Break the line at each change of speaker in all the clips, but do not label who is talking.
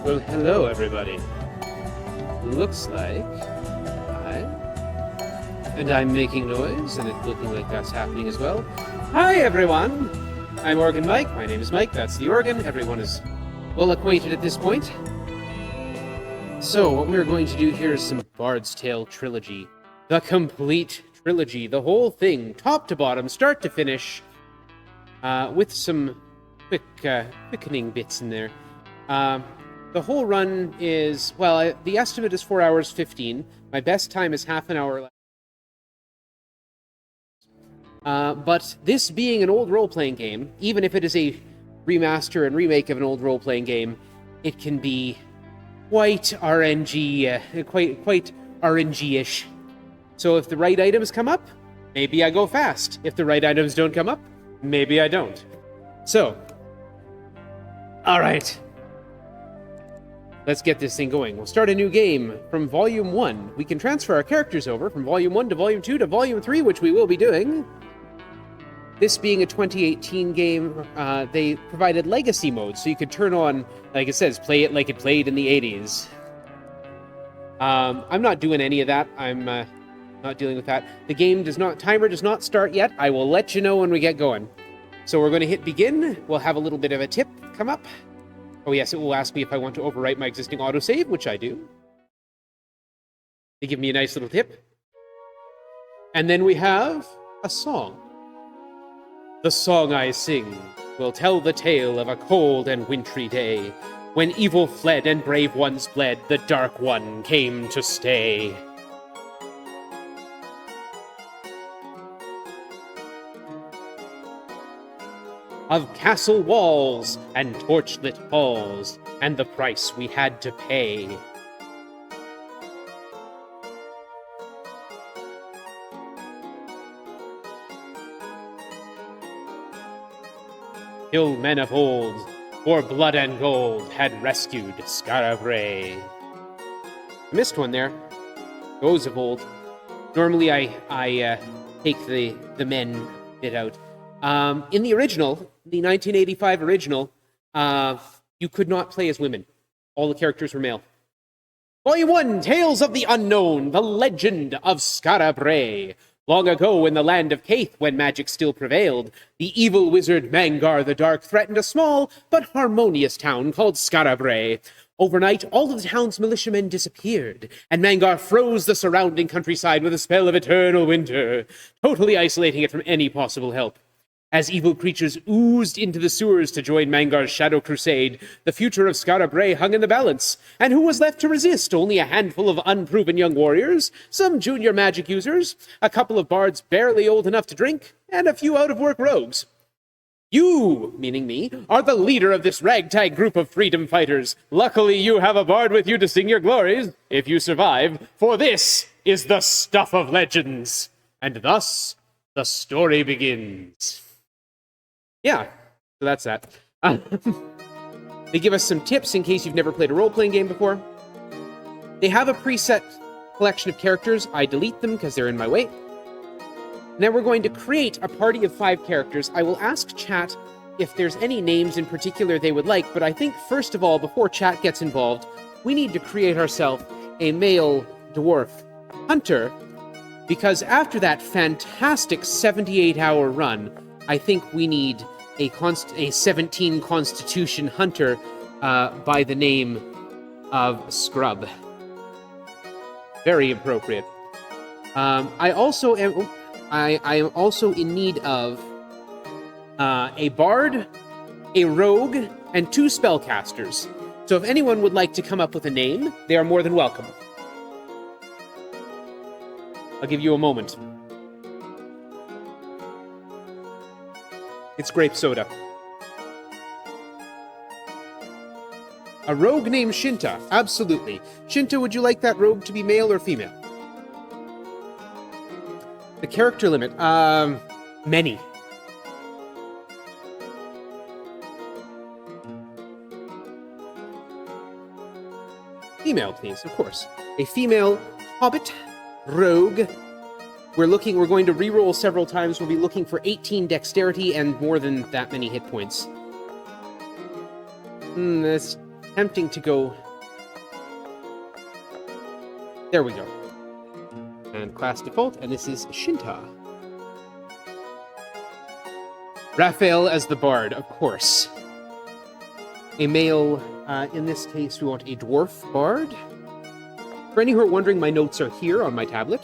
Well, hello everybody. Looks like I'm making noise, and it's looking like that's happening as well. Hi everyone! I'm Organmike. My name is Mike. That's the organ. Everyone is well acquainted at this point. So, what we're going to do here is some Bard's Tale Trilogy. The complete trilogy. The whole thing, top to bottom, start to finish, with some quickening bits in there. The whole run is, well, the estimate is 4 hours 15. My best time is half an hour. But this being an old role-playing game, even if it is a remaster and remake of an old role-playing game, it can be quite RNG, quite RNG-ish. So if the right items come up, maybe I go fast. If the right items don't come up, maybe I don't. So, all right. Let's get this thing going. We'll start a new game from Volume 1. We can transfer our characters over from Volume 1 to Volume 2 to Volume 3, which we will be doing. This being a 2018 game, they provided legacy mode, so you could turn on, like it says, play it like it played in the 80s. I'm not doing any of that. I'm not dealing with that. The game timer does not start yet. I will let you know when we get going. So we're going to hit begin. We'll have a little bit of a tip come up. Oh yes, it will ask me if I want to overwrite my existing autosave, which I do. They give me a nice little tip. And then we have a song. The song I sing will tell the tale of a cold and wintry day, when evil fled and brave ones bled, the Dark One came to stay. Of castle walls and torchlit halls, and the price we had to pay. Till men of old, for blood and gold, had rescued Skara Brae. I missed one there. Those of old. Normally I take the men bit out. In the original, the 1985 original, you could not play as women. All the characters were male. Volume 1, Tales of the Unknown, The Legend of Skara Brae. Long ago in the land of Caith, when magic still prevailed, the evil wizard Mangar the Dark threatened a small but harmonious town called Skara Brae. Overnight, all of the town's militiamen disappeared, and Mangar froze the surrounding countryside with a spell of eternal winter, totally isolating it from any possible help. As evil creatures oozed into the sewers to join Mangar's shadow crusade, the future of Skara Brae hung in the balance. And who was left to resist? Only a handful of unproven young warriors, some junior magic users, a couple of bards barely old enough to drink, and a few out-of-work rogues. You, meaning me, are the leader of this ragtag group of freedom fighters. Luckily, you have a bard with you to sing your glories, if you survive, for this is the stuff of legends. And thus, the story begins. Yeah, so that's that. They give us some tips in case you've never played a role-playing game before. They have a preset collection of characters. I delete them because they're in my way. Now we're going to create a party of 5 characters. I will ask chat if there's any names in particular they would like, but I think first of all, before chat gets involved, we need to create ourselves a male dwarf hunter, because after that fantastic 78-hour run, I think we need a 17 Constitution hunter by the name of Scrub. Very appropriate. I am also in need of a bard, a rogue, and 2 spellcasters. So if anyone would like to come up with a name, they are more than welcome. I'll give you a moment. It's grape soda. A rogue named Shinta. Absolutely. Shinta, would you like that rogue to be male or female? The character limit. Many. Female, please, of course. A female hobbit rogue. We're going to reroll several times. We'll be looking for 18 dexterity and more than that many hit points. That's tempting to go. There we go. And class default, and this is Shinta. Raphael as the bard, of course. A male, in this case, we want a dwarf bard. For any who are wondering, my notes are here on my tablet.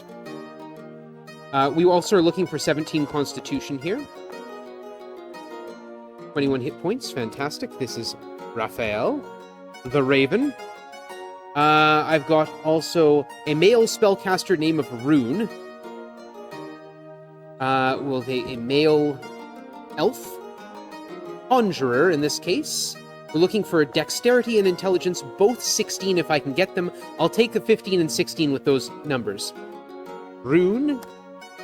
We also are looking for 17 Constitution here. 21 hit points, fantastic. This is Raphael, the Raven. I've got also a male spellcaster name of Rune. A male elf. Conjurer, in this case. We're looking for dexterity and intelligence, both 16 if I can get them. I'll take the 15 and 16 with those numbers. Rune.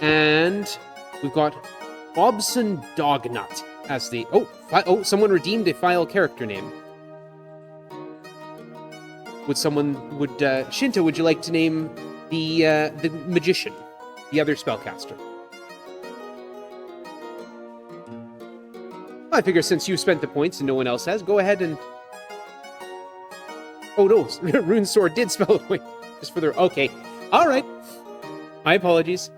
And we've got Bobson Dognut as the... someone redeemed a file character name. Shinta, would you like to name the magician, the other spellcaster? I figure since you spent the points and no one else has, go ahead and... Oh no, Rune Sword did spell a point. Just for their... Okay. Alright. My apologies.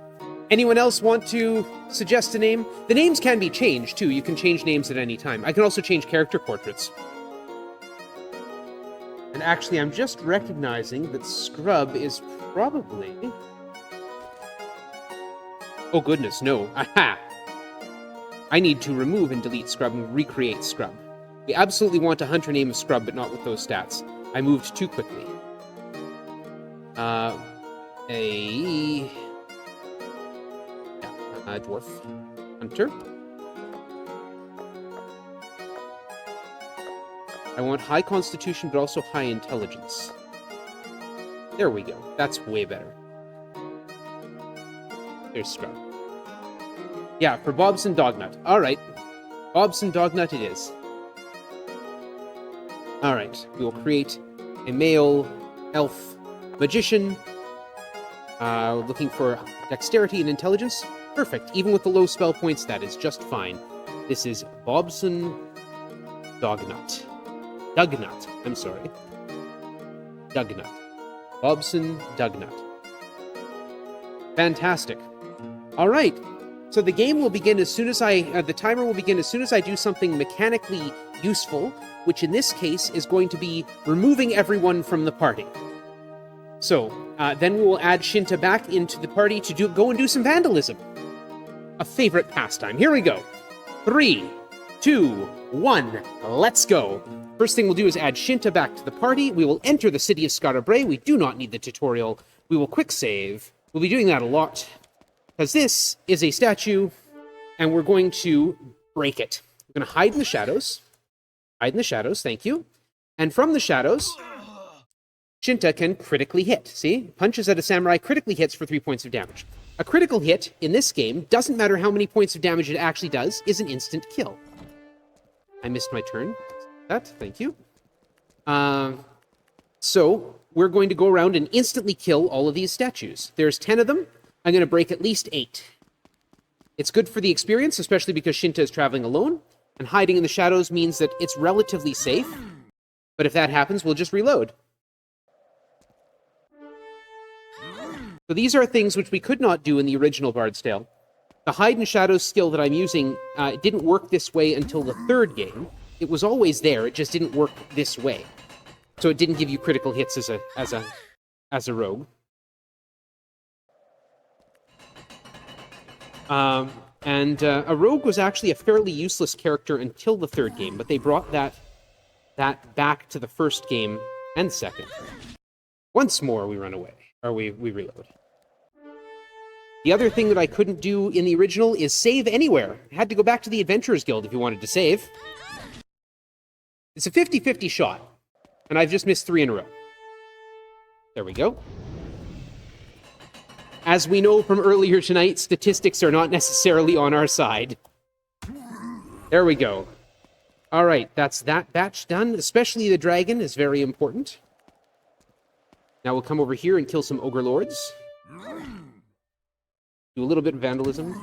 Anyone else want to suggest a name? The names can be changed, too. You can change names at any time. I can also change character portraits. And actually, I'm just recognizing that scrub is probably... Oh goodness, no. Aha! I need to remove and delete scrub and recreate scrub. We absolutely want a hunter name of scrub, but not with those stats. I moved too quickly. A dwarf hunter. I want high constitution, but also high intelligence. There we go. That's way better. There's scrub. Yeah, for Bobson Dognut. All right. Bobson Dognut it is. All right. We will create a male elf magician. Looking for dexterity and intelligence. Perfect. Even with the low spell points, that is just fine. This is Bobson Dognut. Dugnut. I'm sorry. Dugnut. Bobson Dugnut. Fantastic. All right. So the game will begin as soon as the timer will begin as soon as I do something mechanically useful, which in this case is going to be removing everyone from the party. So then we will add Shinta back into the party to go and do some vandalism. A favorite pastime. Here we go. 3, 2, 1. Let's go. First thing we'll do is add Shinta back to the party. We will enter the city of Scarabray. We do not need the tutorial. We will quick save. We'll be doing that a lot, because this is a statue, and we're going to break it. We're going to hide in the shadows. Hide in the shadows, thank you. And from the shadows, Shinta can critically hit. See? Punches at a samurai, critically hits for 3 points of damage. A critical hit in this game, doesn't matter how many points of damage it actually does, is an instant kill. I missed my turn. Thank you. So we're going to go around and instantly kill all of these statues. There's 10 of them. I'm going to break at least 8. It's good for the experience, especially because Shinta is traveling alone, and hiding in the shadows means that it's relatively safe. But if that happens, we'll just reload. So these are things which we could not do in the original Bard's Tale. The hide in shadows skill that I'm using didn't work this way until the 3rd game. It was always there, it just didn't work this way. So it didn't give you critical hits as a rogue. A rogue was actually a fairly useless character until the 3rd game, but they brought that back to the 1st game and 2nd. Once more, we run away, or we reload. The other thing that I couldn't do in the original is save anywhere. I had to go back to the Adventurers Guild if you wanted to save. It's a 50-50 shot, and I've just missed 3 in a row. There we go. As we know from earlier tonight, statistics are not necessarily on our side. There we go. All right, that's that batch done. Especially the dragon is very important. Now we'll come over here and kill some ogre lords. Do a little bit of vandalism.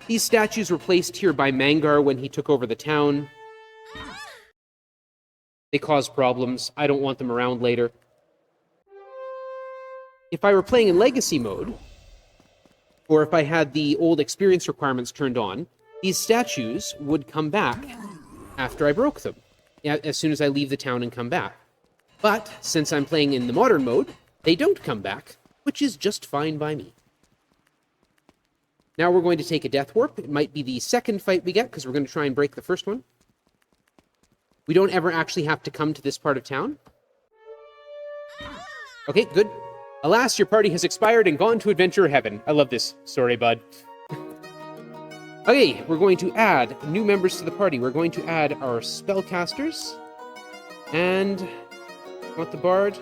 These statues were placed here by Mangar when he took over the town. They cause problems. I don't want them around later. If I were playing in Legacy mode, or if I had the old experience requirements turned on, these statues would come back after I broke them, as soon as I leave the town and come back. But since I'm playing in the modern mode, they don't come back, which is just fine by me. Now we're going to take a Death Warp. It might be the 2nd fight we get, because we're going to try and break the 1st one. We don't ever actually have to come to this part of town. Okay, good. Alas, your party has expired and gone to Adventure Heaven. I love this. Sorry, bud. Okay, we're going to add new members to the party. We're going to add our spellcasters. And... want the bard?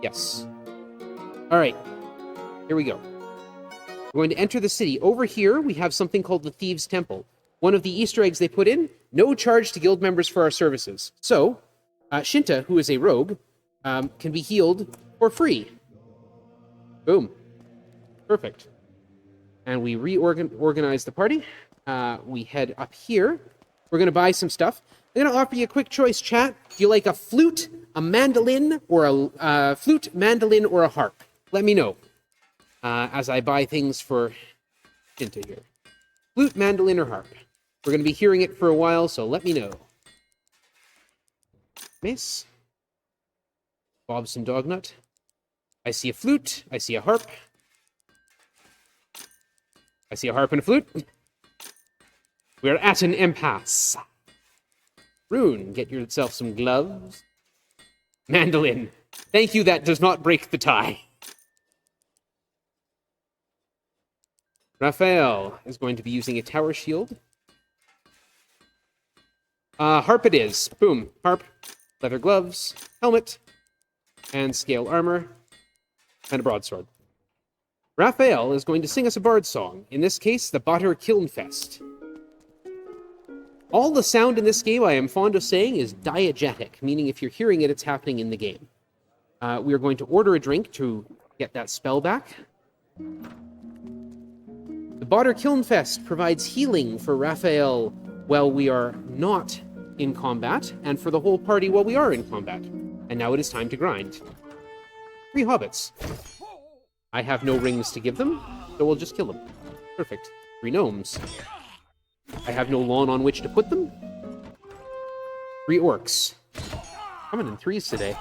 Yes. Alright. Here we go. We're going to enter the city. Over here, we have something called the Thieves' Temple. One of the Easter eggs they put in, no charge to guild members for our services. So, Shinta, who is a rogue, can be healed for free. Boom. Perfect. And we reorganize the party. We head up here. We're going to buy some stuff. I'm going to offer you a quick choice, chat. Do you like a flute, a mandolin, or a flute, mandolin, or a harp? Let me know as I buy things for Shinta here. Flute, mandolin, or harp? We're going to be hearing it for a while, so let me know. Mace. Bobson Dognut. I see a flute. I see a harp. I see a harp and a flute. We're at an impasse. Rune, get yourself some gloves. Mandolin. Thank you, that does not break the tie. Raphael is going to be using a tower shield. Harp it is. Boom. Harp, leather gloves, helmet, and scale armor, and a broadsword. Raphael is going to sing us a bard song. In this case, the Botter Kilnfest. All the sound in this game, I am fond of saying, is diegetic, meaning if you're hearing it, it's happening in the game. We are going to order a drink to get that spell back. The Botter Kilnfest provides healing for Raphael while we are not in combat, and for the whole party while we are in combat. And now it is time to grind. 3 hobbits. I have no rings to give them, so we'll just kill them. Perfect. 3 gnomes. I have no lawn on which to put them. 3 orcs. Coming in 3s today.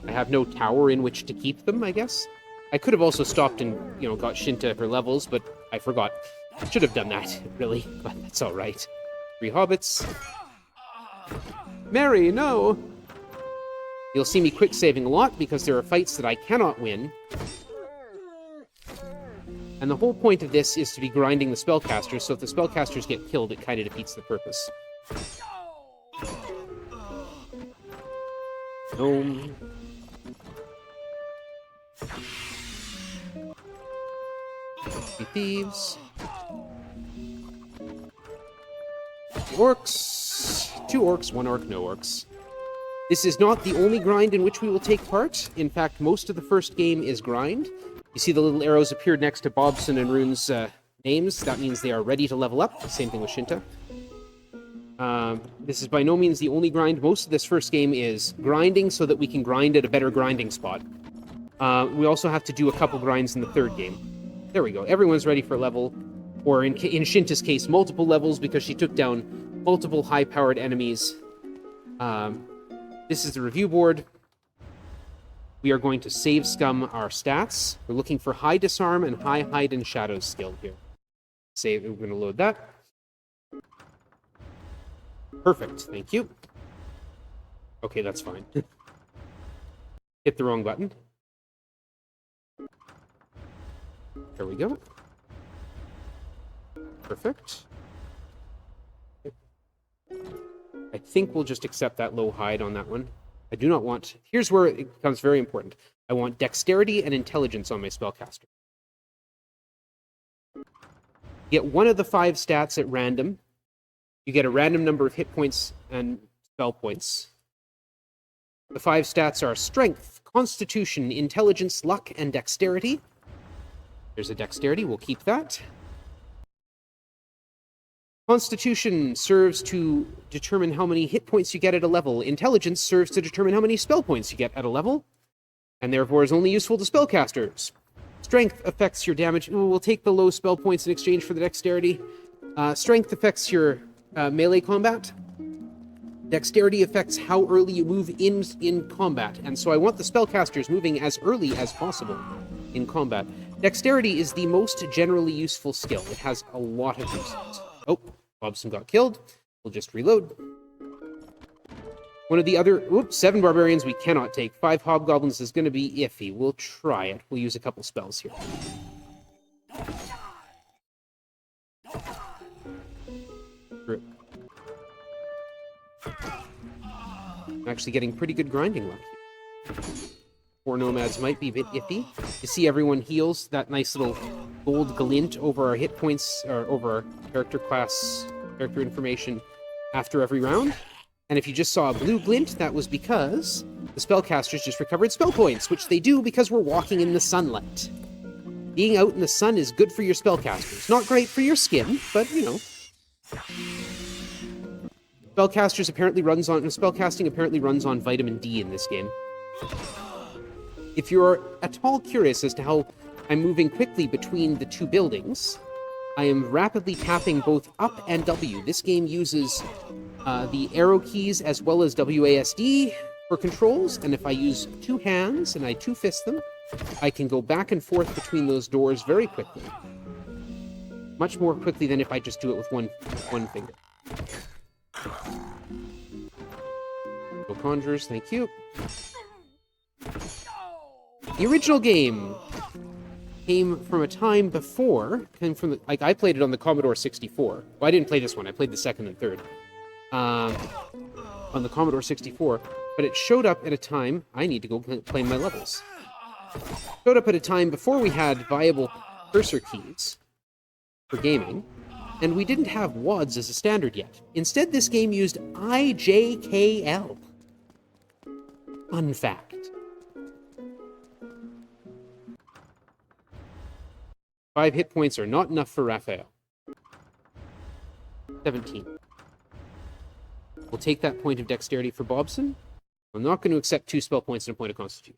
I have no tower in which to keep them, I guess. I could have also stopped and, got Shinta her levels, but I forgot. I should have done that, really, but that's all right. 3 hobbits. Mary, no! You'll see me quick saving a lot because there are fights that I cannot win. And the whole point of this is to be grinding the spellcasters, so if the spellcasters get killed, it kind of defeats the purpose. Gnome. Thieves. Orcs. 2 orcs, 1 orc, no orcs. This is not the only grind in which we will take part. In fact, most of the first game is grind. You see the little arrows appeared next to Bobson and Rune's names. That means they are ready to level up. Same thing with Shinta. This is by no means the only grind. Most of this first game is grinding so that we can grind at a better grinding spot. We also have to do a couple grinds in the 3rd game. There we go. Everyone's ready for level. Or in Shinta's case, multiple levels because she took down multiple high-powered enemies. This is the review board. We are going to save scum our stats. We're looking for high disarm and high hide and shadows skill here. Save, we're going to load that. Perfect, thank you. Okay, that's fine. Hit the wrong button. There we go. Perfect. I think we'll just accept that low hide on that one. I do not want... Here's where it becomes very important. I want dexterity and intelligence on my spellcaster. Get one of the 5 stats at random. You get a random number of hit points and spell points. The 5 stats are Strength, Constitution, Intelligence, Luck, and Dexterity. There's a Dexterity, we'll keep that. Constitution serves to determine how many hit points you get at a level. Intelligence serves to determine how many spell points you get at a level, and therefore is only useful to spellcasters. Strength affects your damage. Ooh, we'll take the low spell points in exchange for the dexterity. Strength affects your melee combat. Dexterity affects how early you move in combat, and so I want the spellcasters moving as early as possible in combat. Dexterity is the most generally useful skill. It has a lot of uses. Oh, Bobson got killed. We'll just reload. One of the other... Oops, 7 barbarians we cannot take. 5 hobgoblins is going to be iffy. We'll try it. We'll use a couple spells here. I'm actually getting pretty good grinding luck here. 4 nomads might be a bit iffy. You see everyone heals that nice little gold glint over our hit points, or over our character class, character information after every round. And if you just saw a blue glint, that was because the spellcasters just recovered spell points, which they do because we're walking in the sunlight. Being out in the sun is good for your spellcasters. Not great for your skin, but, you know. Spellcasting apparently runs on vitamin D in this game. If you're at all curious as to how I'm moving quickly between the 2 buildings, I am rapidly tapping both up and W. This game uses the arrow keys as well as WASD for controls, and if I use two hands and I two-fist them, I can go back and forth between those doors very quickly. Much more quickly than if I just do it with one finger. No conjurers, thank you. The original game came from a time before, like I played it on the Commodore 64. Well, I didn't play this one, I played the second and third. On the Commodore 64, but it showed up at a time, I need to go play my levels. Showed up at a time before we had viable cursor keys for gaming, and we didn't have WADs as a standard yet. Instead, this game used IJKL. Fun fact. Five hit points are not enough for Raphael. 17. We'll take that point of dexterity for Bobson. I'm not going to accept 2 spell points and a point of constitution.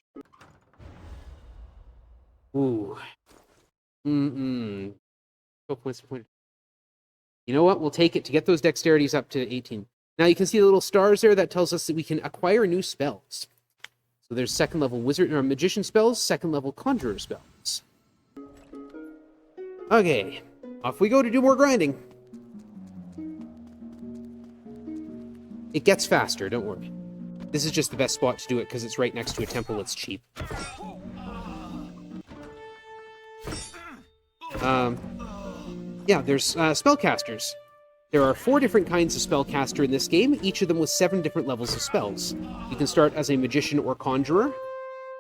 Ooh. 12 points and a point. You know what? We'll take it to get those dexterities up to 18. Now you can see the little stars there. That tells us that we can acquire new spells. So there's second level wizard or magician spells, second level conjurer spells. Okay, off we go to do more grinding. It gets faster, don't worry. This is just the best spot to do it because it's right next to a temple that's cheap. Yeah, there's spellcasters. There are 4 different kinds of spellcaster in this game, each of them with 7 different levels of spells. You can start as a magician or conjurer.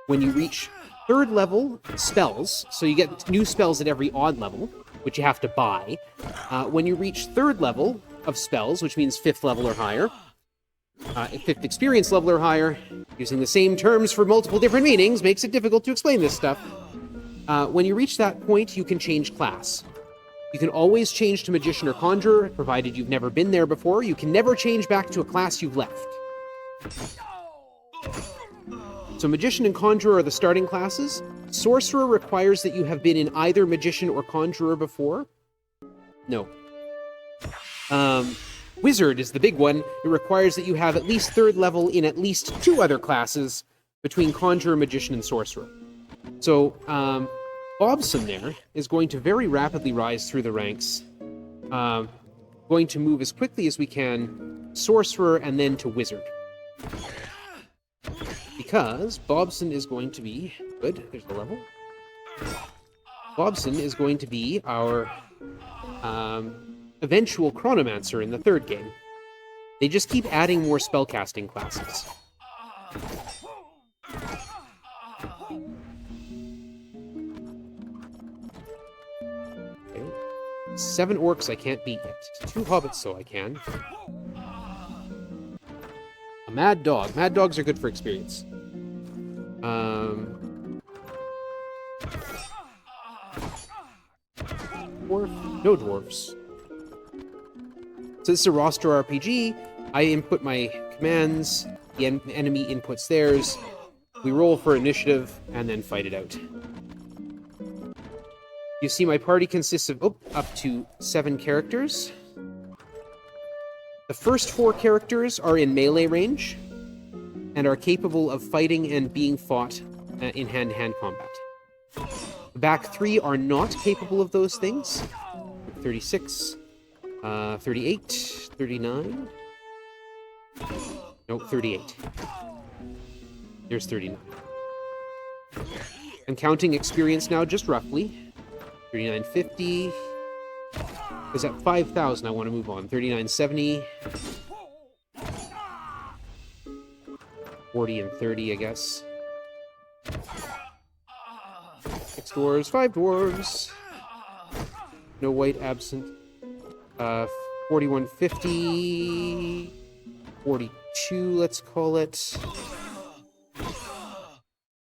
When you reach 3rd level spells, so you get new spells at every odd level, which you have to buy. When you reach 3rd level of spells, which means 5th level or higher, 5th experience level or higher, using the same terms for multiple different meanings makes it difficult to explain this stuff. When you reach that point, you can change class. You can always change to magician or conjurer, provided you've never been there before. You can never change back to a class you've left. So magician and conjurer are the starting classes. Sorcerer requires that you have been in either magician or conjurer before. No. Wizard is the big one. It requires that you have at least 3rd level in at least 2 other classes between conjurer, magician, and sorcerer. So, Bobson there is going to very rapidly rise through the ranks. Going to move as quickly as we can, sorcerer, and then to wizard. Because Bobson is going to be... Good, there's the level. Bobson is going to be our eventual chronomancer in the 3rd game. They just keep adding more spellcasting classes. Okay. 7 orcs I can't beat yet. 2 hobbits so I can. A mad dog. Mad dogs are good for experience. Dwarf? No dwarves. So this is a roster RPG. I input my commands, the enemy inputs theirs. We roll for initiative, and then fight it out. You see my party consists of up to 7 characters. The first 4 characters are in melee range, and are capable of fighting and being fought in hand-to-hand combat. The back 3 are not capable of those things. 36, 38, 39. Nope, 38. There's 39. I'm counting experience now, just roughly. 3950. Because at 5,000, I want to move on. 3970. 40 and 30, I guess. 6 dwarves, 5 dwarves. No white absent. 4150. 42, let's call it.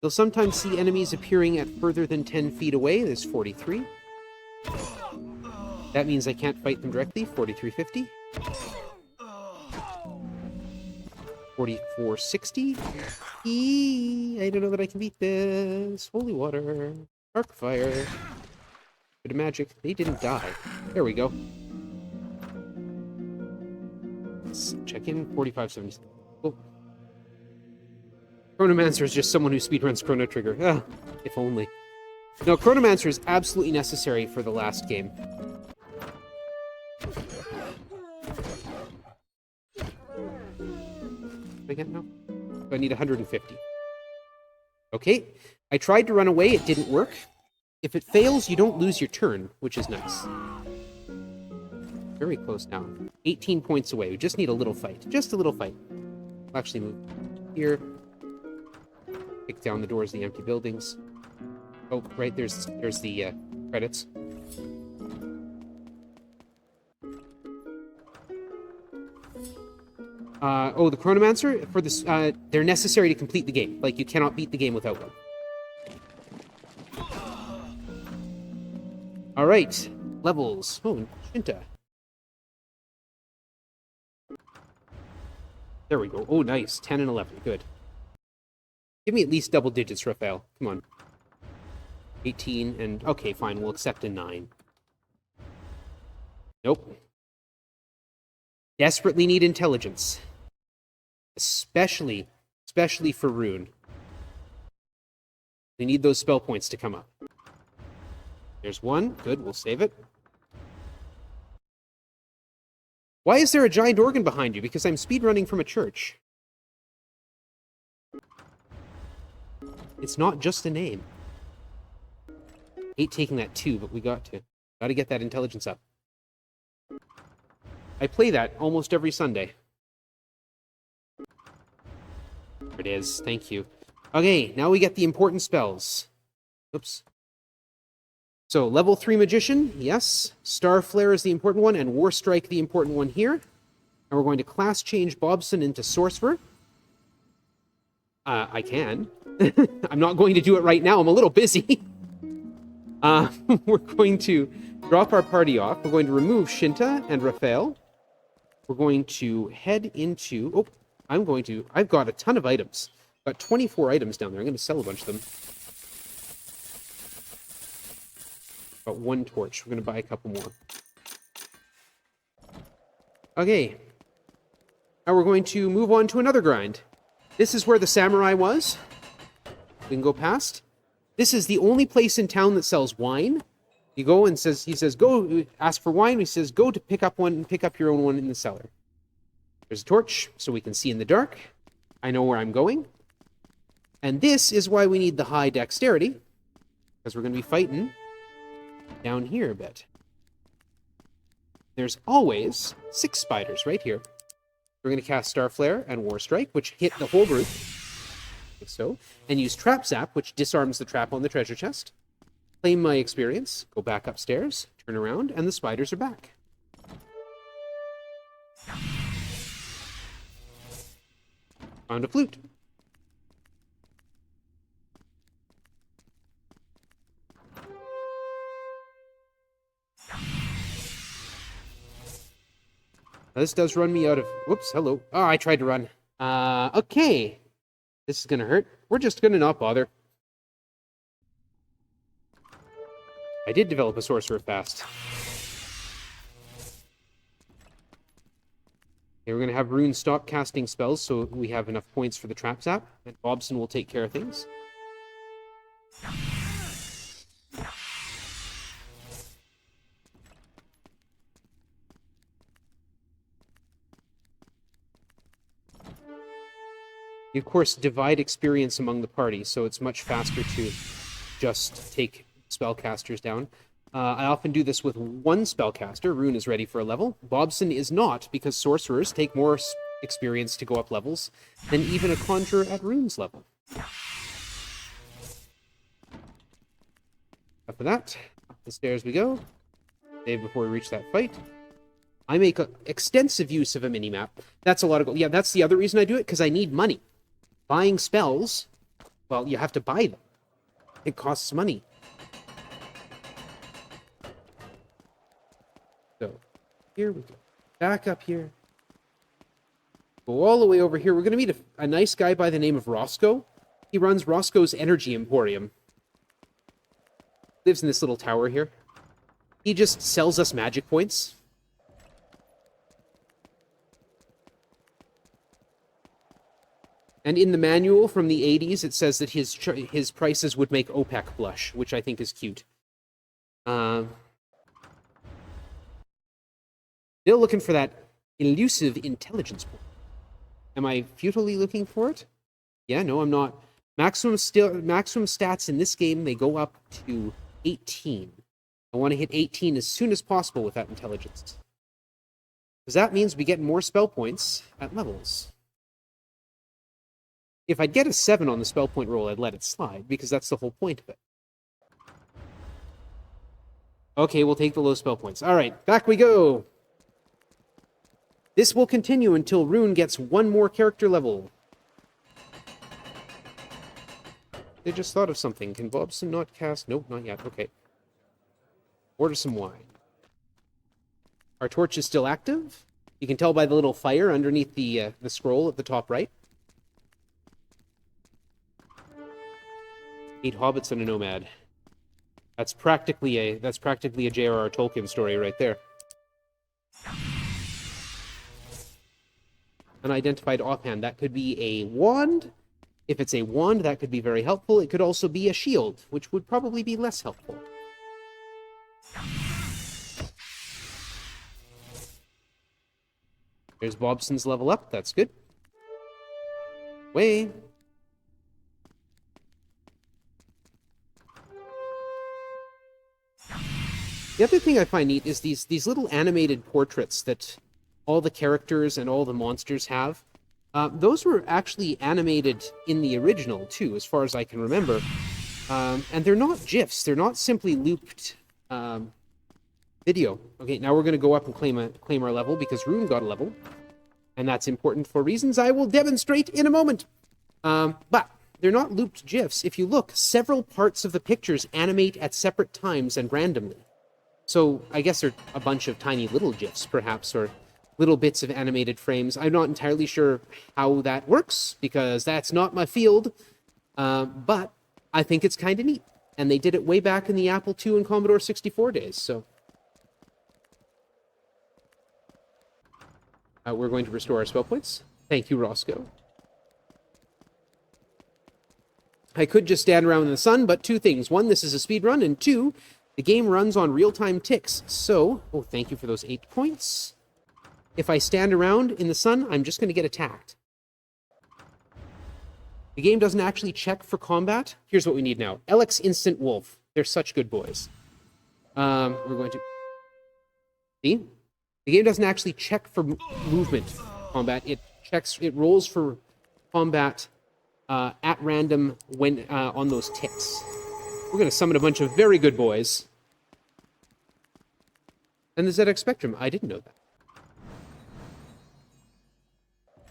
You'll sometimes see enemies appearing at further than 10 feet away. There's 43. That means I can't fight them directly. 4350. 4460. I don't know that I can beat this. Holy water. Arc fire. Bit of magic. They didn't die. There we go. Let's check in. 4576. Oh. Chronomancer is just someone who speedruns Chrono Trigger. Ah, if only. No, Chronomancer is absolutely necessary for the last game. Again, no? So I need 150. Okay, I tried to run away, it didn't work. If it fails, you don't lose your turn, which is nice. Very close now. 18 points away. We just need a little fight. Just a little fight. We'll actually move here. Kick down the doors of the empty buildings. Oh, right, there's the credits. Oh, the Chronomancer, for this, they're necessary to complete the game. Like, you cannot beat the game without them. Alright, levels. Oh, Shinta. There we go. Oh, nice. 10 and 11. Good. Give me at least double digits, Raphael. Come on. 18 and... Okay, fine. We'll accept a 9. Nope. Desperately need intelligence. Especially for Rune. We need those spell points to come up. There's one. Good, we'll save it. Why is there a giant organ behind you? Because I'm speedrunning from a church. It's not just a name. Hate taking that 2, but we got to. Got to get that intelligence up. I play that almost every Sunday. There it is. Thank you. Okay, now we get the important spells. Oops. So, level 3 Magician, yes. Star Flare is the important one, and War Strike the important one here. And we're going to class change Bobson into Sorcerer. I can. I'm not going to do it right now. I'm a little busy. We're going to drop our party off. We're going to remove Shinta and Raphael. We're going to head into... Oh, I've got a ton of items. I've got 24 items down there. I'm going to sell a bunch of them. Got 1 torch. We're going to buy a couple more. Okay. Now we're going to move on to another grind. This is where the samurai was. We can go past. This is the only place in town that sells wine. You go and he says, go, ask for wine. He says, go to pick up one and pick up your own one in the cellar. There's a torch, so we can see in the dark. I know where I'm going. And this is why we need the high dexterity, because we're going to be fighting down here a bit. There's always 6 spiders right here. We're going to cast Star Flare and War Strike, which hit the whole group. Like so. And use Trap Zap, which disarms the trap on the treasure chest. Claim my experience, go back upstairs, turn around, and the spiders are back. Found a flute. This does run me out of... Whoops, hello. Oh, I tried to run. Okay. This is gonna hurt. We're just gonna not bother. I did develop a sorcerer fast. Okay, we're going to have Rune stop casting spells so we have enough points for the Trap Zap, and Bobson will take care of things. You, of course, divide experience among the party, so it's much faster to just take spellcasters down. I often do this with 1 spellcaster. Rune is ready for a level. Bobson is not, because sorcerers take more experience to go up levels than even a conjurer at Rune's level. After that, up the stairs we go. Save before we reach that fight. I make extensive use of a minimap. That's a lot of gold. Yeah, that's the other reason I do it, because I need money. Buying spells, well, you have to buy them. It costs money. So, here we go. Back up here. Go all the way over here. We're going to meet a nice guy by the name of Roscoe. He runs Roscoe's Energy Emporium. Lives in this little tower here. He just sells us magic points. And in the manual from the 80s, it says that his prices would make OPEC blush, which I think is cute. Still looking for that elusive intelligence point. Am I futilely looking for it? Yeah, no, I'm not. Maximum stats in this game, they go up to 18. I want to hit 18 as soon as possible with that intelligence. Because that means we get more spell points at levels. If I'd get a 7 on the spell point roll, I'd let it slide, because that's the whole point of it. Okay, we'll take the low spell points. All right, back we go. This will continue until Rune gets one more character level. They just thought of something. Can Bobson not cast? Nope, not yet. Okay. Order some wine. Our torch is still active. You can tell by the little fire underneath the scroll at the top right. 8 hobbits and a nomad. That's practically a J.R.R. Tolkien story right there. Unidentified offhand. That could be a wand. If it's a wand, that could be very helpful. It could also be a shield, which would probably be less helpful. There's Bobson's level up. That's good. Way. The other thing I find neat is these little animated portraits that all the characters and all the monsters have. Those were actually animated in the original, too, as far as I can remember. And they're not GIFs. They're not simply looped video. Okay, now we're going to go up and claim our level, because Rune got a level. And that's important for reasons I will demonstrate in a moment. But they're not looped GIFs. If you look, several parts of the pictures animate at separate times and randomly. So I guess they're a bunch of tiny little GIFs, perhaps, or little bits of animated frames. I'm not entirely sure how that works, because that's not my field, but I think it's kind of neat. And they did it way back in the Apple II and Commodore 64 days, so. We're going to restore our spell points. Thank you, Roscoe. I could just stand around in the sun, but 2 things. 1, this is a speed run, and 2, the game runs on real-time ticks. So, oh, thank you for those 8 points. If I stand around in the sun, I'm just going to get attacked. The game doesn't actually check for combat. Here's what we need now. Alex Instant Wolf. They're such good boys. We're going to... See? The game doesn't actually check for movement combat. It rolls for combat at random when on those ticks. We're going to summon a bunch of very good boys. And the ZX Spectrum. I didn't know that.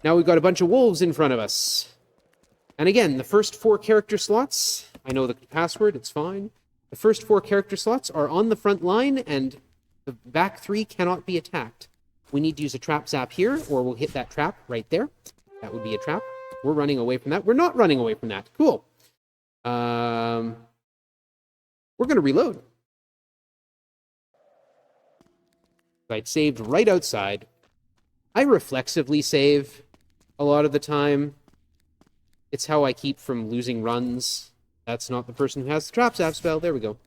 Now we've got a bunch of wolves in front of us. And again, the first 4 character slots, I know the password, it's fine. The first 4 character slots are on the front line, and the back 3 cannot be attacked. We need to use a trap zap here, or we'll hit that trap right there. That would be a trap. We're running away from that. We're not running away from that. Cool. We're going to reload. I'd saved right outside. I reflexively save a lot of the time. It's how I keep from losing runs. That's not the person who has the trap zap spell. There we go.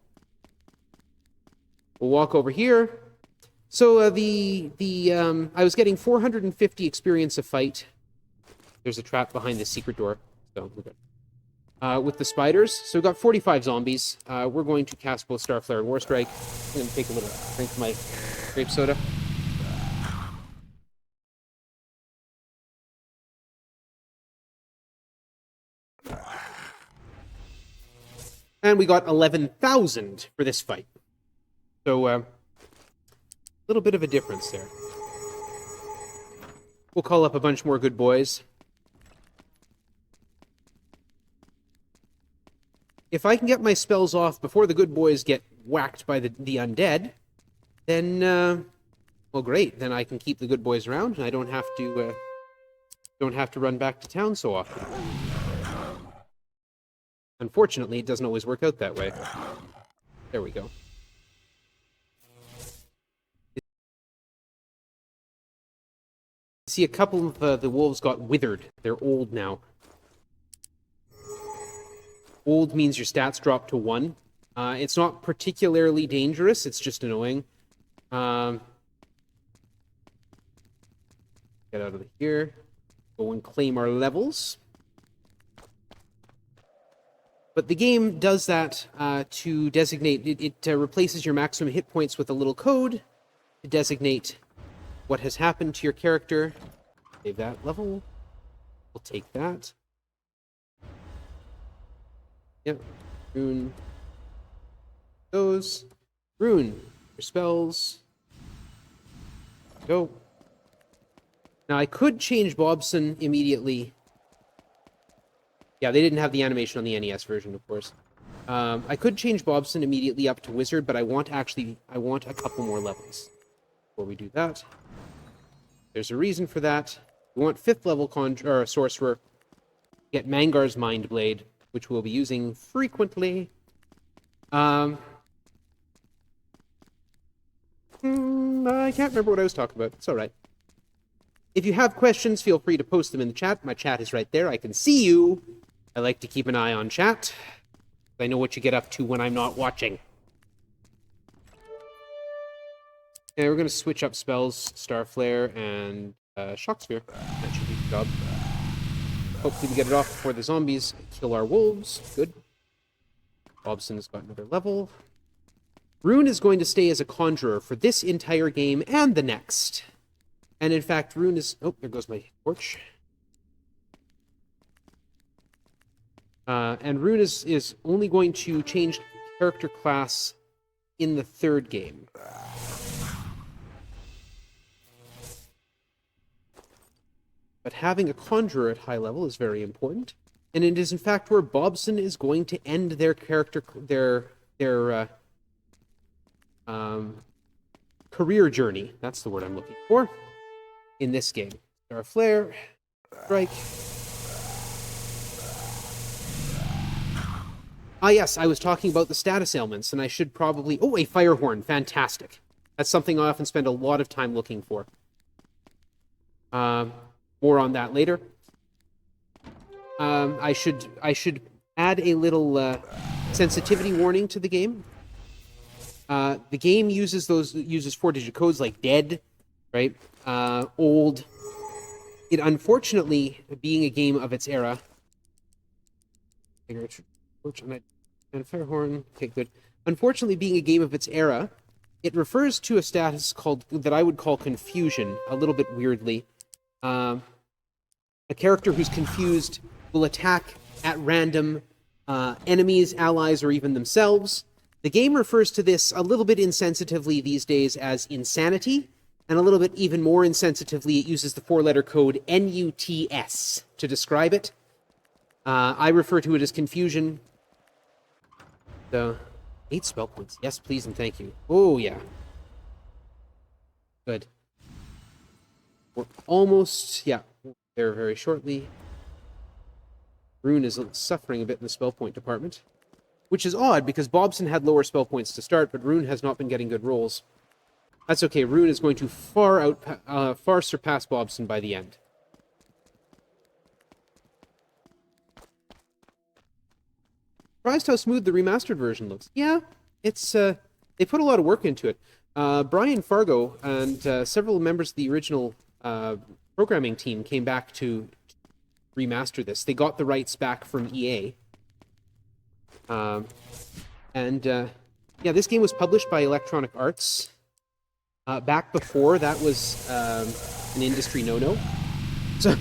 We'll walk over here. So I was getting 450 experience a fight. There's a trap behind this secret door. So we're good. With the spiders. So we've got 45 zombies. We're going to cast both Starflare and Warstrike. I'm going to take a little drink of my grape soda. And we got 11,000 for this fight. So, a little bit of a difference there. We'll call up a bunch more good boys. If I can get my spells off before the good boys get whacked by the undead, then, well, great. Then I can keep the good boys around, and I don't have to run back to town so often. Unfortunately, it doesn't always work out that way. There we go. See, a couple of the wolves got withered. They're old now. Old means your stats drop to 1. It's not particularly dangerous, it's just annoying. Get out of here. Go and claim our levels. But the game does that to designate... It replaces your maximum hit points with a little code to designate what has happened to your character. Save that level. We'll take that. Yep. Rune. Those. Rune. Your spells. Go. Now, I could change Bobson immediately. Yeah, they didn't have the animation on the NES version, of course. I could change Bobson immediately up to Wizard, but I want a couple more levels before we do that. There's a reason for that. We want 5th level Sorcerer. Get Mangar's Mind Blade, which we'll be using frequently. I can't remember what I was talking about. It's all right. If you have questions, feel free to post them in the chat. My chat is right there. I can see you. I like to keep an eye on chat. I know what you get up to when I'm not watching. And we're going to switch up spells, Starflare and Shock Sphere. That should do the job. Hopefully we get it off before the zombies kill our wolves. Good. Bobson has got another level. Rune is going to stay as a conjurer for this entire game and the next. And in fact, Rune is... Oh, there goes my torch. And Rune is only going to change character class in the 3rd game. But having a conjurer at high level is very important. And it is in fact where Bobson is going to end their career journey. That's the word I'm looking for. In this game. Starflare. Strike. Ah, yes, I was talking about the status ailments, and I should probably... Oh, a Firehorn. Fantastic. That's something I often spend a lot of time looking for. More on that later. I should add a little sensitivity warning to the game. The game uses 4-digit codes like dead, right? Old. It unfortunately, being a game of its era... And Firehorn. Okay, good. Unfortunately, being a game of its era, it refers to a status that I would call confusion, a little bit weirdly. A character who's confused will attack at random enemies, allies, or even themselves. The game refers to this a little bit insensitively these days as insanity, and a little bit even more insensitively, it uses the 4-letter code NUTS to describe it. I refer to it as confusion. So, 8 spell points. Yes, please, and thank you. Oh, yeah. Good. We're almost... Yeah, there very shortly. Rune is suffering a bit in the spell point department. Which is odd, because Bobson had lower spell points to start, but Rune has not been getting good rolls. That's okay. Rune is going to far surpass Bobson by the end. Surprised how smooth the remastered version looks. Yeah, it's they put a lot of work into it. Brian Fargo and several members of the original programming team came back to remaster this. They got the rights back from EA. Yeah, this game was published by Electronic Arts. Back before that was an industry no-no. So...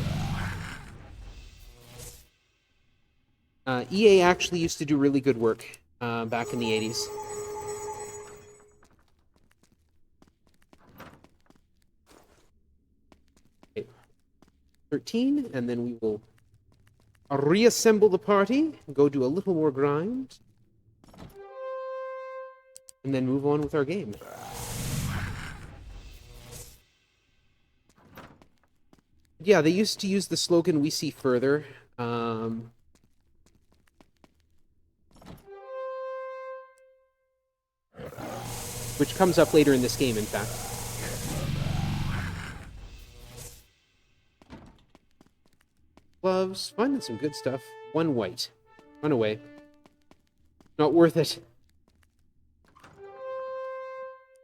EA actually used to do really good work back in the 80s. Okay. 13, and then we will reassemble the party, go do a little more grind, and then move on with our game. Yeah, they used to use the slogan, "We see further." Which comes up later in this game, in fact. Gloves, finding some good stuff. 1 white. Run away. Not worth it.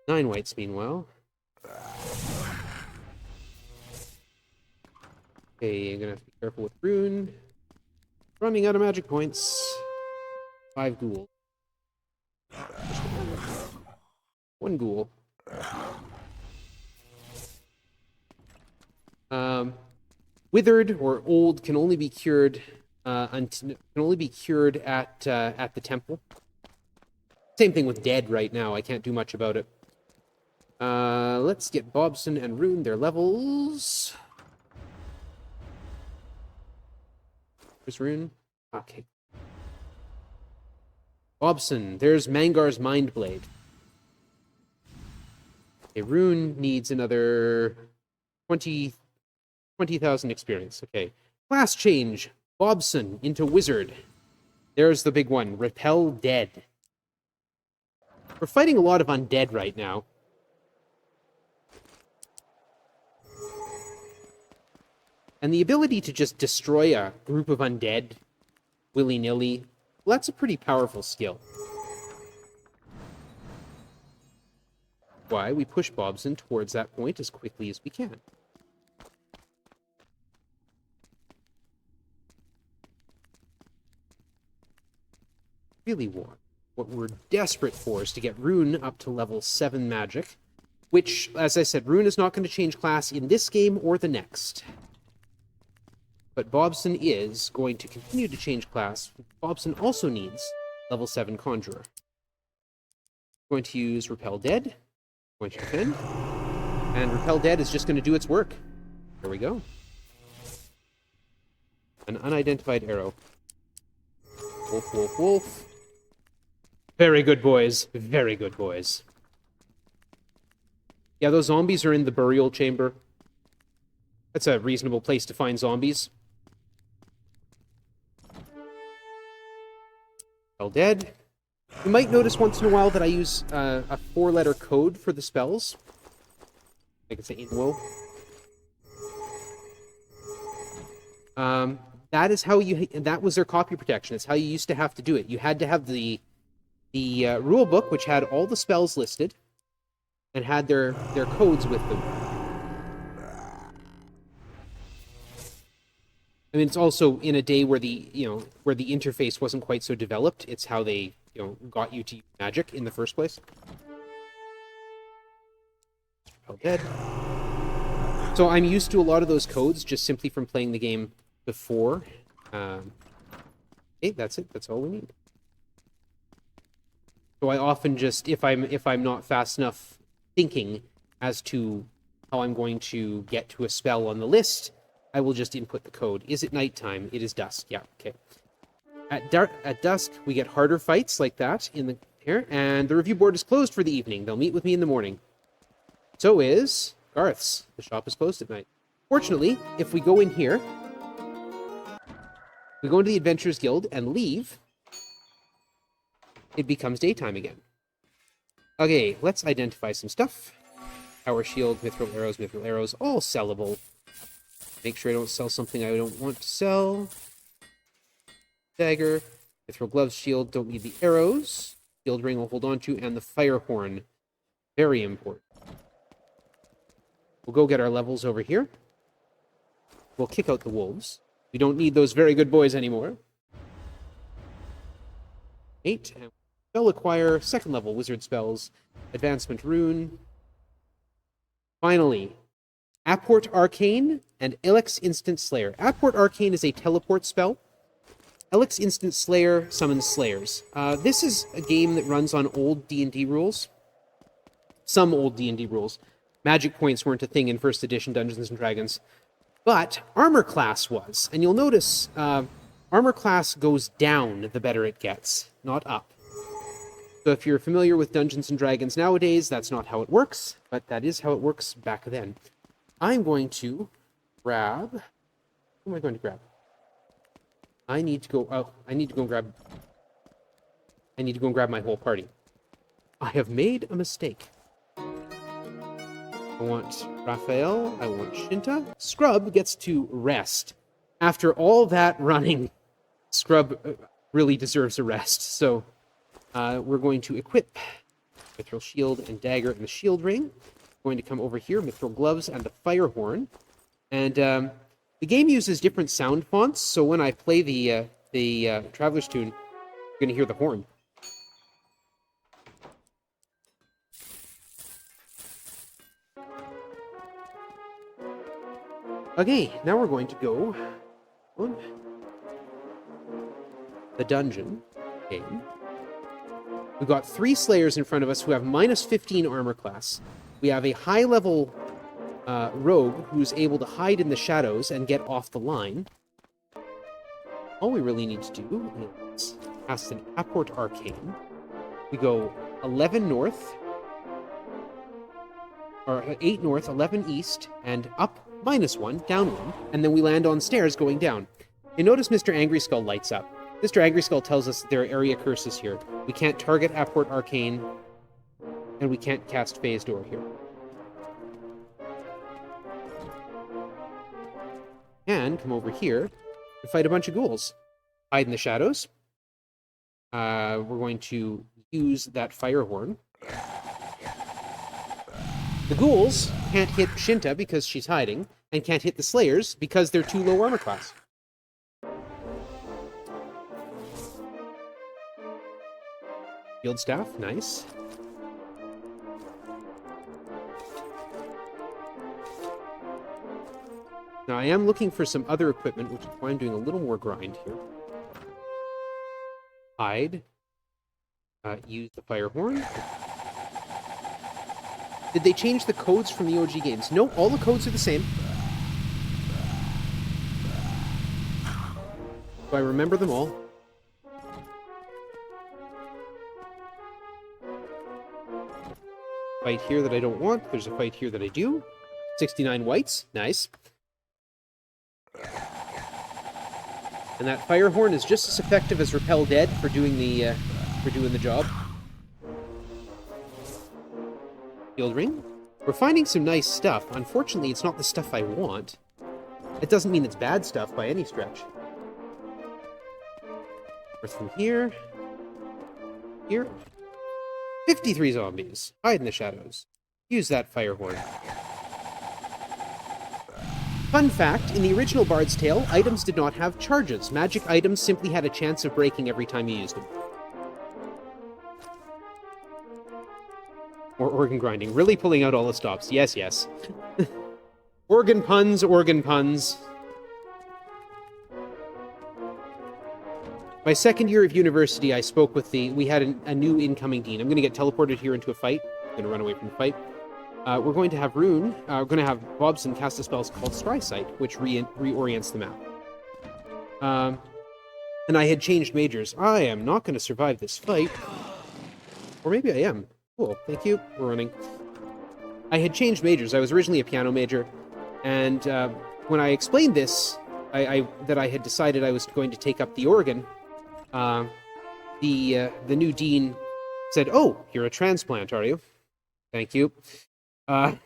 9 whites, meanwhile. Okay, I'm gonna have to be careful with Rune. Running out of magic points. 5 ghoul. 1 ghoul. Withered or old can only be cured at the temple. Same thing with dead right now. I can't do much about it. Let's get Bobson and Rune their levels. Where's Rune? Okay. Bobson, there's Mangar's Mind Blade. Okay, Rune needs another 20,000 experience. Okay. Class change. Bobson into Wizard. There's the big one. Repel Dead. We're fighting a lot of undead right now. And the ability to just destroy a group of undead willy-nilly, well, that's a pretty powerful skill. Why we push Bobson towards that point as quickly as we can. Really want. What we're desperate for is to get Rune up to level 7 magic, which, as I said, Rune is not going to change class in this game or the next. But Bobson is going to continue to change class. Bobson also needs level 7 Conjurer. Going to use Repel Dead. Going to defend. And Repel Dead is just going to do its work. There we go. An unidentified arrow. Wolf, wolf, wolf. Very good, boys. Very good, boys. Yeah, those zombies are in the burial chamber. That's a reasonable place to find zombies. All dead. You might notice once in a while that I use a 4-letter code for the spells. I can say Inwo. That is how you. That was their copy protection. It's how you used to have to do it. You had to have the rule book, which had all the spells listed, and had their codes with them. I mean, it's also in a day where the interface wasn't quite so developed. It's how they got you to use magic in the first place. Oh, dead. So I'm used to a lot of those codes just simply from playing the game before. Okay, that's it. That's all we need. So I often just, if I'm not fast enough thinking as to how I'm going to get to a spell on the list, I will just input the code. Is it nighttime? It is dusk. Yeah, okay. At dusk, we get harder fights like that in the here, and the review board is closed for the evening. They'll meet with me in the morning. So is Garth's. The shop is closed at night. Fortunately, if we go in here, we go into the Adventurers Guild and leave, it becomes daytime again. Okay, let's identify some stuff. Power shield, mithril arrows, all sellable. Make sure I don't sell something I don't want to sell. Dagger, mithril gloves, shield, don't need the arrows. Shield ring I'll hold on to, and the fire horn. Very important. We'll go get our levels over here. We'll kick out the wolves. We don't need those very good boys anymore. 8, and spell acquire, 2nd level wizard spells, advancement rune. Finally, Apport Arcane and Elix Instant Slayer. Apport Arcane is a teleport spell. Elix Instant Slayer summons Slayers. This is a game that runs on old D&D rules. Some old D&D rules. Magic points weren't a thing in 1st edition Dungeons & Dragons. But armor class was. And you'll notice armor class goes down the better it gets, not up. So if you're familiar with Dungeons & Dragons nowadays, that's not how it works, but that is how it works back then. I'm going to grab... Who am I going to grab? I need to go and grab my whole party. I have made a mistake. I want Raphael, I want Shinta. Scrub gets to rest. After all that running, Scrub really deserves a rest, so we're going to equip Mithril Shield and Dagger and the Shield Ring. We're going to come over here, Mithril Gloves and the Fire Horn. And the game uses different sound fonts, so when I play the Traveler's Tune, you're going to hear the horn. Okay, now we're going to go on the dungeon game. We've got 3 Slayers in front of us who have minus 15 armor class. We have a high-level rogue who's able to hide in the shadows and get off the line. All we really need to do is cast an Apport Arcane. We go 11 north, or 8 north, 11 east, and up -1, down 1, and then we land on stairs going down. You notice Mr. Angry Skull lights up. Mr. Angry Skull tells us there are area curses here. We can't target Apport Arcane, and we can't cast Phase Door here. And come over here and fight a bunch of ghouls. Hide in the shadows. We're going to use that Fire Horn. The ghouls can't hit Shinta because she's hiding, and can't hit the Slayers because they're too low armor class. Field Staff, nice. Now I am looking for some other equipment, which is why I'm doing a little more grind here. Hide. Use the Fire Horn. Did they change the codes from the OG games? No, all the codes are the same. So I remember them all. Fight here that I don't want. There's a fight here that I do. 69 whites. Nice. And that Fire Horn is just as effective as Repel Dead for doing the job. Shield Ring. We're finding some nice stuff. Unfortunately, it's not the stuff I want. It doesn't mean it's bad stuff by any stretch. North from here. Here. 53 zombies. Hide in the shadows. Use that Fire Horn. Fun fact, in the original Bard's Tale, items did not have charges. Magic items simply had a chance of breaking every time you used them. Or organ grinding. Really pulling out all the stops. Yes, yes. Organ puns, organ puns. My second year of university, I spoke with we had a new incoming dean. I'm going to get teleported here into a fight. I'm going to run away from the fight. We're going to have Rune, we're going to have Bobson cast a spell called Scry Sight, which reorients the map. And I had changed majors. I am not going to survive this fight. Or maybe I am. Cool, thank you. We're running. I had changed majors. I was originally a piano major. And when I explained this, that I had decided I was going to take up the organ, the new dean said, "Oh, you're a transplant, are you?" Thank you. Let's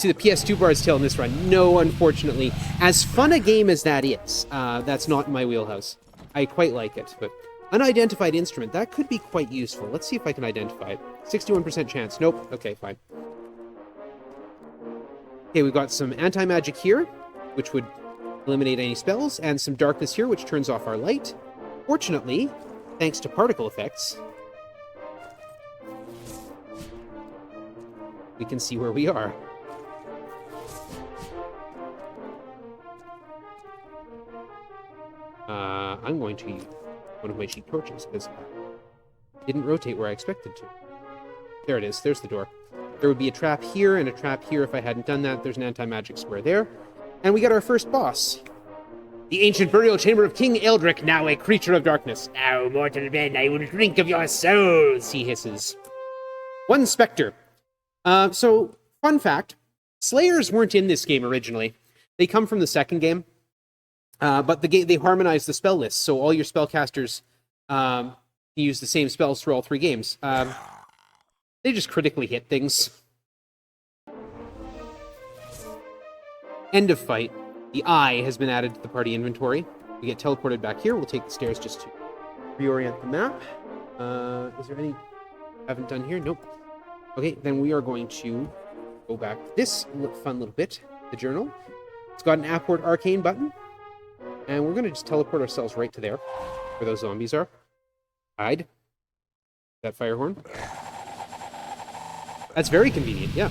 see the PS2 Bard's Tale in this run. No, unfortunately. As fun a game as that is, that's not in my wheelhouse. I quite like it, but unidentified instrument, that could be quite useful. Let's see if I can identify it. 61% chance. Nope. Okay, fine. Okay, we've got some anti-magic here, which would eliminate any spells, and some darkness here, which turns off our light. Fortunately, thanks to particle effects, we can see where we are. I'm going to use one of my cheap torches, because it didn't rotate where I expected to. There it is. There's the door. There would be a trap here and a trap here if I hadn't done that. There's an anti-magic square there. And we got our first boss. The ancient burial chamber of King Eldrick, now a creature of darkness. Now, mortal men, I will drink of your souls, he hisses. One specter. So, fun fact, Slayers weren't in this game originally. They come from the second game. But they harmonized the spell list, so all your spellcasters use the same spells through all 3 games. They just critically hit things. End of fight. The eye has been added to the party inventory. We get teleported back here. We'll take the stairs just to reorient the map. Is there any haven't done here? Nope. Okay, then we are going to go back to this fun little bit, the journal. It's got an Apport Arcane button, and we're going to just teleport ourselves right to there, where those zombies are. Hide. That fire horn. That's very convenient, yeah.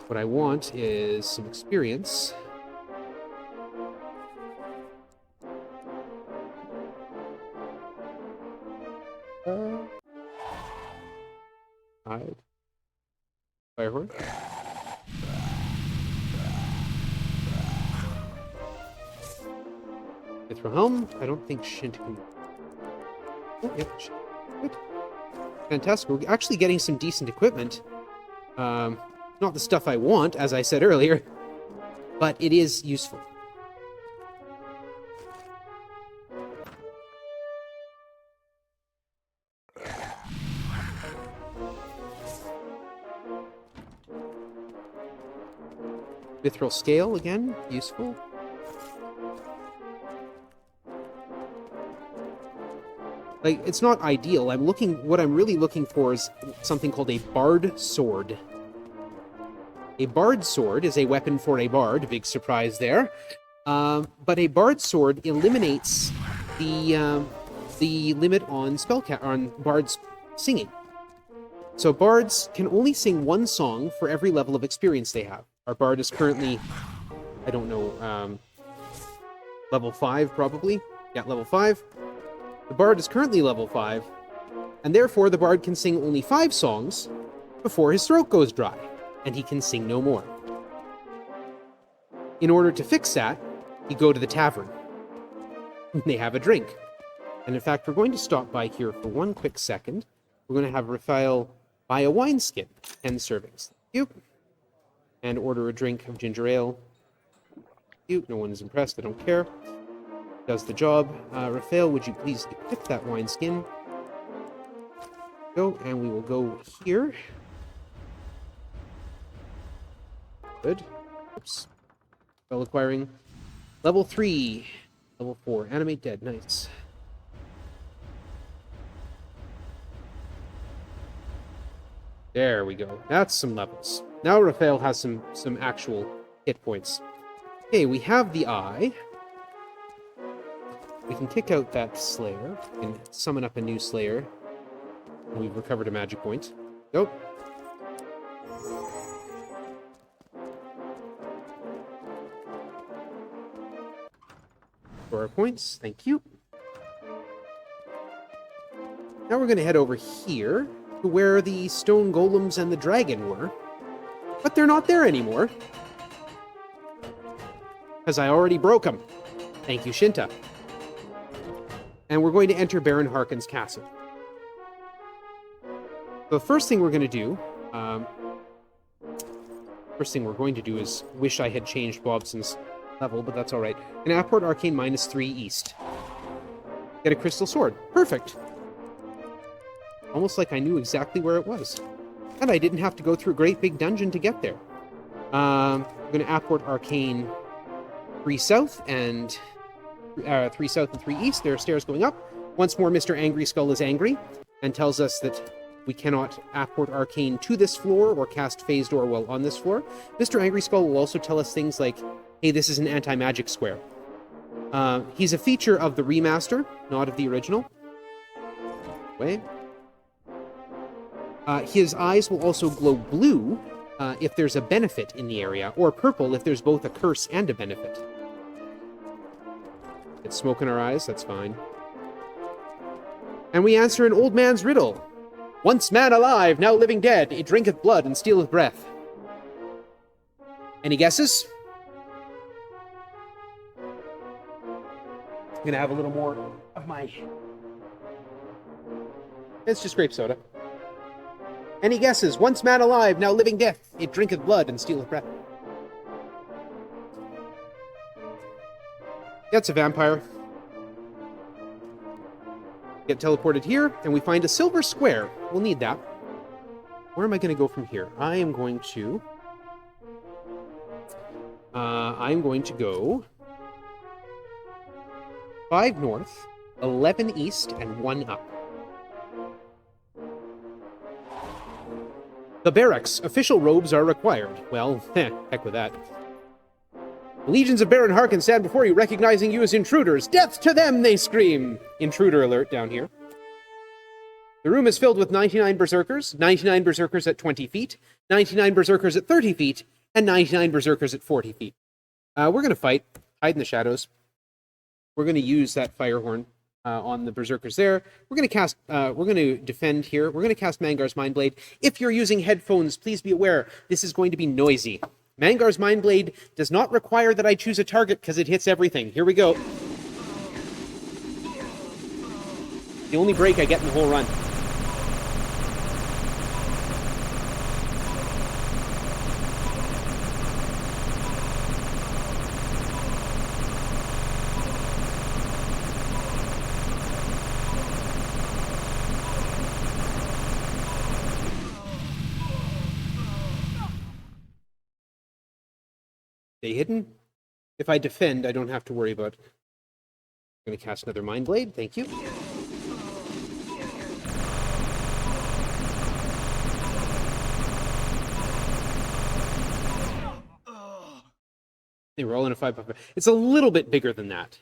What I want is some experience. Hide. Fire horn. Mithril helm. I don't think Shint can. Oh, yeah, good. Fantastic. We're actually getting some decent equipment. Not the stuff I want, as I said earlier, but it is useful. Mithril scale again, useful. Like, it's not ideal. What I'm really looking for is something called a bard sword. A bard sword is a weapon for a bard, big surprise there. But a bard sword eliminates the limit on on bards singing. So bards can only sing one song for every level of experience they have. Our bard is currently, I don't know, level 5 probably. Yeah, level 5. The bard is currently level 5, and therefore the bard can sing only 5 songs before his throat goes dry, and he can sing no more. In order to fix that, you go to the tavern. They have a drink. And in fact, we're going to stop by here for one quick second. We're going to have Raphael buy a wineskin, 10 servings. Thank you. And order a drink of ginger ale. Thank you. No one is impressed. I don't care. Does the job. Raphael, would you please pick that wineskin? Go, and we will go here. Good. Oops. Spell acquiring. Level 3. Level 4. Animate dead. Nice. There we go. That's some levels. Now Raphael has some actual hit points. Okay, we have the eye. We can kick out that Slayer and summon up a new Slayer. And we've recovered a magic point. Nope. For our points, thank you. Now we're going to head over here to where the stone golems and the dragon were. But they're not there anymore. Because I already broke them. Thank you, Shinta. And we're going to enter Baron Harkon's castle. The first thing we're going to do... is wish I had changed Bobson's level, but that's alright. An Apport Arcane -3 East. Get a crystal sword. Perfect. Almost like I knew exactly where it was. And I didn't have to go through a great big dungeon to get there. I'm going to Apport Arcane 3 South and 3 South and 3 East. There are stairs going up. Once more, Mr. Angry Skull is angry and tells us that we cannot Apport Arcane to this floor or cast Phased Door while on this floor. Mr. Angry Skull will also tell us things like, hey, this is an anti-magic square. He's a feature of the remaster, not of the original. Wait. His eyes will also glow blue if there's a benefit in the area, or purple if there's both a curse and a benefit. It's smoke in our eyes, that's fine. And we answer an old man's riddle. Once man alive, now living dead, it drinketh blood and stealeth breath. Any guesses? I'm gonna have a little more of my... It's just grape soda. Any guesses? Once man alive, now living death, it drinketh blood and stealeth breath. That's a vampire. Get teleported here, and we find a silver square. We'll need that. Where am I going to go from here? I am going to I'm going to go 5 north, 11 east, and 1 up. The barracks. Official robes are required. Well, heck with that. The legions of Baron Harkin stand before you, recognizing you as intruders. Death to them, they scream! Intruder alert down here. The room is filled with 99 berserkers at 20 feet, 99 berserkers at 30 feet, and 99 berserkers at 40 feet. We're going to fight, hide in the shadows. We're going to use that fire horn on the berserkers there. We're going to defend here. We're going to cast Mangar's Mindblade. If you're using headphones, please be aware, this is going to be noisy. Mangar's Mindblade does not require that I choose a target because it hits everything. Here we go. The only break I get in the whole run. Stay hidden. If I defend, I don't have to worry about... I'm going to cast another Mind Blade. Thank you. They were all in a 5-5. It's a little bit bigger than that.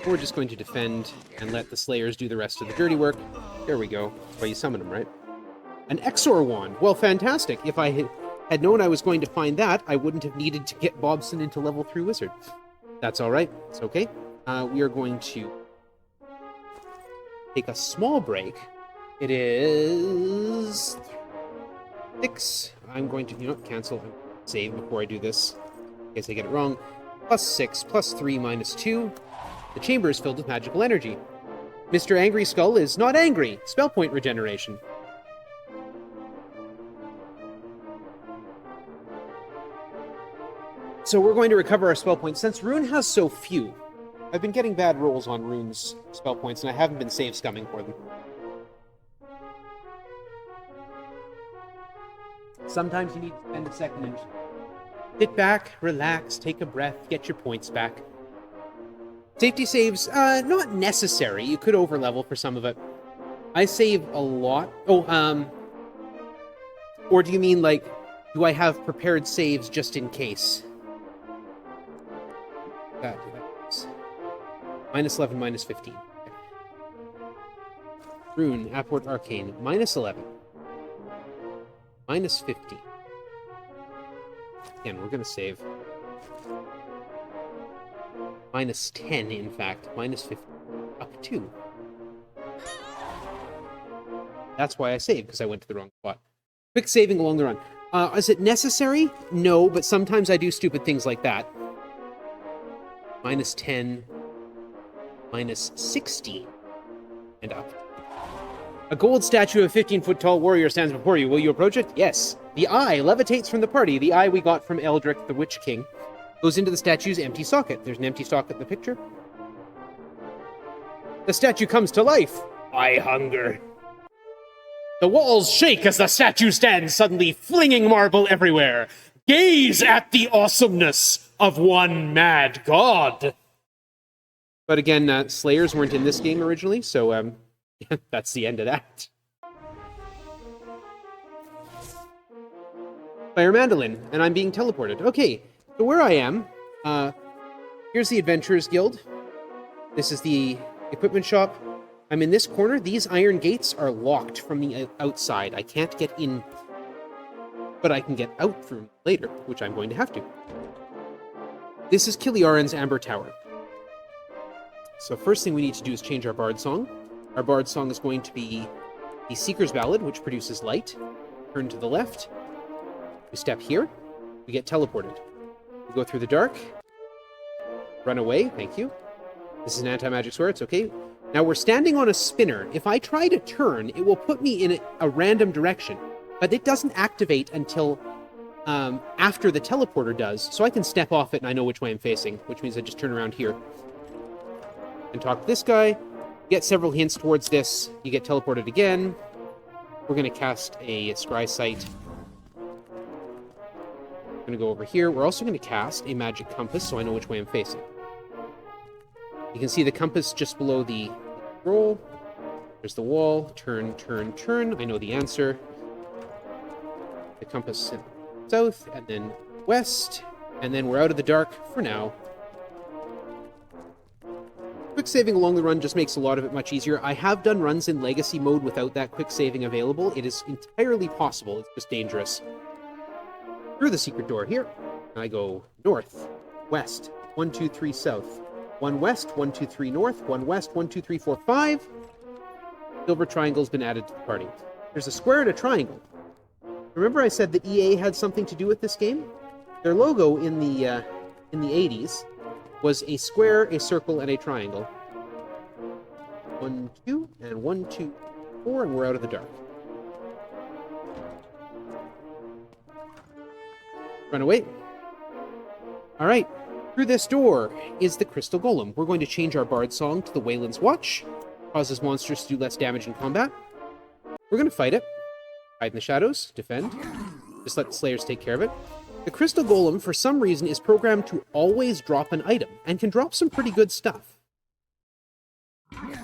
We're just going to defend and let the Slayers do the rest of the dirty work. There we go. That's why you summon them, right? An Exor Wand. Well, fantastic. If I had known I was going to find that, I wouldn't have needed to get Bobson into level 3 Wizard. That's all right. It's okay. We are going to take a small break. It is 6. I'm going to, cancel and save before I do this, in case I get it wrong. +6, +3, -2. The chamber is filled with magical energy. Mr. Angry Skull is not angry. Spell point regeneration. So we're going to recover our spell points. Since Rune has so few, I've been getting bad rolls on Rune's spell points, and I haven't been save scumming for them. Sometimes you need to spend a second and sit back, relax, take a breath, get your points back. Safety saves, not necessary. You could overlevel for some of it. I save a lot. Oh, or do you mean, like, do I have prepared saves just in case? That's -11, -15. Okay. Rune, Apport Arcane, -11. -15. Again, we're going to save. -10, in fact. -15. Up 2. That's why I saved, because I went to the wrong spot. Quick saving along the run. Is it necessary? No, but sometimes I do stupid things like that. -10, -16, and up. A gold statue of a 15-foot-tall warrior stands before you. Will you approach it? Yes. The eye levitates from the party. The eye we got from Eldrick, the Witch King, goes into the statue's empty socket. There's an empty socket in the picture. The statue comes to life. I hunger. The walls shake as the statue stands, suddenly flinging marble everywhere. Gaze at the awesomeness of one mad god. But again, Slayers weren't in this game originally, so that's the end of that. Fire Mandolin, and I'm being teleported. Okay, so where I am, here's the Adventurers Guild. This is the equipment shop. I'm in this corner. These iron gates are locked from the outside. I can't get in, but I can get out through later, which I'm going to have to. This is Kiliaran's Amber Tower. So first thing we need to do is change our Bard Song. Our Bard Song is going to be the Seeker's Ballad, which produces light. Turn to the left. We step here. We get teleported. We go through the dark. Run away. Thank you. This is an anti-magic swear. It's okay. Now we're standing on a spinner. If I try to turn, it will put me in a random direction. But it doesn't activate until after the teleporter does. So I can step off it and I know which way I'm facing, which means I just turn around here. And talk to this guy. Get several hints towards this. You get teleported again. We're going to cast a Scry Sight. going to go over here. We're also going to cast a magic compass so I know which way I'm facing. You can see the compass just below the scroll. There's the wall. Turn, turn, turn. I know the answer. The compass in south, and then west, and then we're out of the dark for now. Quick saving along the run just makes a lot of it much easier. I have done runs in Legacy mode without that quick saving available. It is entirely possible. It's just dangerous. Through the secret door here. I go north, west, 1, 2, 3 south, 1 west, 1, 2, 3 north, 1 west, 1, 2, 3, 4, 5. Silver triangle's been added to the party. There's a square and a triangle. Remember I said that EA had something to do with this game? Their logo in the 80s was a square, a circle, and a triangle. 1, 2, and 1, 2, 4, and we're out of the dark. Run away. All right, through this door is the Crystal Golem. We're going to change our Bard song to the Wayland's Watch. Causes monsters to do less damage in combat. We're going to fight it. Hide in the shadows, defend. Just let the Slayers take care of it. The Crystal Golem, for some reason, is programmed to always drop an item, and can drop some pretty good stuff.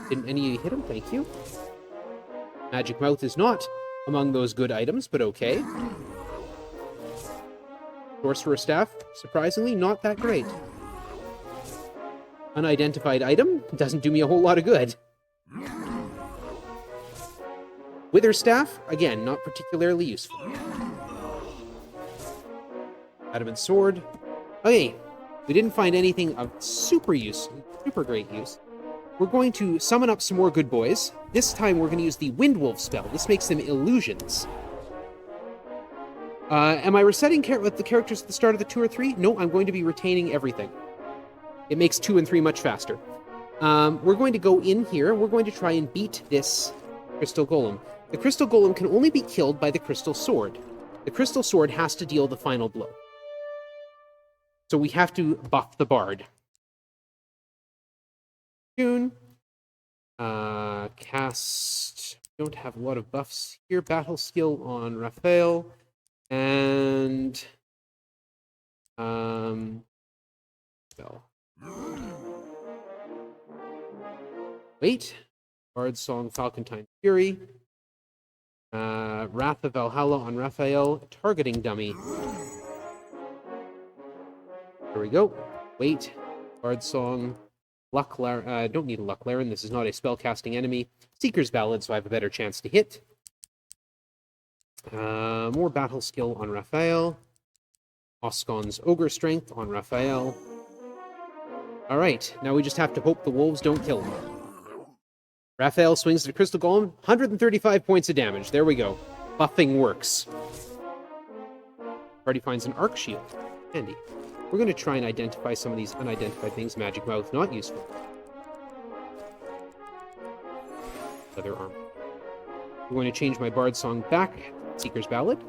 Didn't any of you hit him? Thank you. Magic Mouth is not among those good items, but okay. Sorcerer Staff, surprisingly, not that great. Unidentified item doesn't do me a whole lot of good. Wither Staff, again, not particularly useful. Adamant Sword. Okay, we didn't find anything of super great use. We're going to summon up some more good boys. This time we're going to use the Windwolf spell. This makes them illusions. Am I resetting with the characters at the start of the 2 or 3? No, I'm going to be retaining everything. It makes 2 and 3 much faster. We're going to go in here. We're going to try and beat this Crystal Golem. The Crystal Golem can only be killed by the Crystal Sword. The Crystal Sword has to deal the final blow. So we have to buff the Bard. Tune. Cast. Don't have a lot of buffs here. Battle skill on Raphael. And spell. Wait. Bard Song, Falcontine Fury. Wrath of Valhalla on Raphael. Targeting dummy. There we go. Wait. Bard Song. Luck don't need a Luck Laren. This is not a spellcasting enemy. Seeker's Ballad, so I have a better chance to hit. More battle skill on Raphael. Oscon's Ogre Strength on Raphael. Alright, now we just have to hope the wolves don't kill him. Raphael swings at the Crystal Golem. 135 points of damage. There we go. Buffing works. Party finds an Arc Shield. Handy. We're going to try and identify some of these unidentified things. Magic Mouth, not useful. Leather Armor. We're going to change my Bard Song back. Seeker's Ballad.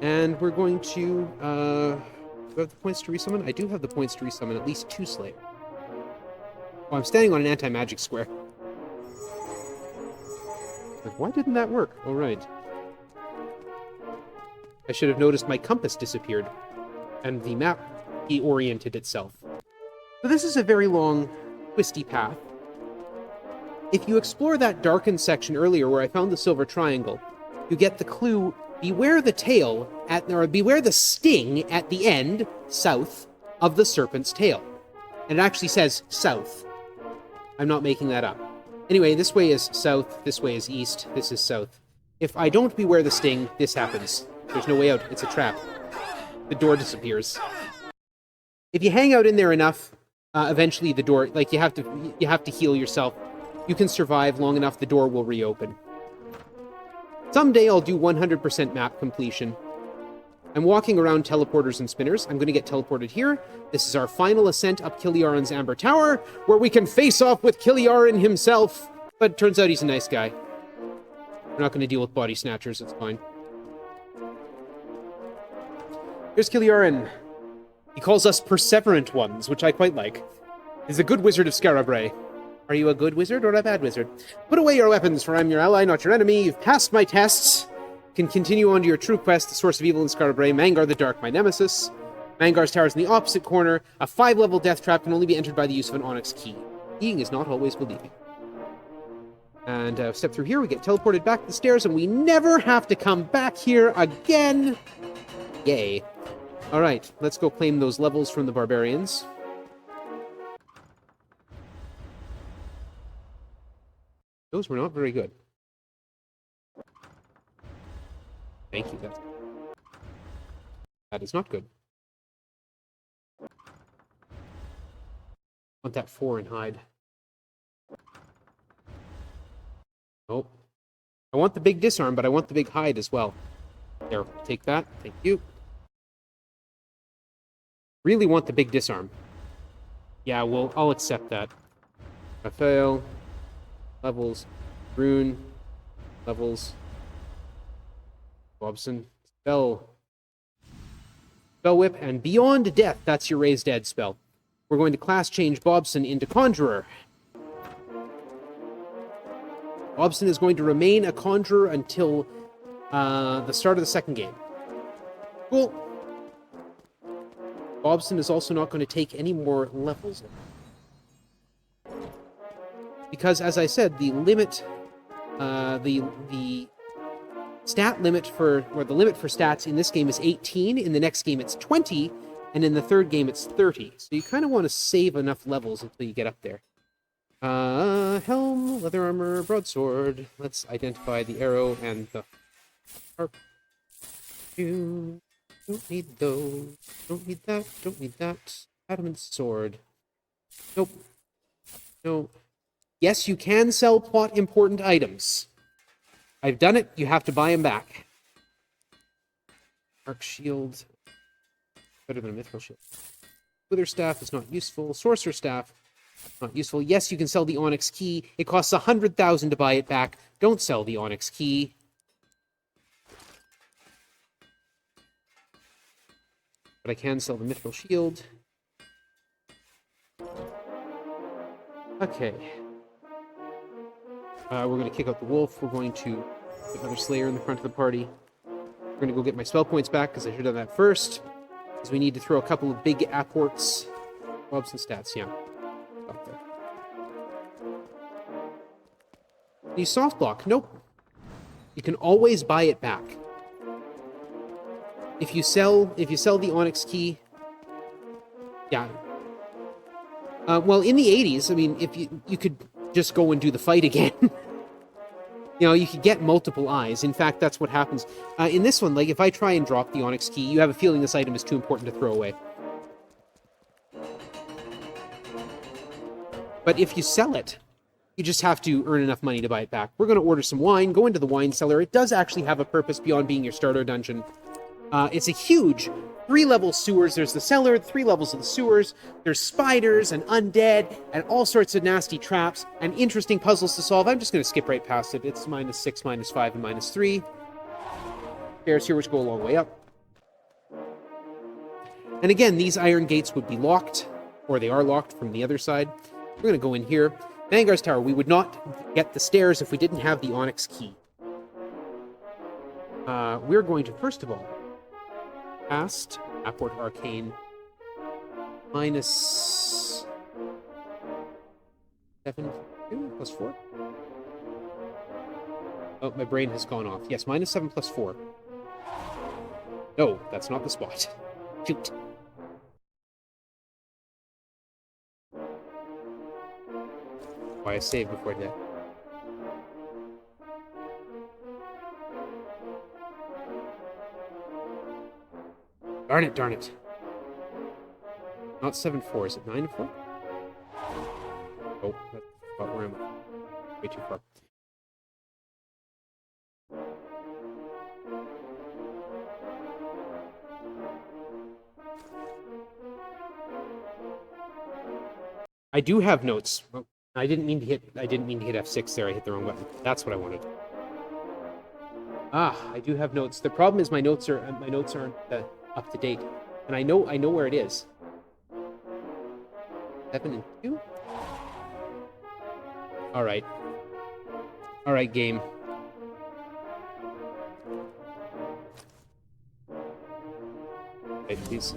And we're going to... do I have the points to resummon? I do have the points to resummon at least 2 Slayer. Oh, I'm standing on an anti-magic square. Like, why didn't that work? Oh, right. I should have noticed my compass disappeared. And the map deoriented itself. So this is a very long, twisty path. If you explore that darkened section earlier where I found the silver triangle, you get the clue, beware the tail, or beware the sting at the end, south, of the serpent's tail. And it actually says south. I'm not making that up. Anyway, this way is south, this way is east, this is south. If I don't beware the sting, this happens. There's no way out, it's a trap. The door disappears. If you hang out in there enough, eventually the door, like you have to heal yourself. You can survive long enough, the door will reopen. Someday I'll do 100% map completion. I'm walking around teleporters and spinners. I'm going to get teleported here. This is our final ascent up Kiliaran's Amber Tower, where we can face off with Kiliaran himself. But it turns out he's a nice guy. We're not going to deal with body snatchers, it's fine. Here's Kiliaran. He calls us perseverant ones, which I quite like. He's a good wizard of Scarabray. Are you a good wizard or a bad wizard? Put away your weapons, for I'm your ally, not your enemy. You've passed my tests. can continue on to your true quest, the source of evil in Scarlet Bray, Mangar the Dark, my nemesis. Mangar's tower is in the opposite corner. A 5-level death trap can only be entered by the use of an onyx key. Seeing is not always believing. And step through here, we get teleported back to the stairs, and we never have to come back here again. Yay. All right, let's go claim those levels from the barbarians. Those were not very good. Thank you. That is not good. I want that 4 and hide. Nope. I want the big disarm, but I want the big hide as well. There, take that. Thank you. Really want the big disarm. Yeah, well, I'll accept that. Raphael. Levels. Rune. Levels. Bobson. Spell Whip, and Beyond Death. That's your Raise Dead spell. We're going to class change Bobson into Conjurer. Bobson is going to remain a Conjurer until the start of the second game. Cool. Bobson is also not going to take any more levels. Because, as I said, the limit, the stat limit for, or the limit for stats in this game is 18, in the next game it's 20, and in the third game it's 30. So you kind of want to save enough levels until you get up there. Helm, leather armor, broadsword. Let's identify the arrow and the harp. You don't need those. Don't need that. Don't need that. Adamant sword. Nope. No. Yes, you can sell plot important items. I've done it. You have to buy them back. Arc shield. Better than a mithril shield. Wither staff is not useful. Sorcerer staff. Not useful. Yes, you can sell the onyx key. It costs 100,000 to buy it back. Don't sell the onyx key. But I can sell the mithril shield. Okay. We're going to kick out the wolf. We're going to put another slayer in the front of the party. We're going to go get my spell points back, because I should have done that first. Because we need to throw a couple of big apports. Bobs and stats, yeah. Up there. You soft block? Nope. You can always buy it back. If you sell the onyx key, yeah. Well, in the 80s, I mean, if you could just go and do the fight again. You know, you could get multiple eyes. In fact, that's what happens. In this one, like, if I try and drop the onyx key, you have a feeling this item is too important to throw away. But if you sell it, you just have to earn enough money to buy it back. We're going to order some wine, go into the wine cellar. It does actually have a purpose beyond being your starter dungeon. It's a huge 3-level sewers. There's the cellar, 3 levels of the sewers. There's spiders and undead and all sorts of nasty traps and interesting puzzles to solve. I'm just going to skip right past it. It's -6, -5, and -3. Stairs here, which go a long way up. And again, these iron gates would be locked, or they are locked from the other side. We're going to go in here. Mangar's Tower, we would not get the stairs if we didn't have the onyx key. We're going to, first of all, cast Apport Arcane -7 +4. Oh, my brain has gone off. Yes, -7 +4. No, that's not the spot. Shoot. Why I saved before that. Darn it, darn it. Not 7-4, is it 9-4? Oh, that's about where am I? Way too far. I do have notes. Oh, I didn't mean to hit F6 there. I hit the wrong button. That's what I wanted. Ah, I do have notes. The problem is my notes aren't up to date, and I know where it is. 7 and 2. All right, game. please.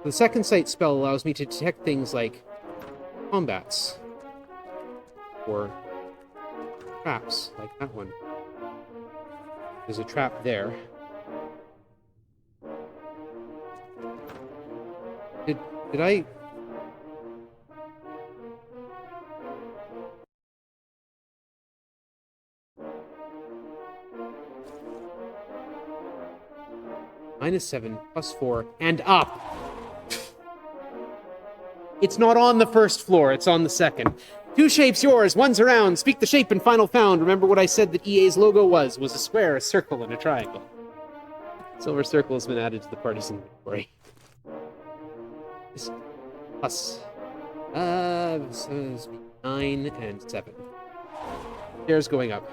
The second sight spell allows me to detect things like combats or traps, like that one. There's a trap there. Did I... -7, +4, and up! It's not on the first floor, it's on the second. 2 shapes yours, one's around. Speak the shape and final found. Remember what I said that EA's logo was a square, a circle, and a triangle. Silver circle has been added to the party's inventory. Plus 9 and 7. Stairs going up.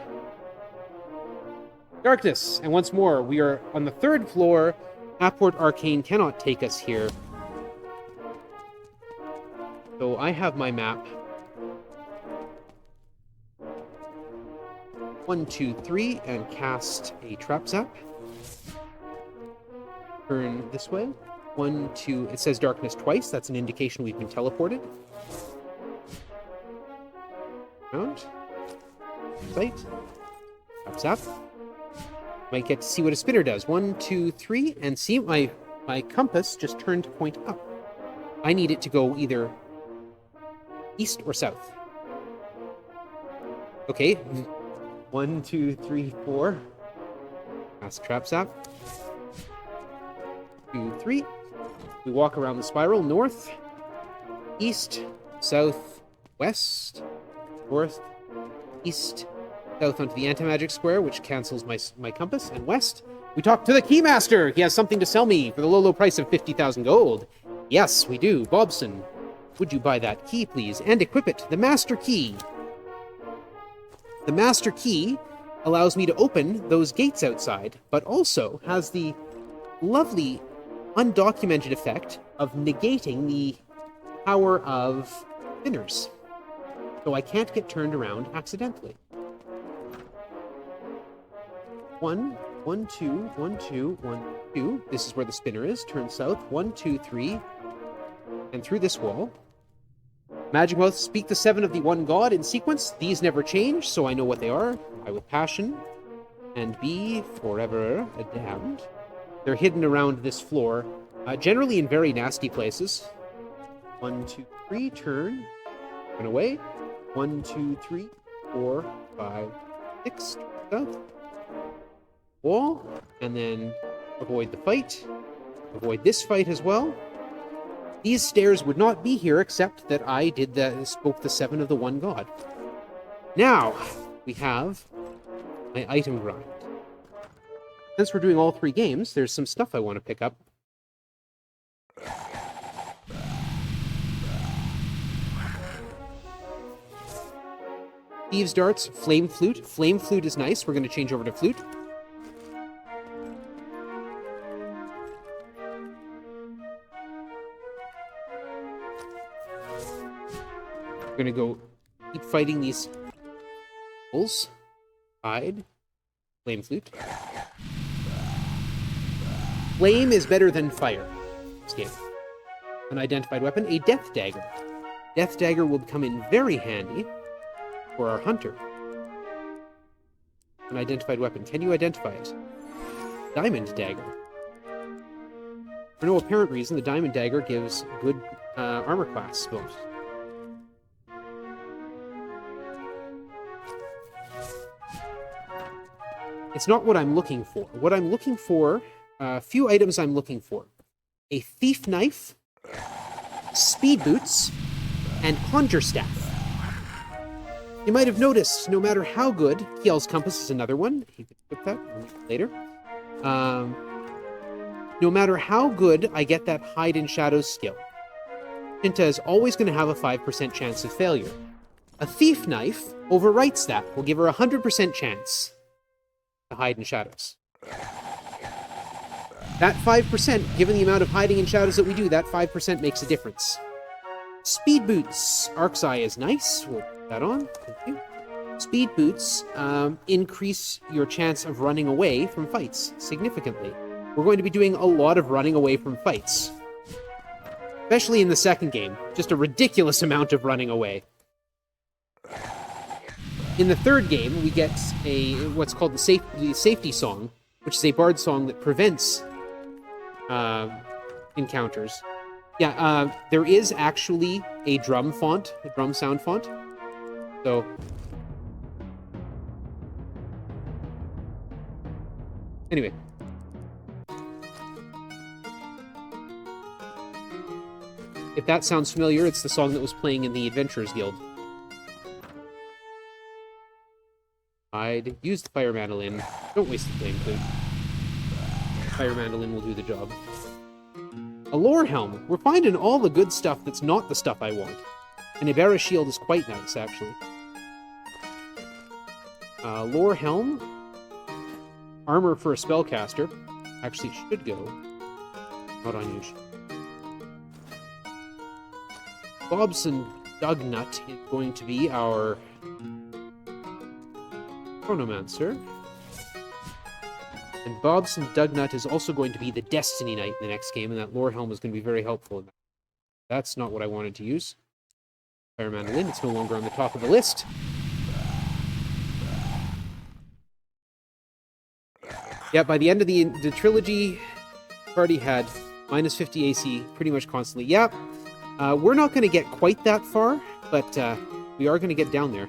Darkness, and once more, we are on the 3rd floor. Apport Arcane cannot take us here. So I have my map. 1, 2, 3, and cast a trap zap. Turn this way. 1, 2, it says darkness twice. That's an indication we've been teleported. Round. Sight. Trap zap. Might get to see what a spinner does. 1, 2, 3, and see, my compass just turned to point up. I need it to go either east or south. Okay. 1, 2, 3, 4. Cast trap zap. 2, 3. We walk around the spiral. North, east, south, west, north, east, south onto the anti-magic square, which cancels my compass, and west. We talk to the Keymaster. He has something to sell me for the low, low price of 50,000 gold. Yes, we do. Bobson, would you buy that key, please? And equip it. The Master Key. The Master Key allows me to open those gates outside, but also has the lovely, undocumented effect of negating the power of spinners. So I can't get turned around accidentally. 1, 1, 2, 1, 2, 1, 2. This is where the spinner is. Turn south. 1, 2, 3. And through this wall. Magic Mouth, speak the 7 of the one god in sequence. These never change, so I know what they are. I with passion. And be forever damned. They're hidden around this floor, generally in very nasty places. 1, 2, 3, turn. Turn away. 1, 2, 3, 4, 5, 6, south. Wall, and then avoid the fight. Avoid this fight as well. These stairs would not be here except that I spoke the 7 of the one god. Now, we have my item grind. Since we're doing all 3 games, there's some stuff I want to pick up. Thieves' Darts, Flame Flute. Flame Flute is nice. We're going to change over to Flute. We're going to go keep fighting these bulls. Hide. Flame Flute. Flame is better than fire. This game. An identified weapon, a Death Dagger. Death Dagger will come in very handy for our hunter. An identified weapon. Can you identify it? Diamond Dagger. For no apparent reason, the Diamond Dagger gives good armor class bonus. It's not what I'm looking for. What I'm looking for, a few items I'm looking for. A Thief Knife, Speed Boots, and Conjure Staff. You might have noticed, no matter how good, Kiel's Compass is another one. You can put that later. No matter how good I get that Hide in Shadows skill, Shinta is always going to have a 5% chance of failure. A Thief Knife overwrites that. Will give her a 100% chance to hide in shadows. That 5%, given the amount of hiding in shadows that we do, that 5% makes a difference. Speed Boots. Arc's Eye is nice. We'll put that on. Thank you. Speed boots increase your chance of running away from fights significantly. We're going to be doing a lot of running away from fights. Especially in the second game. Just a ridiculous amount of running away. In the third game, we get what's called the safety song, which is a bard song that prevents encounters. Yeah, there is actually a drum font, a drum sound font. So... anyway. If that sounds familiar, it's the song that was playing in the Adventurers Guild. I'd use the fire mandolin. Don't waste the flame flute. Fire mandolin will do the job. A lore helm. We're finding all the good stuff that's not the stuff I want. An Ibarra shield is quite nice, actually. Lore helm. Armor for a spellcaster. Actually, should go. Not unusual. Bobson Dugnut is going to be our Chronomancer. And Bobson Dugnut is also going to be the Destiny Knight in the next game, and that lore helm is going to be very helpful in that. That's not what I wanted to use. Fire Mandolin, it's no longer on the top of the list. Yeah, by the end of the trilogy, party had minus 50 AC pretty much constantly. Yeah, we're not going to get quite that far, but we are going to get down there.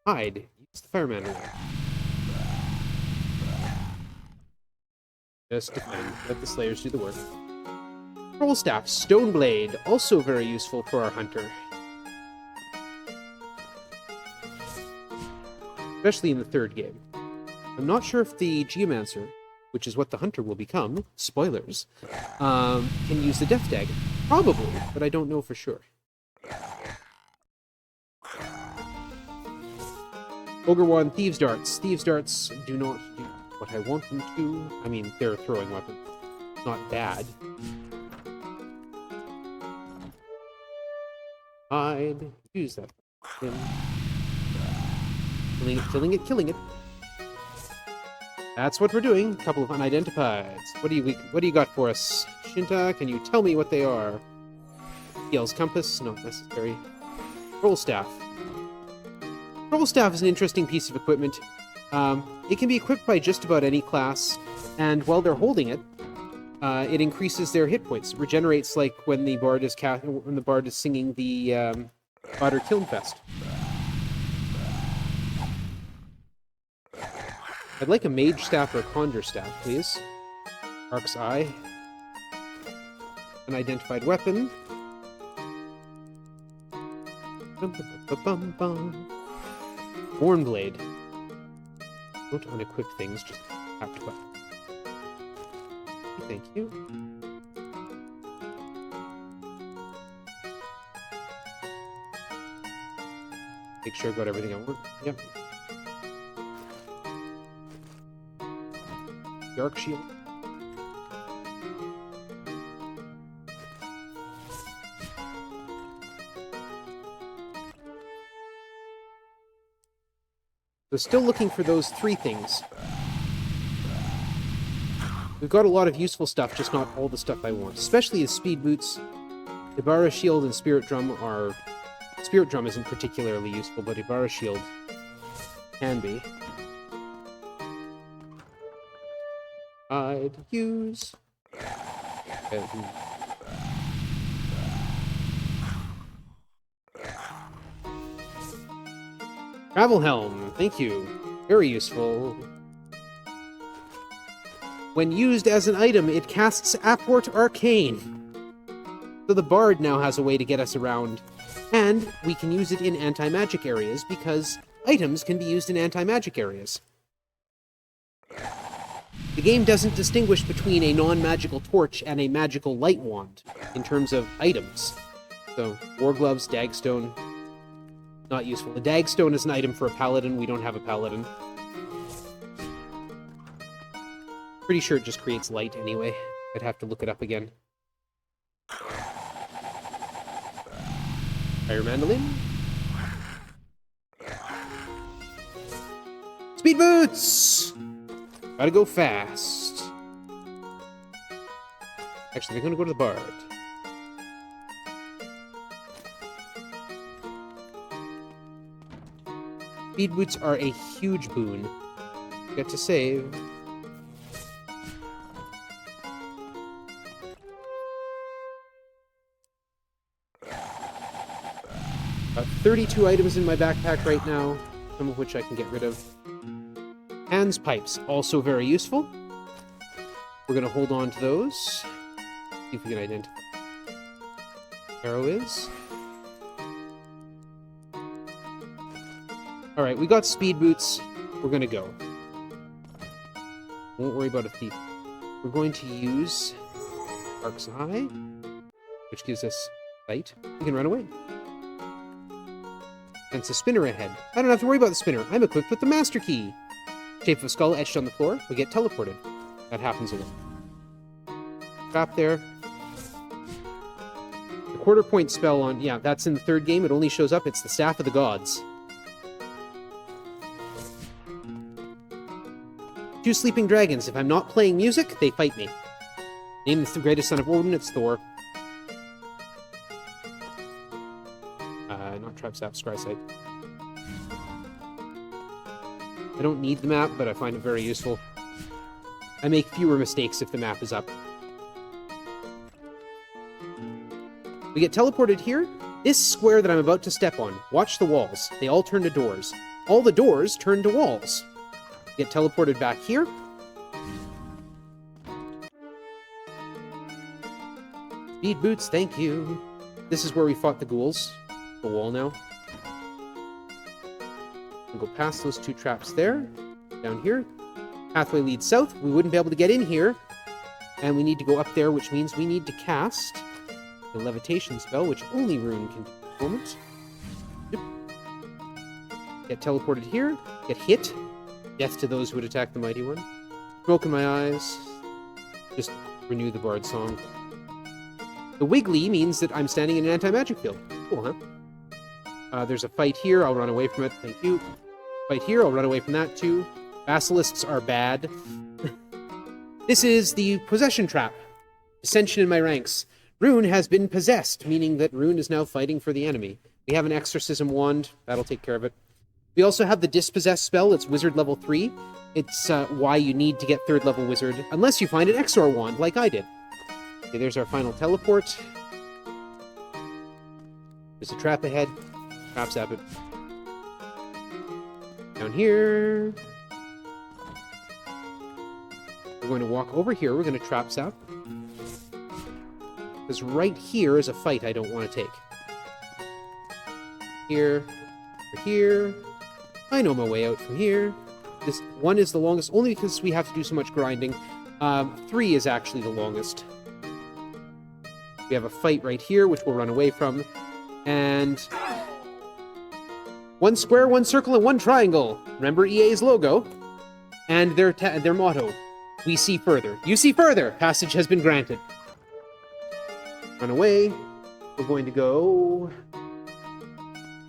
Hide. Use the fireman. Just defend. Let the Slayers do the work. Troll Staff. Stoneblade. Also very useful for our hunter. Especially in the third game. I'm not sure if the Geomancer, which is what the hunter will become, spoilers, can use the Death Dagger. Probably, but I don't know for sure. Ogre Wand, Thieves' Darts. Thieves' Darts do not do what I want them to. I mean, they're a throwing weapon. Not bad. Hide. Use that. Killing it, killing it. That's what we're doing. A couple of unidentifieds. What do you got for us? Shinta, can you tell me what they are? Yell's Compass, not necessary. Troll Staff. Troll Staff is an interesting piece of equipment. It can be equipped by just about any class, and while they're holding it, it increases their hit points. It regenerates like when the bard is singing the Otter Kilnfest. I'd like a Mage Staff or a Conjure Staff, please. Ark's Eye. An identified weapon. Hornblade. Don't unequip things, just have to. Thank you. Make sure I got everything I want. Yep. Dark Shield. So still looking for those three things. We've got a lot of useful stuff, just not all the stuff I want. Especially the Speed Boots. Ibarra Shield and Spirit Drum are... Spirit Drum isn't particularly useful, but Ibarra Shield can be. I'd use... Travel Helm, thank you. Very useful. When used as an item, it casts Apport Arcane. So the Bard now has a way to get us around. And we can use it in anti-magic areas, because items can be used in anti-magic areas. The game doesn't distinguish between a non-magical torch and a magical light wand in terms of items. So, War Gloves, Dagstone, not useful. The Dagstone is an item for a paladin. We don't have a paladin. Pretty sure it just creates light anyway. I'd have to look it up again. Fire Mandolin. Speed boots! Gotta go fast. Actually, they're gonna go to the Bard. Speed boots are a huge boon. Get to save. Got 32 items in my backpack right now, some of which I can get rid of. Hands pipes, also very useful. We're going to hold on to those. See if we can identify. Arrow is. Alright, we got speed boots. We're going to go. Won't worry about a thief. We're going to use Arc's Eye, which gives us sight. We can run away. And it's a spinner ahead. I don't have to worry about the spinner. I'm equipped with the Master Key. Shape of a skull etched on the floor. We get teleported. That happens a lot. Trap there. The quarter point spell on... Yeah, that's in the third game. It only shows up. It's the Staff of the Gods. 2 sleeping dragons. If I'm not playing music, they fight me. Name the greatest son of Odin. It's Thor. Not Trap Sap, Scry Sight. I don't need the map, but I find it very useful. I make fewer mistakes if the map is up. We get teleported here. This square that I'm about to step on, watch the walls. They all turn to doors. All the doors turn to walls. Get teleported back here. Speed boots, thank you. This is where we fought the ghouls. The wall now. We'll go past those 2 traps there. Down here. Pathway leads south. We wouldn't be able to get in here. And we need to go up there, which means we need to cast the levitation spell, which only Rune can do at the moment. Yep. Get teleported here. Get hit. Death to those who would attack the Mighty One. Broken my eyes. Just renew the Bard song. The wiggly means that I'm standing in an anti-magic field. Cool, huh? There's a fight here. I'll run away from it. Thank you. Fight here. I'll run away from that, too. Basilisks are bad. This is the possession trap. Dissension in my ranks. Rune has been possessed, meaning that Rune is now fighting for the enemy. We have an exorcism wand. That'll take care of it. We also have the dispossess spell. It's wizard level 3. It's why you need to get 3rd level wizard, unless you find an Exor wand, like I did. Okay, there's our final teleport. There's a trap ahead. Trap Sap it. Down here. We're going to walk over here. We're going to Trap Sap. Because right here is a fight I don't want to take. Here. Over here. I know my way out from here. This 1 is the longest, only because we have to do so much grinding. 3 is actually the longest. We have a fight right here, which we'll run away from. And 1 square, 1 circle, and 1 triangle. Remember EA's logo and their motto. We see further. You see further. Passage has been granted. Run away. We're going to go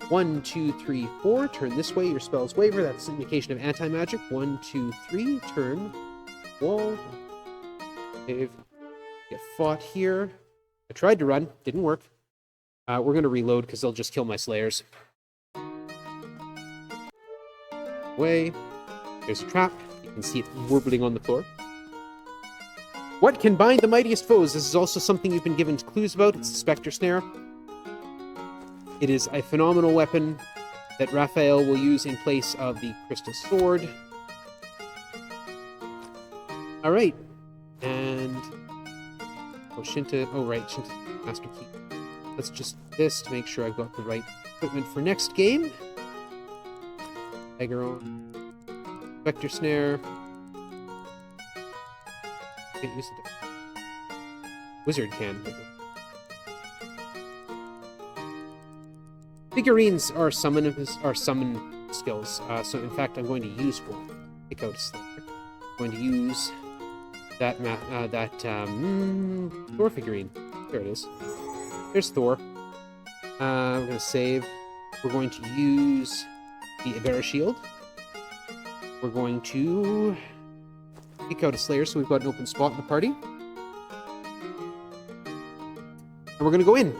1, 2, 3, 4. Turn this way. Your spells waver. That's an indication of anti-magic. 1, 2, 3. Turn. Wall. Save. Get fought here. I tried to run. Didn't work. We're going to reload because they'll just kill my slayers. Way. There's a trap. You can see it warbling on the floor. What can bind the mightiest foes? This is also something you've been given clues about. It's the Spectre Snare. It is a phenomenal weapon that Raphael will use in place of the Crystal Sword. Alright. And... oh, Shinta... oh, right. Shinta Master Key. Let's just this to make sure I've got the right equipment for next game. Dagger on. Spectre Snare. Can't use it. Wizard can. Figurines are summon skills. So in fact, I'm going to use one. Pick out a Slayer. I'm going to use that Thor figurine. There it is. There's Thor. We're going to save. We're going to use the Ibera Shield. We're going to pick out a Slayer so we've got an open spot in the party. And we're going to go in.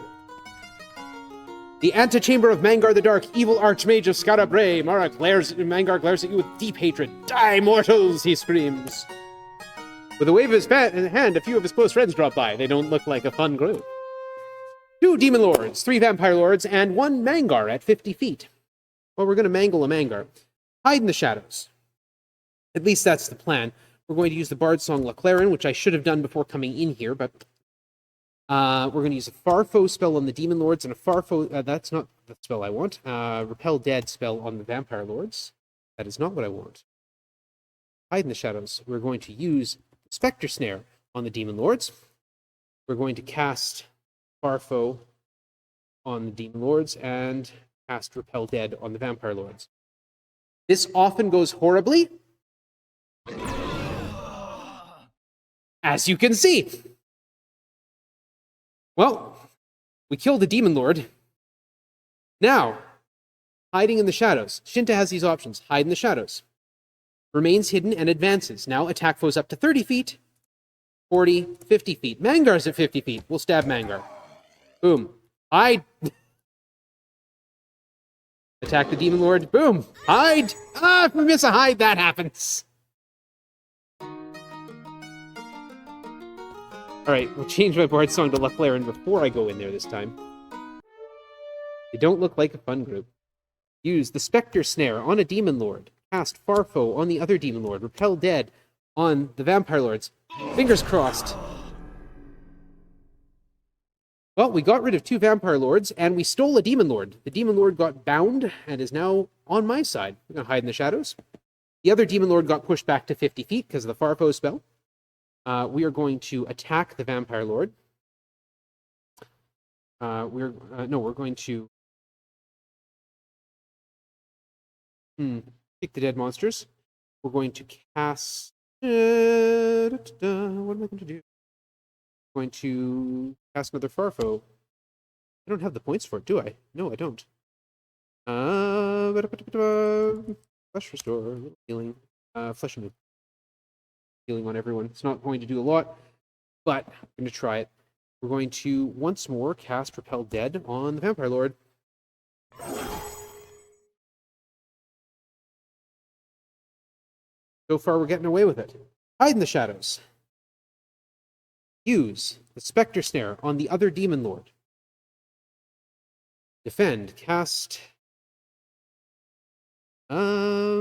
The antechamber of Mangar the Dark, evil archmage of Scarabrae. Mangar glares at you with deep hatred. Die, mortals, he screams. With a wave of his hand, a few of his close friends drop by. They don't look like a fun group. 2 Demon Lords, 3 Vampire Lords, and 1 Mangar at 50 feet. Well, we're going to mangle a Mangar. Hide in the shadows. At least that's the plan. We're going to use the Bard Song La Clarin, which I should have done before coming in here, but we're going to use a Farfo spell on the Demon Lords and a Farfo... that's not the spell I want. Repel Dead spell on the Vampire Lords. That is not what I want. Hide in the shadows. We're going to use Spectre Snare on the Demon Lords. We're going to cast Farfo on the Demon Lords and cast Repel Dead on the Vampire Lords. This often goes horribly, as you can see. Well, we killed the Demon Lord. Now, hiding in the shadows. Shinta has these options. Hide in the shadows. Remains hidden and advances. Now attack foes up to 30 feet, 40, 50 feet. Mangar's at 50 feet. We'll stab Mangar. Boom. Hide. Attack the Demon Lord. Boom. Hide. Ah, if we miss a hide, that happens. Alright, we'll change my Bard Song to La Clarin before I go in there this time. They don't look like a fun group. Use the Spectre Snare on a Demon Lord. Cast Farfo on the other Demon Lord. Repel Dead on the Vampire Lords. Fingers crossed. Well, we got rid of 2 Vampire Lords, and we stole a Demon Lord. The Demon Lord got bound and is now on my side. We're going to hide in the shadows. The other Demon Lord got pushed back to 50 feet because of the Farfo spell. We are going to attack the Vampire Lord. We're going to kick the dead monsters. We're going to cast... what am I going to do? I'm going to cast another Farfo. I don't have the points for it, do I? No, I don't. Flesh Restore, healing. Flesh and healing on everyone. It's not going to do a lot, but I'm going to try it. We're going to once more cast Repel Dead on the Vampire Lord. So far, we're getting away with it. Hide in the shadows. Use the Spectre Snare on the other Demon Lord. Defend. Cast... we're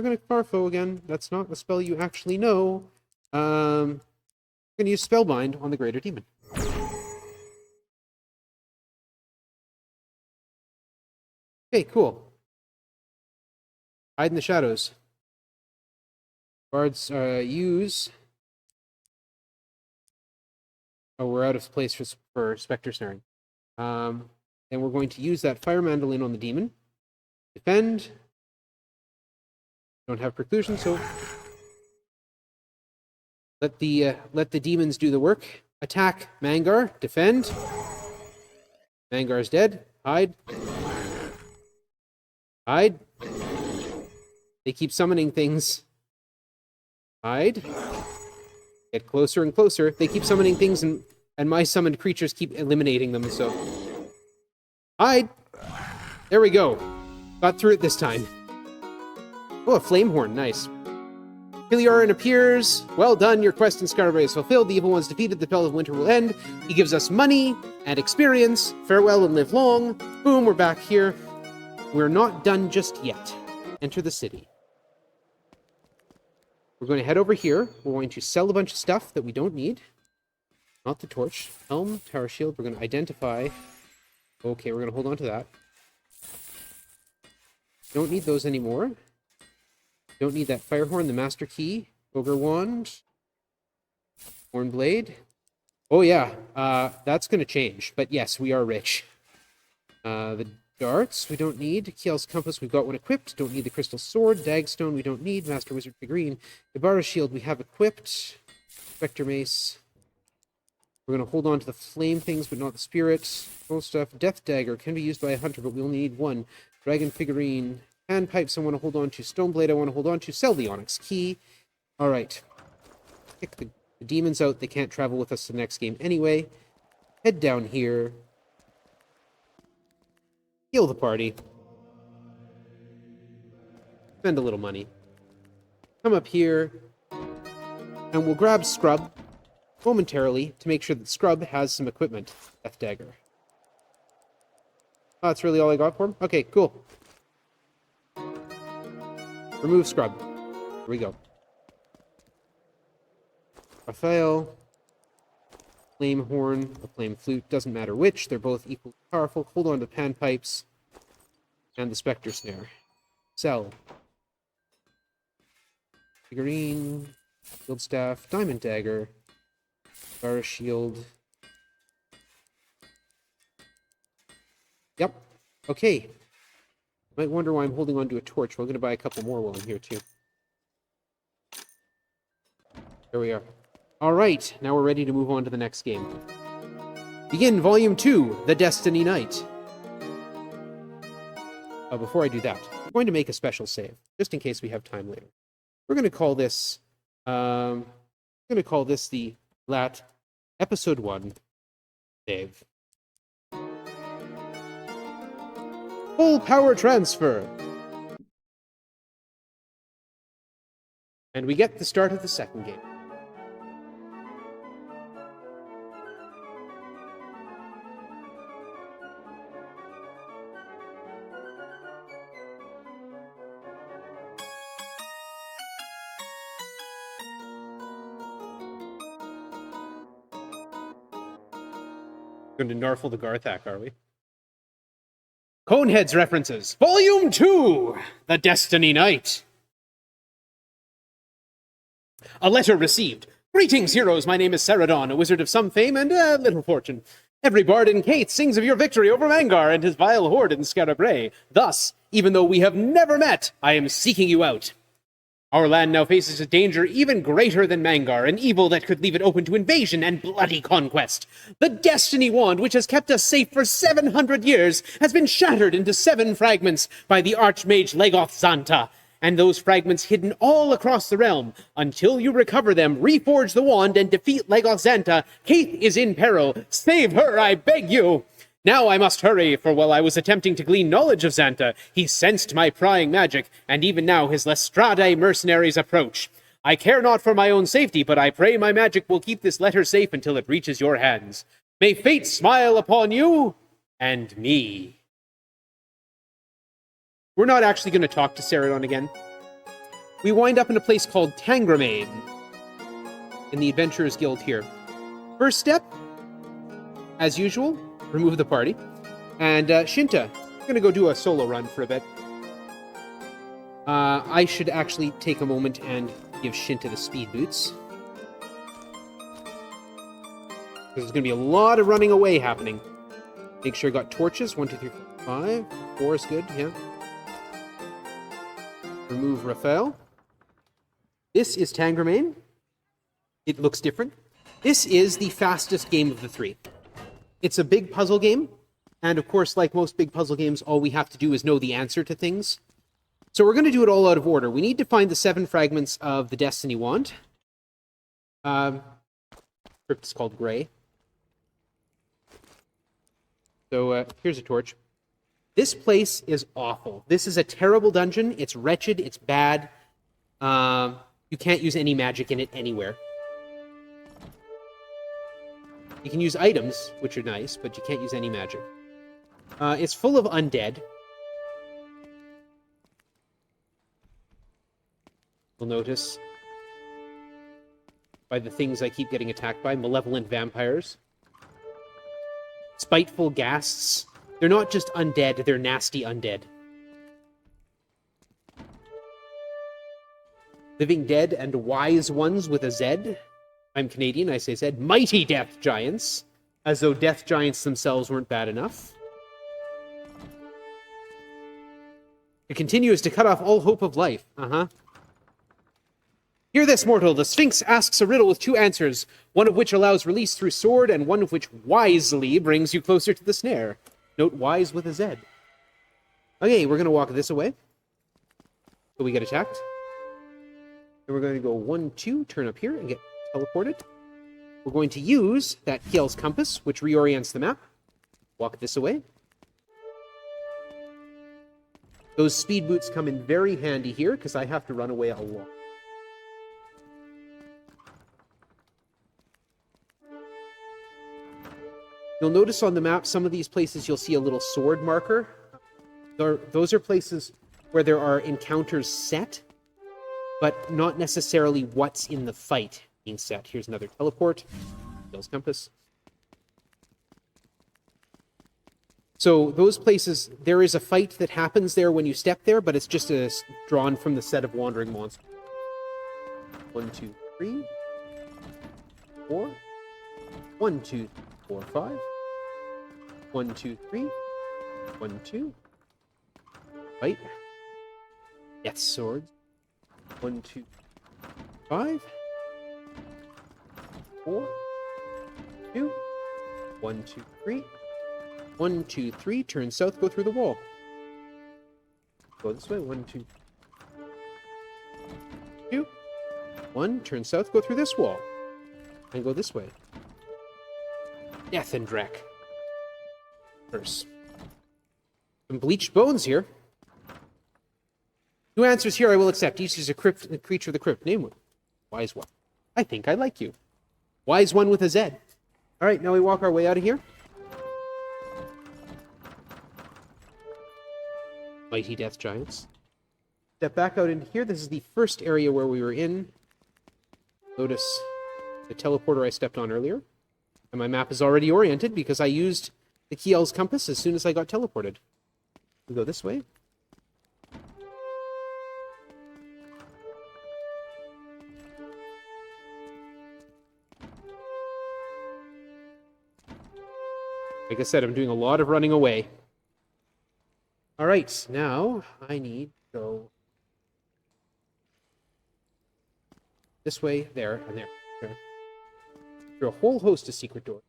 going to Farfo again. That's not a spell you actually know. We're going to use Spellbind on the Greater Demon. Okay, cool. Hide in the shadows. Bards use... Oh, we're out of place for Spectre Snaring. And we're going to use that Fire Mandolin on the Demon. Defend. Don't have preclusion, so let the demons do the work. Attack Mangar. Defend. Mangar's dead. Hide. Hide. They keep summoning things. Hide. Get closer and closer. They keep summoning things, and my summoned creatures keep eliminating them, so... Hide! There we go. Got through it this time. Oh, a Flamehorn. Nice. Hilioran appears. Well done. Your quest in Scarabrae is fulfilled. The evil one's defeated. The Bell of Winter will end. He gives us money and experience. Farewell and live long. Boom, we're back here. We're not done just yet. Enter the city. We're going to head over here. We're going to sell a bunch of stuff that we don't need. Not the torch. Helm, Tower Shield. We're going to identify. Okay, we're going to hold on to that. Don't need those anymore. Don't need that Fire Horn, the Master Key, Ogre Wand, Horn Blade. Oh yeah, that's going to change. But yes, we are rich. The darts we don't need. Kiel's Compass, we've got one equipped. Don't need the Crystal Sword. Dagstone we don't need. Master Wizard Figurine. Ibarra's Shield we have equipped. Spectre Mace. We're going to hold on to the flame things, but not the spirits. Full stuff. Death Dagger can be used by a hunter, but we only need one. Dragon Figurine. Handpipes I want to hold on to. Stoneblade I want to hold on to. Sell the Onyx Key. Alright. Kick the demons out. They can't travel with us to the next game anyway. Head down here. Heal the party. Spend a little money. Come up here. And we'll grab Scrub momentarily to make sure that Scrub has some equipment. Death Dagger. Oh, that's really all I got for him? Okay, cool. Remove Scrub. Here we go. Raphael. Flame Horn, a Flame Flute, doesn't matter which, they're both equally powerful. Hold on to Panpipes and the Spectre Snare. Sell. Figurine, Shield Staff, Diamond Dagger, Star Shield. Yep. Okay. Might wonder why I'm holding on to a torch. We're going to buy a couple more while I'm here, too. There we are. Alright, now we're ready to move on to the next game. Begin Volume 2, The Destiny Knight. Before I do that, I'm going to make a special save, just in case we have time later. We're going to call this, the RRLAT Episode 1 save. Full power transfer! And we get the start of the second game. Going to Narfle the Garthak, are we? Coneheads references. Volume 2, The Destiny Knight. A letter received. Greetings, heroes. My name is Ceradon, a wizard of some fame and little fortune. Every bard in Kate sings of your victory over Mangar and his vile horde in Scarabray. Thus, even though we have never met, I am seeking you out. Our land now faces a danger even greater than Mangar, an evil that could leave it open to invasion and bloody conquest. The Destiny Wand, which has kept us safe for 700 years, has been shattered into 7 fragments by the Archmage Legoth Zanta, and those fragments hidden all across the realm. Until you recover them, reforge the wand, and defeat Legoth Zanta, Kate is in peril. Save her, I beg you! Now I must hurry, for while I was attempting to glean knowledge of Zanta, he sensed my prying magic, and even now his Lestrade mercenaries approach. I care not for my own safety, but I pray my magic will keep this letter safe until it reaches your hands. May fate smile upon you and me. We're not actually going to talk to Ceradon again. We wind up in a place called Tangramain in the Adventurers Guild here. First step, as usual, remove the party. And Shinta, I'm going to go do a solo run for a bit. I should actually take a moment and give Shinta the speed boots. There's going to be a lot of running away happening. Make sure I got torches. 1, 2, 3, 4, 5. 4 is good, yeah. Remove Raphael. This is Tangramain. It looks different. This is the fastest game of the 3. It's a big puzzle game, and of course, like most big puzzle games, all we have to do is know the answer to things. So we're going to do it all out of order. We need to find the 7 fragments of the Destiny Wand. Crypt is called Grey. So here's a torch. This place is awful. This is a terrible dungeon. It's wretched. It's bad. You can't use any magic in it anywhere. You can use items, which are nice, but you can't use any magic. It's full of undead. You'll notice by the things I keep getting attacked by. Malevolent vampires. Spiteful ghasts. They're not just undead, they're nasty undead. Living dead and wise ones with a Z. I'm Canadian, I say Z. Mighty death giants. As though death giants themselves weren't bad enough. It continues to cut off all hope of life. Uh-huh. Hear this, mortal. The Sphinx asks a riddle with two answers, one of which allows release through sword, and one of which wisely brings you closer to the snare. Note wise with a Z. Okay, we're going to walk this away. So we get attacked. And we're going to go 1, 2, turn up here and get teleported. We're going to use that Kiel's compass, which reorients the map. Walk this away. Those speed boots come in very handy here, because I have to run away a lot. You'll notice on the map, some of these places you'll see a little sword marker. Those are places where there are encounters set, but not necessarily what's in the fight being set. Here's another teleport. Kiel's compass. So those places, there is a fight that happens there when you step there, but it's just drawn from the set of wandering monsters. 1, 2, 3, 4. 1, 2, 4, 5. 1, 2, 3. 1, 2. Fight. Yes, swords. 1, 2, 5. 4. 2. 1, 2, 3. 1, 2, 3. Turn south, go through the wall. Go this way. 1, 2. 2. 1. Turn south, go through this wall. And go this way. Death and Drek. Curse. Some bleached bones here. Two answers here I will accept. Each is a creature of the crypt. Name one. Wise one. I think I like you. Wise one with a Z. All right, now we walk our way out of here. Mighty Death Giants. Step back out into here. This is the first area where we were in. Notice the teleporter I stepped on earlier. And my map is already oriented because I used the Kiel's compass as soon as I got teleported. We go this way. Like I said, I'm doing a lot of running away. All right, now I need to go this way, there, and there. Okay. Through a whole host of secret doors.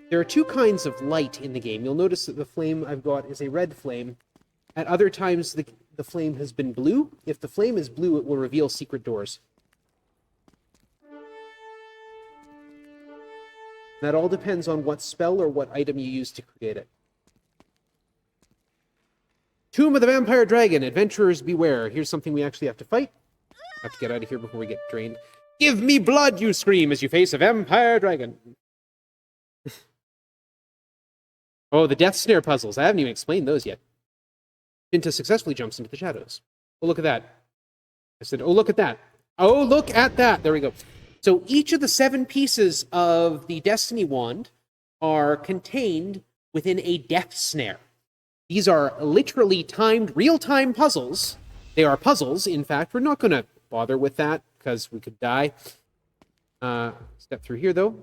There are two kinds of light in the game. You'll notice that the flame I've got is a red flame. At other times, the flame has been blue. If the flame is blue, it will reveal secret doors. That all depends on what spell or what item you use to create it. Tomb of the Vampire Dragon. Adventurers beware. Here's something we actually have to fight. I have to get out of here before we get drained. Give me blood, you scream as you face a vampire dragon. Oh, the death snare puzzles. I haven't even explained those yet. Pinta successfully jumps into the shadows. Oh, look at that. I said, oh, look at that. Oh, look at that. There we go. So each of the 7 pieces of the Destiny Wand are contained within a death snare. These are literally timed, real-time puzzles. They are puzzles, in fact. We're not going to bother with that, because we could die. Step through here, though.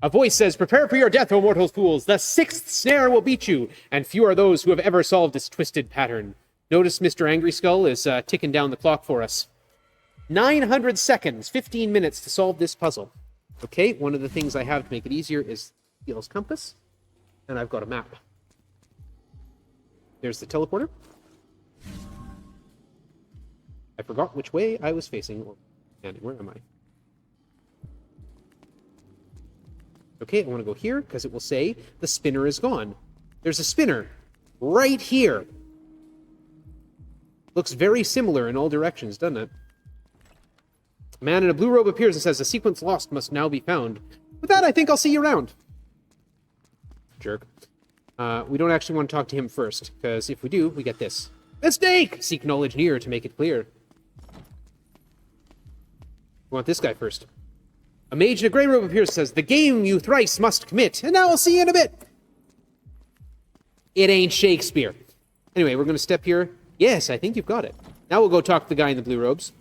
A voice says, prepare for your death, O mortal fools. The 6th snare will beat you, and few are those who have ever solved its twisted pattern. Notice Mr. Angry Skull is ticking down the clock for us. 900 seconds, 15 minutes to solve this puzzle. Okay, one of the things I have to make it easier is Kiel's compass, and I've got a map. There's the teleporter. I forgot which way I was facing. And where am I? Okay, I want to go here, because it will say the spinner is gone. There's a spinner right here. Looks very similar in all directions, doesn't it? A man in a blue robe appears and says, the sequence lost must now be found. With that, I think I'll see you around. Jerk. We don't actually want to talk to him first, because if we do, we get this. Mistake! Seek knowledge near to make it clear. We want this guy first. A mage in a grey robe appears and says, the game you thrice must commit, and now I'll see you in a bit. It ain't Shakespeare. Anyway, we're going to step here. Yes, I think you've got it. Now we'll go talk to the guy in the blue robes.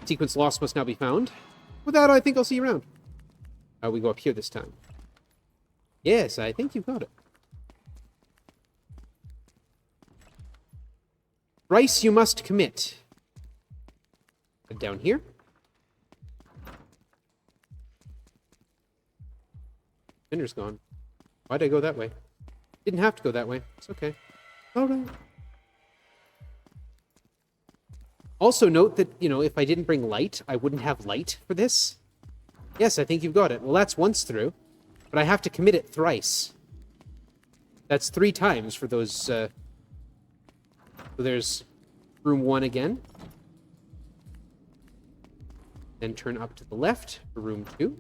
Sequence lost must now be found. With that, I think I'll see you around. We go up here this time. Yes, I think you've got it. Thrice you must commit. Head down here. Spinner's gone. Why'd I go that way? Didn't have to go that way. It's okay. All right. Also note that, you know, if I didn't bring light, I wouldn't have light for this. Yes, I think you've got it. Well, that's once through, but I have to commit it thrice. That's 3 times for those, so there's room 1 again. Then turn up to the left for room 2.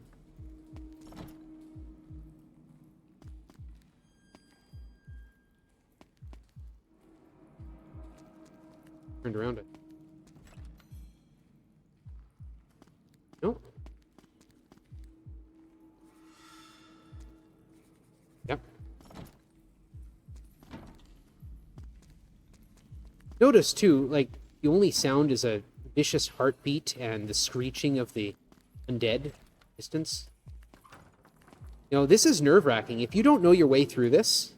Turned around it. Nope. Yep. Notice too, like, the only sound is a vicious heartbeat and the screeching of the undead distance. You know, this is nerve-wracking. If you don't know your way through this,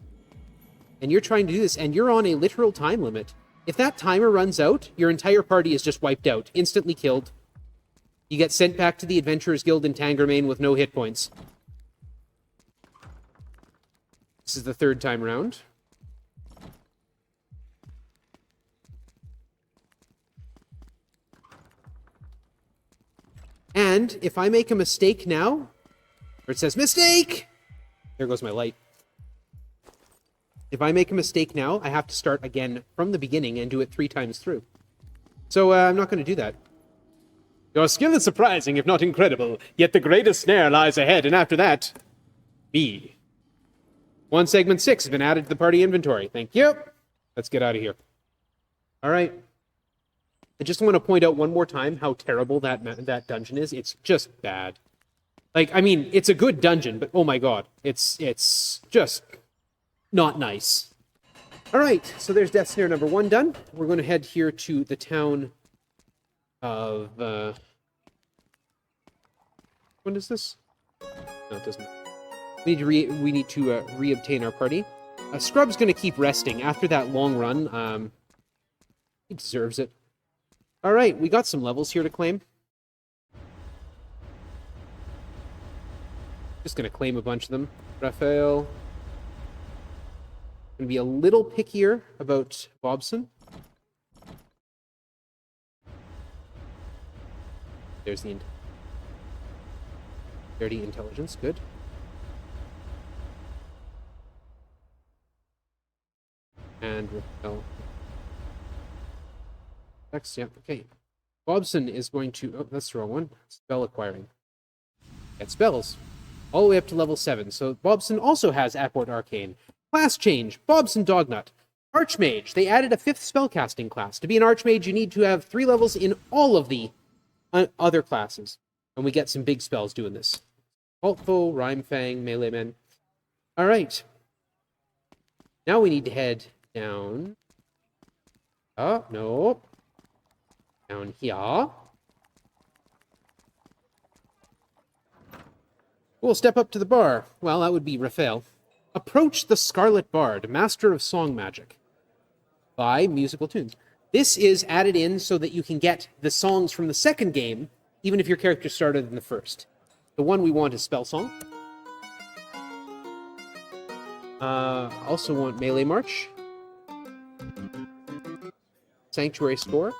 and you're trying to do this, and you're on a literal time limit, if that timer runs out, your entire party is just wiped out, instantly killed. You get sent back to the Adventurers Guild in Tangermain with no hit points. This is the 3rd time round. And if I make a mistake now, where it says, mistake! There goes my light. If I make a mistake now, I have to start again from the beginning and do it 3 times through. So I'm not going to do that. Your skill is surprising, if not incredible, yet the greatest snare lies ahead, and after that, B. 1 segment 6 has been added to the party inventory. Thank you. Let's get out of here. All right. I just want to point out one more time how terrible that dungeon is. It's just bad. Like, I mean, it's a good dungeon, but oh my god, it's just not nice. All right, so there's death snare number 1 done. We're going to head here to the town of... When is this? No, it doesn't. We need to re-obtain our party. Scrub's going to keep resting after that long run. He deserves it. All right, we got some levels here to claim. Just going to claim a bunch of them. Raphael. Going to be a little pickier about Bobson. There's the dirty intelligence. Good. And Raphael. Next, yeah, okay. Bobson is going to... Oh, that's the wrong one. Spell acquiring. Get spells. All the way up to level 7. So Bobson also has Apport Arcane. Class change. Bobson Dognut. Archmage. They added a 5th spellcasting class. To be an Archmage, you need to have 3 levels in all of the other classes. And we get some big spells doing this. Hulkfoe, Rhymefang, Melee Men. All right. Now we need to head down. Oh, no. Down here. We'll step up to the bar. Well, that would be Raphael. Approach the Scarlet Bard, Master of Song Magic. By musical tunes. This is added in so that you can get the songs from the second game, even if your character started in the first. The one we want is Spell Song. Also want Melee March. Sanctuary Score.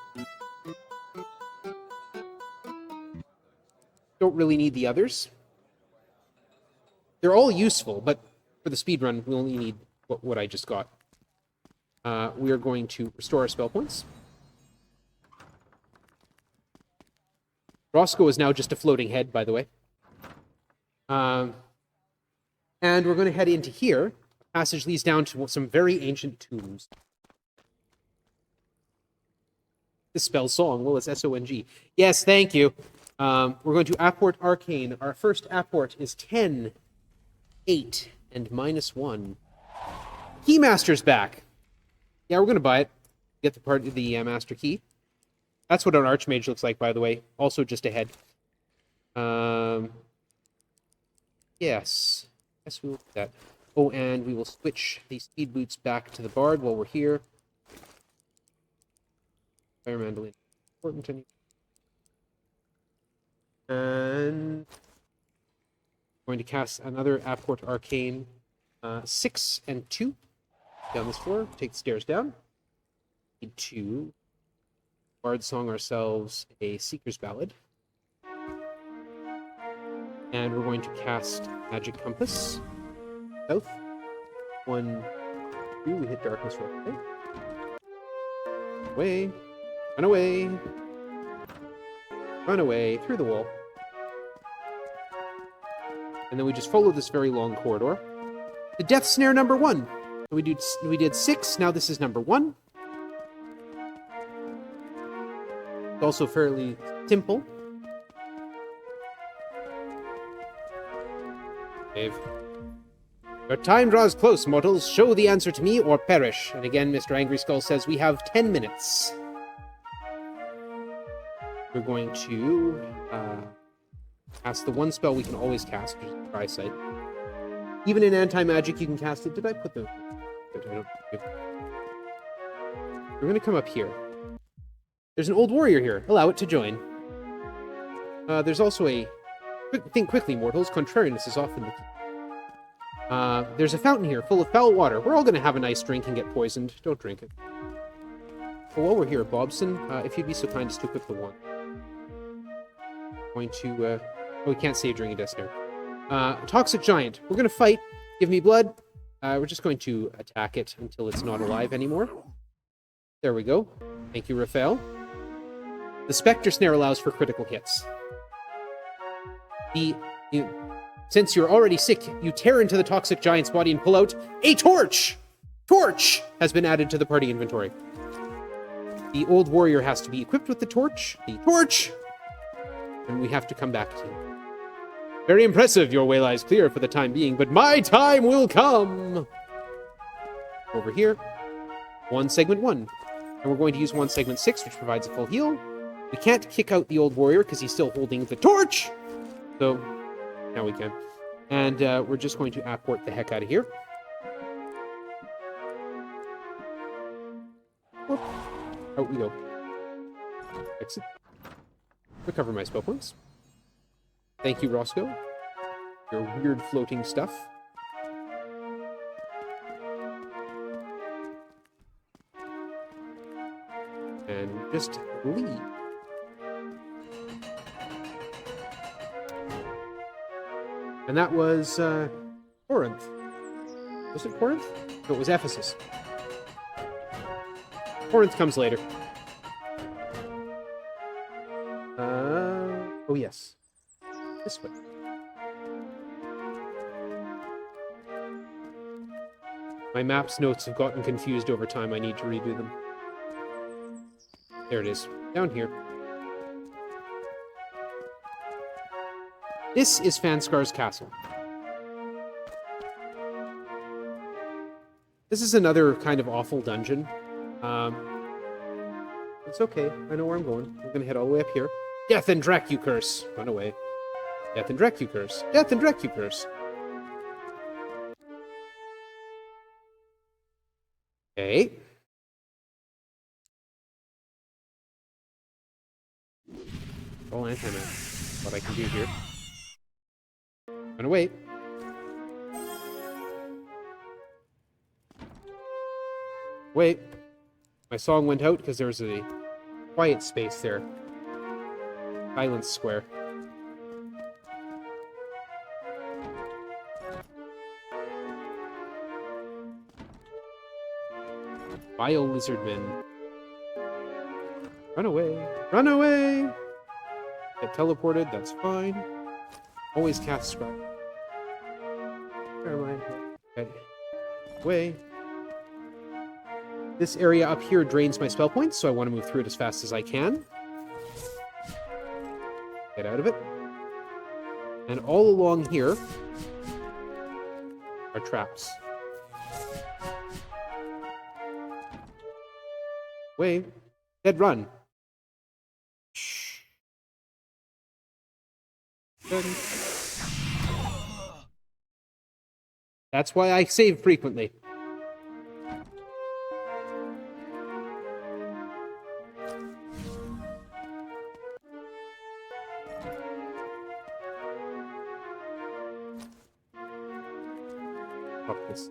Don't really need the others. They're all useful, but for the speedrun, we only need what I just got. We are going to restore our spell points. Roscoe is now just a floating head, by the way. And we're going to head into here. The passage leads down to some very ancient tombs. This spells song. Well, it's S-O-N-G. Yes, thank you. We're going to Apport Arcane. Our first Apport is 10, 8, and -1. Keymaster's back. Yeah, we're going to buy it. Get the Master Key. That's what an Archmage looks like, by the way. Also just ahead. Yes. Yes, we will do that. Oh, and we will switch the speed boots back to the Bard while we're here. Fire Mandolin. Important anyway. And I'm going to cast another Apport Arcane 6 and 2 down this floor. Take the stairs down. Need to Bard Song ourselves a Seeker's Ballad. And we're going to cast Magic Compass. South. 1, 2. We hit Darkness right away. Away. Run away. Run away. Through the wall. And then we just follow this very long corridor. The Death Snare number 1. So we did 6. Now this is number 1. It's also fairly simple. Dave. Your time draws close, mortals. Show the answer to me or perish. And again, Mr. Angry Skull says we have 10 minutes. We're going to cast the one spell we can always cast, which is Dry Sight. Even in anti-magic, you can cast it. Did I put the... We're going to come up here. There's an old warrior here. Allow it to join. There's also a... Think quickly, mortals. Contrariness is often the key. There's a fountain here full of foul water. We're all going to have a nice drink and get poisoned. Don't drink it. But while we're here, Bobson, if you'd be so kind as to equip the wand. Going to... Oh, we can't save during a death snare. Toxic Giant. We're going to fight. Give me blood. We're just going to attack it until it's not alive anymore. There we go. Thank you, Raphael. The Spectre Snare allows for critical hits. Since you're already sick, you tear into the Toxic Giant's body and pull out a torch! Torch has been added to the party inventory. The old warrior has to be equipped with the torch. The torch! And we have to come back to you. Very impressive, your way lies clear for the time being, but my time will come! Over here, 1 segment 1. And we're going to use 1 segment 6, which provides a full heal. We can't kick out the old warrior because he's still holding the torch! So, now we can. And we're just going to apport the heck out of here. Whoop. Out we go. Exit. Recover my spell points. Thank you, Roscoe. Your weird floating stuff. And just leave. And that was Corinth. Was it Corinth? No, it was Ephesus. Corinth comes later. Oh yes. This way. My maps notes have gotten confused over time. I need to redo them. There it is. Down here. This is Fanscar's castle. This is another kind of awful dungeon. It's okay. I know where I'm going. I'm going to head all the way up here. Death and Dracu Curse. Run away. Death and Dracu Curse. Death and Dracu Curse. Okay. All anti-magic. What I can do here. Run away. Wait. My song went out because there was a quiet space there. Silence square. Vile lizardmen. Run away. Run away! Get teleported, that's fine. Always cast Scrub. Never mind. Okay. Away. This area up here drains my spell points, so I want to move through it as fast as I can. Get out of it. And all along here are traps. Way. Dead run. Shh. That's why I save Yes.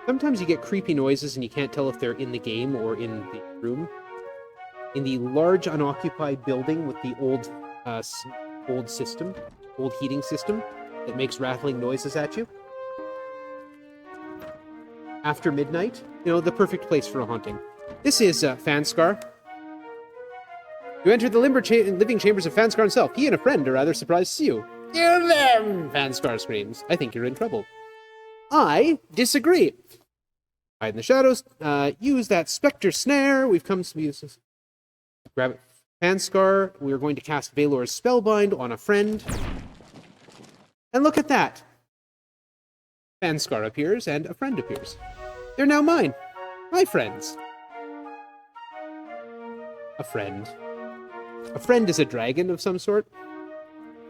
Sometimes you get creepy noises and you can't tell if they're in the game or in the room. In the large unoccupied building with the old heating system that makes rattling noises at you. After midnight, the perfect place for a haunting. This is Fanskar. You entered the living chambers of Fanskar himself. He and a friend are rather surprised to see you. You them! Fanskar screams. I think you're in trouble. I disagree. Hide in the shadows. Use that specter snare. We've come to use this. Grab it. Fanskar. We are going to cast Valor's Spellbind on a friend. And look at that. Fanskar appears and a friend appears. They're now mine. My friends. A friend. A friend is a dragon of some sort.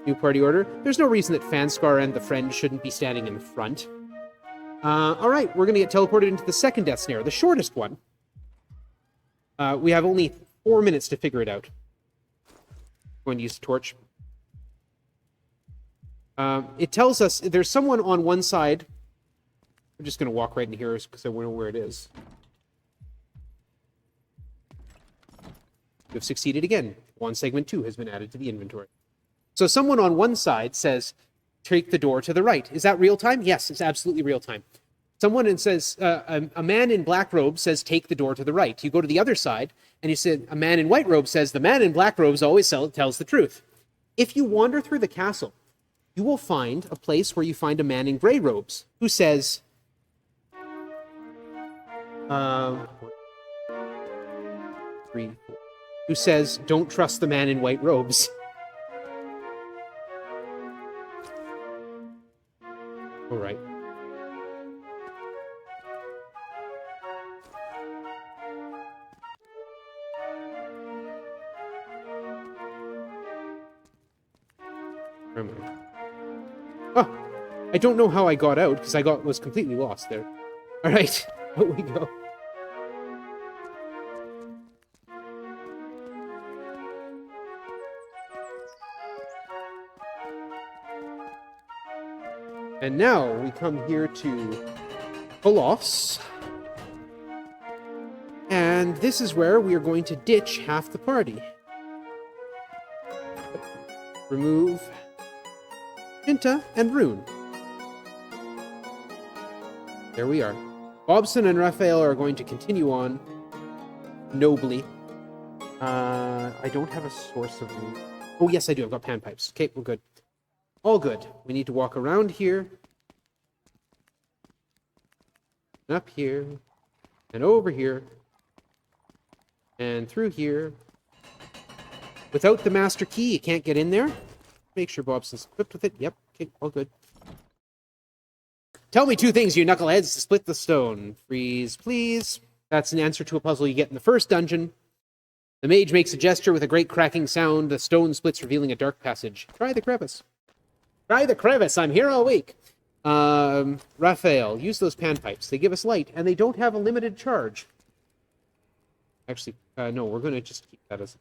New party order. There's no reason that Fanskar and the friend shouldn't be standing in front. Alright, we're going to get teleported into the second death snare, the shortest one. We have only 4 minutes to figure it out. I'm going to use the torch. It tells us there's someone on one side. I'm just going to walk right in here because I know where it is. You have succeeded again. One segment 2 has been added to the inventory. So someone on one side says, take the door to the right. Is that real time? Yes, it's absolutely real time. Someone says, a man in black robe says, take the door to the right. You go to the other side, and you said, a man in white robe says, the man in black robes always tells the truth. If you wander through the castle, you will find a place where you find a man in gray robes who says, who says, don't trust the man in white robes. All right. Where am I? Oh, I don't know how I got out because I was completely lost there. All right, out we go. And now we come here to Kolos. And this is where we are going to ditch half the party. Remove Shinta and Rune. There we are. Bobson and Raphael are going to continue on nobly. I don't have a source of... Oh, yes, I do. I've got panpipes. Okay, we're good. All good. We need to walk around here. Up here. And over here. And through here. Without the master key, you can't get in there. Make sure Bobson's equipped with it. Yep. Okay, all good. Tell me 2 things, you knuckleheads, to split the stone. Freeze, please. That's an answer to a puzzle you get in the first dungeon. The mage makes a gesture with a great cracking sound. The stone splits, revealing a dark passage. Try the crevice. Try the crevice. I'm here all week. Raphael, use those panpipes. They give us light, and they don't have a limited charge. Actually, no, we're going to just keep that as...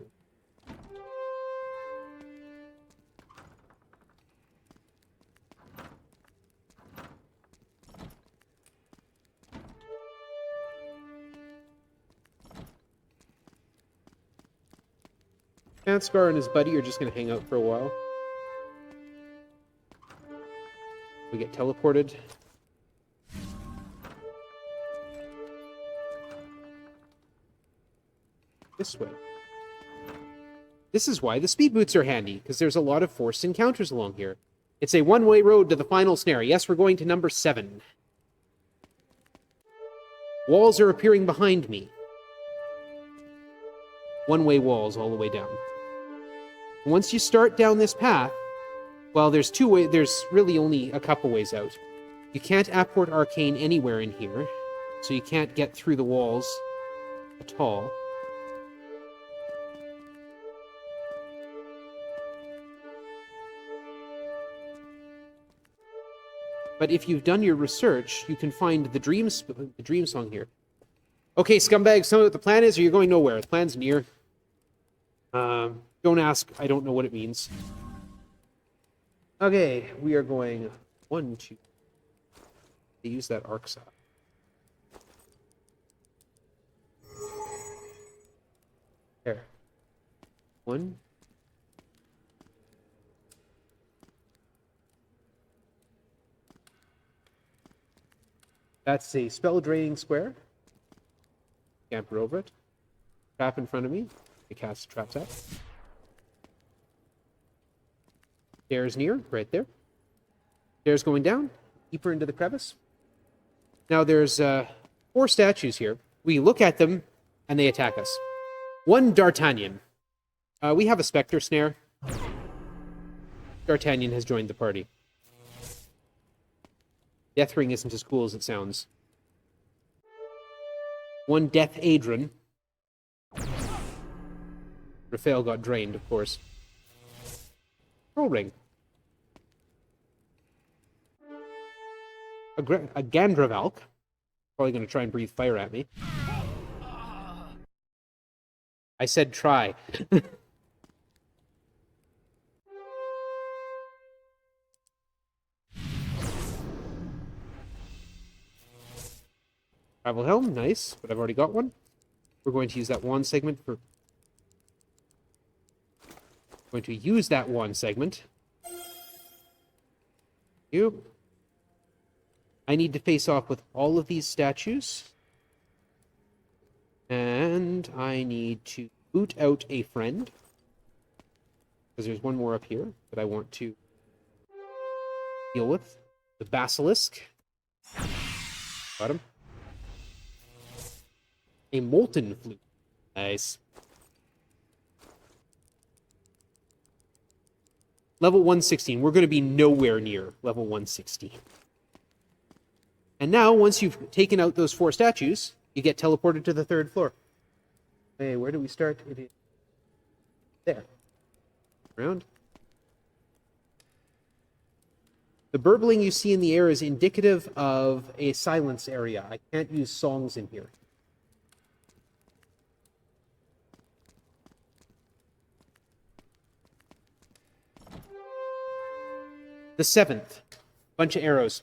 Fanskar and his buddy are just going to hang out for a while. We get teleported. This way. This is why the speed boots are handy, because there's a lot of forced encounters along here. It's a one-way road to the final snare. Yes, we're going to number 7. Walls are appearing behind me. One-way walls all the way down. Once you start down this path, well, there's really only a couple ways out. You can't apport arcane anywhere in here, so you can't get through the walls at all. But if you've done your research, you can find the dream song here. Okay, scumbags, tell me what the plan is, or you're going nowhere. The plan's near. Don't ask. I don't know what it means. Okay, we are going 1, 2. They use that arc saw. There. 1. That's a spell draining square. Camper over it. Trap in front of me. I cast traps out. Stairs near, right there. Stairs going down, deeper into the crevice. Now there's 4 statues here. We look at them, and they attack us. 1 D'Artagnan. We have a Spectre Snare. D'Artagnan has joined the party. Death Ring isn't as cool as it sounds. 1 Death Adrian. Raphael got drained, of course. Troll Ring. A Gandravalk. Probably going to try and breathe fire at me. I said try. Travel Helm, nice, but I've already got one. We're going to use that wand segment for... Going to use that wand segment. I need to face off with all of these statues. And I need to boot out a friend. Because there's one more up here that I want to deal with. The Basilisk. Got him. A Molten Flute. Nice. Level 116. We're going to be nowhere near level 116. And now, once you've taken out those 4 statues, you get teleported to the 3rd floor. Hey, where do we start? It is there. Around. The burbling you see in the air is indicative of a silence area. I can't use songs in here. The 7th. Bunch of arrows.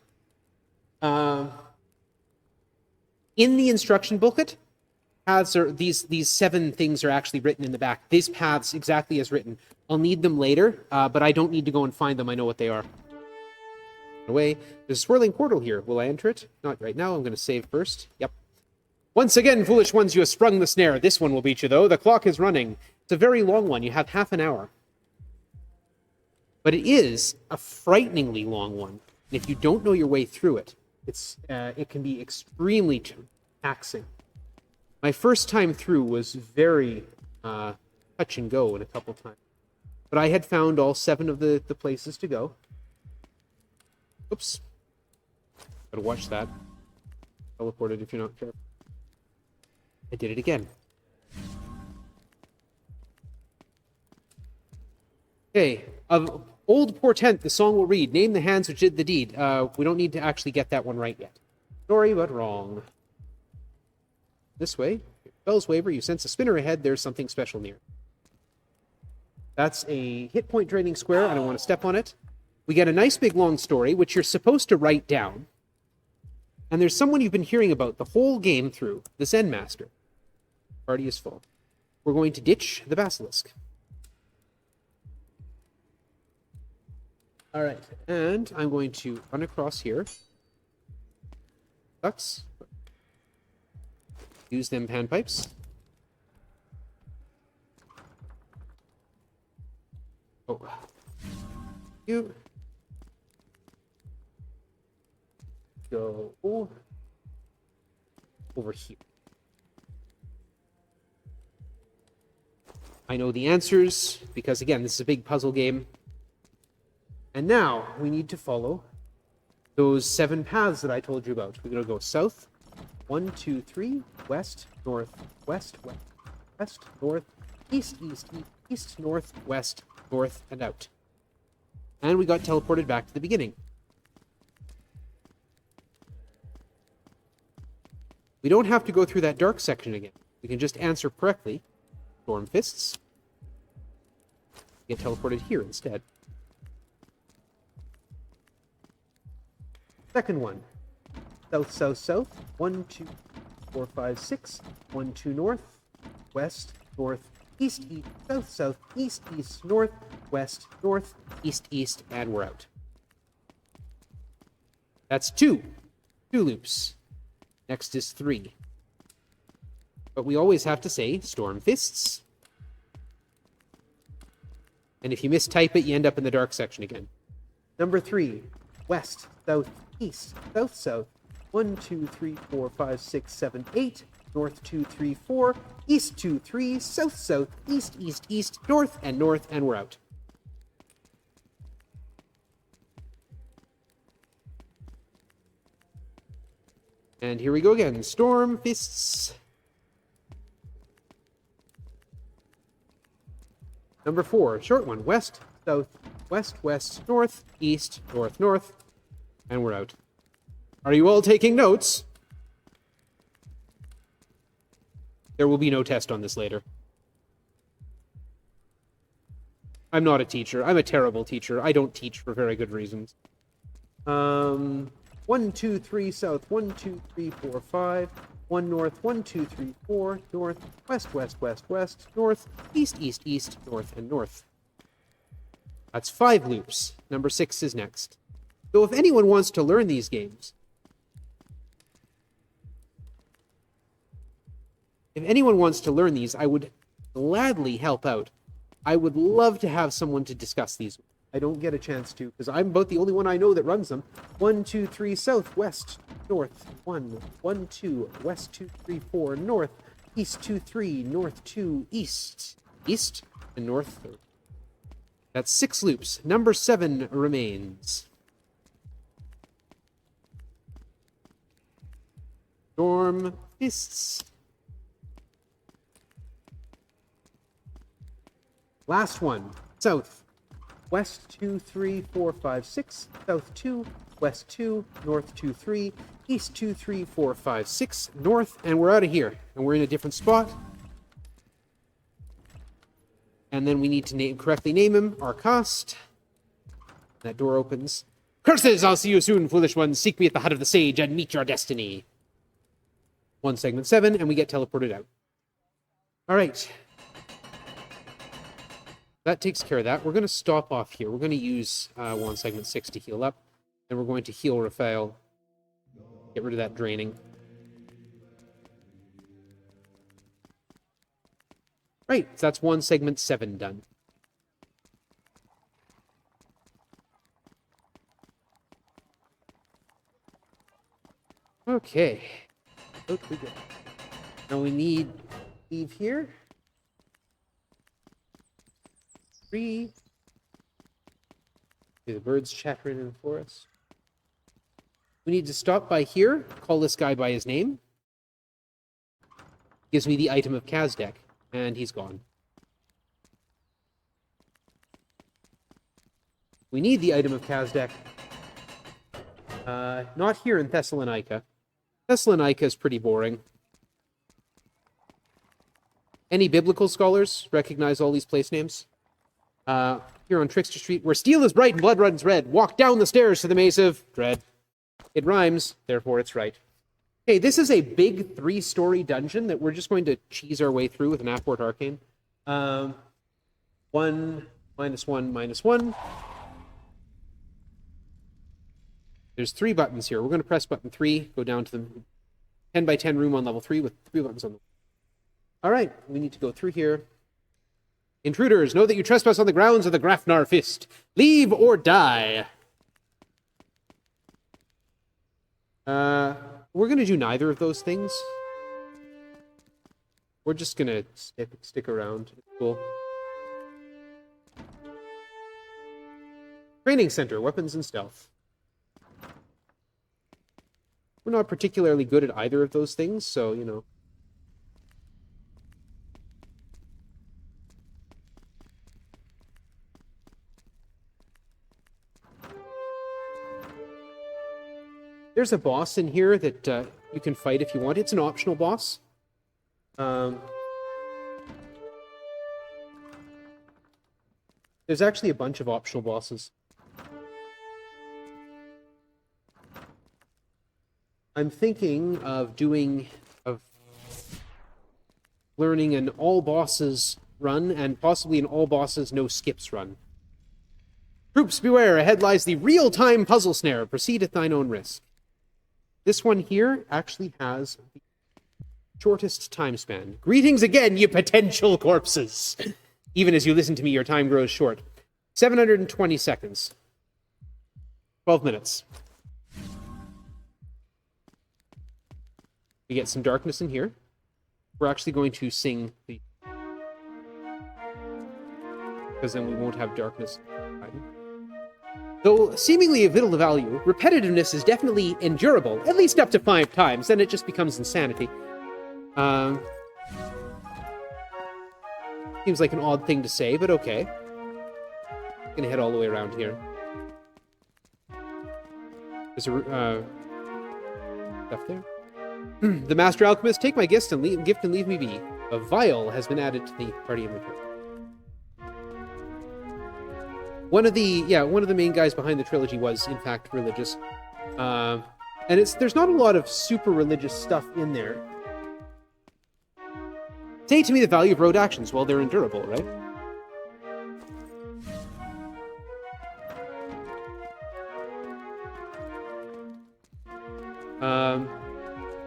In the instruction booklet, paths are these 7 things are actually written in the back. These paths exactly as written. I'll need them later, but I don't need to go and find them. I know what they are. Away. There's a swirling portal here. Will I enter it? Not right now. I'm going to save first. Yep. Once again, foolish ones, you have sprung the snare. This one will beat you, though. The clock is running. It's a very long one. You have half an hour. But it is a frighteningly long one. And if you don't know your way through it, it can be extremely taxing. My first time through was very touch and go in a couple times. But I had found all 7 of the places to go. Oops. Gotta watch that. Teleported if you're not careful. I did it again. Okay. Of Old Portent, the song will read, name the hands which did the deed. We don't need to actually get that one right yet. Sorry, but wrong. This way. Bells waver, you sense a spinner ahead, there's something special near. That's a hit point draining square, I don't want to step on it. We get a nice big long story, which you're supposed to write down. And there's someone you've been hearing about the whole game through, the Zen Master. Party is full. We're going to ditch the Basilisk. All right, and I'm going to run across here. Ducks. Use them panpipes. Oh. You. Go over here. I know the answers, because again, this is a big puzzle game. And now, we need to follow those 7 paths that I told you about. We're going to go south, 1, 2, 3, west, north, west, west, west, north, east, east, east, east, north, west, north, and out. And we got teleported back to the beginning. We don't have to go through that dark section again. We can just answer correctly. Storm Fists. Get teleported here instead. Second one. South, south, south. 1, 2, 4, 5, 6. 1, 2 north. West, north, east, east, south, south, east, east, north, west, north, east, east, and we're out. That's 2. 2 loops. Next is 3. But we always have to say Storm Fists. And if you mistype it, you end up in the dark section again. Number 3. West, south, east, south, south. 1, 2, 3, 4, 5, 6, 7, 8. North 2, 3, 4. East 2, 3. South, south, east, east, east, north, and we're out. And here we go again. Storm Fists. Number 4, short one. West, south, west, west, north, east, north, north, and we're out. Are you all taking notes? There will be no test on this later. I'm not a teacher. I'm a terrible teacher. I don't teach for very good reasons. 1, 2, 3, south. 1, 2, 3, 4, 5. 1 north. 1, 2, 3, 4. North. West, west, west, west. North. East, east, east. North, and north. That's 5 loops. Number 6 is next. So if anyone wants to learn these games, I would gladly help out. I would love to have someone to discuss these. I don't get a chance to, because I'm about the only one I know that runs them. 1, 2, 3, south, west, north, 1, 1, 2, west, 2, 3, 4, north, east, 2, 3, north, 2, east, east, and north, 3. That's 6 loops. Number 7 remains. Storm Fists. Last one. South. West 2, 3, 4, 5, 6. South 2. West 2. North 2, 3. East 2, 3, 4, 5, 6. North. And we're out of here. And we're in a different spot. And then we need to correctly name him. Our cost. That door opens. Curses! I'll see you soon, foolish ones. Seek me at the hut of the sage and meet your destiny. 1 segment 7, and we get teleported out. All right. That takes care of that. We're going to stop off here. We're going to use 1 segment 6 to heal up. And we're going to heal Raphael. Get rid of that draining. Right, so that's 1 segment 7 done. Okay. Out we go. Now we need Eve here. 3. The birds chattering in the forest. We need to stop by here, call this guy by his name. Gives me the item of Kazdek, and he's gone. We need the item of Kazdek. Not here in Thessalonica. Thessalonica is pretty boring. Any biblical scholars recognize all these place names? Here on Trickster Street, where steel is bright and blood runs red, walk down the stairs to the maze of dread. It rhymes, therefore it's right. Okay, this is a big 3-story dungeon that we're just going to cheese our way through with an Apport Arcane. 1, -1, -1. There's 3 buttons here. We're going to press button 3, go down to the 10 by 10 room on level 3 with 3 buttons on them. All right, we need to go through here. Intruders, know that you trespass on the grounds of the Grafnar Fist. Leave or die. We're going to do neither of those things. We're just going to stick around. It's cool. Training Center, Weapons and Stealth. We're not particularly good at either of those things, so, you know. There's a boss in here that you can fight if you want. It's an optional boss. There's actually a bunch of optional bosses. I'm thinking of learning an all bosses run and possibly an all bosses no skips run. Troops beware, ahead lies the real-time puzzle snare. Proceed at thine own risk. This one here actually has the shortest time span. Greetings again, you potential corpses. Even as you listen to me, your time grows short. 720 seconds. 12 minutes. We get some darkness in here. We're actually going to sing the... because then we won't have darkness. Though seemingly of little value, repetitiveness is definitely endurable, at least up to 5 times, then it just becomes insanity. Seems like an odd thing to say, but okay. I'm gonna head all the way around here. There's a stuff there. The Master Alchemist, take my gift and leave me be. A vial has been added to the party inventory. One of the main guys behind the trilogy was in fact religious, and there's not a lot of super religious stuff in there. Say to me the value of road actions. Well, they're endurable, right?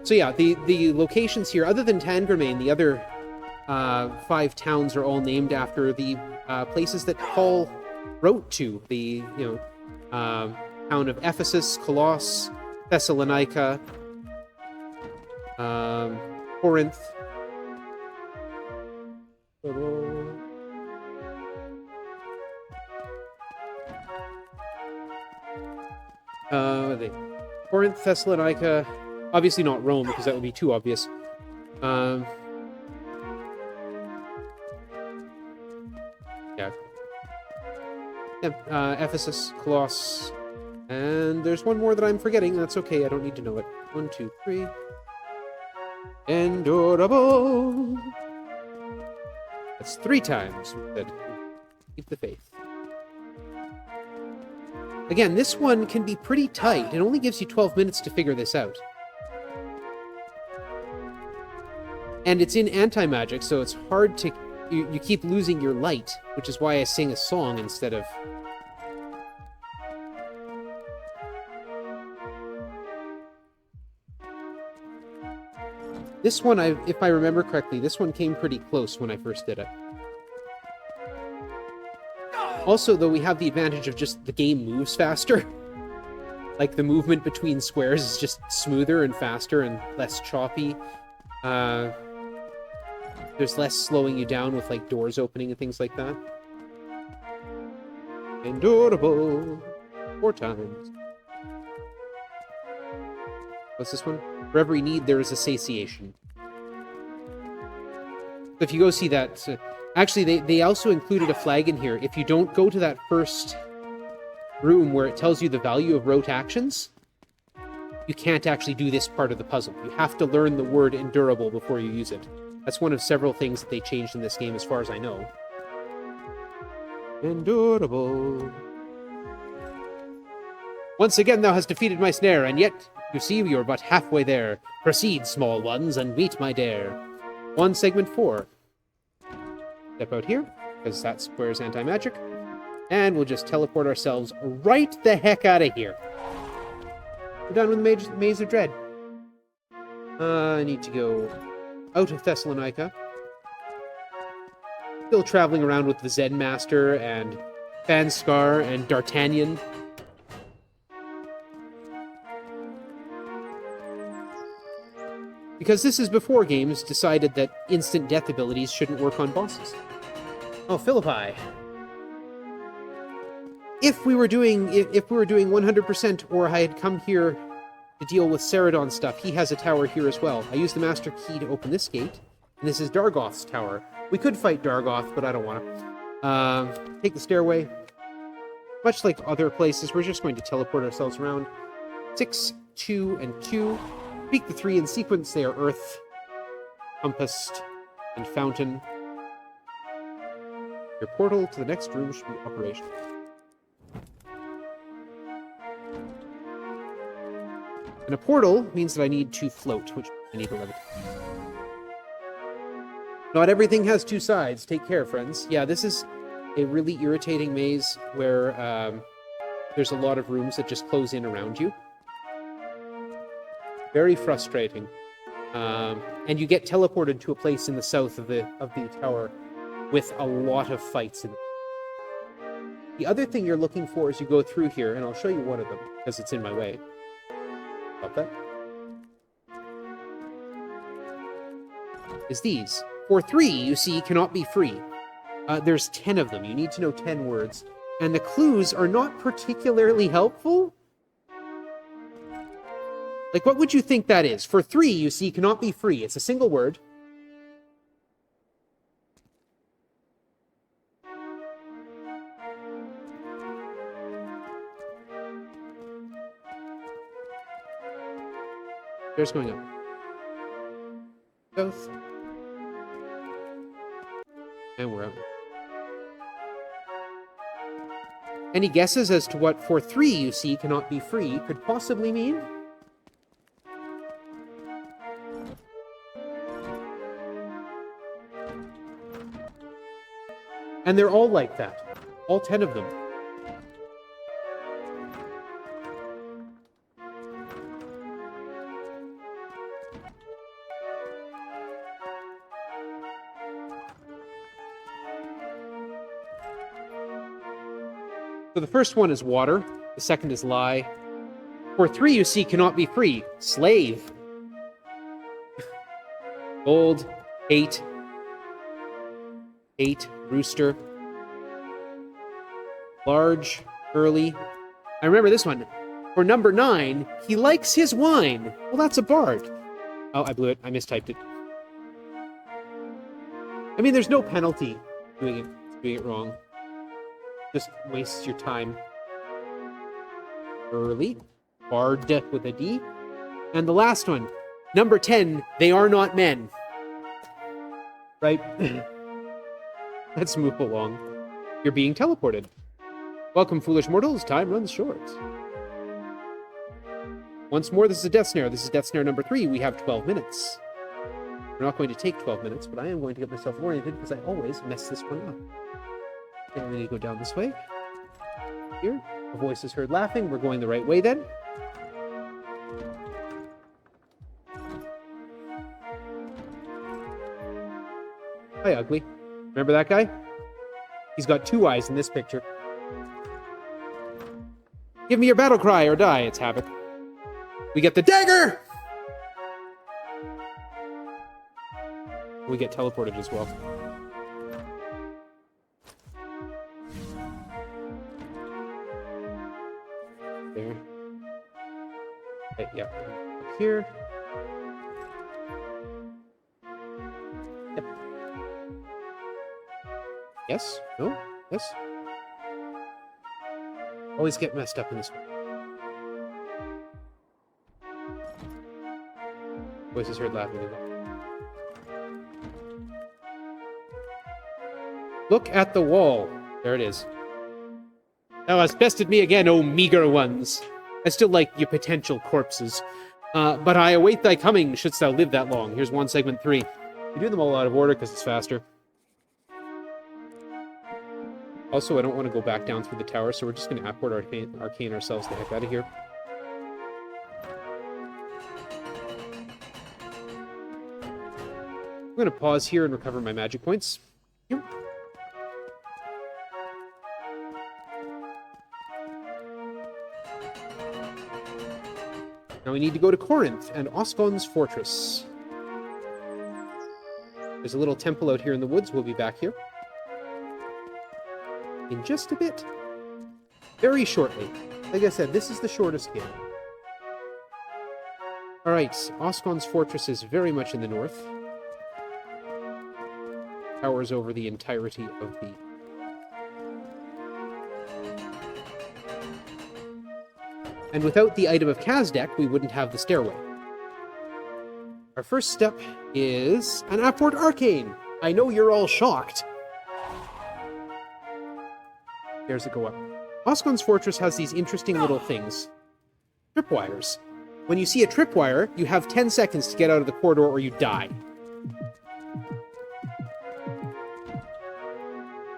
So yeah, the locations here, other than Tangermain, the other 5 towns are all named after the places that Paul wrote to. The town of Ephesus, Colossus, Thessalonica, Corinth. Corinth, Thessalonica, obviously not Rome because that would be too obvious. Ephesus, Colossus, and there's one more that I'm forgetting. That's okay, I don't need to know it. 1, 2, 3. Endurable. That's 3 times that keep the faith. Again, this one can be pretty tight. It only gives you 12 minutes to figure this out. And it's in anti-magic, so it's hard to... You keep losing your light, which is why I sing a song instead of... This one, if I remember correctly, this one came pretty close when I first did it. Also, though, we have the advantage of just the game moves faster. Like, the movement between squares is just smoother and faster and less choppy. There's less slowing you down with, like, doors opening and things like that. Endurable. 4 times. What's this one? For every need, there is a satiation. If you go see that... actually, they also included a flag in here. If you don't go to that first room where it tells you the value of rote actions, you can't actually do this part of the puzzle. You have to learn the word endurable before you use it. That's one of several things that they changed in this game, as far as I know. Endurable. Once again thou hast defeated my snare, and yet, you see, you're but halfway there. Proceed, small ones, and meet my dare. 1 segment 4. Step out here, because that square's anti-magic. And we'll just teleport ourselves right the heck out of here. We're done with the Maze of Dread. I need to go out of Thessalonica. Still traveling around with the Zen Master and Fanscar and D'Artagnan. Because this is before games decided that instant death abilities shouldn't work on bosses. Oh, Philippi. If we were doing 100%, or I had come here to deal with Ceridon stuff, he has a tower here as well. I used the master key to open this gate, and this is Dargoth's tower. We could fight Dargoth, but I don't want to. Take the stairway. Much like other places, we're just going to teleport ourselves around. 6, 2, and 2. Speak the three in sequence. They are earth, compass, and fountain. Your portal to the next room should be operational. And a portal means that I need to float, which I need to levitate. Not everything has two sides. Take care, friends. Yeah, this is a really irritating maze where there's a lot of rooms that just close in around you. Very frustrating. And you get teleported to a place in the south of the tower with a lot of fights in it. The other thing you're looking for as you go through here, and I'll show you one of them because it's in my way. Stop that. Is these. For 3, you see, cannot be free. There's 10 of them. You need to know 10 words. And the clues are not particularly helpful. Like, what would you think that is? For 3, you see, cannot be free. It's a single word. There's going up. South. And we're out. Any guesses as to what for 3, you see, cannot be free could possibly mean? And they're all like that. All 10 of them. So the first one is water. The second is lie. For 3, you see, cannot be free. Slave. Gold. Hate. Hate. Rooster. Large. Early. I remember this one. For number 9, he likes his wine. Well, that's a bard. Oh, I blew it. I mistyped it. I mean, there's no penalty doing it wrong. Just wastes your time. Early. Bard with a D. And the last one. Number 10, they are not men. Right? Let's move along. You're being teleported. Welcome, foolish mortals. Time runs short. Once more, this is a death snare. This is death snare number 3. We have 12 minutes. We're not going to take 12 minutes, but I am going to get myself oriented because I always mess this one up. Okay, we need to go down this way. Here. A voice is heard laughing. We're going the right way then. Hi, ugly. Remember that guy? He's got 2 eyes in this picture. Give me your battle cry or die. It's Havoc. We get the dagger! We get teleported as well. There. Okay, yeah. Up here. Yep. Yes? No? Yes? Always get messed up in this one. Voices heard laughing. Look at the wall. There it is. Thou hast bested me again, O meager ones. I still like your potential corpses. But I await thy coming, shouldst thou live that long. Here's 1 segment 3. We do them all out of order because it's faster. Also, I don't want to go back down through the tower, so we're just going to apport arcane ourselves the heck out of here. I'm going to pause here and recover my magic points. Here. Now we need to go to Corinth and Oscon's fortress. There's a little temple out here in the woods. We'll be back here in just a bit. Very shortly. Like I said, this is the shortest game. Alright, Oscon's fortress is very much in the north. Towers over the entirety of the... And without the item of Kazdek, we wouldn't have the stairway. Our first step is an Apport Arcane. I know you're all shocked. There's a go up. Oscon's Fortress has these interesting little things. Tripwires. When you see a tripwire, you have 10 seconds to get out of the corridor or you die.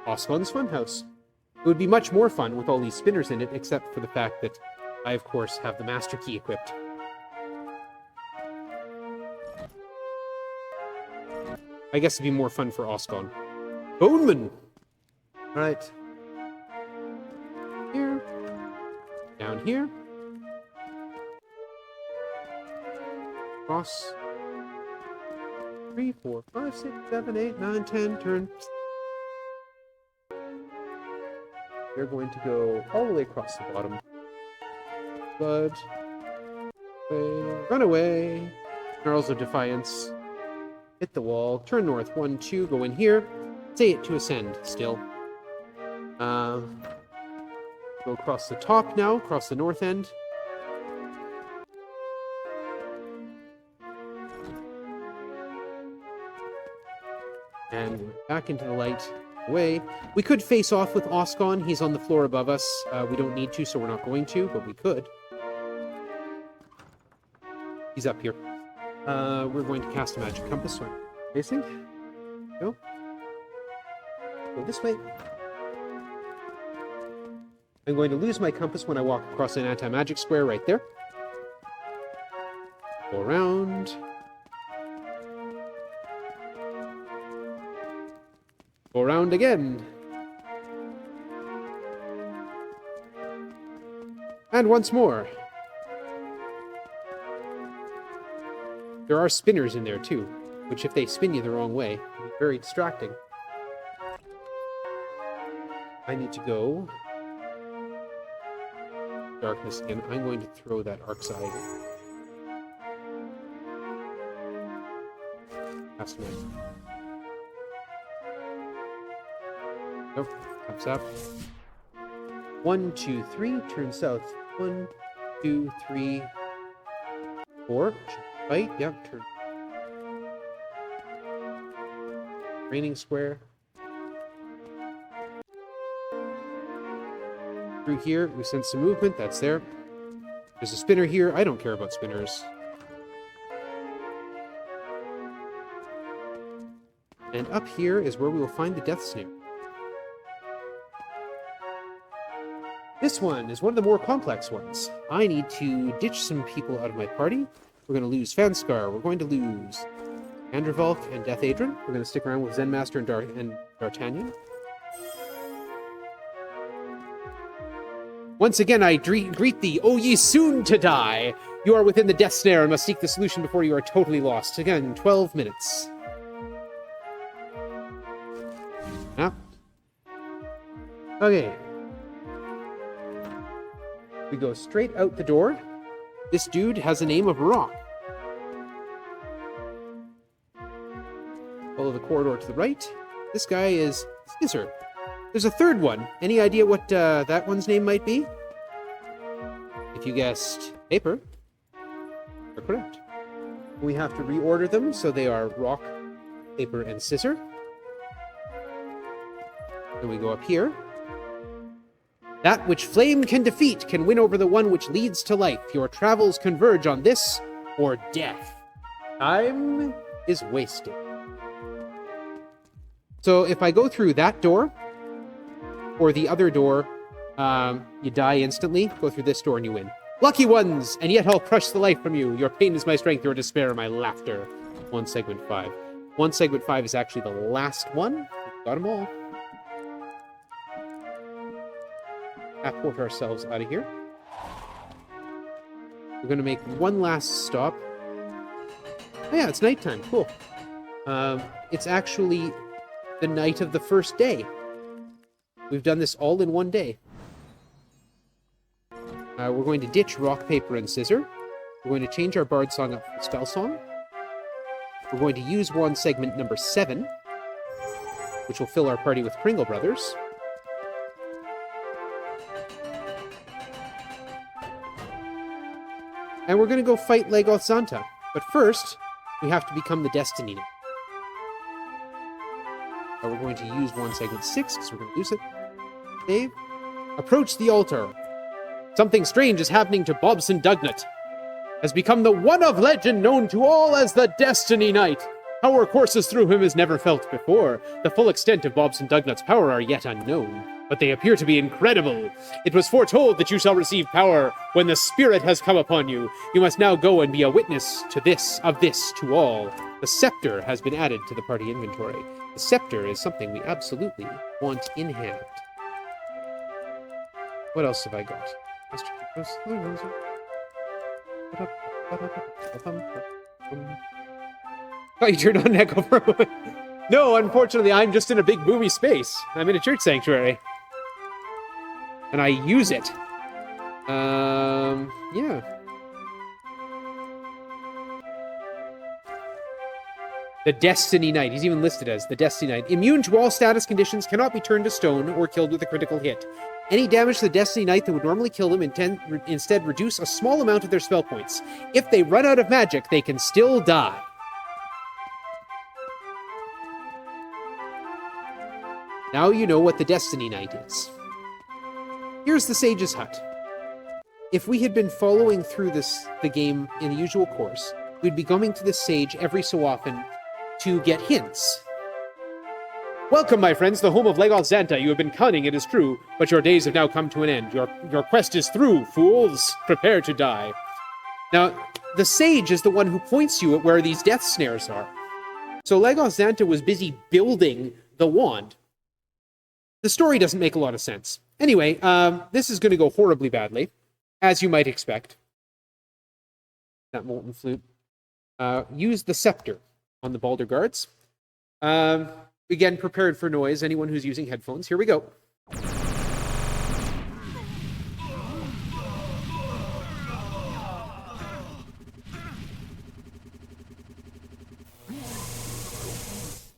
Oscon's Funhouse. It would be much more fun with all these spinners in it, except for the fact that I, of course, have the Master Key equipped. I guess it'd be more fun for Oscon. Boneman! Alright. Here. Down here. Cross. 3, 4, 5, 6, 7, 8, 9, 10, turn. We're going to go all the way across the bottom. Blood. Run away. Snarls of Defiance. Hit the wall. Turn north. 1, 2. Go in here. Say it to ascend still. Go across the top now. Across the north end. And we're back into the light. Away. We could face off with Oscon. He's on the floor above us. We don't need to, so we're not going to, but we could. He's up here. We're going to cast a Magic Compass. So I'm facing. Go. Go this way. I'm going to lose my compass when I walk across an anti-magic square right there. Go around. Go around again. And once more. There are spinners in there too, which if they spin you the wrong way, can be very distracting. I need to go darkness again. I'm going to throw that arc side. That's nice. Nope. Comes up. 1, 2, 3. Turn south. 1, 2, 3, 4. Right? Yep. Turn. Raining square. Through here, we sense some movement. That's there. There's a spinner here. I don't care about spinners. And up here is where we will find the Death Snare. This one is one of the more complex ones. I need to ditch some people out of my party. We're going to lose Fanskar. We're going to lose Andrevalk and Death Adrian. We're going to stick around with Zenmaster and D'Artagnan. Once again, I greet thee, O ye soon to die! You are within the Death Snare and must seek the solution before you are totally lost. Again, 12 minutes. Yeah. Okay. We go straight out the door. This dude has a name of Rock. Follow the corridor to the right. This guy is Scissor. There's a third one. Any idea what that one's name might be? If you guessed Paper, you're correct. We have to reorder them so they are Rock, Paper, and Scissor. Then we go up here. That which flame can defeat can win over the one which leads to life. Your travels converge on this or death. Time is wasted. So if I go through that door, or the other door, you die instantly. Go through this door and you win. Lucky ones! And yet I'll crush the life from you. Your pain is my strength, your despair my laughter. 1 segment 5. 1 segment 5 is actually the last one. We've got them all. Apport ourselves out of here. We're going to make one last stop. Oh yeah, it's nighttime. Cool. It's actually the night of the first day. We've done this all in one day. We're going to ditch Rock, Paper, and Scissor. We're going to change our Bard Song up for Spell Song. We're going to use one segment number 7, which will fill our party with Kringle Brothers. And we're going to go fight Legoth Zanta. But first, we have to become the Destiny Knight. We're going to use 1 segment 6 because we're going to lose it. Save. Approach the altar. Something strange is happening to Bobson Dugnut. Has become the one of legend known to all as the Destiny Knight. Power courses through him as never felt before. The full extent of Bobson Dugnut's power are yet unknown, but they appear to be incredible. It was foretold that you shall receive power when the Spirit has come upon you. You must now go and be a witness to this to all. The scepter has been added to the party inventory. The scepter is something we absolutely want in hand. What else have I got? Oh, you turned on Echo for a moment. No, unfortunately, I'm just in a big boomy space. I'm in a church sanctuary. And I use it. Yeah. The Destiny Knight. He's even listed as the Destiny Knight. Immune to all status conditions, cannot be turned to stone or killed with a critical hit. Any damage to the Destiny Knight that would normally kill them instead reduce a small amount of their spell points. If they run out of magic, they can still die. Now you know what the Destiny Knight is. Here's the Sage's Hut. If we had been following through the game in the usual course, we'd be going to this sage every so often to get hints. Welcome, my friends, the home of Legoth Xanta. You have been cunning, it is true, but your days have now come to an end. Your quest is through, fools. Prepare to die. Now, the sage is the one who points you at where these death snares are. So Legoth Xanta was busy building the wand. The story doesn't make a lot of sense. Anyway, this is going to go horribly badly, as you might expect. That molten flute. Use the scepter on the Balder guards. Again, prepared for noise. Anyone who's using headphones, here we go.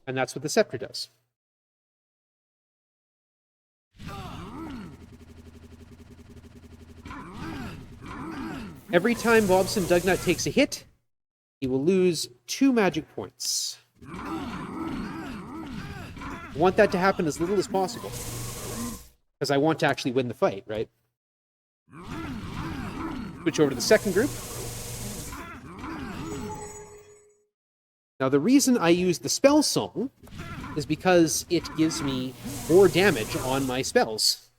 And that's what the scepter does. Every time Bobson Dugnut takes a hit, he will lose 2 magic points. I want that to happen as little as possible, because I want to actually win the fight, right? Switch over to the second group. Now, the reason I use the spell song is because it gives me more damage on my spells.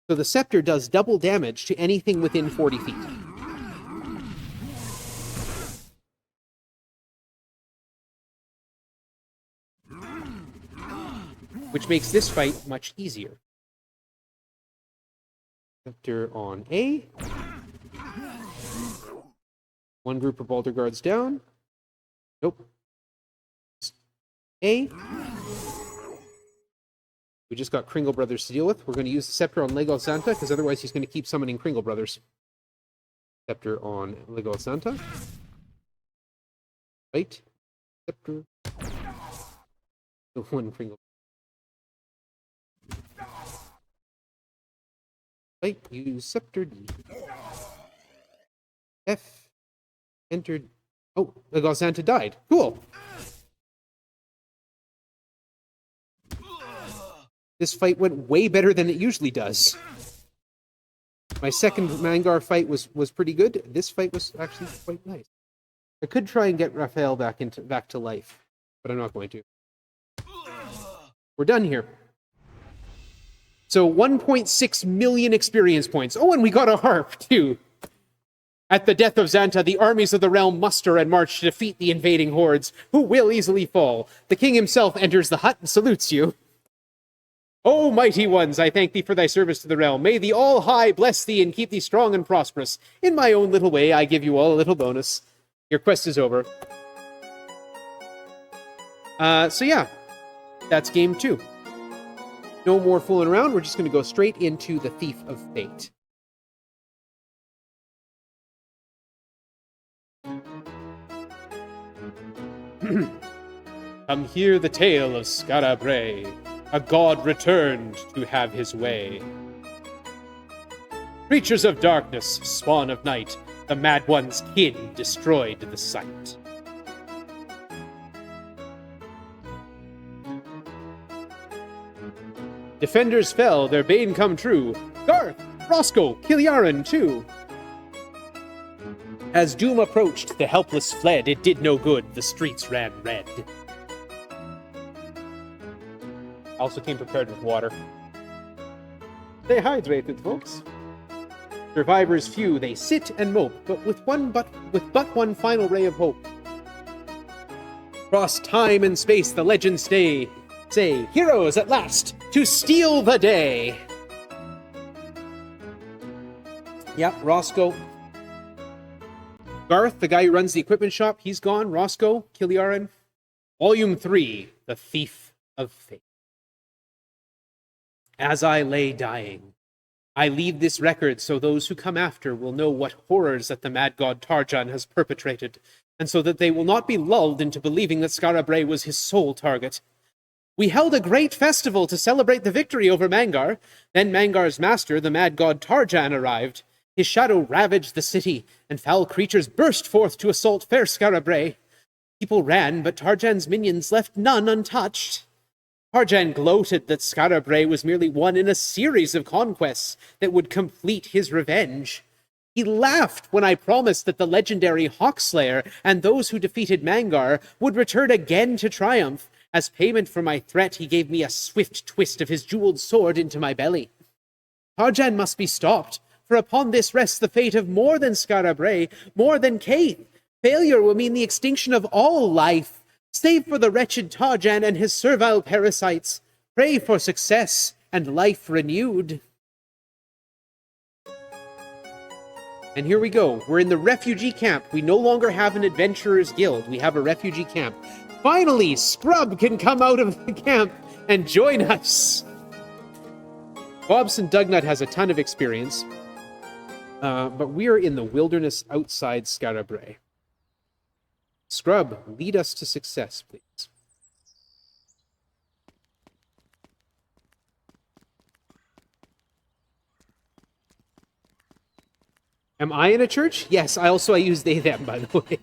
So the scepter does double damage to anything within 40 feet. Which makes this fight much easier. Scepter on A. One group of Balder guards down. Nope. A. We just got Kringle Brothers to deal with. We're going to use the Scepter on Legoth Xanta, because otherwise he's going to keep summoning Kringle Brothers. Scepter on Legoth Xanta. Right. Scepter. The one Kringle. Right, use Scepter D. F. Entered. Oh, Legoth Xanta died. Cool. This fight went way better than it usually does. My second Mangar fight was pretty good. This fight was actually quite nice. I could try and get Raphael back to life, but I'm not going to. We're done here. So 1.6 million experience points. Oh, and we got a harp, too. At the death of Xanta, the armies of the realm muster and march to defeat the invading hordes, who will easily fall. The king himself enters the hut and salutes you. O mighty ones, I thank thee for thy service to the realm. May the All-High bless thee and keep thee strong and prosperous. In my own little way, I give you all a little bonus. Your quest is over. So yeah, that's game 2. No more fooling around. We're just going to go straight into the Thief of Fate. Come hear the tale of Skara Brae. A god returned to have his way. Creatures of darkness, spawn of night, the mad one's kin destroyed the sight. Defenders fell, their bane come true. Garth, Roscoe, Killiaran too. As doom approached, the helpless fled. It did no good, the streets ran red. Also came prepared with water. Stay hydrated, folks. Survivors few, they sit and mope, but with but one final ray of hope. Across time and space the legends stay. Say, heroes at last, to steal the day. Yep, Roscoe. Garth, the guy who runs the equipment shop, he's gone. Roscoe, Killiaran. Volume 3, The Thief of Fate. As I lay dying, I leave this record so those who come after will know what horrors that the mad god Tarjan has perpetrated, and so that they will not be lulled into believing that Skara Brae was his sole target. We held a great festival to celebrate the victory over Mangar. Then Mangar's master, the mad god Tarjan, arrived. His shadow ravaged the city, and foul creatures burst forth to assault fair Skara Brae. People ran, but Tarjan's minions left none untouched. Tarjan gloated that Skara Brae was merely one in a series of conquests that would complete his revenge. He laughed when I promised that the legendary Hawkslayer and those who defeated Mangar would return again to triumph. As payment for my threat, he gave me a swift twist of his jeweled sword into my belly. Tarjan must be stopped, for upon this rests the fate of more than Skara Brae, more than Kaith. Failure will mean the extinction of all life. Save for the wretched Tarjan and his servile parasites. Pray for success and life renewed. And here we go. We're in the refugee camp. We no longer have an adventurer's guild. We have a refugee camp. Finally, Scrub can come out of the camp and join us. Bobson Dugnut has a ton of experience. But we're in the wilderness outside Skara Brae. Scrub, lead us to success, please. Am I in a church? Yes, I use they, them, by the way.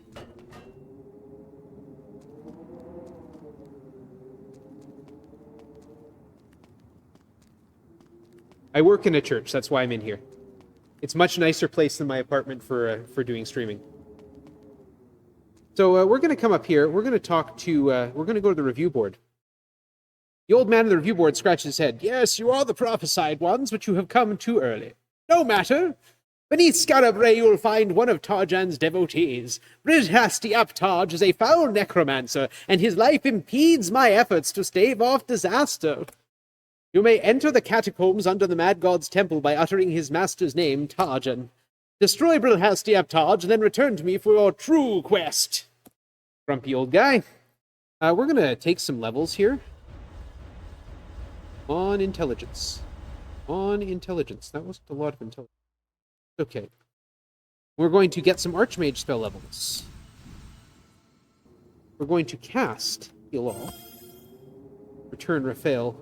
I work in a church, that's why I'm in here. It's a much nicer place than my apartment for doing streaming. So we're going to come up here. We're going to talk to, we're going to go to the review board. The old man of the review board scratches his head. Yes, you are the prophesied ones, but you have come too early. No matter. Beneath Skara Brae you will find one of Tarjan's devotees. Bridhasti Aptarj is a foul necromancer, and his life impedes my efforts to stave off disaster. You may enter the catacombs under the Mad God's temple by uttering his master's name, Tarjan. Destroy Brilhasti Aptarj, and then return to me for your true quest. Grumpy old guy. We're going to take some levels here. On intelligence. On intelligence. That wasn't a lot of intelligence. Okay. We're going to get some Archmage spell levels. We're going to cast Heal All. Return Raphael.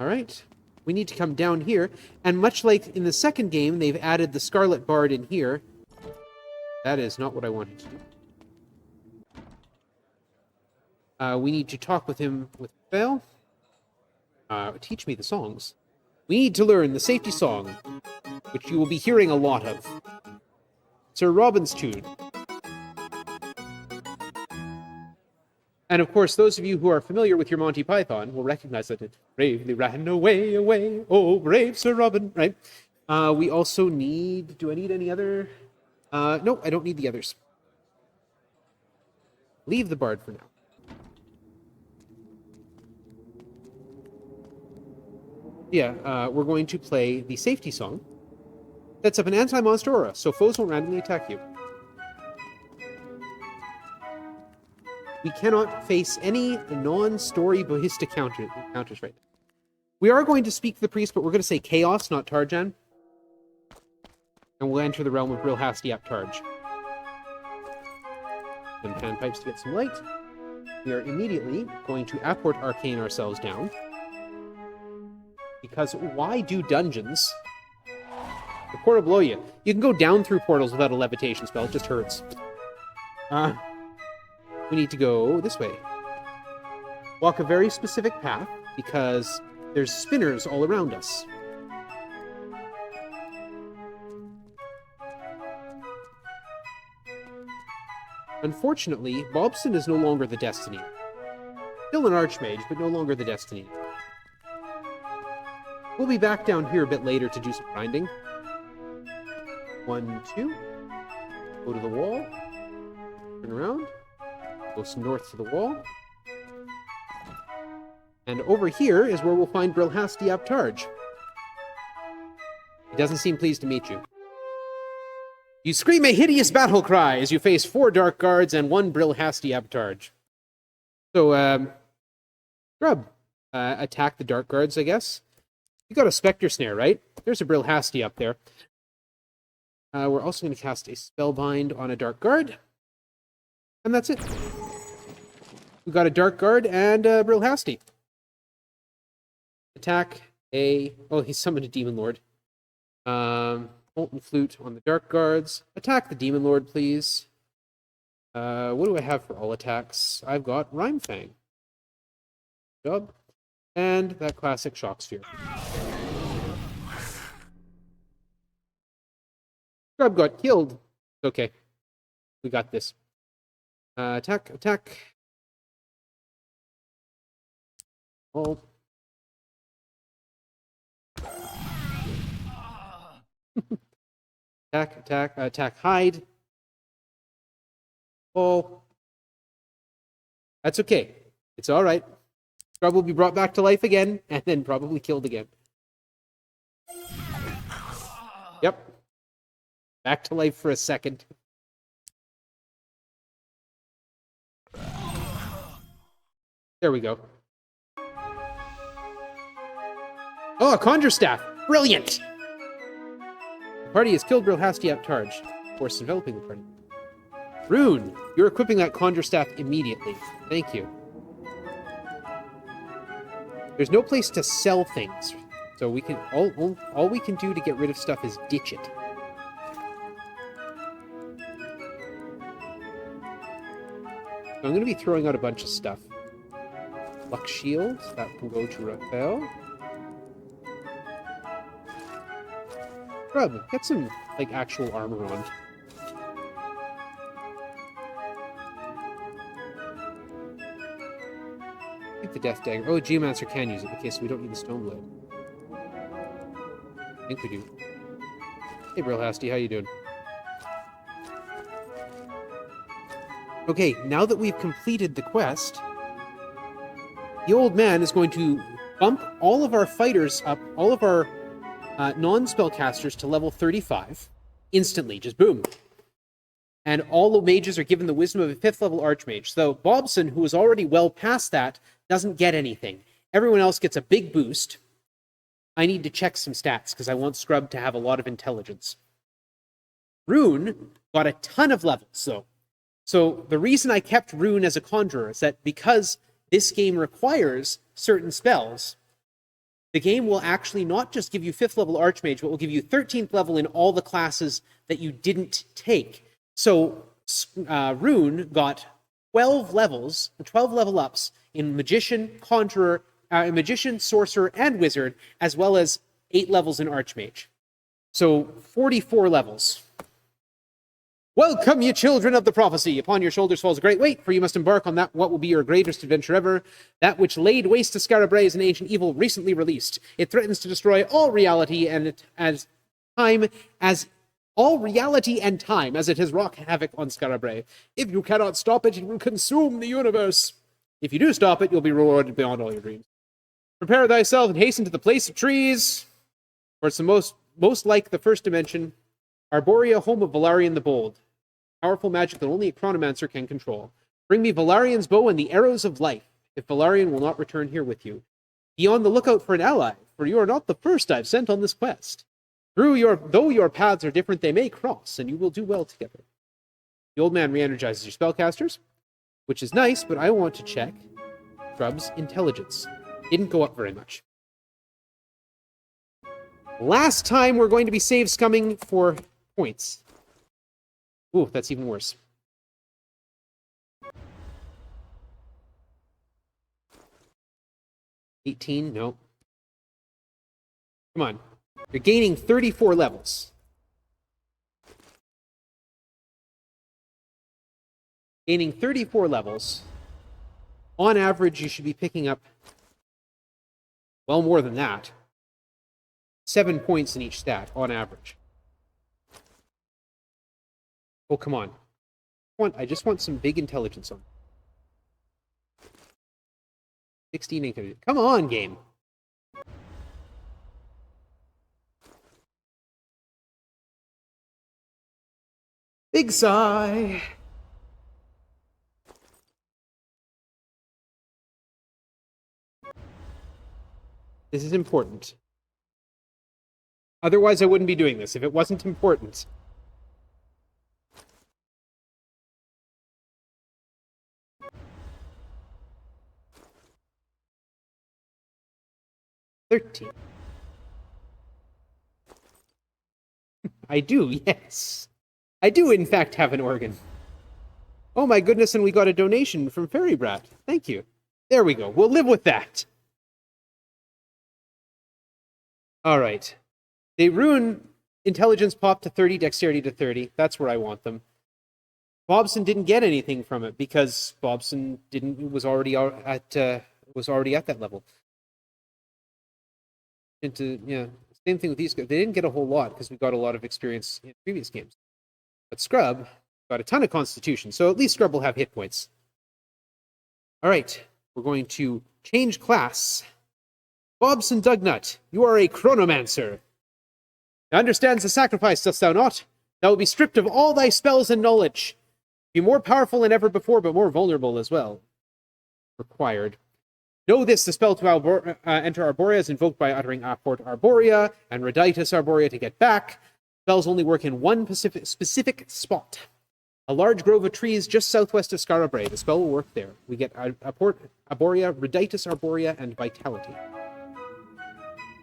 Alright. We need to come down here, and much like in the second game, they've added the Scarlet Bard in here. That is not what I wanted to do. We need to talk with him with Bell. Teach me the songs. We need to learn the safety song, which you will be hearing a lot of. Sir Robin's tune. And of course, those of you who are familiar with your Monty Python will recognize that it bravely ran away, away, oh, brave Sir Robin, right? We also need, do I need any other? No, I don't need the others. Leave the bard for now. Yeah, we're going to play the safety song. That's up an anti-monster aura, so foes won't randomly attack you. We cannot face any non-story ballistic counters right now. We are going to speak to the priest, but we're going to say Chaos, not Tarjan. And we'll enter the realm of Brilhasti Aptarj. Then panpipes to get some light. We are immediately going to Apport Arcane ourselves down. Because why do dungeons? The portal below you. You can go down through portals without a levitation spell. It just hurts. We need to go this way. walk a very specific path because there's spinners all around us. Unfortunately, Bobson is no longer the destiny. Still an Archmage, but no longer the destiny. We'll be back down here a bit later to do some grinding. 1, 2. Go to the wall. Turn around. Go north to the wall. And over here is where we'll find Brilhasti Aptarge. He doesn't seem pleased to meet you. You scream a hideous battle cry as you face 4 Dark Guards and 1 Brilhasti Aptarge. So, Grub, attack the Dark Guards, I guess. You got a Spectre Snare, right? There's a Brilhasti up there. We're also going to cast a Spellbind on a Dark Guard. And that's it. We got a Dark Guard and a Brilhasti. Attack a... Oh, he summoned a Demon Lord. Molten Flute on the Dark Guards. Attack the Demon Lord, please. What do I have for all attacks? I've got Rhyme Fang. Job. And that classic Shock Sphere. Scrub got killed. Okay. We got this. Attack, attack. Oh. Attack, attack, attack, hide. Oh. That's okay. It's alright. Scrub will be brought back to life again, and then probably killed again. Yep. Back to life for a second. There we go. Oh, a Conjure Staff! Brilliant! The party has killed Brilhasti Aptarge. Of course, developing the party. Rune, you're equipping that Conjure Staff immediately. Thank you. There's no place to sell things, so we can all we can do to get rid of stuff is ditch it. So I'm going to be throwing out a bunch of stuff. Luck Shield, that can go to Raphael. Grub, get some, like, actual armor on. Keep the Death Dagger. Oh, Geomancer can use it. Okay, so we don't need the Stone Blade. I think we do. Hey, Brilhasti, how you doing? Okay, now that we've completed the quest, the old man is going to bump all of our fighters up, all of our non-spellcasters to level 35 instantly, just boom. And all the mages are given the wisdom of a 5th level Archmage. So Bobson, who is already well past that, doesn't get anything. Everyone else gets a big boost. I need to check some stats because I want Scrub to have a lot of intelligence. Rune got a ton of levels, though. So the reason I kept Rune as a conjurer is that because this game requires certain spells, the game will actually not just give you 5th level Archmage, but will give you 13th level in all the classes that you didn't take. So Rune got 12 levels, 12 level ups in Magician, Conjurer, Magician, Sorcerer, and Wizard, as well as 8 levels in Archmage. So 44 levels. Welcome, ye children of the prophecy. Upon your shoulders falls a great weight, for you must embark on that what will be your greatest adventure ever. That which laid waste to Scarabray is an ancient evil recently released. It threatens to destroy all reality and as it has wrought havoc on Scarabray. If you cannot stop it, it will consume the universe. If you do stop it, you'll be rewarded beyond all your dreams. Prepare thyself and hasten to the place of trees, for it's the most like the first dimension. Arborea, home of Valarian the Bold. Powerful magic that only a chronomancer can control. Bring me Valarian's bow and the arrows of life, if Valarian will not return here with you. Be on the lookout for an ally, for you are not the first I've sent on this quest. Though your paths are different, they may cross, and you will do well together. The old man re-energizes your spellcasters, which is nice, but I want to check Scrub's intelligence. Didn't go up very much. Last time we're going to be save scumming for points. Ooh, that's even worse. 18? No. Come on. You're gaining 34 levels. Gaining 34 levels. On average, you should be picking up, well, more than that. 7 points in each stat, on average. Oh, come on. I just want some big intelligence on. 16 intelligence. Come on, game. Big sigh. This is important. Otherwise, I wouldn't be doing this if it wasn't important. I do, yes. I do, in fact, have an organ. Oh my goodness, and we got a donation from Fairy Brat. Thank you. There we go. We'll live with that. All right. They ruin intelligence pop to 30, dexterity to 30. That's where I want them. Bobson didn't get anything from it because Bobson was already at that level. Same thing with these guys. They didn't get a whole lot because we got a lot of experience in previous games. But Scrub got a ton of Constitution, so at least Scrub will have hit points. All right, we're going to change class. Bobson Dugnut, you are a Chronomancer. Thou understands the sacrifice, dost thou not? Thou will be stripped of all thy spells and knowledge. Be more powerful than ever before, but more vulnerable as well. Required. Know this, the spell to enter Arborea is invoked by uttering Apport Arborea and Reditus Arborea to get back. Spells only work in one specific spot. A large grove of trees just southwest of Scarabrae. The spell will work there. We get Apport Arborea, Reditus Arborea, and Vitality.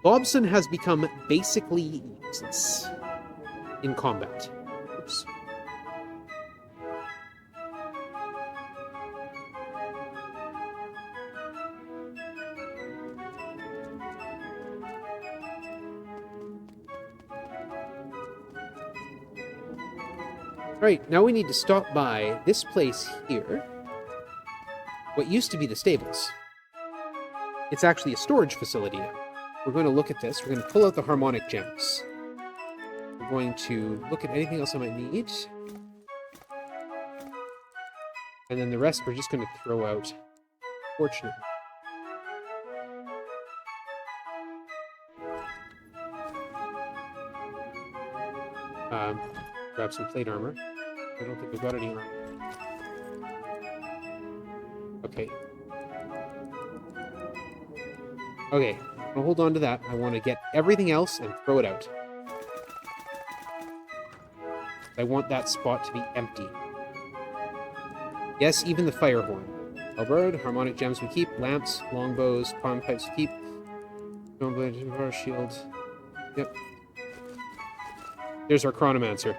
Bobson has become basically useless in combat. Oops. Right, now we need to stop by this place here. What used to be the stables. It's actually a storage facility now. We're going to look at this. We're going to pull out the harmonic gems. We're going to look at anything else I might need. And then the rest we're just going to throw out, fortunately. Grab some plate armor. I don't think we've got any armor. Okay. Okay, I'll hold on to that. I want to get everything else and throw it out. I want that spot to be empty. Yes, even the fire horn. Halberd, harmonic gems we keep, lamps, longbows, palm pipes we keep. Stormblade, shield. Yep. There's our Chronomancer.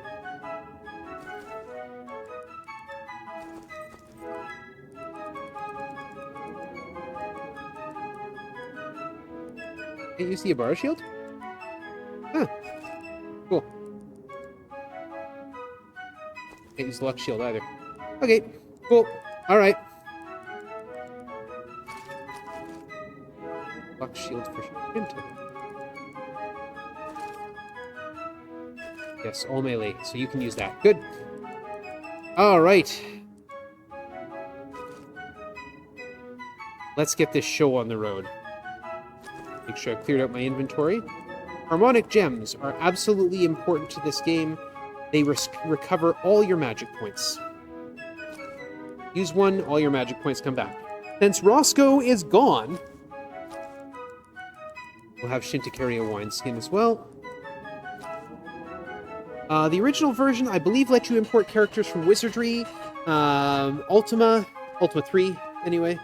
Can't you see a bar shield? Huh. Cool. Can't use the luck shield either. Okay, cool. Alright. Luck shield for Shinto. Yes, all melee, so you can use that. Good. Alright. Let's get this show on the road. Make sure I've cleared out my inventory. Harmonic gems are absolutely important to this game. They recover all your magic points. Use one, all your magic points come back. Since Roscoe is gone, we'll have Shinta carry a wineskin as well. The original version, I believe, let you import characters from Wizardry, Ultima 3, anyway.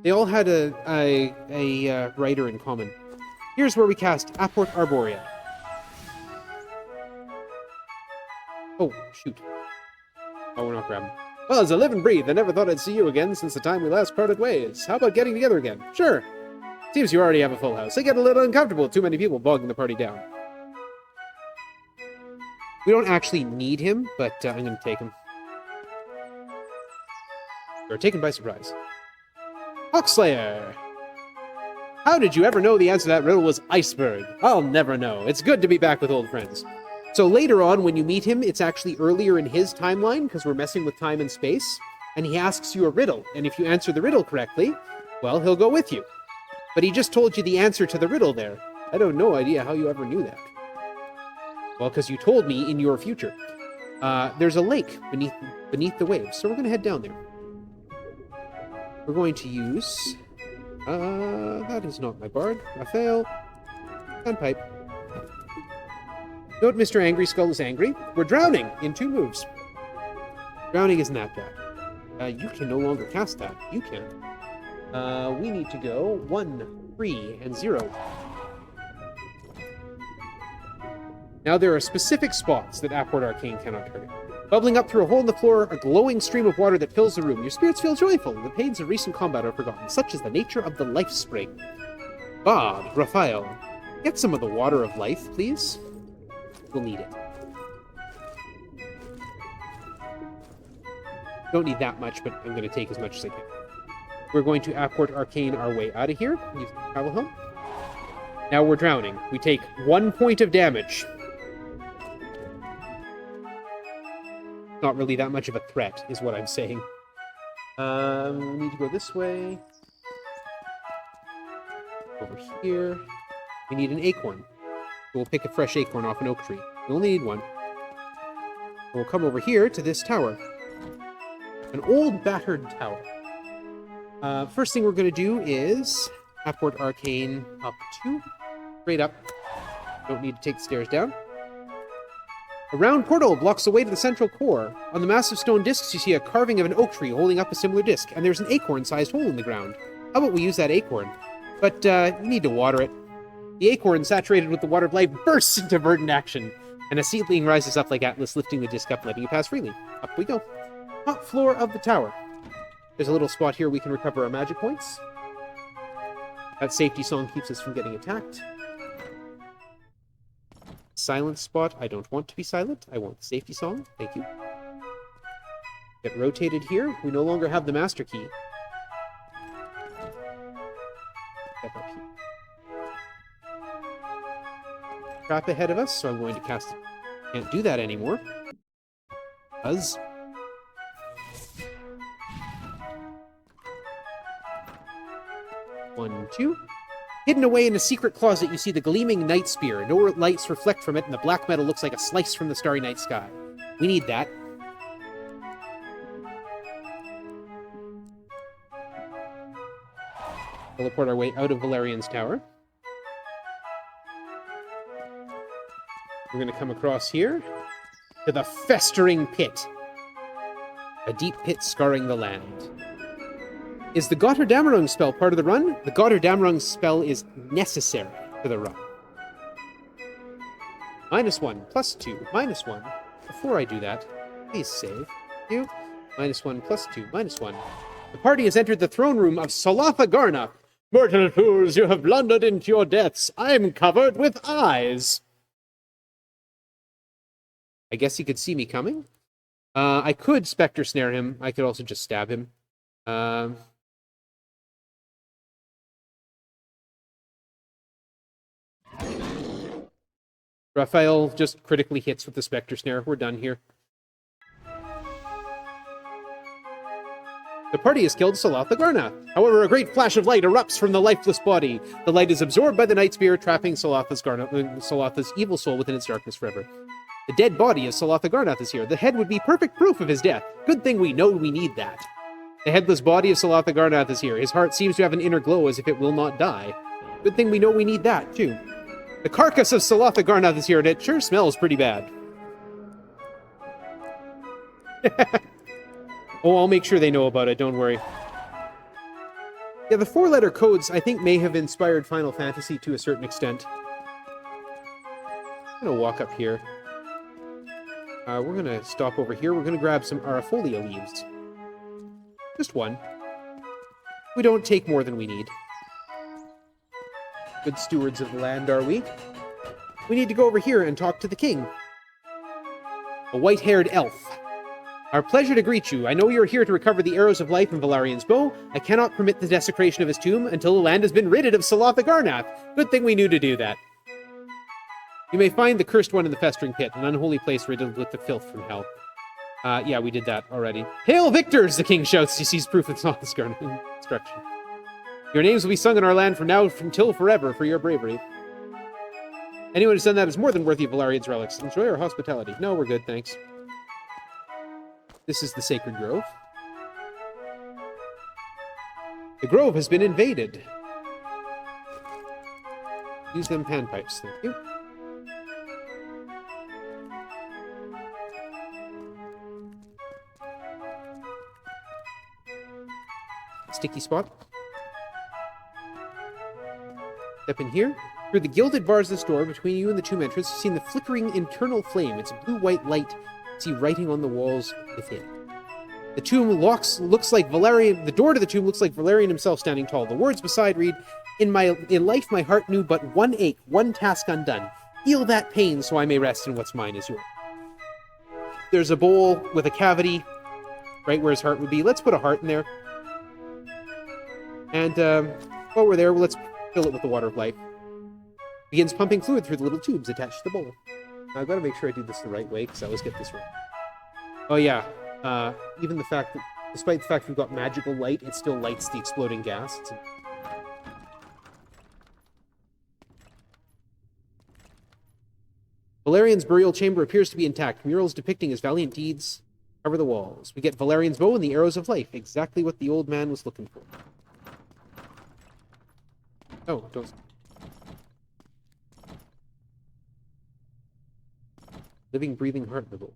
They all had a writer in common. Here's where we cast Apport Arborea. Oh, shoot. Oh, we're not grabbing. Well, as I live and breathe, I never thought I'd see you again since the time we last parted ways. How about getting together again? Sure. Seems you already have a full house. I get a little uncomfortable with too many people bogging the party down. We don't actually need him, but I'm going to take him. You're taken by surprise. Hawkslayer! How did you ever know the answer to that riddle was iceberg? I'll never know. It's good to be back with old friends. So later on, when you meet him, it's actually earlier in his timeline, because we're messing with time and space, and he asks you a riddle, and if you answer the riddle correctly, well, he'll go with you. But he just told you the answer to the riddle there. I have no idea how you ever knew that. Well, because you told me in your future. There's a lake beneath the waves, so we're going to head down there. We're going to use... that is not my bard. Raphael. Gunpipe. Note Mr. Angry Skull is angry. We're drowning in 2 moves. Drowning isn't that bad. You can no longer cast that. You can. We need to go 1, 3, and 0. Now there are specific spots that Apport Arcane cannot target. Bubbling up through a hole in the floor, a glowing stream of water that fills the room. Your spirits feel joyful. The pains of recent combat are forgotten. Such is the nature of the life spring. Bard, Raphael, get some of the water of life, please. We'll need it. Don't need that much, but I'm going to take as much as I can. We're going to Apport Arcane our way out of here. Use the travel helm. Now we're drowning. We take 1 point of damage. Not really that much of a threat, is what I'm saying. We need to go this way. Over here. We need an acorn. We'll pick a fresh acorn off an oak tree. We only need 1. We'll come over here to this tower. An old, battered tower. First thing we're going to do is Apport Arcane up 2. Straight up. Don't need to take the stairs down. A round portal blocks the way to the central core. On the massive stone discs, you see a carving of an oak tree holding up a similar disc, and there's an acorn-sized hole in the ground. How about we use that acorn? But you need to water it. The acorn, saturated with the water of life, bursts into verdant action, and a seedling rises up like Atlas, lifting the disc up, letting it pass freely. Up we go. Top floor of the tower. There's a little spot here we can recover our magic points. That safety song keeps us from getting attacked. Silent spot. I don't want to be silent. I want the safety song. Thank you. Get rotated here. We no longer have the master key. Step up here. Trap ahead of us, so I'm going to cast it. Can't do that anymore. Buzz. One, 2. Hidden away in a secret closet, you see the gleaming night spear. No lights reflect from it, and the black metal looks like a slice from the starry night sky. We need that. Teleport our way out of Valerian's tower. We're going to come across here to the festering pit. A deep pit scarring the land. Is the Gotterdammerung spell part of the run? The Gotterdammerung spell is necessary for the run. -1, +2, -1. Before I do that, please save. You. -1, +2, -1. The party has entered the throne room of Solatha Garna. Mortal fools, you have blundered into your deaths. I'm covered with eyes. I guess he could see me coming. I could Spectre Snare him. I could also just stab him. Raphael just critically hits with the Spectre Snare. We're done here. The party has killed Solatha Garna. However, a great flash of light erupts from the lifeless body. The light is absorbed by the Night Spear, trapping Solatha's evil soul within its darkness forever. The dead body of Solatha Garnath is here. The head would be perfect proof of his death. Good thing we know we need that. The headless body of Solatha Garnath is here. His heart seems to have an inner glow as if it will not die. Good thing we know we need that, too. The carcass of Solatha Garnath is here, and it sure smells pretty bad. Oh, I'll make sure they know about it, don't worry. Yeah, the 4-letter codes, I think, may have inspired Final Fantasy to a certain extent. I'm going to walk up here. We're going to stop over here. We're going to grab some Arafolia leaves. Just one. We don't take more than we need. Good stewards of the land, are we? We need to go over here and talk to the king. A white-haired elf. Our pleasure to greet you. I know you're here to recover the arrows of life in Valarian's bow. I cannot permit the desecration of his tomb until the land has been ridded of Salothic Arnath. Good thing we knew to do that. You may find the cursed one in the festering pit, an unholy place riddled with the filth from hell. Yeah, we did that already. Hail victors, the king shouts. He sees proof of Salothic Arnath destruction. Your names will be sung in our land from now until forever for your bravery. Anyone who's done that is more than worthy of Valarian's relics. Enjoy our hospitality. No, we're good, thanks. This is the Sacred Grove. The grove has been invaded. Use them panpipes, thank you. Sticky spot. Step in here. Through the gilded bars of this door, between you and the tomb entrance, you've seen the flickering internal flame. It's a blue-white light. See writing on the walls within. The tomb looks like Valerian. The door to the tomb looks like Valerian himself standing tall. The words beside read, In life my heart knew but one ache, one task undone. Feel that pain so I may rest in what's mine is yours. There's a bowl with a cavity right where his heart would be. Let's put a heart in there. And while we're there, let's fill it with the water of life. Begins pumping fluid through the little tubes attached to the bowl. I've got to make sure I do this the right way, because I always get this wrong. Oh yeah, even the fact that, despite the fact we've got magical light, it still lights the exploding gas. Valerian's burial chamber appears to be intact. Murals depicting his valiant deeds cover the walls. We get Valerian's bow and the arrows of life, exactly what the old man was looking for. Oh, don't... Living, breathing heart in the bowl.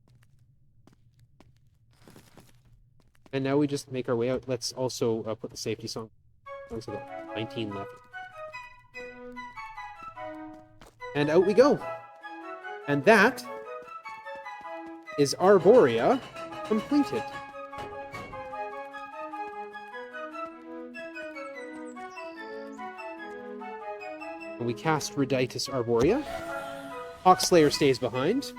And now we just make our way out. Let's also put the safety song. Songs about 19 left. And out we go. And that is Arborea completed. And we cast Reditus Arborea. Hawkslayer stays behind.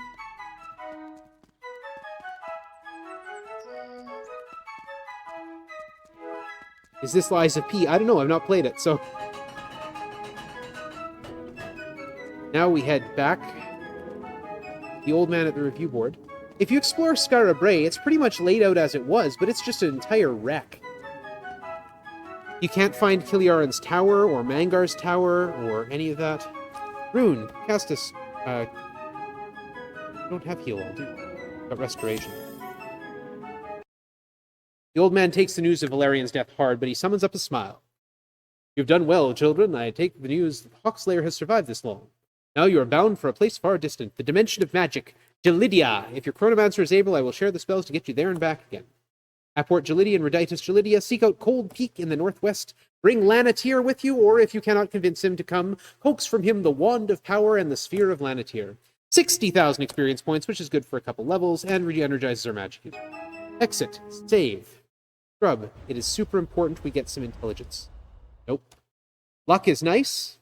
Is this Lies of P? I don't know, I've not played it, so... Now we head back. The old man at the review board. If you explore Skara Brae, it's pretty much laid out as it was, but it's just an entire wreck. You can't find Kiliaran's tower, or Mangar's tower, or any of that. Rune, Castus, you don't have heal all, do you? Got restoration. The old man takes the news of Valerian's death hard, but he summons up a smile. You've done well, children. I take the news that Hawkslayer has survived this long. Now you are bound for a place far distant, the dimension of magic, Gelidia. If your chronomancer is able, I will share the spells to get you there and back again. Apport Gelidia and Reditus Gelidia, seek out Cold Peak in the northwest, bring Lanatir with you, or if you cannot convince him to come, coax from him the Wand of Power and the Sphere of Lanatir. 60,000 experience points, which is good for a couple levels, and re-energizes our magic. Exit. Save. Scrub. It is super important we get some intelligence. Nope. Luck is nice,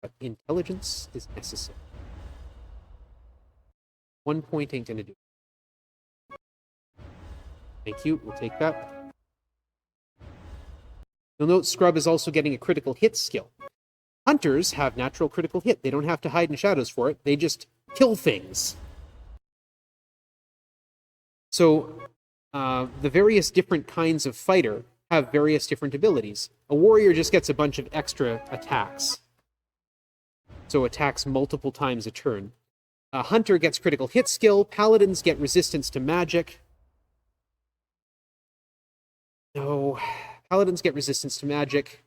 but intelligence is necessary. 1 point ain't gonna do. Thank you, we'll take that. You'll note Scrub is also getting a critical hit skill. Hunters have natural critical hit. They don't have to hide in shadows for it. They just kill things. So, the various different kinds of fighter have various different abilities. A warrior just gets a bunch of extra attacks. So attacks multiple times a turn. A hunter gets critical hit skill. Paladins get resistance to magic. No, paladins get resistance to magic.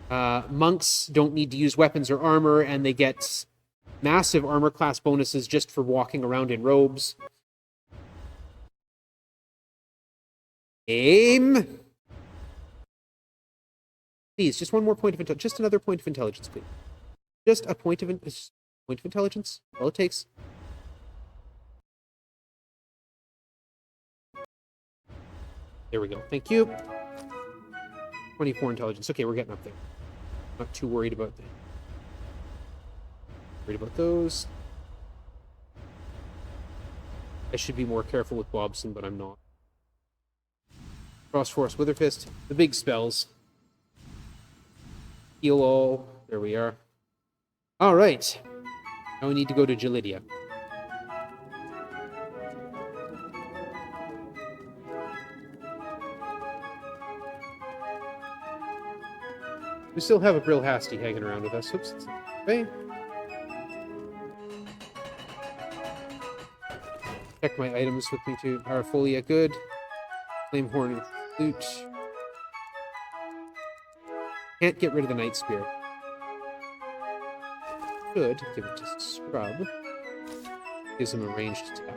Monks don't need to use weapons or armor, and they get massive armor class bonuses just for walking around in robes. Aim! Please, just one more point of intelligence. Just another point of intelligence, please. Just a point of intelligence. All it takes. There we go. Thank you. 24 intelligence. Okay, we're getting up there. Not too worried about that. Worried about those. I should be more careful with Bobson, but I'm not. Frost Force, Witherfist, the big spells. Heal all. There we are. All right. Now we need to go to Gelidia. We still have a Brill Hasty hanging around with us. Oops. Okay. Check my items with me too. Parafolia, good. Flame Horn and Flute. Can't get rid of the Night Spear. Should give it to Scrub. Gives him a ranged attack.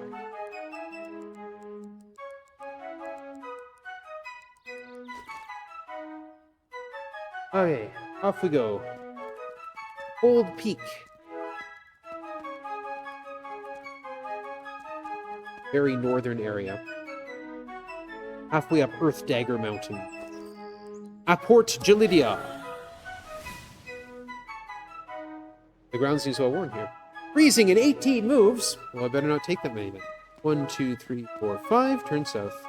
Okay, off we go. Cold Peak. Very northern area. Halfway up Earth Dagger Mountain. Apport Gelidia. The ground seems well worn here. Freezing in 18 moves. Well, I better not take that many then. 1, 2, 3, 4, 5. Turn south.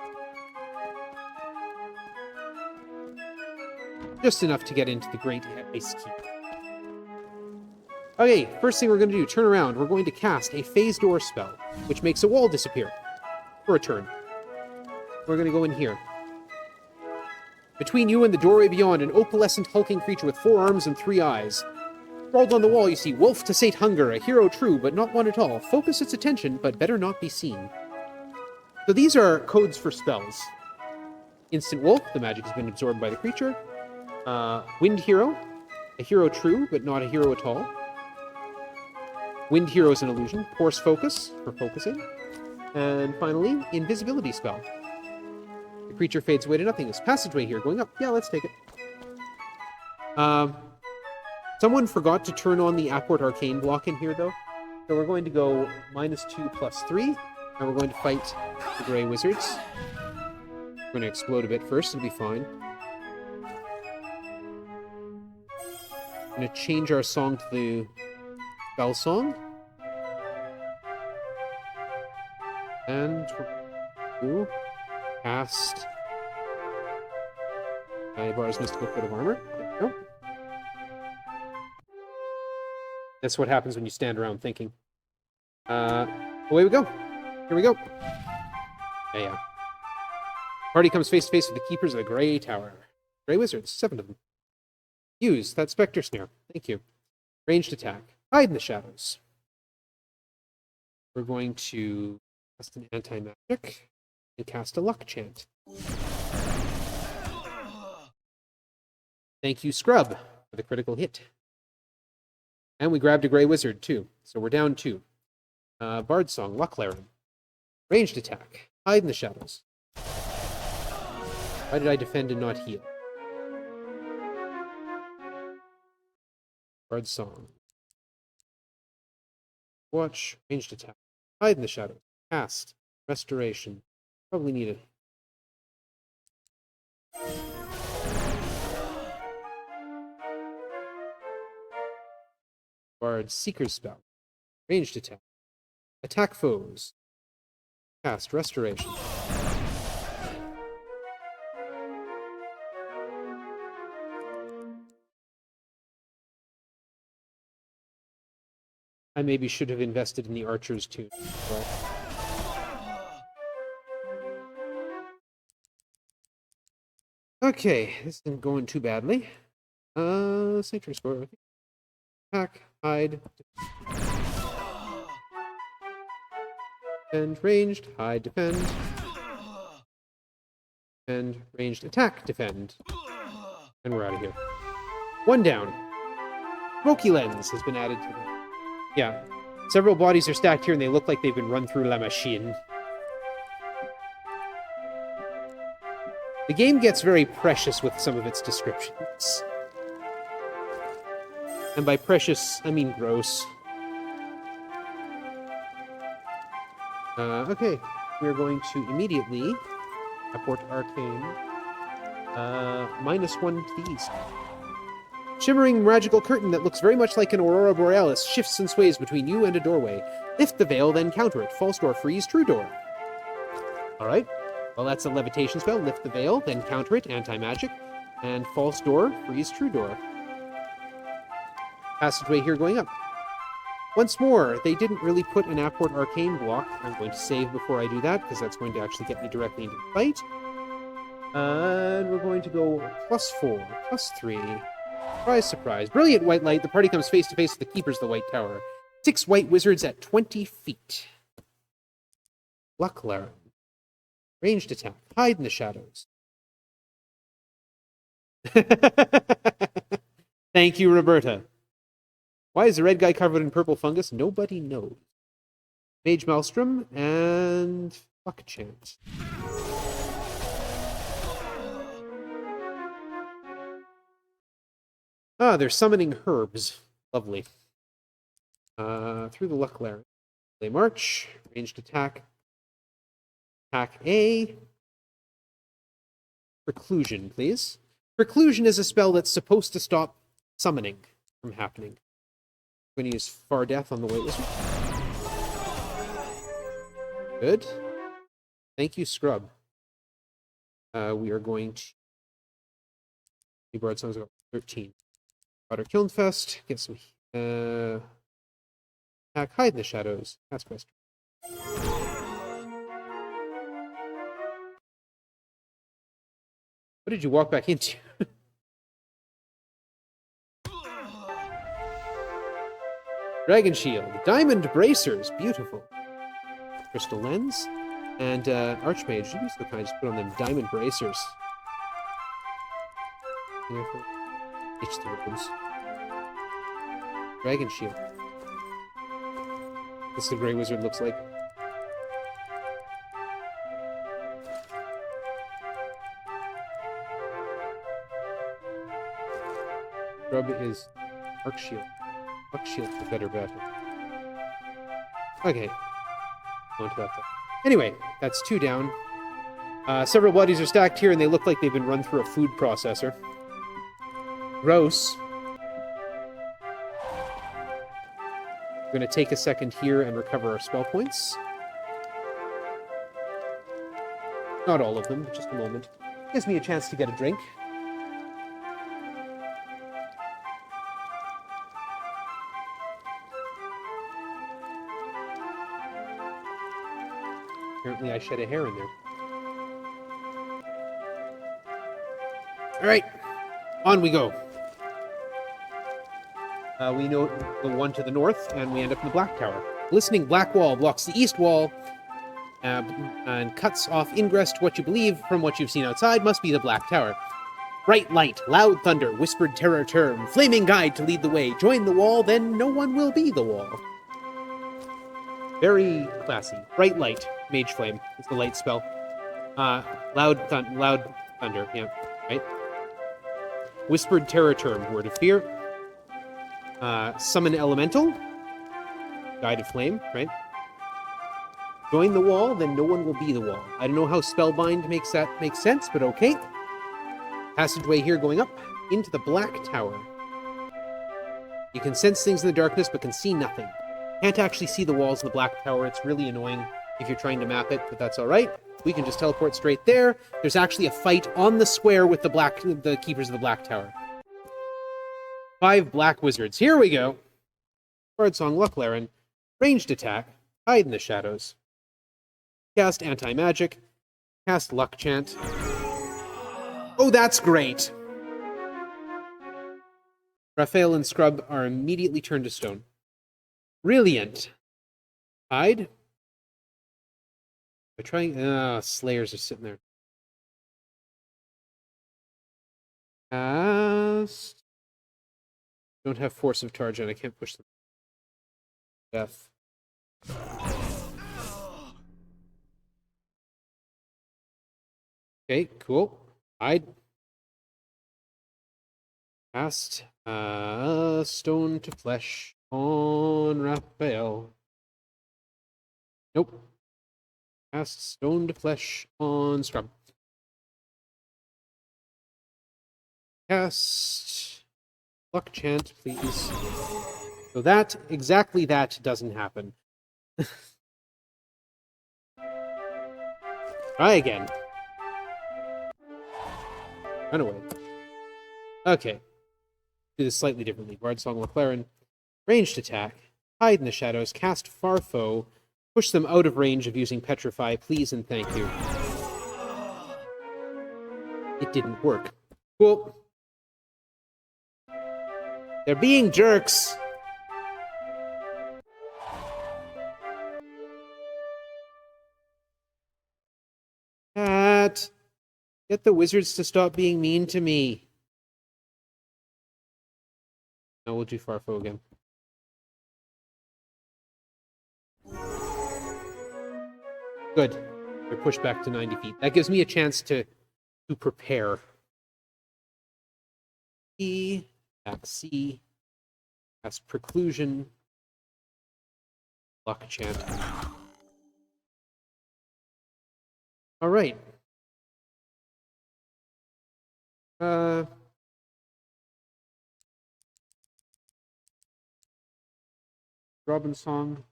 Just enough to get into the Great Ice Keep. Okay, first thing we're going to do, turn around. We're going to cast a Phase Door spell, which makes a wall disappear for a turn. We're going to go in here. Between you and the doorway beyond, an opalescent hulking creature with 4 arms and 3 eyes. Scrawled on the wall, you see, Wolf to sate hunger, a hero true, but not one at all. Focus its attention, but better not be seen. So these are codes for spells. Instant Wolf, the magic has been absorbed by the creature. Wind Hero, a hero true, but not a hero at all. Wind Hero is an illusion. Force Focus, for focusing. And finally, Invisibility Spell. The creature fades away to nothingness. Passageway here, going up. Yeah, let's take it. Someone forgot to turn on the Apport Arcane block in here, though. So we're going to go -2 +3, and we're going to fight the Grey Wizards. We're going to explode a bit first, it'll be fine. I'm going to change our song to the Spell Song. And we're going to cast Ibar's Mystical Coat of Armor. There we go. That's what happens when you stand around thinking. Away we go. Here we go. Yeah. Party comes face to face with the Keepers of the Grey Tower. Grey Wizards, 7 of them. Use that Spectre Snare. Thank you. Ranged attack. Hide in the shadows. We're going to cast an anti-magic and cast a luck chant. Thank you, Scrub, for the critical hit. And we grabbed a Grey Wizard, too. So we're down 2. Bard Song, Luck Laren. Ranged attack. Hide in the shadows. Why did I defend and not heal? Bard Song. Watch. Ranged attack. Hide in the shadows. Cast. Restoration. Probably need it. Bard Seeker's Spell. Ranged attack. Attack foes. Cast Restoration. I maybe should have invested in the Archer's tune. But... okay, this isn't going too badly. Sanctuary Score. Attack, hide, defend, ranged, hide, defend, and ranged attack, defend. And we're out of here. 1 down. Smoky Lens has been added to them. Yeah, several bodies are stacked here and they look like they've been run through La Machine. The game gets very precious with some of its descriptions. And by precious, I mean gross. Okay, we're going to immediately Apport Arcane. -1 to these. Shimmering magical curtain that looks very much like an aurora borealis shifts and sways between you and a doorway. Lift the veil, then counter it. False door, freeze, true door. Alright. Well, that's a levitation spell. Lift the veil, then counter it. Anti-magic. And false door, freeze, true door. Passageway here going up. Once more, they didn't really put an Apport Arcane block. I'm going to save before I do that, because that's going to actually get me directly into the fight. And we're going to go +4, +3. Surprise, surprise. Brilliant white light. The party comes face to face with the keepers of the White Tower. 6 white wizards at 20 feet. Lucklaren. Ranged attack. Hide in the shadows. Thank you, Roberta. Why is the red guy covered in purple fungus? Nobody knows. Mage Maelstrom and Fuck Chant. Ah, they're summoning herbs. Lovely. Through the Lucklaren. They march. Ranged attack. Attack A. Preclusion, please. Preclusion is a spell that's supposed to stop summoning from happening. I'm going to use Far Death on the White Wizard. Good. Thank you, Scrub. We are going to... Bard Songs about 13. Otter Kilnfest. Get some... attack, Hide in the Shadows. That's best. What did you walk back into? Dragon Shield. Diamond Bracers. Beautiful. Crystal Lens. And Archmage. You'd be so kind. Just put on them Diamond Bracers. H the ribbons. Dragon Shield. This is the Grey Wizard looks like. Scrub is Arc Shield. Arc Shield for better battle. Okay. On to that though. Anyway, that's 2 down. Several bodies are stacked here and they look like they've been run through a food processor. Gross. We're going to take a second here and recover our spell points. Not all of them, just a moment. Gives me a chance to get a drink. Apparently I shed a hair in there. Alright, on we go. We know the one to the north, and we end up in the Black Tower. Glistening black wall blocks the east wall and cuts off ingress to what you believe from what you've seen outside must be the Black Tower. Bright light, loud thunder, whispered terror term, flaming guide to lead the way. Join the wall, then no one will be the wall. Very classy. Bright light, mage flame is the light spell. Loud thunder, yeah, right? Whispered terror term, word of fear. Summon elemental. Guide of flame, right? Join the wall, then no one will be the wall. I don't know how spellbind makes that make sense, but okay. Passageway here going up into the Black Tower. You can sense things in the darkness, but can see nothing. Can't actually see the walls of the Black Tower. It's really annoying if you're trying to map it, but that's all right. We can just teleport straight there. There's actually a fight on the square with the keepers of the Black Tower. 5 black wizards. Here we go. Bardsong Lucklaren. Ranged attack. Hide in the shadows. Cast anti-magic. Cast luck chant. Oh, that's great. Raphael and Scrub are immediately turned to stone. Brilliant. Hide. By trying... Slayers are sitting there. Cast... Don't have Force of Tarjan. I can't push them. Death. Okay, cool. Hide. Cast Stone to Flesh on Raphael. Nope. Cast Stone to Flesh on Scrub. Cast luck chant, please. So that, exactly that doesn't happen. Try again. Run away. Okay. Do this slightly differently. Bard Song McLaren. Ranged attack. Hide in the shadows. Cast far foe. Push them out of range of using Petrify. Please and thank you. It didn't work. Cool. They're being jerks. Cat. Get the wizards to stop being mean to me. No, we'll do Farfo again. Good. You're pushed back to 90 feet. That gives me a chance to prepare. E, attack C, cast Preclusion, Luck Chant. All right. Robin Song.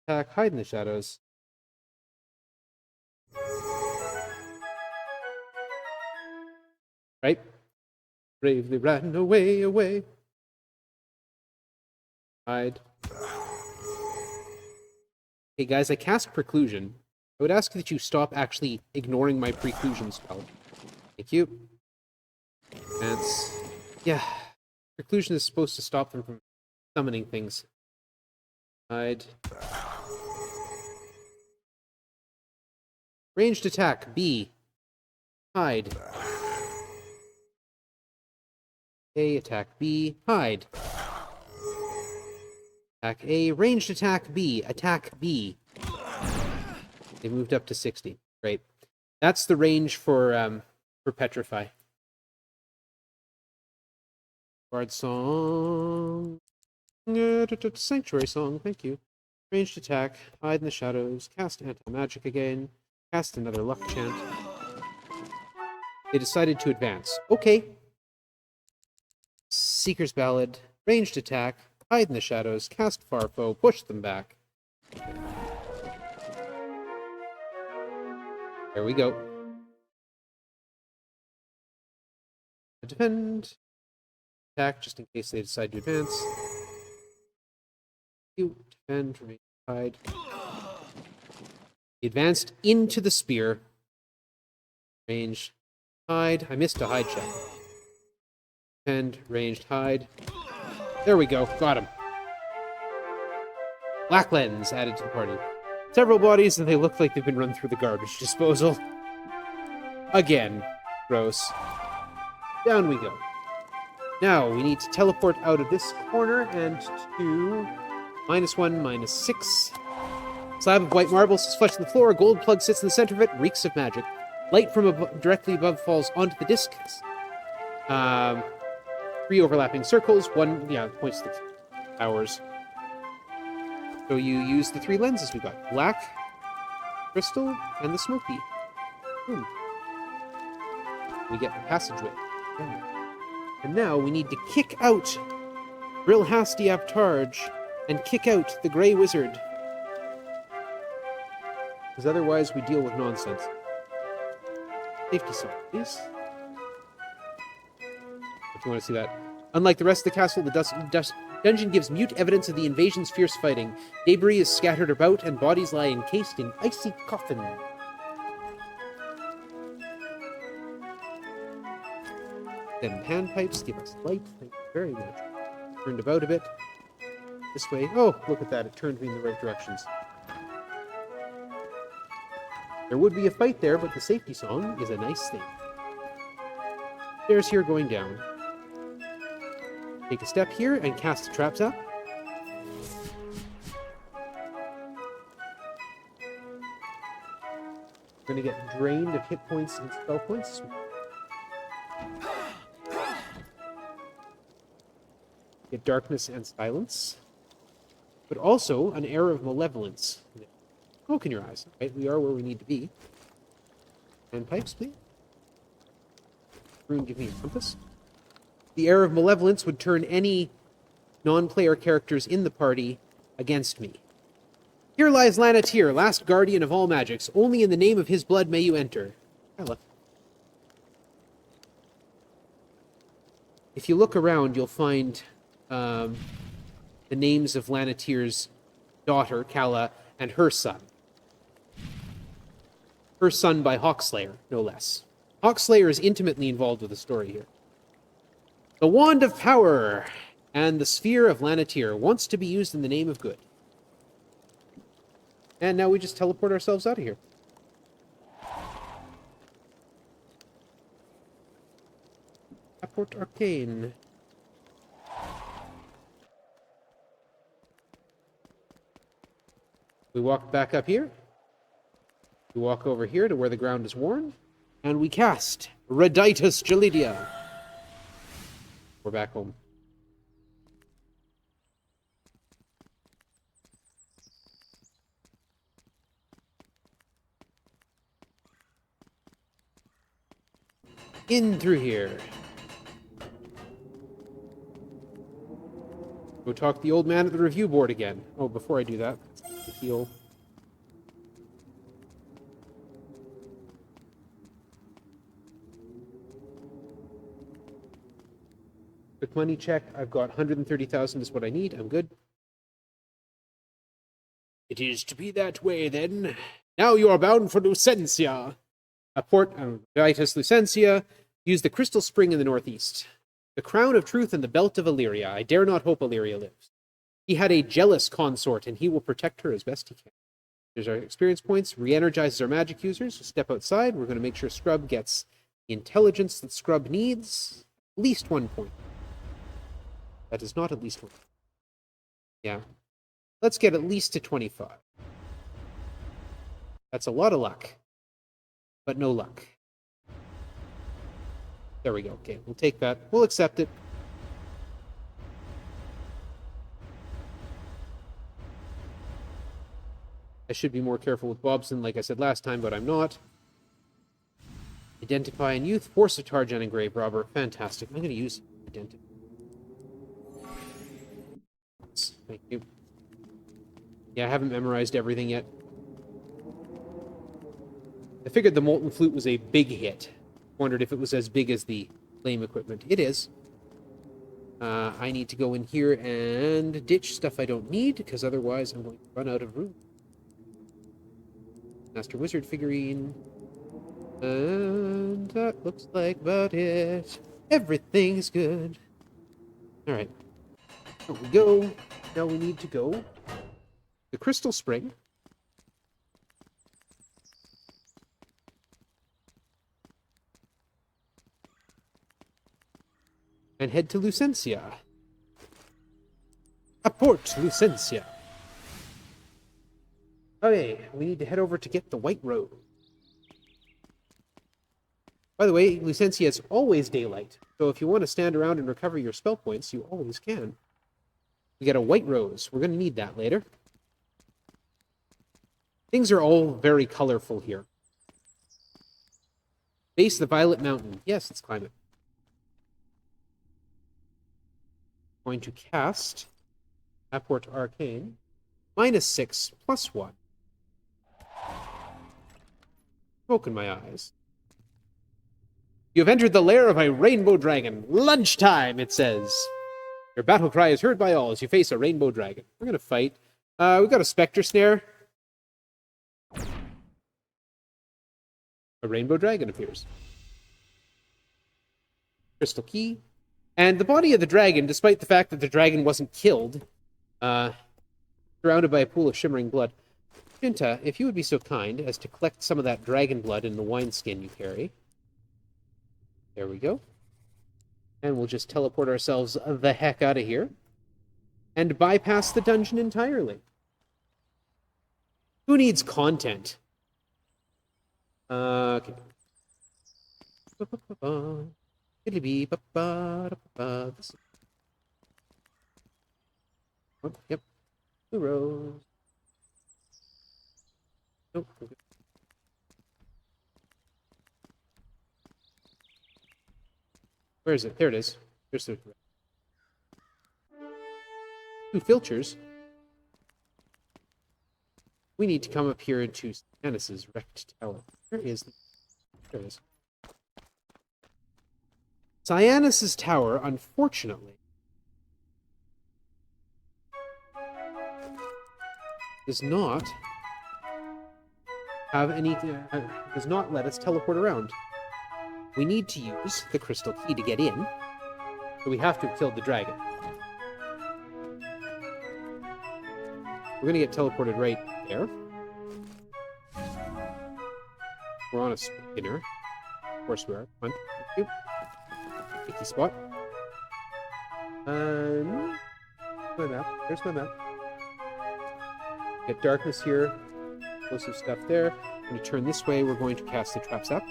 Attack, Hide in the Shadows. Right? Bravely ran away, away. Hide. Okay, guys, I cast Preclusion. I would ask that you stop actually ignoring my Preclusion spell. Thank you. Advance. Yeah. Preclusion is supposed to stop them from summoning things. Hide. Ranged attack, B. Hide. A, attack B, hide. Attack A, ranged attack B, attack B. They moved up to 60. Great. That's the range for Petrify. Bard Song. Sanctuary Song, thank you. Ranged attack, hide in the shadows, cast anti-magic again, cast another luck chant. They decided to advance. Okay. Seeker's Ballad, ranged attack, hide in the shadows, cast far foe, push them back. There we go. Defend. Attack, just in case they decide to advance. You defend, remain, hide. He advanced into the spear. Range, hide. I missed a hide check. Defend, ranged, hide. There we go. Got him. Black Lens added to the party. Several bodies, and they look like they've been run through the garbage disposal. Again. Gross. Down we go. Now, we need to teleport out of this corner and to -1, -6. Slab of white marble sits flush on the floor. A gold plug sits in the center of it. Reeks of magic. Light from directly above falls onto the disc. 3 overlapping circles. 1, points to the towers. So you use the 3 lenses we got. Black, crystal, and the smoky. Boom. We get the passageway. And now we need to kick out Brilhasti Aptarge and kick out the Grey Wizard. Because otherwise we deal with nonsense. Safety song, please. If you want to see that. Unlike the rest of the castle, the dungeon gives mute evidence of the invasion's fierce fighting. Debris is scattered about, and bodies lie encased in icy coffin. Then panpipes give us light. Thank you very much. Turned about a bit. This way. Oh, look at that. It turned me in the right directions. There would be a fight there, but the safety song is a nice thing. Stairs here going down. Take a step here and cast the traps up. We're going to get drained of hit points and spell points. Get darkness and silence. But also an air of malevolence. Smoke in your eyes. Right? We are where we need to be. And pipes, please. rune give me a compass? The air of malevolence would turn any non-player characters in the party against me. Here lies Lanatir, last guardian of all magics. Only in the name of his blood may you enter. Hello. If you look around, you'll find the names of Lanatir's daughter, Kala, and her son. Her son by Hawkslayer, no less. Hawkslayer is intimately involved with the story here. The Wand of Power and the Sphere of Lanatir wants to be used in the name of good. And now we just teleport ourselves out of here. Apport Arcane. We walk back up here. We walk over here to where the ground is worn. And we cast Reditus Gelidia. We're back home. In through here. Go talk to the old man at the review board again. Oh, before I do that, heal. Quick money check. I've got 130,000 is what I need. I'm good. It is to be that way, then. Now you are bound for Lucentia. A port Vitus Lucentia. Use the crystal spring in the northeast. The crown of truth and the belt of Illyria. I dare not hope Illyria lives. He had a jealous consort, and he will protect her as best he can. There's our experience points. Re-energizes our magic users. Step outside. We're going to make sure Scrub gets the intelligence that Scrub needs. At least 1 point. That is not at least 1. Yeah. Let's get at least to 25. That's a lot of luck. But no luck. There we go. Okay, we'll take that. We'll accept it. I should be more careful with Bobson, like I said last time, but I'm not. Identify in youth. Force of Tarjan and Grave Robber. Fantastic. I'm going to use Identify. Thank you. Yeah, I haven't memorized everything yet. I figured the Molten Flute was a big hit. Wondered if it was as big as the flame equipment. It is. I need to go in here and ditch stuff I don't need, because otherwise I'm going to run out of room. Master Wizard figurine. And that looks like about it. Everything's good. Alright. There we go. Now we need to go. The Crystal Spring. And head to Lucentia. Apport Lucentia. Okay, we need to head over to get the White Robe. By the way, Lucentia is always daylight, so if you want to stand around and recover your spell points, you always can. We got a White Rose. We're going to need that later. Things are all very colorful here. Base of the Violet Mountain. Yes, let's climb it. Going to cast Apport Arcane. -6, +1. Smoke in my eyes. You have entered the lair of a rainbow dragon. Lunchtime, it says. Your battle cry is heard by all as you face a rainbow dragon. We're going to fight. We've got a Spectre Snare. A rainbow dragon appears. Crystal Key. And the body of the dragon, despite the fact that the dragon wasn't killed, surrounded by a pool of shimmering blood. Shinta, if you would be so kind as to collect some of that dragon blood in the wineskin you carry. There we go. And we'll just teleport ourselves the heck out of here. And bypass the dungeon entirely. Who needs content? Okay. Oh, yep. Blue rose. Nope. Where is it? There it is. There's the 2 filters. We need to come up here into Stannis's wrecked tower. Where is the... There it is. Cyanus's tower, unfortunately, does not have any... does not let us teleport around. We need to use the crystal key to get in, so we have to have killed the dragon. We're going to get teleported right there. We're on a spinner. Of course we are. Come on. Thank you. Sticky spot. My map. There's my map. Get darkness here. Explosive stuff there. When we turn this way, we're going to cast the traps up.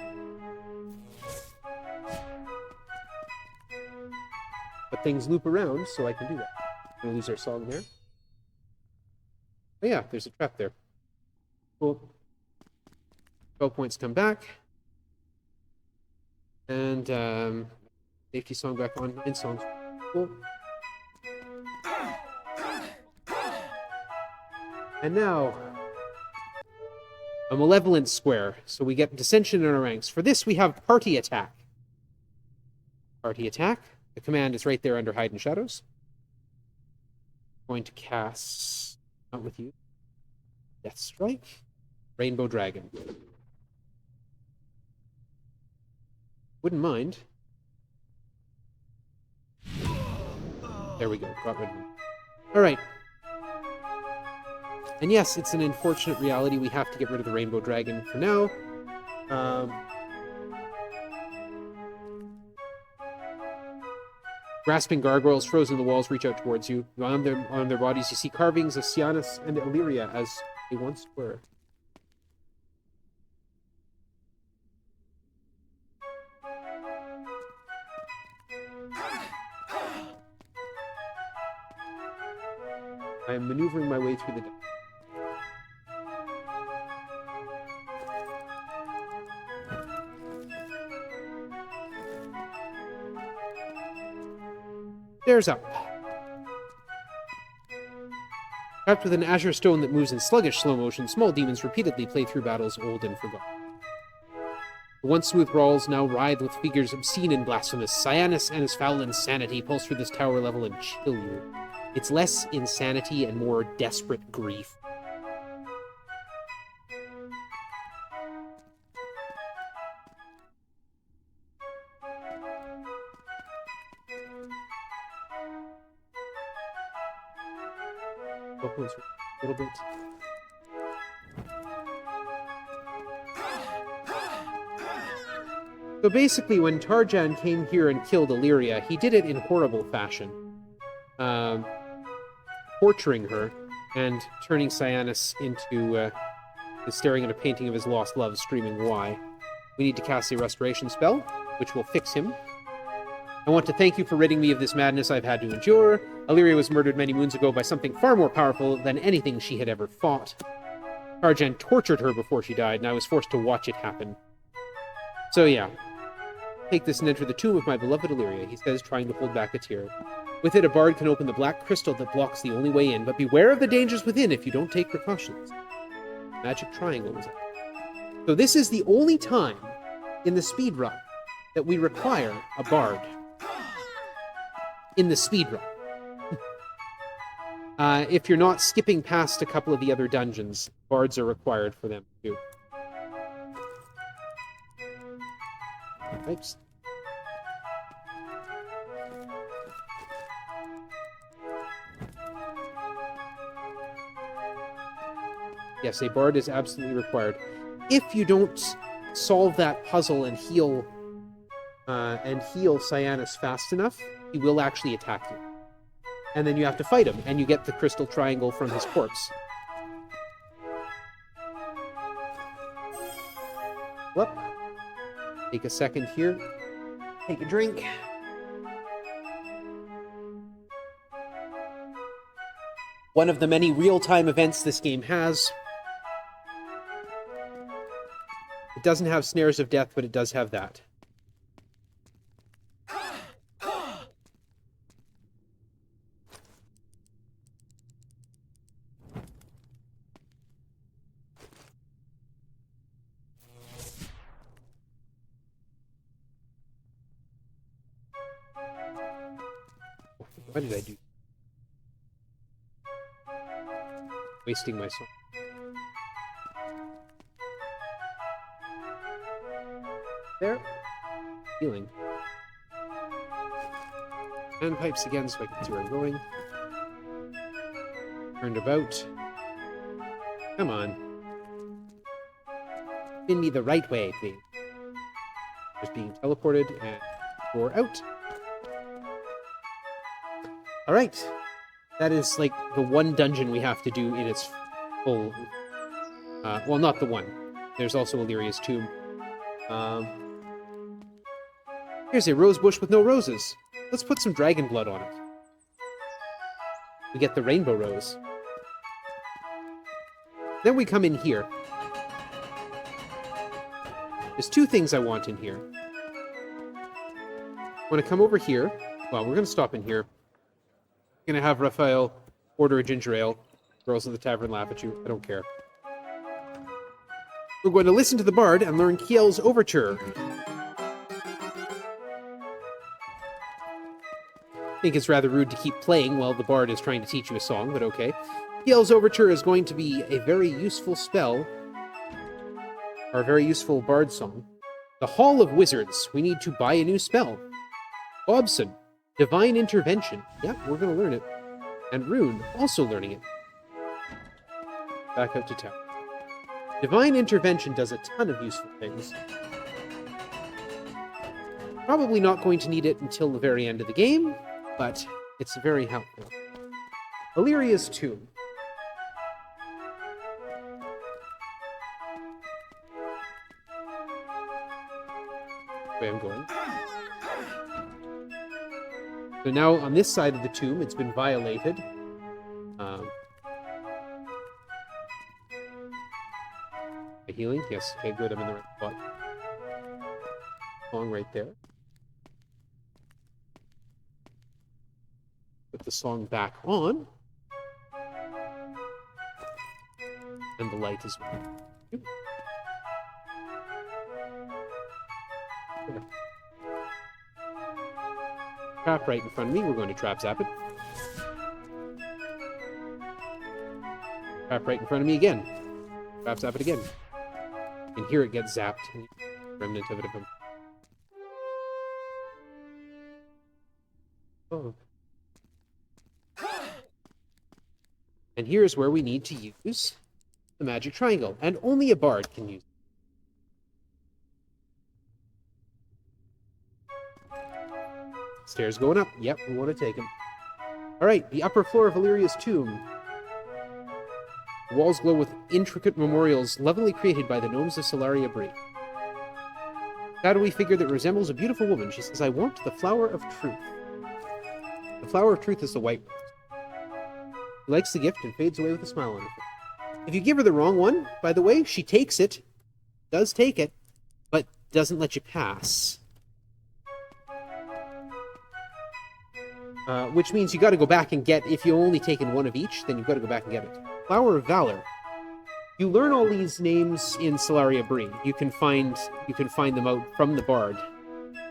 But things loop around, so I can do that. We're going to lose our song there. Oh yeah, there's a trap there. Cool. 12 points come back. And safety song back on. 9 songs. Cool. And now, a malevolent square. So we get dissension in our ranks. For this, we have party attack. Party attack. The command is right there under hide and shadows. Going to cast, not with you, Death Strike, Rainbow Dragon. Wouldn't mind. There we go. Got rid of him. All right. And yes, it's an unfortunate reality. We have to get rid of the Rainbow Dragon for now. Grasping gargoyles frozen in the walls reach out towards you. On their bodies, you see carvings of Cyanus and Illyria as they once were. I am maneuvering my way through the... Stairs up. Trapped with an azure stone that moves in sluggish slow motion, small demons repeatedly play through battles old and forgotten. The once smooth brawls now writhe with figures obscene and blasphemous. Cyanus and his foul insanity pulse through this tower level and chill you. It's less insanity and more desperate grief. A little bit. So basically, when Tarjan came here and killed Illyria, he did it in horrible fashion. Torturing her and turning Cyanus into staring at a painting of his lost love, screaming, "Why?" We need to cast a restoration spell, which will fix him. I want to thank you for ridding me of this madness I've had to endure. Illyria was murdered many moons ago by something far more powerful than anything she had ever fought. Tarjan tortured her before she died, and I was forced to watch it happen. So yeah. Take this and enter the tomb of my beloved Illyria, he says, trying to hold back a tear. With it, a bard can open the black crystal that blocks the only way in, but beware of the dangers within if you don't take precautions. Magic triangle was it. So this is the only time in the speedrun that we require a bard. In the speedrun. If you're not skipping past a couple of the other dungeons, bards are required for them too. Oops. Yes, a bard is absolutely required. If you don't solve that puzzle and heal Cyanus fast enough, he will actually attack you. And then you have to fight him, and you get the crystal triangle from his corpse. Whoop. Take a second here. Take a drink. One of the many real-time events this game has. It doesn't have snares of death, but it does have that. What did I do? Wasting my song. There. Healing. Handpipes again so I can see where I'm going. Turned about. Come on. Spin me the right way, please. Just being teleported and door out. Alright. That is like the one dungeon we have to do in its full... well, not the one. There's also Illyria's tomb. Here's a rose bush with no roses. Let's put some dragon blood on it. We get the rainbow rose. Then we come in here. There's two things I want in here. I want to come over here. Well, we're going to stop in here. I'm going to have Raphael order a ginger ale. Girls in the tavern laugh at you. I don't care. We're going to listen to the bard and learn Kiel's overture. I think it's rather rude to keep playing while the bard is trying to teach you a song, but okay. Kiel's overture is going to be a very useful spell, or a very useful bard song. The Hall of Wizards. We need to buy a new spell. Bobson. Divine Intervention. Yeah, we're going to learn it. And Rune, also learning it. Back out to town. Divine Intervention does a ton of useful things. Probably not going to need it until the very end of the game, but it's very helpful. Illyria's tomb. Where I'm going. So now on this side of the tomb, it's been violated. Healing? Yes. Okay, good. I'm in the right spot. Song right there. Put the song back on. And the light as well. There. Trap right in front of me. We're going to trap zap it. Trap right in front of me again. Trap zap it again. And here it gets zapped. Remnant of it of him. Oh. And here's where we need to use the magic triangle. And only a bard can use it. Stairs going up. Yep, we want to take them. Alright, the upper floor of Illyria's tomb. The walls glow with intricate memorials lovingly created by the gnomes of Solaria Bree. Shadowy figure that resembles a beautiful woman. She says, I want the flower of truth. The flower of truth is the white rose. She likes the gift and fades away with a smile on her face. If you give her the wrong one, by the way, she takes it, does take it, but doesn't let you pass. Which means you got to go back and get, if you only taken one of each, then you've got to go back and get it. Flower of Valor. You learn all these names in Solaria Bree. You can find them out from the bard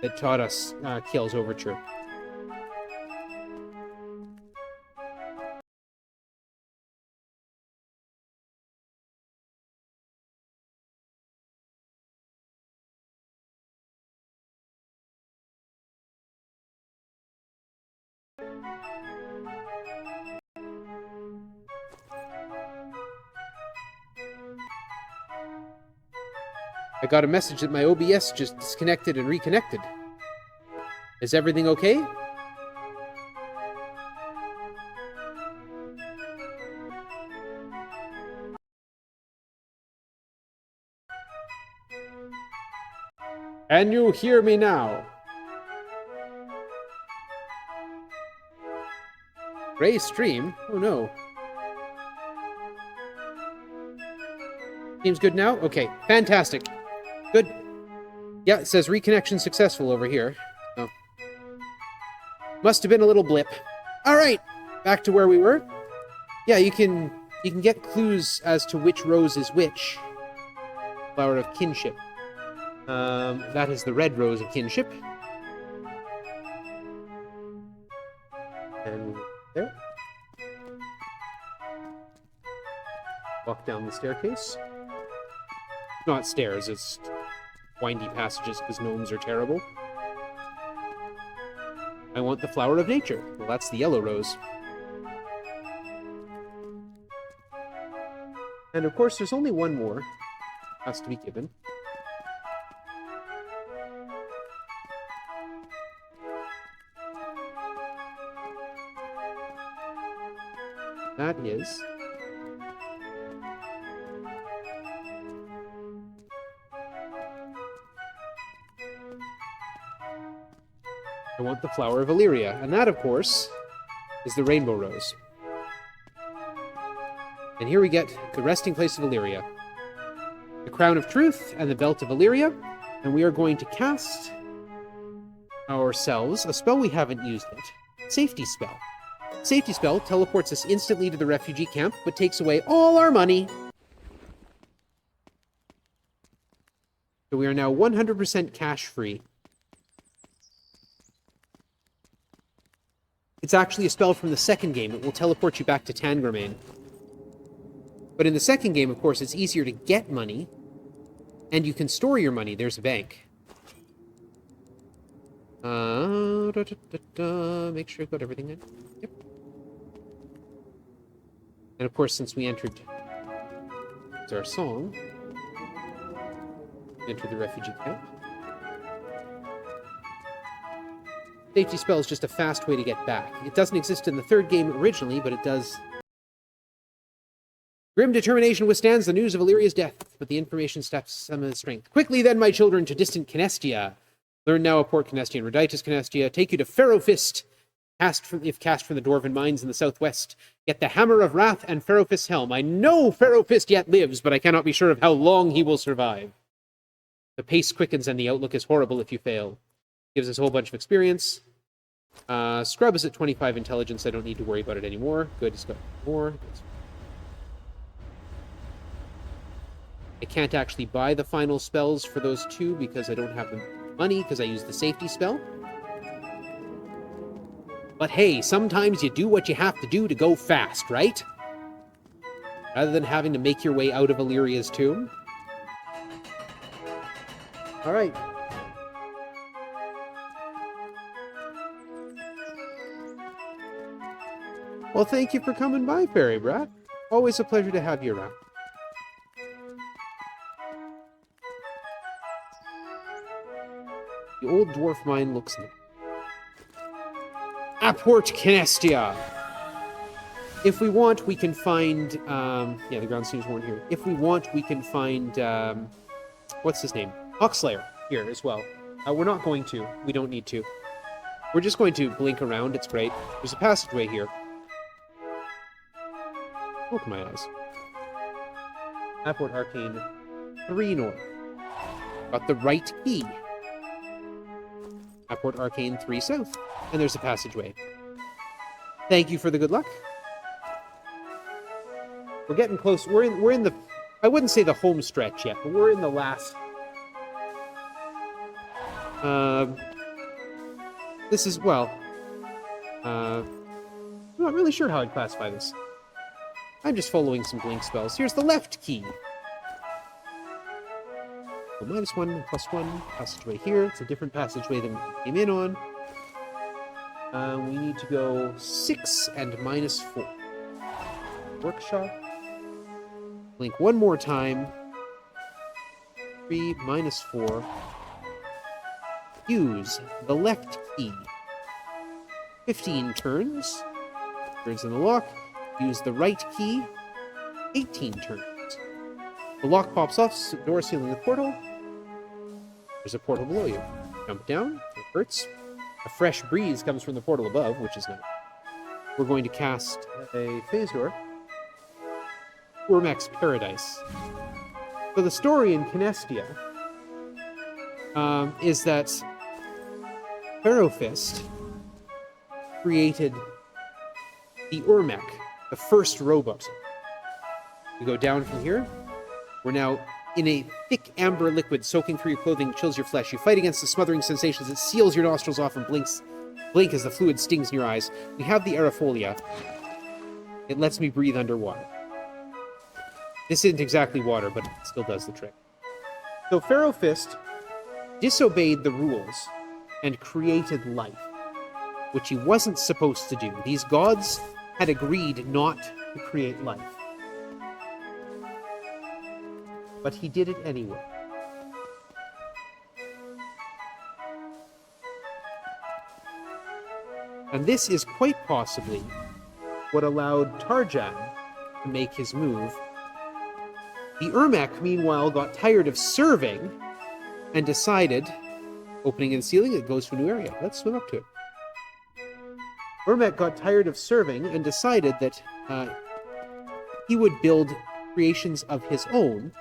that taught us Kiel's overture. I got a message that my OBS just disconnected and reconnected. Is everything okay? Can you hear me now? Gray stream? Oh no. Seems good now? Okay, fantastic. Good. Yeah, it says reconnection successful over here. Oh. Must have been a little blip. Alright, back to where we were. Yeah, you can get clues as to which rose is which. Flower of kinship. That is the red rose of kinship. And there. Walk down the staircase. Not stairs, it's windy passages because gnomes are terrible. I want the flower of nature. Well, that's the yellow rose. And of course, there's only one more. Has to be given. That is... I want the flower of Illyria. And that, of course, is the rainbow rose. And here we get the resting place of Illyria. The crown of truth and the belt of Illyria. And we are going to cast ourselves a spell we haven't used yet. Safety spell. Safety spell teleports us instantly to the refugee camp, but takes away all our money. So we are now 100% cash free. It's actually a spell from the second game. It will teleport you back to Tangramain. But in the second game, of course, it's easier to get money, and you can store your money. There's a bank. Make sure I've got everything in. Yep. And of course, since we entered... It's our song. Enter the refugee camp. Safety spell is just a fast way to get back. It doesn't exist in the third game originally, but it does... Grim determination withstands the news of Illyria's death, but the information steps some of the strength. Quickly then, my children, to distant Canestia. Learn now of Port Canestia and Reditus Canestia. Take you to Ferrofist, cast from the Dwarven mines in the southwest. Get the Hammer of Wrath and Ferrofist's helm. I know Ferrofist yet lives, but I cannot be sure of how long he will survive. The pace quickens and the outlook is horrible if you fail. Gives us a whole bunch of experience. Scrub is at 25 intelligence. I don't need to worry about it anymore. Good, he's got more. I can't actually buy the final spells for those two because I don't have the money because I use the safety spell. But hey, sometimes you do what you have to do to go fast, right? Rather than having to make your way out of Illyria's tomb. Alright. Well, thank you for coming by, Fairy Brat. Always a pleasure to have you around. The old dwarf mine looks new. Port Canestia! If we want, we can find... yeah, the ground seems worn here. If we want, we can find... what's his name? Oxlayer here as well. We're not going to. We don't need to. We're just going to blink around. It's great. There's a passageway here. Open my eyes. Port Arcane 3 north. Got the right key. Port Arcane 3 south. And there's a passageway. Thank you for the good luck. We're getting close. We're in the... I wouldn't say the home stretch yet, but we're in the last... this is, well... I'm not really sure how I'd classify this. I'm just following some blink spells. Here's the left key. So -1, +1, passageway here. It's a different passageway than we came in on. We need to go 6 and -4. Workshop. Blink one more time. 3, -4. Use the left key. 15 turns. Turns in the lock. Use the right key. 18 turns. The lock pops off, door sealing the portal. There's a portal below you. Jump down. It hurts. A fresh breeze comes from the portal above, which is nice. We're going to cast a phase door. Ormek's Paradise. So the story in Canestia is that Ferrofist created the Ormek, the first robot. We go down from here. We're now in a thick amber liquid soaking through your clothing, chills your flesh. You fight against the smothering sensations. It seals your nostrils off and blinks Blink as the fluid stings in your eyes. We have the aerofolia. It lets me breathe underwater. This isn't exactly water, but it still does the trick. So Pharaoh Fist disobeyed the rules and created life, which he wasn't supposed to do. These gods had agreed not to create life. But he did it anyway. And this is quite possibly what allowed Tarjan to make his move. The Ermac, meanwhile, got tired of serving and decided, opening and sealing, it goes to a new area. Let's swim up to it. Ermac got tired of serving and decided that he would build creations of his own.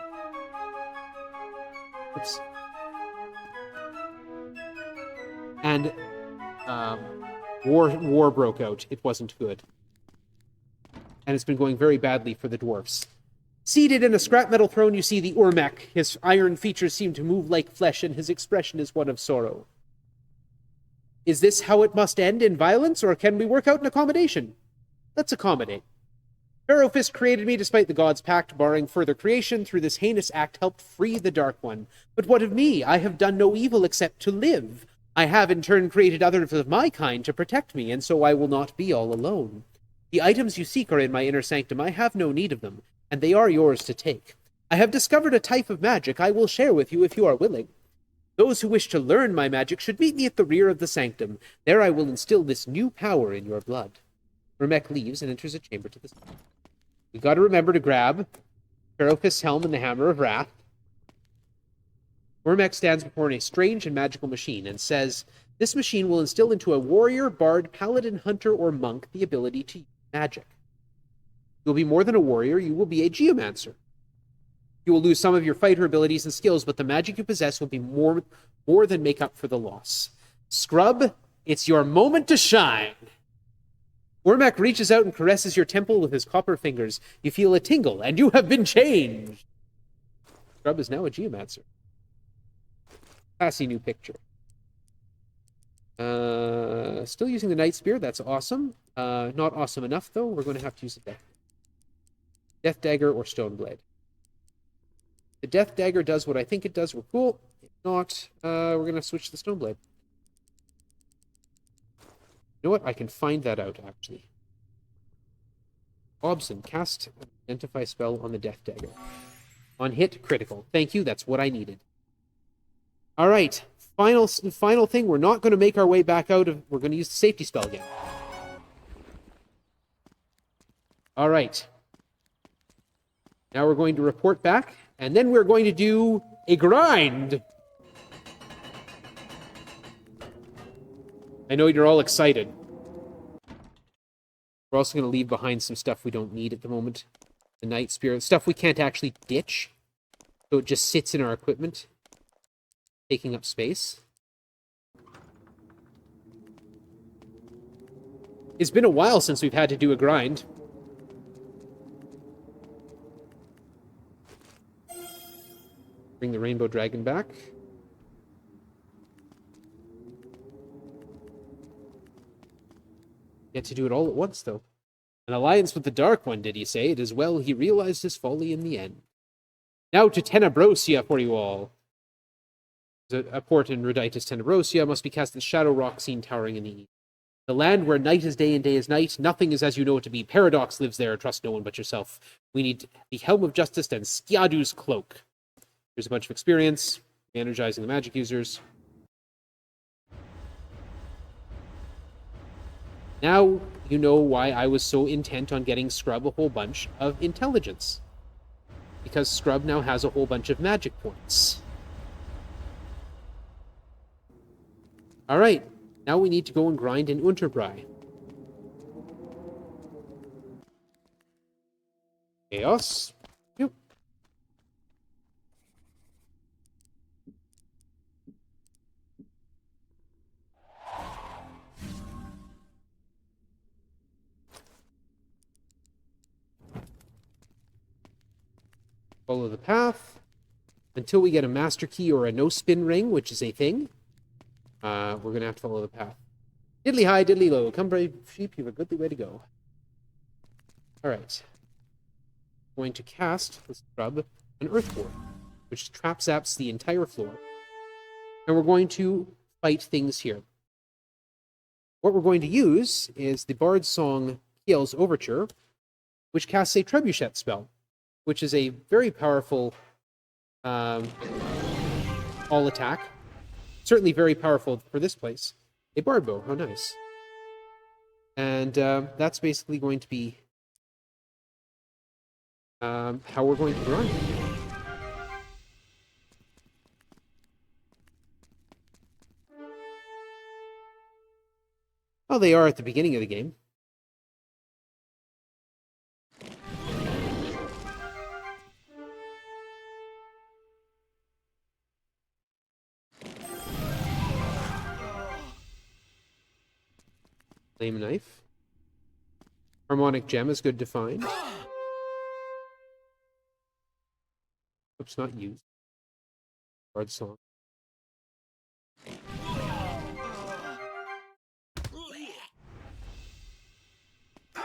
Oops. And war broke out. It wasn't good. And it's been going very badly for the dwarfs. Seated in a scrap metal throne, you see the Ormac. His iron features seem to move like flesh, and his expression is one of sorrow. Is this how it must end, in violence, or can we work out an accommodation? Let's accommodate. Pharaoh Fist created me despite the gods' pact, barring further creation. Through this heinous act helped free the Dark One. But what of me? I have done no evil except to live. I have in turn created others of my kind to protect me, and so I will not be all alone. The items you seek are in my inner sanctum. I have no need of them, and they are yours to take. I have discovered a type of magic I will share with you if you are willing. Those who wish to learn my magic should meet me at the rear of the sanctum. There I will instill this new power in your blood. Ermac leaves and enters a chamber to the side. We've got to remember to grab Pharaoh Fist's helm and the Hammer of Wrath. Ermac stands before a strange and magical machine and says, this machine will instill into a warrior, bard, paladin, hunter, or monk the ability to use magic. You will be more than a warrior, you will be a geomancer. You will lose some of your fighter abilities and skills, but the magic you possess will be more than make up for the loss. Scrub, it's your moment to shine. Ormac reaches out and caresses your temple with his copper fingers. You feel a tingle, and you have been changed. Scrub is now a geomancer. Classy new picture. Still using the Night Spear, that's awesome. Not awesome enough, though. We're going to have to use a Death Dagger or Stone Blade. The Death Dagger does what I think it does. We're cool. If not, we're going to switch to the Stone Blade. You know what? I can find that out, actually. Hobson, cast an Identify spell on the Death Dagger. On hit, critical. Thank you, that's what I needed. All right, final thing. We're not going to make our way back out of... We're going to use the safety spell again. All right. Now we're going to report back, and then we're going to do a grind. I know you're all excited. We're also going to leave behind some stuff we don't need at the moment. The Night Spear, stuff we can't actually ditch. So it just sits in our equipment, taking up space. It's been a while since we've had to do a grind. Bring the Rainbow Dragon back. Get to do it all at once, though. An alliance with the Dark One, did he say? It is well he realized his folly in the end. Now to Tenebrosia for you all. A port in Ruditus Tenebrosia must be cast in Shadow Rock seen towering in the east. The land where night is day and day is night. Nothing is as you know it to be. Paradox lives there. Trust no one but yourself. We need the Helm of Justice and Skiadu's Cloak. Here's a bunch of experience. Energizing the magic users. Now you know why I was so intent on getting Scrub a whole bunch of intelligence. Because Scrub now has a whole bunch of magic points. Alright, now we need to go and grind in Unterbrai. Chaos. Yep. Follow the path until we get a master key or a no-spin ring, which is a thing. We're going to have to follow the path. Diddly high, diddly low. Come, brave sheep, you've a goodly way to go. Alright. Going to cast the scrub an Earth Ward, which trap zaps the entire floor. And we're going to fight things here. What we're going to use is the Bard's Song Kiel's Overture, which casts a Trebuchet spell, which is a very powerful all attack. Certainly very powerful for this place. A Bard Bow, how nice. And that's basically going to be how we're going to run. Well, they are at the beginning of the game. Flame Knife. Harmonic Gem is good to find. Oops, not used. Bard Song.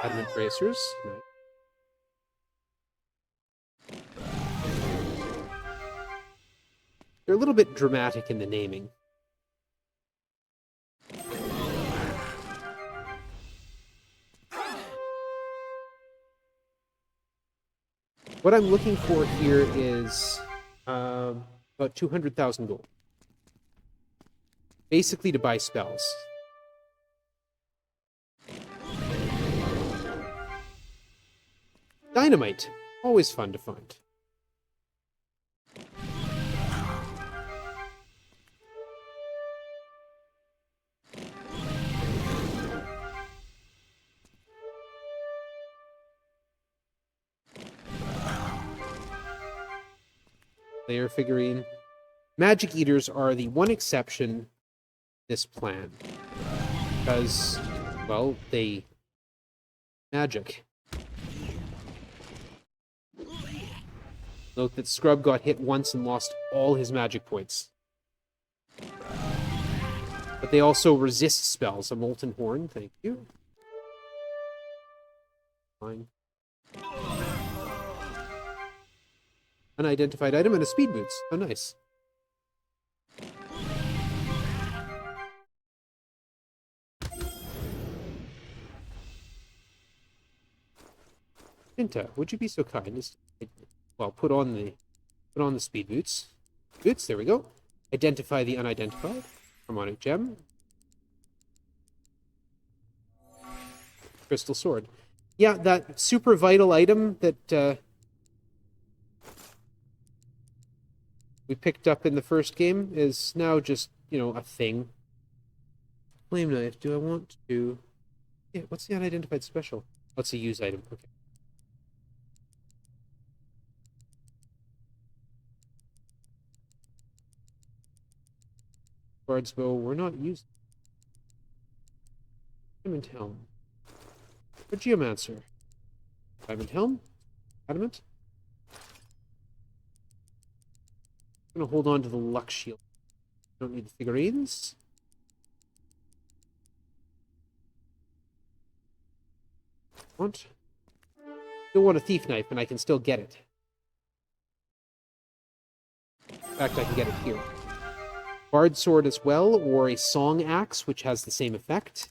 Adamant Bracers. Nice. They're a little bit dramatic in the naming. What I'm looking for here is about 200,000 gold. Basically to buy spells. Dynamite. Always fun to find. Layer figurine. Magic Eaters are the one exception to this plan. Because, well, they... magic. Note that Scrub got hit once and lost all his magic points. But they also resist spells. A Molten Horn, thank you. Fine. Unidentified item and a Speed Boots. Oh, nice. Pinta, would you be so kind as to, well, put on the Speed Boots. Boots, there we go. Identify the unidentified. Harmonic Gem. Crystal Sword. Yeah, that super vital item that we picked up in the first game is now just, a thing. Flame Knife, do I want to... Yeah, what's the unidentified special? Oh, it's a use item, okay. Bard's Bow, we're not using. Diamond Helm. Or Geomancer. Diamond Helm? Adamant? I'm gonna hold on to the Luck Shield. Don't need the figurines. Want? Still want a Thief Knife, and I can still get it. In fact, I can get it here. Bard Sword as well, or a Song Axe, which has the same effect.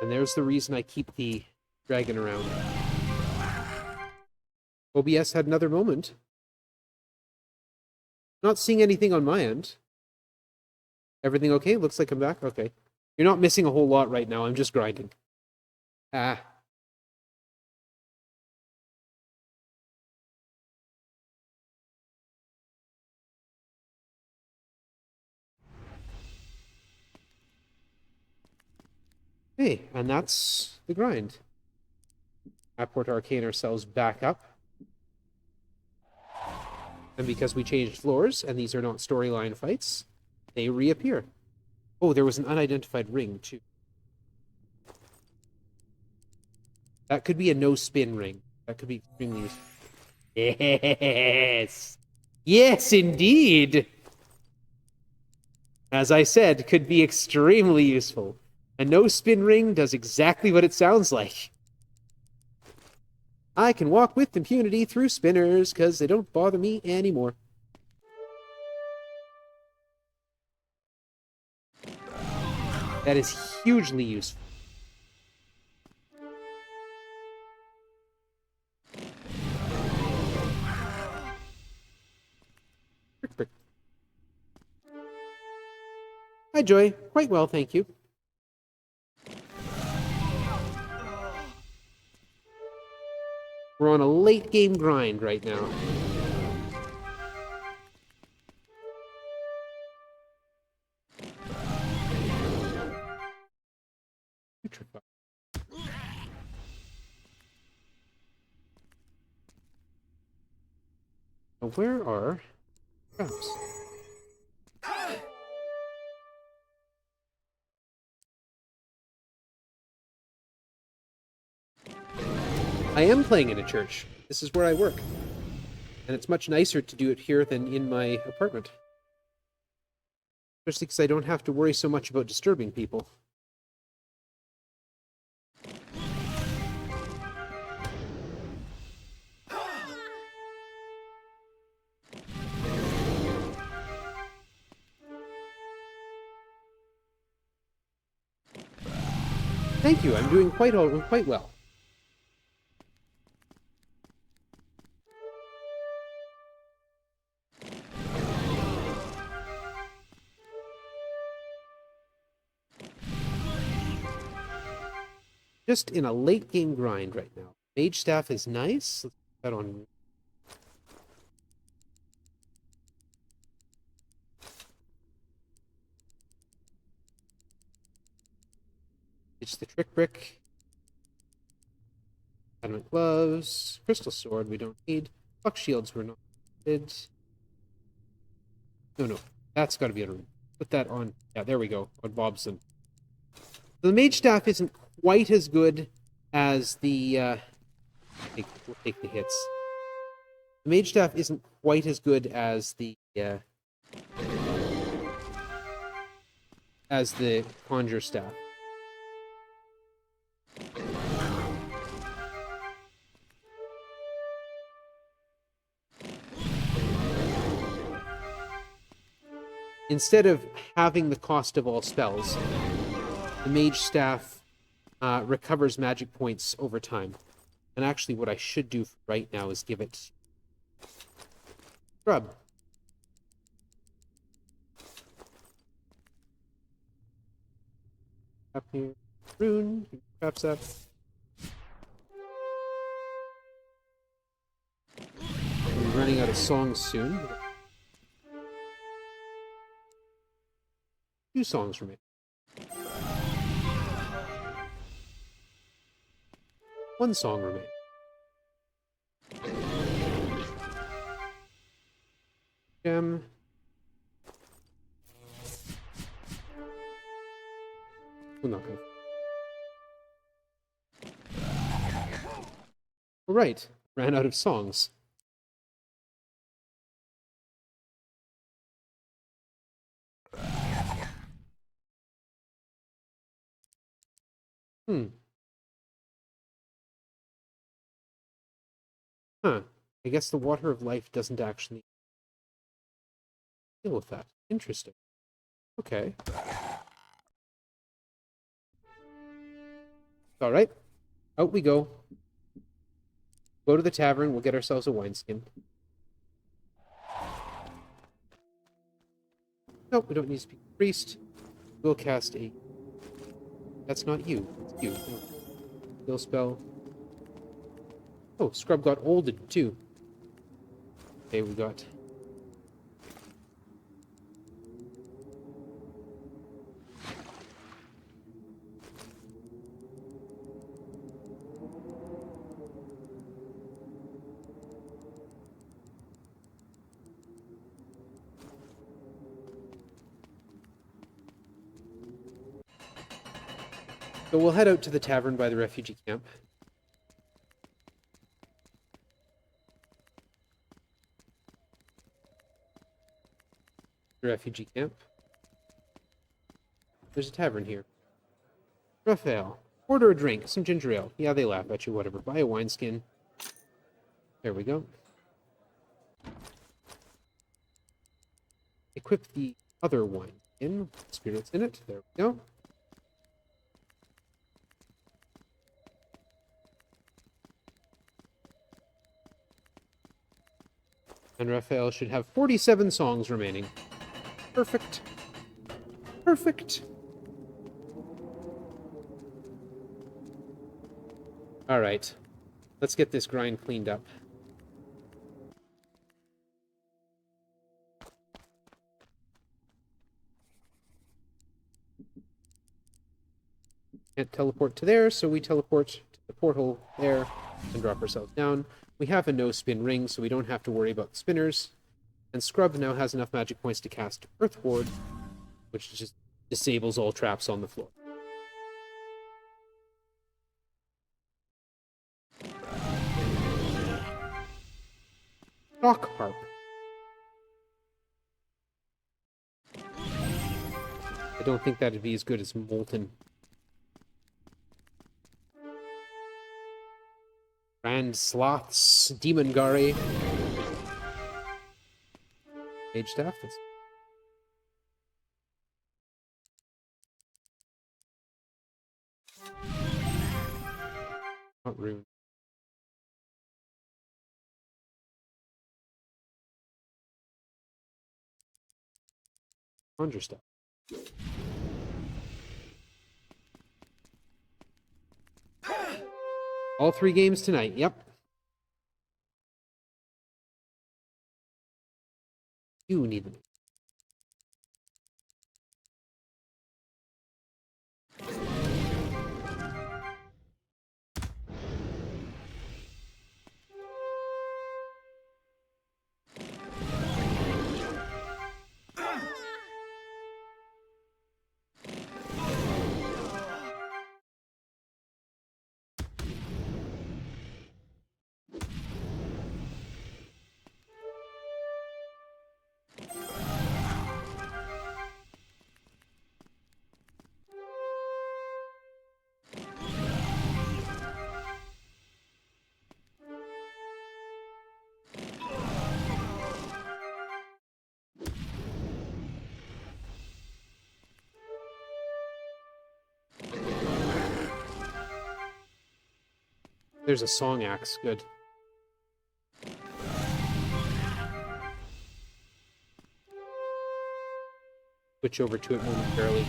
And there's the reason I keep the dragon around. OBS had another moment. Not seeing anything on my end. Everything okay? Looks like I'm back? Okay. You're not missing a whole lot right now. I'm just grinding. Ah. Hey, and that's the grind. Apport Arcane ourselves back up. And because we changed floors, and these are not storyline fights, they reappear. Oh, there was an unidentified ring, too. That could be a no-spin ring. That could be extremely useful. Yes! Yes, indeed! As I said, could be extremely useful. A no-spin ring does exactly what it sounds like. I can walk with impunity through spinners, because they don't bother me anymore. That is hugely useful. Hi, Joy. Quite well, thank you. We're on a late game grind right now. Now, where are traps? I am playing in a church. This is where I work. And it's much nicer to do it here than in my apartment. Especially because I don't have to worry so much about disturbing people. Thank you, I'm doing quite well. Just in a late game grind right now. Mage staff is nice. Let's put that on. It's the trick brick. Adamant gloves. Crystal sword we don't need. Buck shields we're not needed. No, that's got to be a room. Put that on. Yeah, there we go. On Bobson. The mage staff isn't quite as good as the. We'll take the hits. The mage staff isn't quite as good as the conjure staff. Instead of having the cost of all spells, the mage staff recovers magic points over time. And actually what I should do right now is give it Scrub. Up here. Rune. Traps up. We're running out of songs soon. 2 songs remain. 1 song remains. Gem. We're not gonna. All right, ran out of songs. Huh. I guess the water of life doesn't actually deal with that. Interesting. Okay. All right. Out we go. Go to the tavern. We'll get ourselves a wineskin. Nope, we don't need to speak to the priest. We'll cast a That's not you. It's you. No. Heal spell. Oh, Scrub got olded too. Okay, we got... So we'll head out to the tavern by the refugee camp. The refugee camp. There's a tavern here. Raphael, order a drink, some ginger ale. Yeah, they laugh at you, whatever. Buy a wineskin. There we go. Equip the other wine in. Spirits in it. There we go. And Raphael should have 47 songs remaining. Perfect. Perfect. Alright. Let's get this grind cleaned up. Can't teleport to there, so we teleport to the portal there and drop ourselves down. We have a no-spin ring, so we don't have to worry about the spinners. And Scrub now has enough magic points to cast Earth Ward, which just disables all traps on the floor. Shock Harp. I don't think that'd be as good as Molten. Grand Sloths, Demon Gari. Mage Staff. That's... not Rune. Conjure Stuff. All 3 games tonight, yep. You need them. There's a Song Axe. Good. Switch over to it momentarily.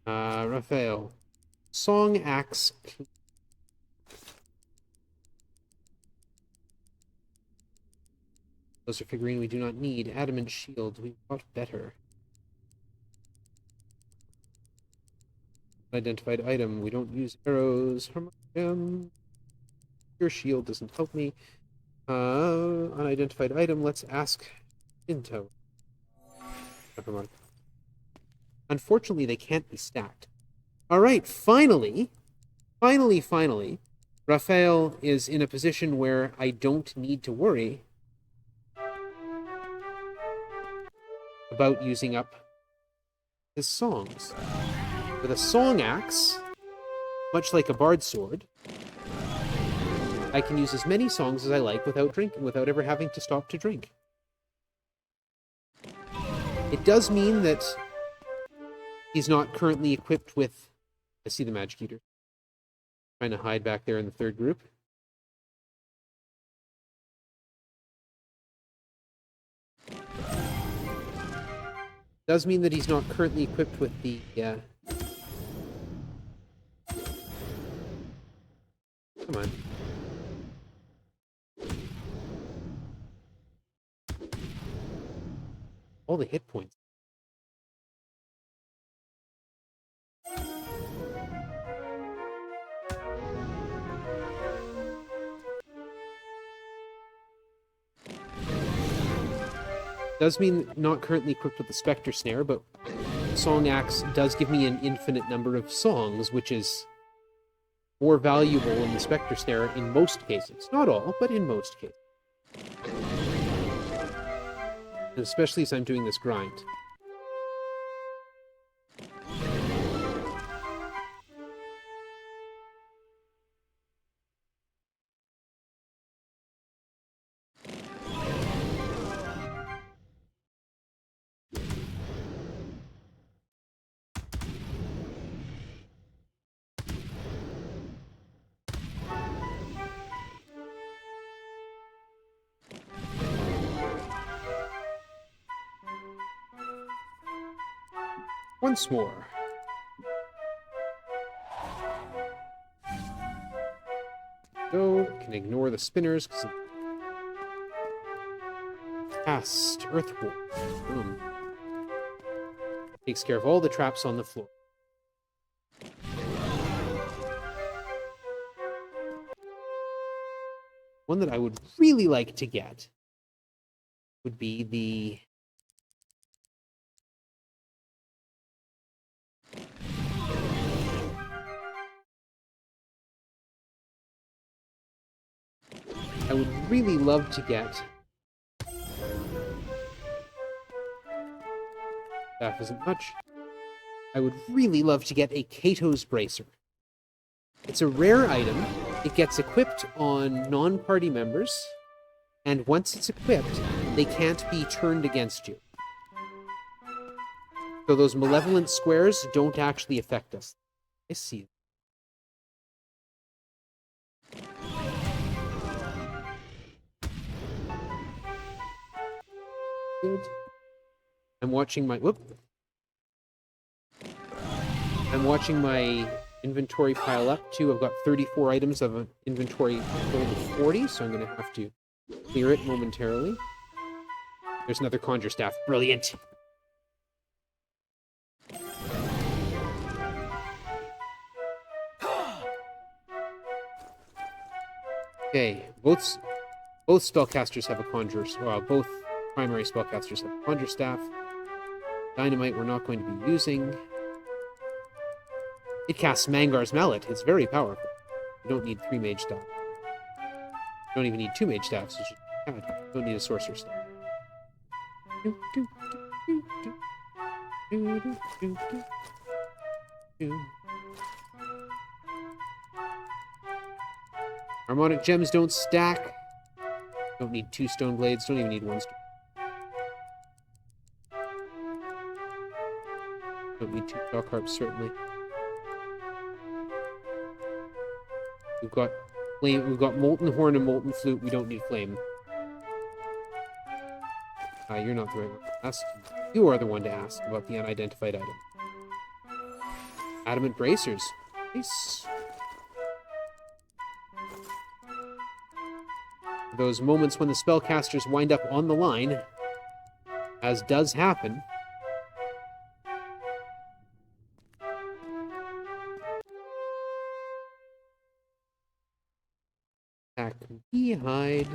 Raphael. Song Axe. Those are figurine we do not need. Adamant Shield. We've got better. Identified item. We don't use arrows. Your shield doesn't help me. Unidentified item. Let's ask Into. Unfortunately, they can't be stacked. All right, finally, Raphael is in a position where I don't need to worry about using up his songs. With a Song Axe, much like a Bard Sword, I can use as many songs as I like without drinking, without ever having to stop to drink. It does mean that he's not currently equipped with... I see the Magic Eater. Trying to hide back there in the third group. Does mean that he's not currently equipped with the... Come on. All the hit points. Does mean not currently equipped with the Spectre Snare, but Song Axe does give me an infinite number of songs, which is more valuable in the Spectre Snare in most cases. Not all, but in most cases. And especially as I'm doing this grind. Once more. Go, can ignore the spinners because cast Earthwall. Boom. Takes care of all the traps on the floor. One that I would really like to get would be the... I would really love to get... That isn't much. I would really love to get a Kato's Bracer. It's a rare item. It gets equipped on non-party members, and once it's equipped, they can't be turned against you. So those malevolent squares don't actually affect us. I see. Good. I'm watching my... Whoop. I'm watching my inventory pile up, too. I've got 34 items of an inventory full of 40, so I'm going to have to clear it momentarily. There's another Conjure Staff. Brilliant! Okay, both spellcasters have a Conjure... Well, both primary spellcasters have a Conjure Staff. Dynamite we're not going to be using. It casts Mangar's Mallet. It's very powerful. You don't need 3 mage staffs. You don't even need 2 mage staffs. You don't need a sorcerer staff. Harmonic gems don't stack. Don't need 2 stone blades. Don't even need 1 stone. Don't need 2 shock harps, certainly. We've got flame. We've got molten horn and molten flute. We don't need flame. You're not the right one to ask. You are the one to ask about the unidentified item. Adamant bracers. Nice. Those moments when the spellcasters wind up on the line, as does happen. Attack me, hide.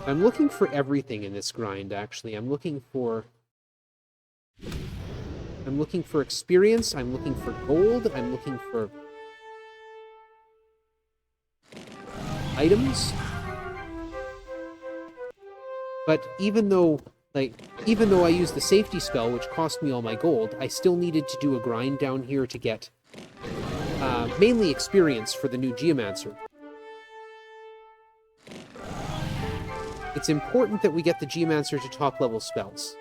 I'm looking for everything in this grind, actually. I'm looking for experience, I'm looking for gold, I'm looking for items. But even though I used the safety spell, which cost me all my gold, I still needed to do a grind down here to get mainly experience for the new Geomancer. It's important that we get the Geomancer to top level spells.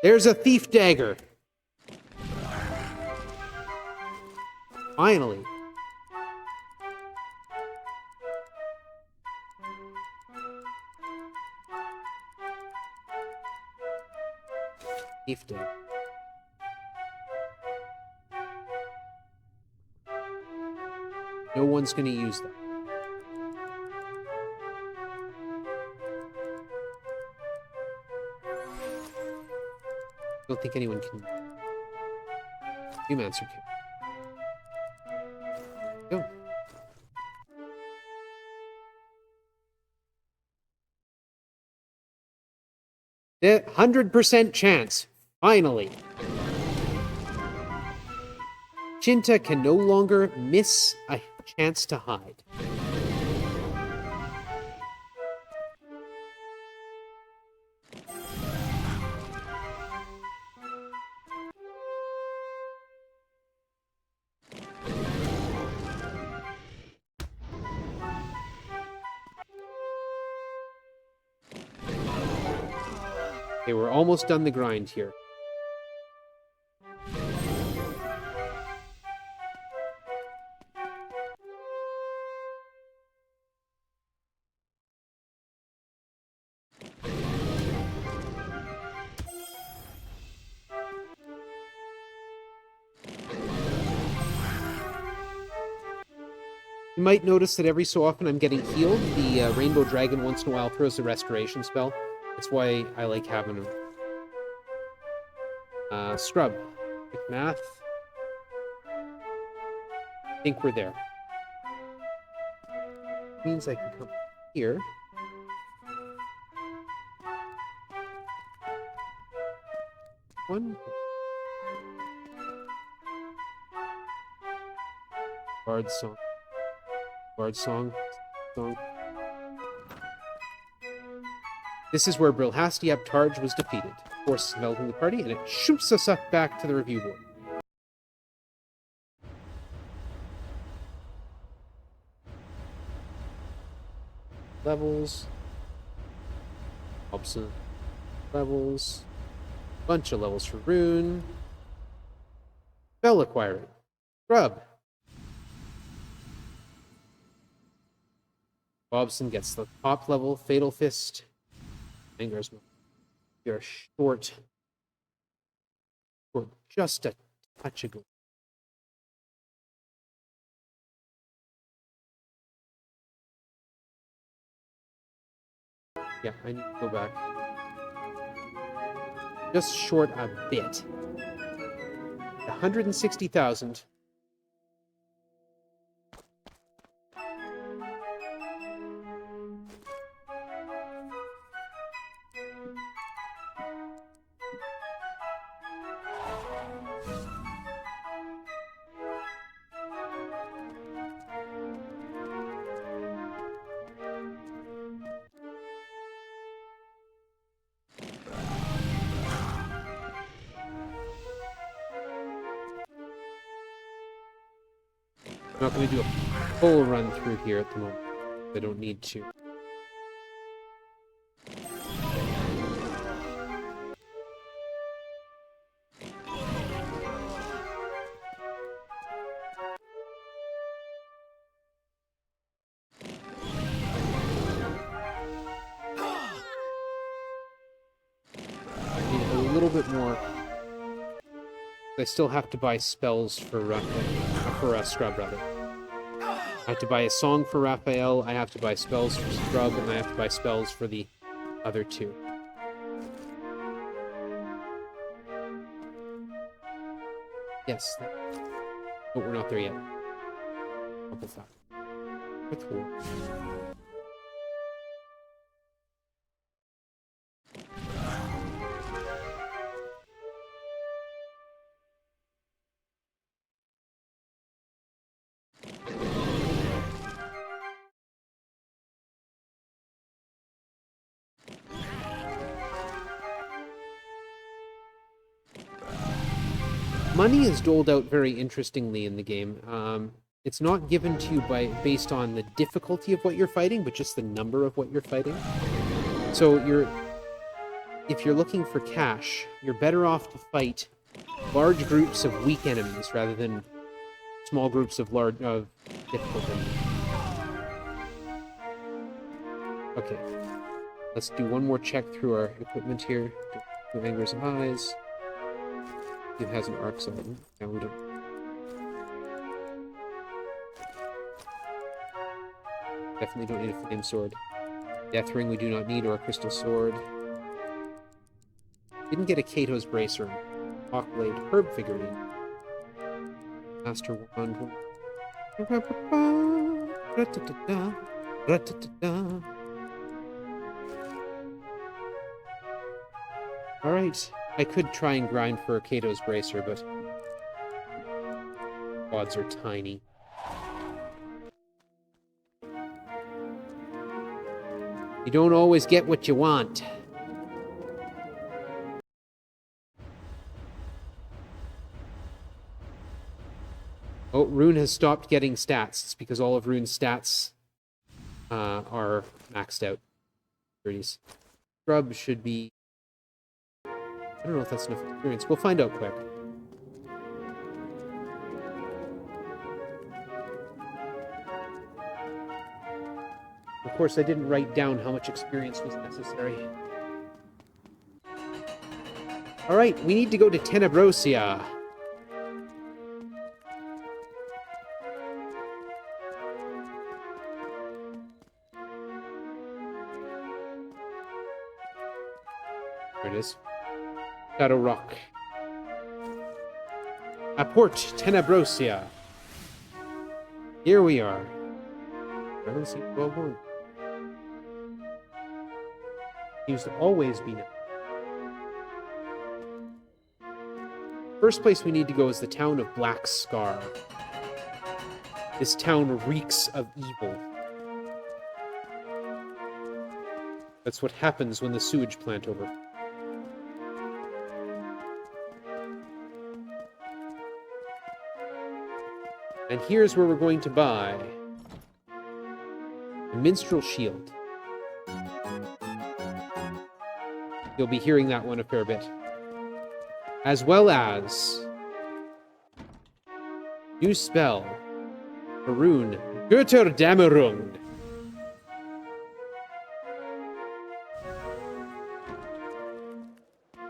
There's a thief dagger. Finally. Thief dagger. No one's going to use that. I don't think anyone can. Humancer can. Go. The 100% chance. Finally. Chinta can no longer miss a chance to hide. Okay, we're almost done the grind here. You might notice that every so often I'm getting healed. The Rainbow Dragon once in a while throws a restoration spell. That's why I like having him. Scrub. Quick math. I think we're there. Means I can come here. One. Bard song. Bard song. Song. This is where Brilhastiab Targe was defeated. Force enveloping the party, and it shoots us up back to the review board. Levels. Hobson. Levels. Bunch of levels for Rune. Spell acquiring. Scrub. Bobson gets the top level Fatal Fist. Anger's you're short. Or just a touch ago. Yeah, I need to go back. Just short a bit. 160,000. I'm not going to do a full run through here at the moment. I don't need to. I need a little bit more. I still have to buy spells for Scrub, rather. I have to buy a song for Raphael, I have to buy spells for Scrub, and I have to buy spells for the other two. Yes. But we're not there yet. Couple thought. With war. Money is doled out very interestingly in the game. It's not given to you based on the difficulty of what you're fighting, but just the number of what you're fighting. So if you're looking for cash, you're better off to fight large groups of weak enemies rather than small groups of difficult enemies. Okay, let's do one more check through our equipment here. No Anger's Eyes. It has an arc zone. Now we don't. Definitely don't need a flame sword. Death ring we do not need, or a crystal sword. Didn't get a Kato's bracer. Hawkblade herb figurine. Master wand. Alright. I could try and grind for a Kato's bracer, but odds are tiny. You don't always get what you want. Oh, Rune has stopped getting stats. It's because all of Rune's stats are maxed out. 30s. Scrub should be... I don't know if that's enough experience. We'll find out quick. Of course, I didn't write down how much experience was necessary. Alright, we need to go to Tenebrosia. There it is. Shadow Rock. Apport Tenebrosia. Here we are. I don't see 12-1. Seems to always be now. First place we need to go is the town of Black Scar. This town reeks of evil. That's what happens when the sewage plant over. And here's where we're going to buy a minstrel shield. You'll be hearing that one a fair bit. As well as new spell, a rune, Götterdämmerung.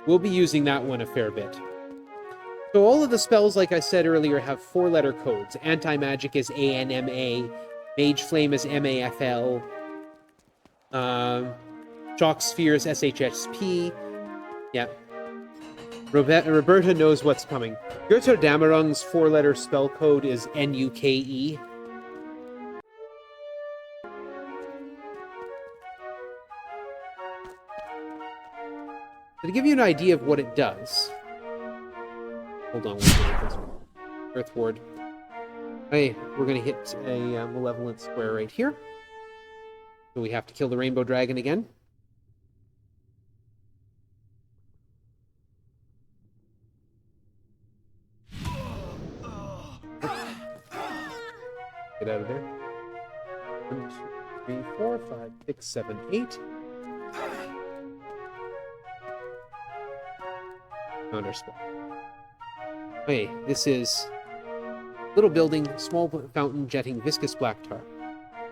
We'll be using that one a fair bit. So all of the spells, like I said earlier, have 4-letter codes. Anti-magic is ANMA, Mage Flame is MAFL, Shock Sphere is SHSP. Yeah. Roberta knows what's coming. Götterdämmerung's 4-letter spell code is NUKE. So to give you an idea of what it does... Hold on one minute. Earth Ward. Hey, we're going to hit a malevolent square right here. So we have to kill the rainbow dragon again. Get out of there. 1, 2, 3, 4, 5, 6, 7, 8. Found our spell. Okay, this is little building, small fountain jetting viscous black tar.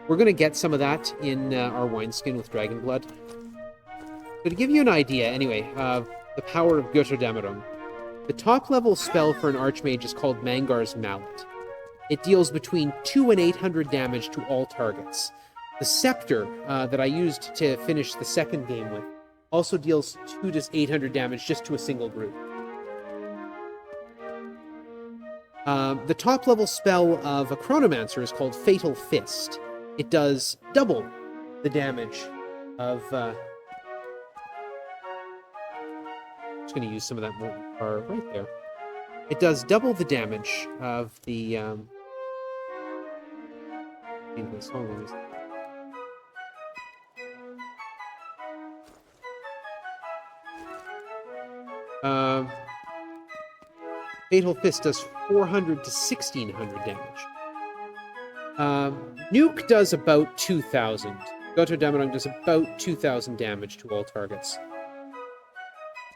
We're going to get some of that in our wineskin with dragon blood. So to give you an idea, anyway, of the power of Götterdämmerung, the top level spell for an archmage is called Mangar's Mallet. It deals between 2 and 800 damage to all targets. The scepter that I used to finish the second game with also deals 2 to 800 damage just to a single group. The top level spell of a Chronomancer is called Fatal Fist. It does double the damage of... I'm just going to use some of that molten tar right there. It does double the damage of the... Anyways, hold on. Fatal Fist does 400 to 1600 damage. Nuke does about 2000. Götterdämmerung does about 2000 damage to all targets.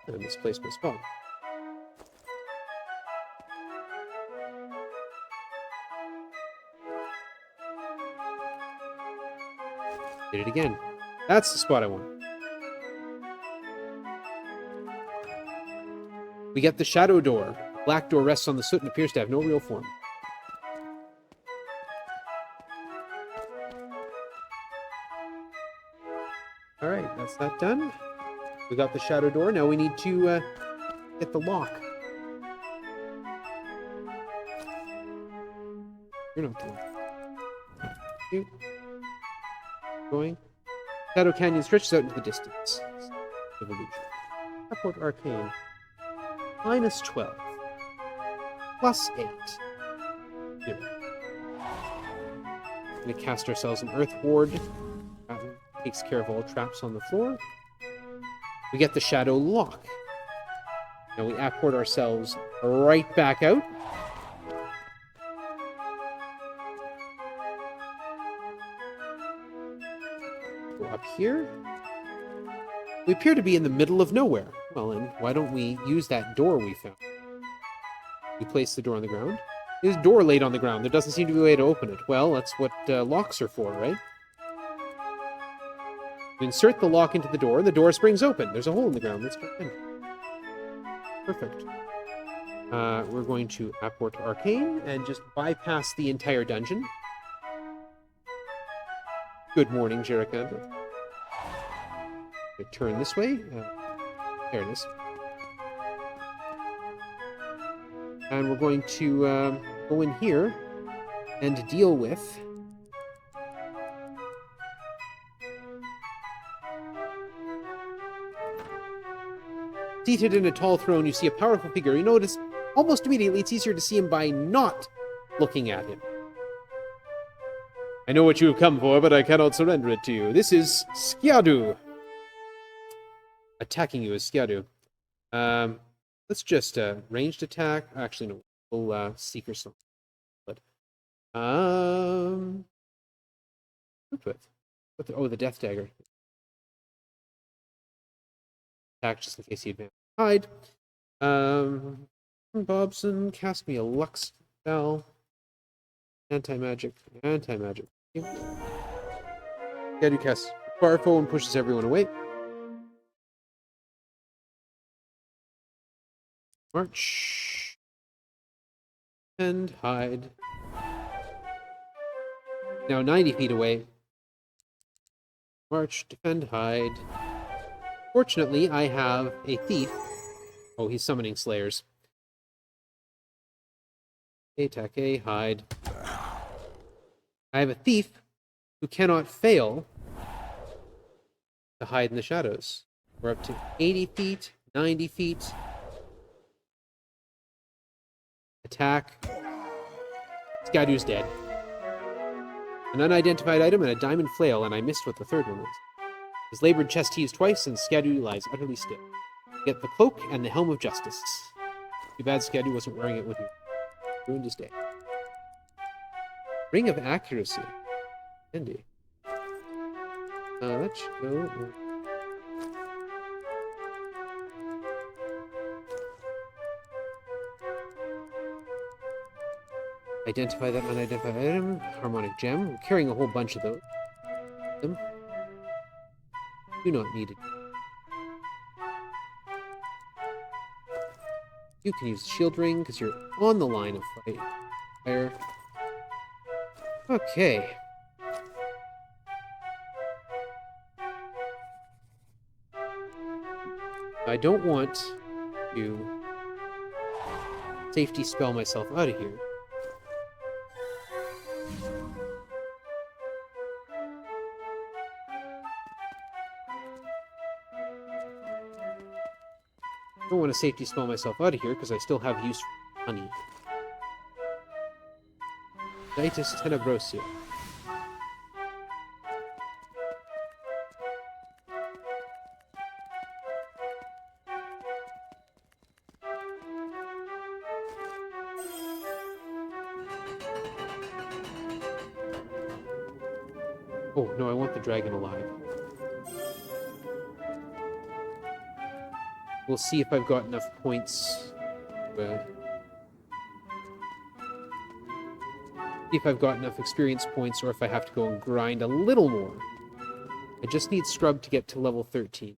I misplaced my spell. Did it again. That's the spot I want. We get the shadow door. The black door rests on the soot and appears to have no real form. Alright, that's that done. We got the shadow door. Now we need to get the lock. You're not the one. You. Going. Shadow Canyon stretches out into the distance. Evolution. Airport Arcane. -12. +8. 0. We're going to cast ourselves an Earth Ward. Takes care of all traps on the floor. We get the Shadow Lock. Now we apport ourselves right back out. Go up here. We appear to be in the middle of nowhere. Well, and why don't we use that door we found? We place the door on the ground. There's a door laid on the ground. There doesn't seem to be a way to open it. Well, that's what locks are for, right? We insert the lock into the door springs open. There's a hole in the ground. Let's jump in. Perfect. We're going to apport Arcane and just bypass the entire dungeon. Good morning, Jericanda. Turn this way. There it is. And we're going to go in here and deal with seated in a tall throne, you see a powerful figure. You notice almost immediately it's easier to see him by not looking at him. I know what you have come for, but I cannot surrender it to you. This is Skiadu. Attacking you as Skiadu. Let's just ranged attack. Actually, no. We'll seek or something. But the death dagger. Attack just in case he advances. Hide. Bobson, cast me a Lux spell. Anti-magic. Anti-magic. Skiadu casts Barfo and pushes everyone away. March. And hide. Now 90 feet away. March, defend, hide. Fortunately, I have a thief. Oh, he's summoning slayers. Attack A, hide. I have a thief who cannot fail to hide in the shadows. We're up to 80 feet, 90 feet. Attack. Skiadu's dead. An unidentified item and a diamond flail, and I missed what the third one was. His labored chest heaves twice, and Skiadu lies utterly still. Get the cloak and the helm of justice. Too bad Skiadu wasn't wearing it when he ruined his day. Ring of accuracy. Handy. Let's go. Identify that unidentified item. Harmonic gem. We're carrying a whole bunch of those. Them. Do not need it. You can use the shield ring because you're on the line of fire. Okay. I don't want to safety spell myself out of here. I don't want to safety spell myself out of here because I still have use for honey. Ditis Tenebrosia. Oh, no, I want the dragon alive. We'll see if I've got enough points. See if I've got enough experience points or if I have to go and grind a little more. I just need Scrub to get to level 13.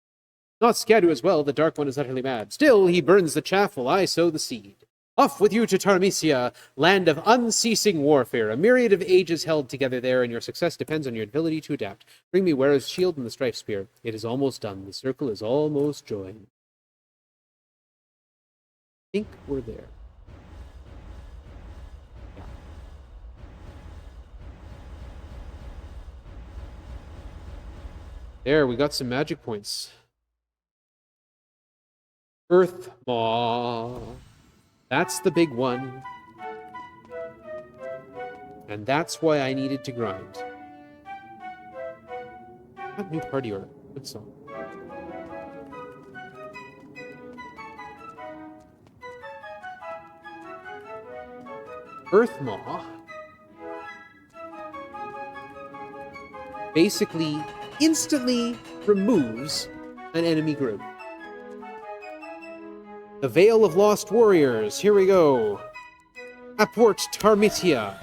Not Skadu as well, the Dark One is utterly mad. Still, he burns the chaff while I sow the seed. Off with you to Tarmesia, land of unceasing warfare. A myriad of ages held together there, and your success depends on your ability to adapt. Bring me Wera's shield and the Strife Spear. It is almost done. The circle is almost joined. I think we're there. Yeah. There, we got some magic points. Earth Maw. That's the big one. And that's why I needed to grind. That new party order. Good song. Earth Maw basically instantly removes an enemy group. The Veil of Lost Warriors. Here we go. Apport Tarmitia.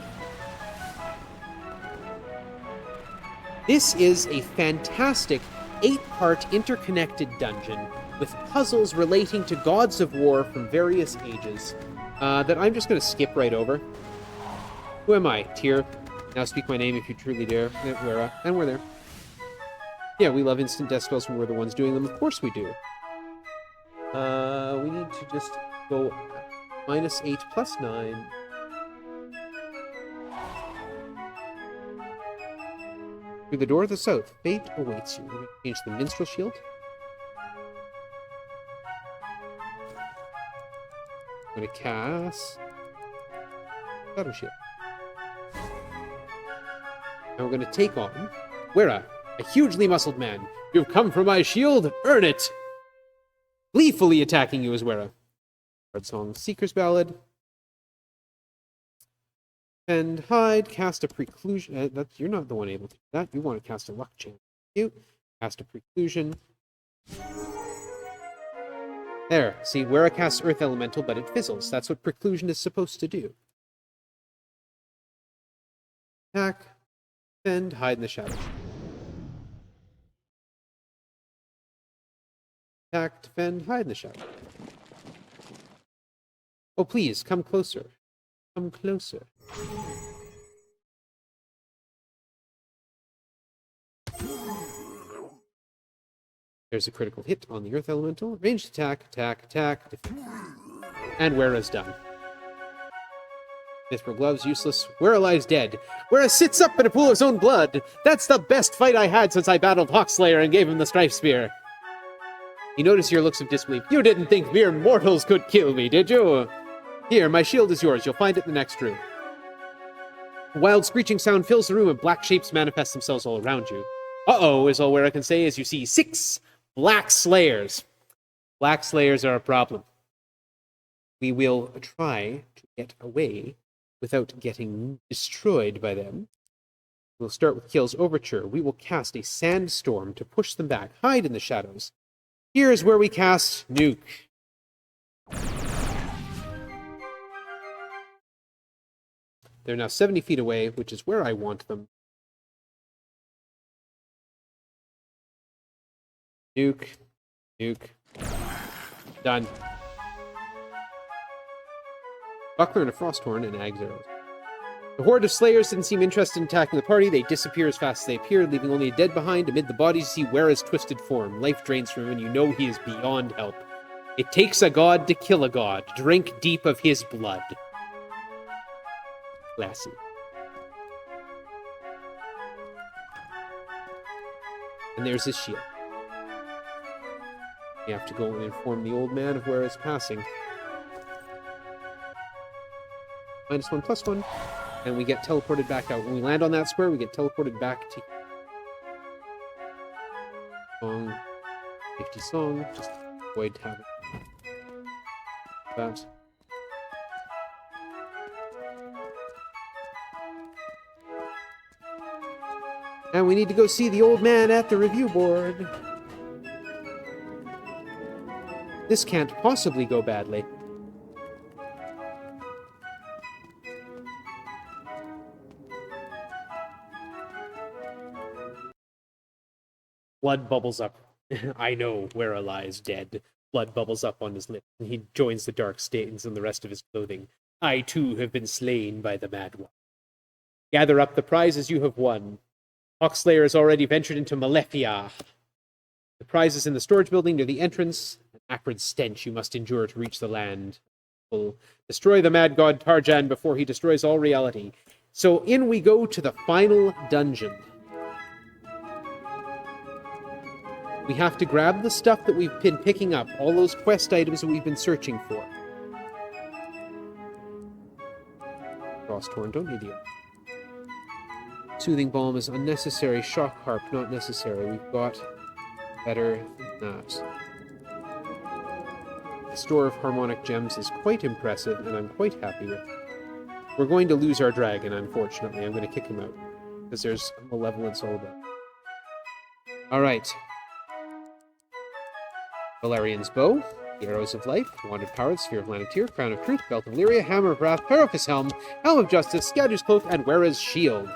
This is a fantastic 8-part interconnected dungeon with puzzles relating to gods of war from various ages that I'm just going to skip right over. Who am I? Tyr. Now speak my name if you truly dare. Wera. And we're there. Yeah, we love instant death spells when we're the ones doing them. Of course we do. We need to just go -8 plus 9. Through the door of the south, fate awaits you. We're going to change the minstrel shield. I'm going to cast Shadow Shield. And we're going to take on Wera, a hugely muscled man. You've come for my shield? Earn it! Gleefully attacking you as Wera. Card song, Seeker's Ballad. And hide, cast a preclusion. You're not the one able to do that. You want to cast a luck chant. You cast a preclusion. There. See, Wera casts Earth Elemental, but it fizzles. That's what preclusion is supposed to do. Attack. And hide in the shadows. Attack, defend, hide in the shadow. Oh, please, come closer. Come closer. There's a critical hit on the Earth Elemental. Ranged attack, attack, attack, defend. And Wera's done. Mithril gloves, useless. Wera lies dead. Wera sits up in a pool of his own blood. That's the best fight I had since I battled Hawkslayer and gave him the Strife Spear. You notice your looks of disbelief. You didn't think mere mortals could kill me, did you? Here, my shield is yours. You'll find it in the next room. A wild screeching sound fills the room and black shapes manifest themselves all around you. Uh-oh, is all Wera can say as you see 6 Black Slayers. Black Slayers are a problem. We will try to get away without getting destroyed by them. We'll start with Kill's Overture. We will cast a Sandstorm to push them back. Hide in the shadows. Here's where we cast Nuke. They're now 70 feet away, which is where I want them. Nuke. Nuke. Done. Buckler and a Frosthorn and Ag's arrows. The horde of Slayers didn't seem interested in attacking the party. They disappear as fast as they appear, leaving only a dead behind. Amid the bodies, you see Wera's twisted form. Life drains from him, and you know he is beyond help. It takes a god to kill a god. Drink deep of his blood. Classy. And there's his shield. You have to go and inform the old man of Wera's passing. -1/+1. And we get teleported back out. When we land on that square, we get teleported back to song, 50 song, just avoid having that. And we need to go see the old man at the review board. This can't possibly go badly. Blood bubbles up. I know where a lie's dead. Blood bubbles up on his lip, and he joins the dark stains on the rest of his clothing. I too have been slain by the Mad One. Gather up the prizes you have won. Hawkslayer has already ventured into Malefia. The prize is in the storage building near the entrance. An acrid stench you must endure to reach the land. Destroy the mad god Tarjan before he destroys all reality. So in we go to the final dungeon. We have to grab the stuff that we've been picking up, all those quest items that we've been searching for. Frosttorn, don't need you. Soothing Balm is unnecessary. Shock Harp, not necessary. We've got better than that. The store of harmonic gems is quite impressive, and I'm quite happy with it. We're going to lose our dragon, unfortunately. I'm going to kick him out, because there's malevolence all about. Alright. Valerian's Bow, the Arrows of Life, Wanted Power, Sphere of Lanatir, Crown of Truth, Belt of Lyria, Hammer of Wrath, Pericus Helm, Helm of Justice, Scadu's Cloak, and Wera's Shield.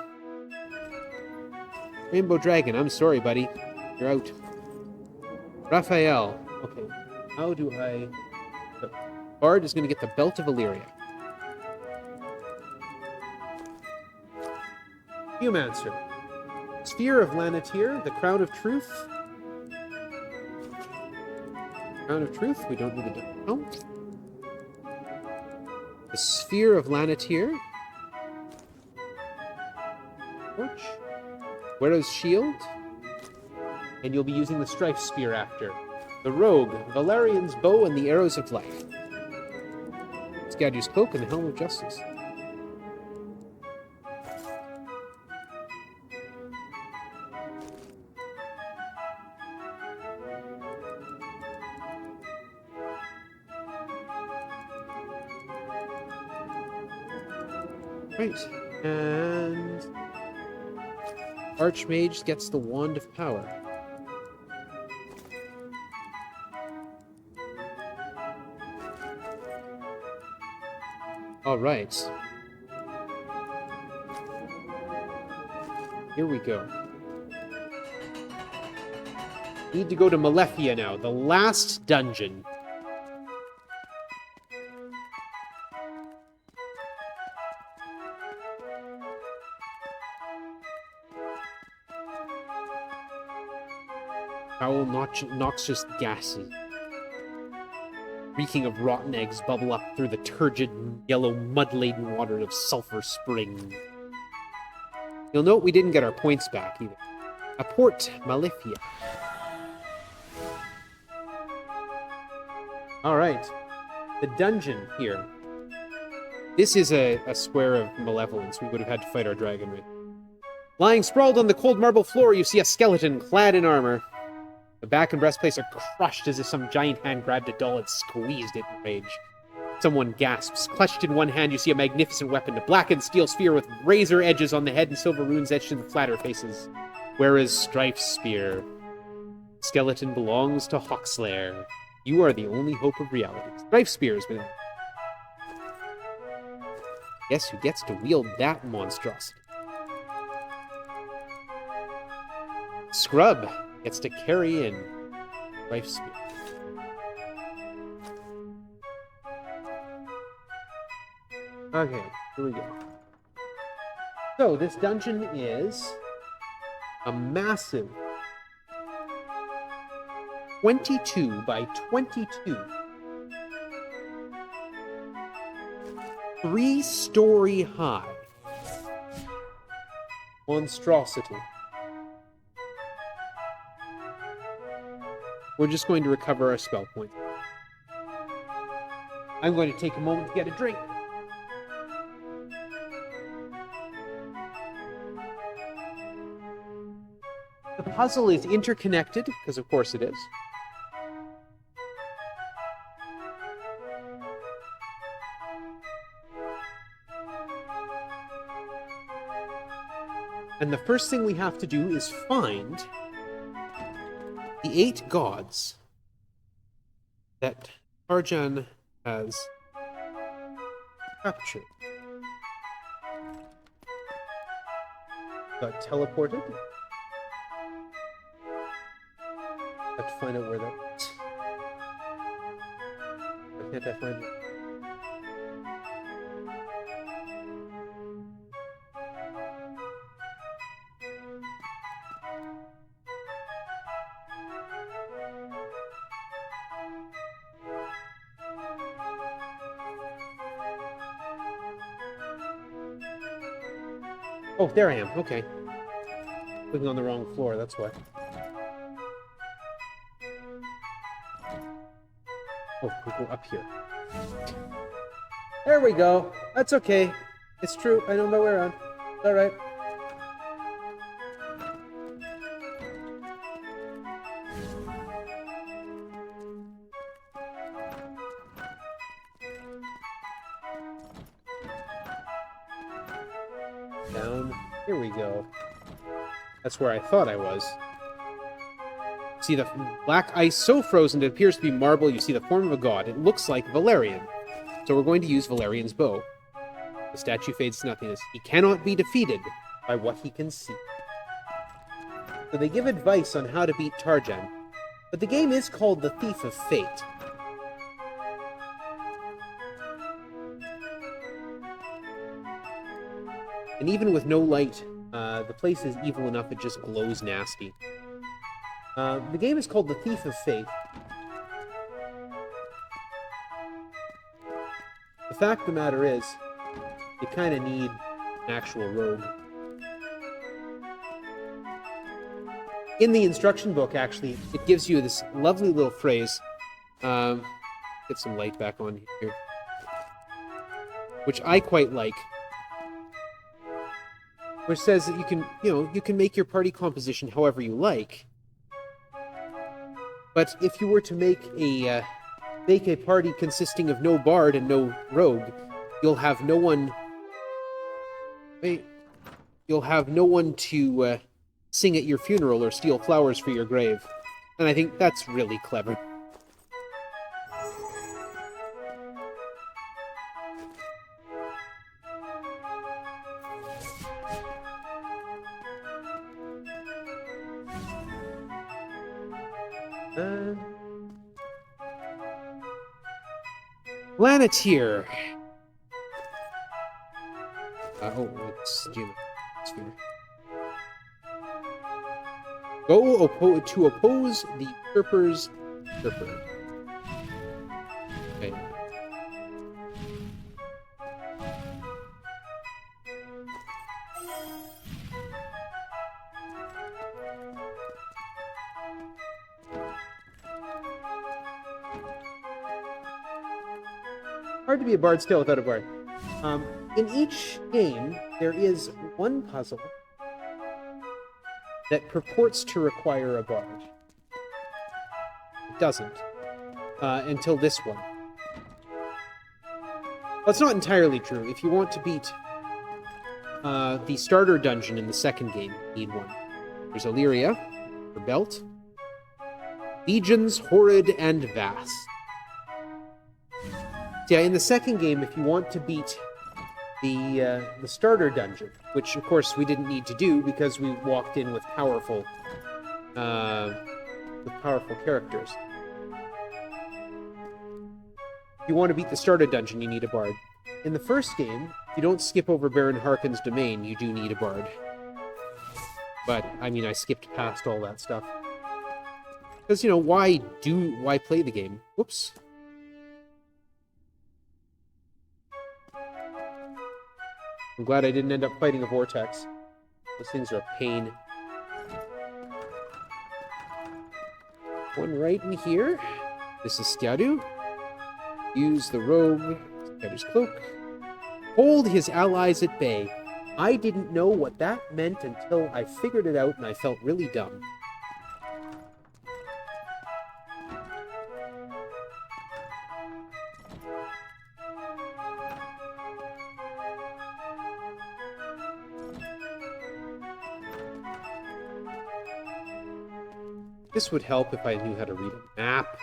Rainbow Dragon, I'm sorry, buddy. You're out. Raphael. Okay, how do I... The Bard is going to get the Belt of Illyria. Humancer. Sphere of Lanatir, the Crown of Truth. Crown of Truth, we don't need the... Oh. The Sphere of Lanatir. Torch. Wera's Shield. And you'll be using the Strife Spear after. The Rogue, Valerian's Bow, and the Arrows of Life. Scadu's Cloak and the Helm of Justice. Right, and Archmage gets the Wand of Power. All right. Here we go. Need to go to Malefia now, the last dungeon. Foul, noxious gases, reeking of rotten eggs, bubble up through the turgid, yellow, mud-laden water of Sulphur Spring. You'll note we didn't get our points back, either. Apport Malefia. Alright. The dungeon here. This is a square of malevolence we would have had to fight our dragon with. Lying sprawled on the cold marble floor, you see a skeleton clad in armor. The back and breastplates are crushed as if some giant hand grabbed a doll and squeezed it in rage. Someone gasps. Clutched in one hand, you see a magnificent weapon, a blackened steel sphere with razor edges on the head and silver runes etched in the flatter faces. Wera's Strife's Spear. Skeleton belongs to Hawkslayer. You are the only hope of reality. Strife's Spear has been... Guess who gets to wield that monstrosity? Scrub gets to carry in Strife's Spear. Okay, here we go. So, this dungeon is a massive 22 by 22 3-story high monstrosity. We're just going to recover our spell point. I'm going to take a moment to get a drink. The puzzle is interconnected, because of course it is. And the first thing we have to do is find the 8 gods that Tarjan has captured got teleported. Have to find out where that is. Why can't I find it? Oh, there I am. Okay. Clicking on the wrong floor, that's why. Oh, we'll go up here. There we go. That's okay. It's true. I know my way around. It's alright. Down. Here we go. That's where I thought I was. See the black ice so frozen it appears to be marble. You see the form of a god. It looks like Valerian. So we're going to use Valerian's bow. The statue fades to nothingness. He cannot be defeated by what he can see. So they give advice on how to beat Tarjan. But the game is called The Thief of Fate. And even with no light, the place is evil enough it just glows nasty. The game is called The Thief of Fate. The fact of the matter is, you kind of need an actual rogue. In the instruction book, actually, it gives you this lovely little phrase. Get some light back on here. Which I quite like. Which says that you can make your party composition however you like. But if you were to make a party consisting of no bard and no rogue, you'll have no one. You'll have no one to sing at your funeral or steal flowers for your grave, and I think that's really clever. Planeteer. It's sphere. Go to oppose the usurper's usurper. Okay. Hard to be a bard still without a bard. In each game, there is one puzzle that purports to require a bard. It doesn't. Until this one. Well, it's not entirely true. If you want to beat the starter dungeon in the second game, you need one. There's Illyria, her belt, Legions, Horrid, and Vast. Yeah, in the second game, if you want to beat the starter dungeon, which of course we didn't need to do because we walked in with powerful characters. If you want to beat the starter dungeon, you need a bard. In the first game, if you don't skip over Baron Harkon's domain, you do need a bard. But I mean, I skipped past all that stuff because why play the game? Whoops. I'm glad I didn't end up fighting a vortex. Those things are a pain. One right in here. This is Skadu. Use the rogue, Skadu's cloak. Hold his allies at bay. I didn't know what that meant until I figured it out and I felt really dumb. This would help if I knew how to read a map.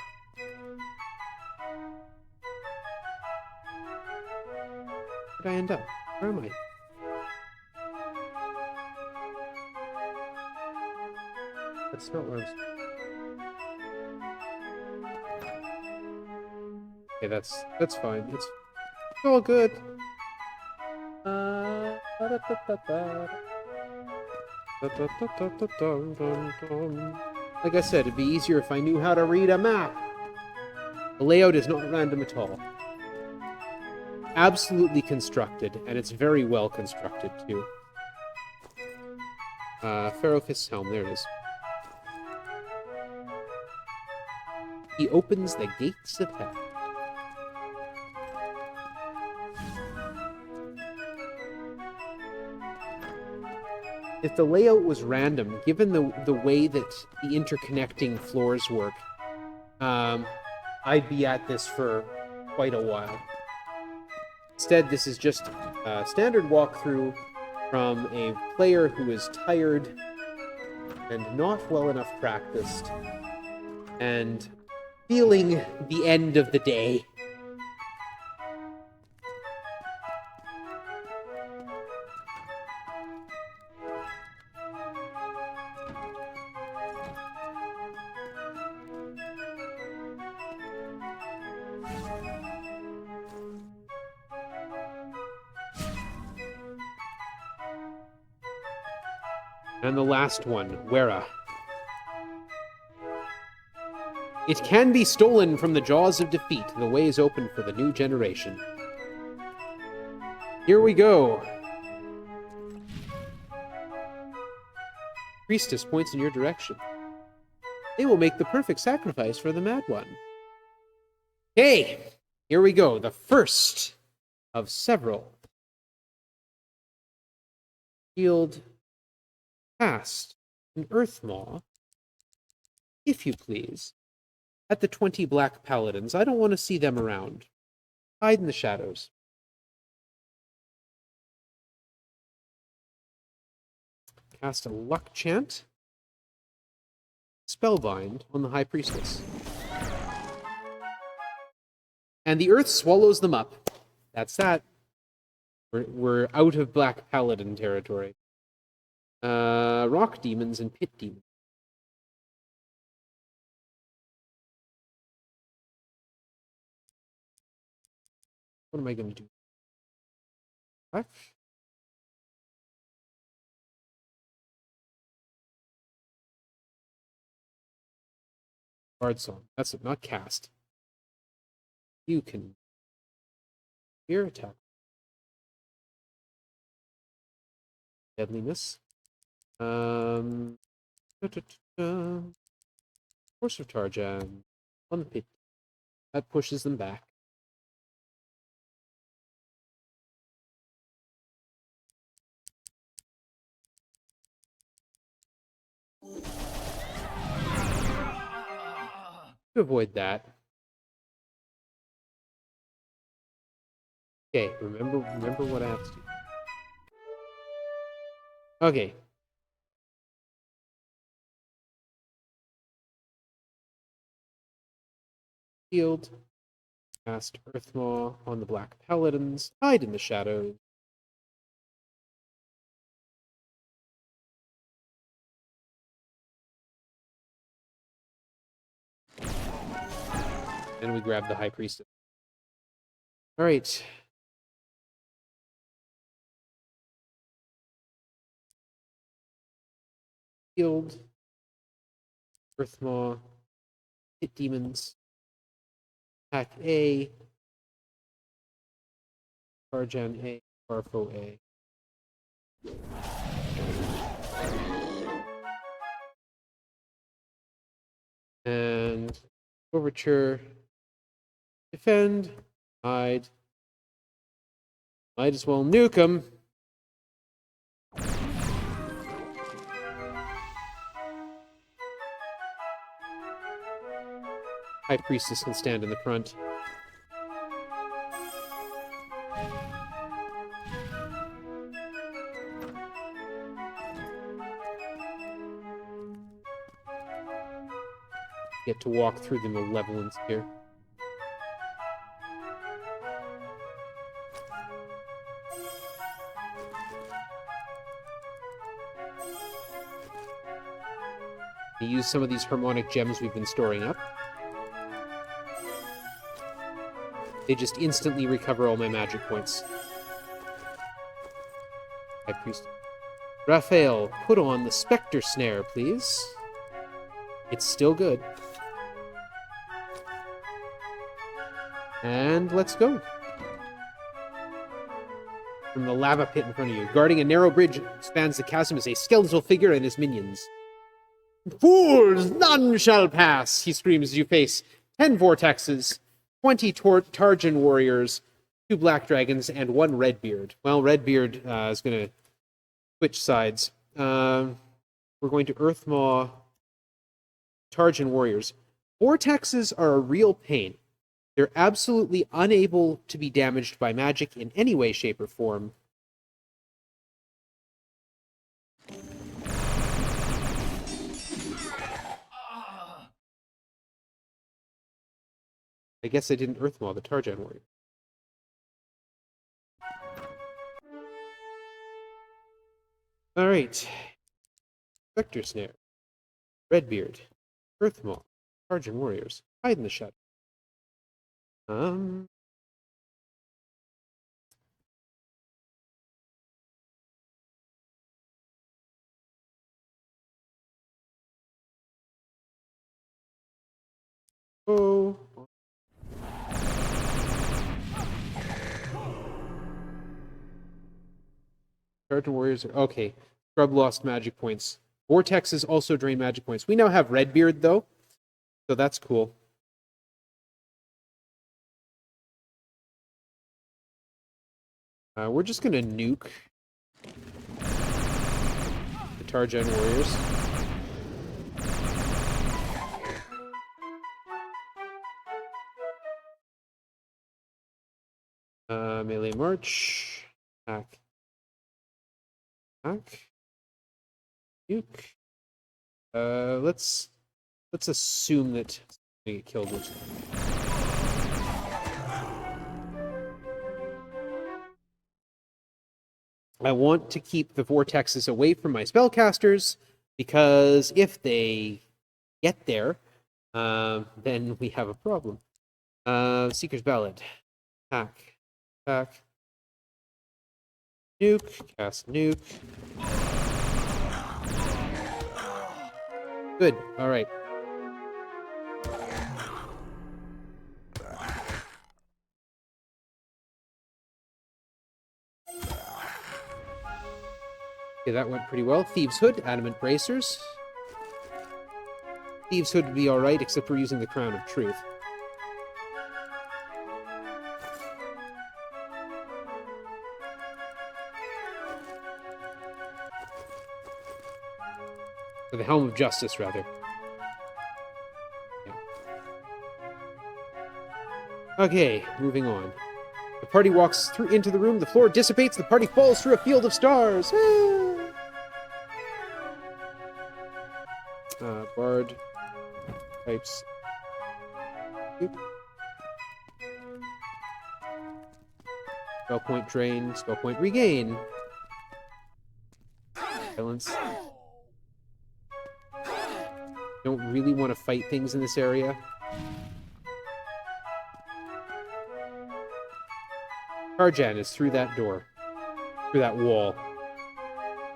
Where'd I end up? Where am I? That's not where I was. Okay, that's fine. It's all good. Like I said, it'd be easier if I knew how to read a map. The layout is not random at all. Absolutely constructed, and it's very well constructed, too. Pharaoh's helm, there it is. He opens the gates of heaven. If the layout was random, given the way that the interconnecting floors work, I'd be at this for quite a while. Instead, this is just a standard walkthrough from a player who is tired and not well enough practiced and feeling the end of the day. And the last one, Wera. It can be stolen from the jaws of defeat. The way is open for the new generation. Here we go. Priestess points in your direction. They will make the perfect sacrifice for the Mad One. Okay, here we go. The first of several. Shield. Cast an Earth Maw, if you please, at the 20 Black Paladins. I don't want to see them around. Hide in the shadows. Cast a Luck Chant. Spellbind on the High Priestess. And the Earth swallows them up. That's that. We're out of Black Paladin territory. Rock demons and pit demons. What am I going to do? What? Bard Song. That's it, not cast. You can fear attack. Deadliness. Force of Tarjan on the pit. That pushes them back. To avoid that. Okay, remember what I have to do. Okay. Shield. Cast Earthmaw on the Black Paladins. Hide in the shadows. And we grab the High Priestess. Alright. Shield. Earthmaw. Hit demons. Attack A. Tarjan A. Barfo A. And Overture. Defend. Hide. Might as well nuke him. High Priestess can stand in the front. Get to walk through the malevolence here. I use some of these harmonic gems we've been storing up. They just instantly recover all my magic points. High Priest. Raphael, put on the Spectre Snare, please. It's still good. And let's go. From the lava pit in front of you. Guarding a narrow bridge spans the chasm is a skeletal figure and his minions. Fools, none shall pass, he screams as you face 10 vortexes, 20 Tarjan warriors, 2 black dragons, and 1 Redbeard. Well, Redbeard is going to switch sides. We're going to Earthmaw Tarjan warriors. Vortexes are a real pain. They're absolutely unable to be damaged by magic in any way, shape, or form. I guess I didn't Earthmaw the Tarjan warrior. Alright. Spectre Snare. Redbeard. Earthmaw. Tarjan warriors. Hide in the shadow. Oh. Tarjan warriors are okay. Scrub lost magic points. Vortexes also drain magic points. We now have Redbeard though, so that's cool. We're just gonna nuke the Tarjan warriors. Melee march. Attack. Attack. Nuke. Let's assume that they get killed. I want to keep the vortexes away from my spellcasters, because if they get there, then we have a problem. Seeker's Ballad. Attack. Attack. Nuke. Cast nuke. Good. All right. Okay, that went pretty well. Thieves' Hood, Adamant Bracers. Thieves' Hood would be alright, except for using the Crown of Truth. Or the Helm of Justice, rather. Yeah. Okay, moving on. The party walks through into the room, the floor dissipates, the party falls through a field of stars. Bard. Pipes. Oop. Spell point drain, spell point regain. Silence. Don't really want to fight things in this area. Tarjan is through that door. Through that wall.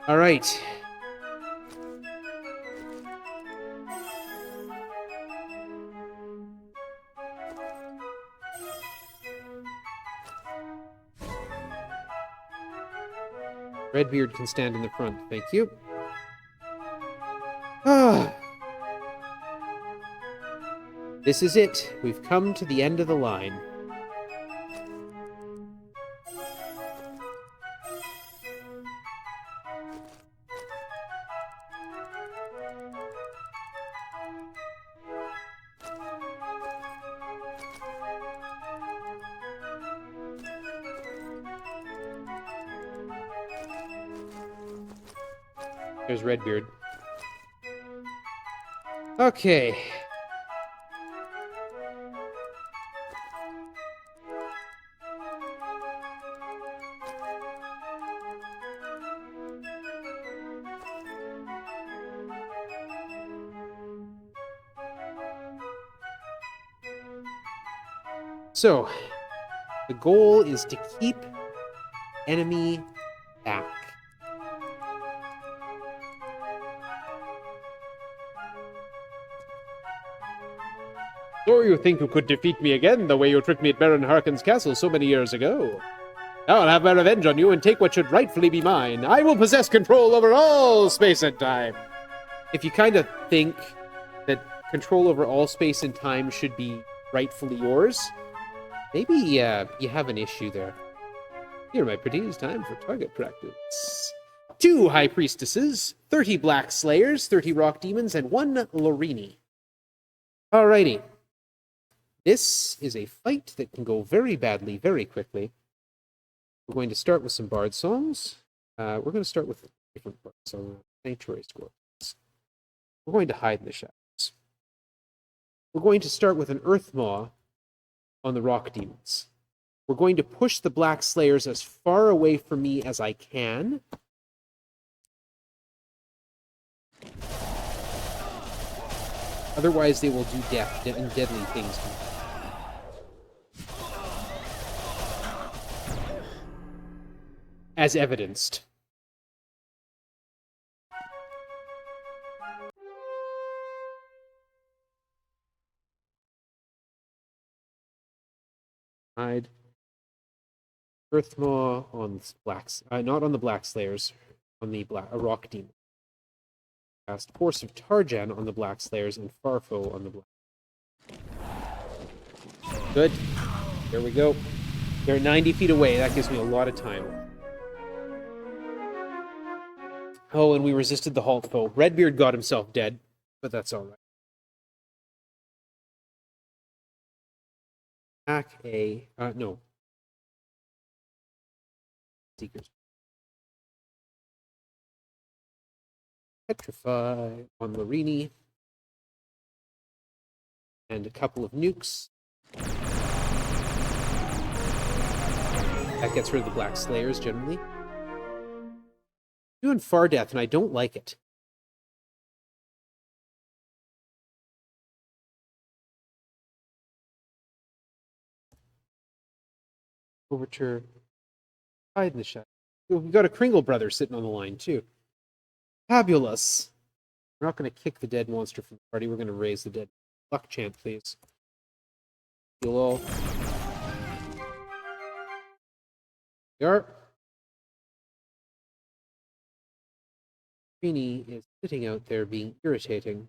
Alright. Redbeard can stand in the front, thank you. This is it. We've come to the end of the line. There's Redbeard. Okay. So, the goal is to keep enemy back. So you think you could defeat me again the way you tricked me at Baron Harkon's castle so many years ago? Now I'll have my revenge on you and take what should rightfully be mine. I will possess control over all space and time. If you kind of think that control over all space and time should be rightfully yours, maybe you have an issue there. Here, my pretty, it's time for target practice. 2 High Priestesses, 30 Black Slayers, 30 Rock Demons, and 1 Lorini. Alrighty. This is a fight that can go very badly, very quickly. We're going to start with some Bard songs. We're going to start with a different Bard song, Sanctuary Scorpions. We're going to hide in the shadows. We're going to start with an Earth Maw on the Rock Demons. We're going to push the Black Slayers as far away from me as I can. Otherwise, they will do death and deadly things to me. As evidenced. Hide. Earthmaw on blacks, not on the Black Slayers, on the Rock Demon. Cast Force of Tarjan on the Black Slayers and Farfo on the Black. Good. There we go. They're 90 feet away. That gives me a lot of time. Oh, and we resisted the halt foe. Redbeard got himself dead, but that's all right. Attack a... no. Seekers. Petrify on Lorini. And a couple of nukes. That gets rid of the Black Slayers, generally. Doing Far Death, and I don't like it. Overture. Hide in the shadow. We've got a Kringle brother sitting on the line, too. Fabulous. We're not going to kick the dead monster from the party. We're going to raise the dead. Luck chant, please. Heal all. We are. Trini is sitting out there being irritating.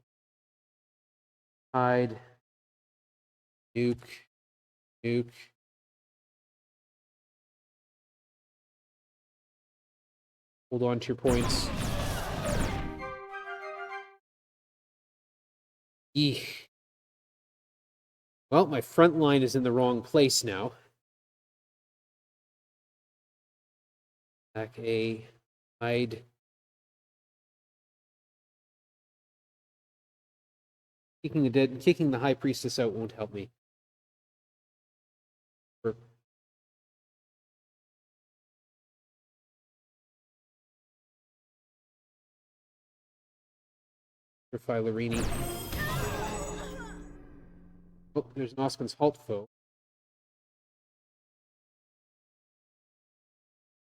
Hide. Nuke. Nuke. Hold on to your points. Eek. Well, my front line is in the wrong place now. Back A. Hide. Kicking the High Priestess out won't help me. Lorini. Oh, there's Noskin's halt foe.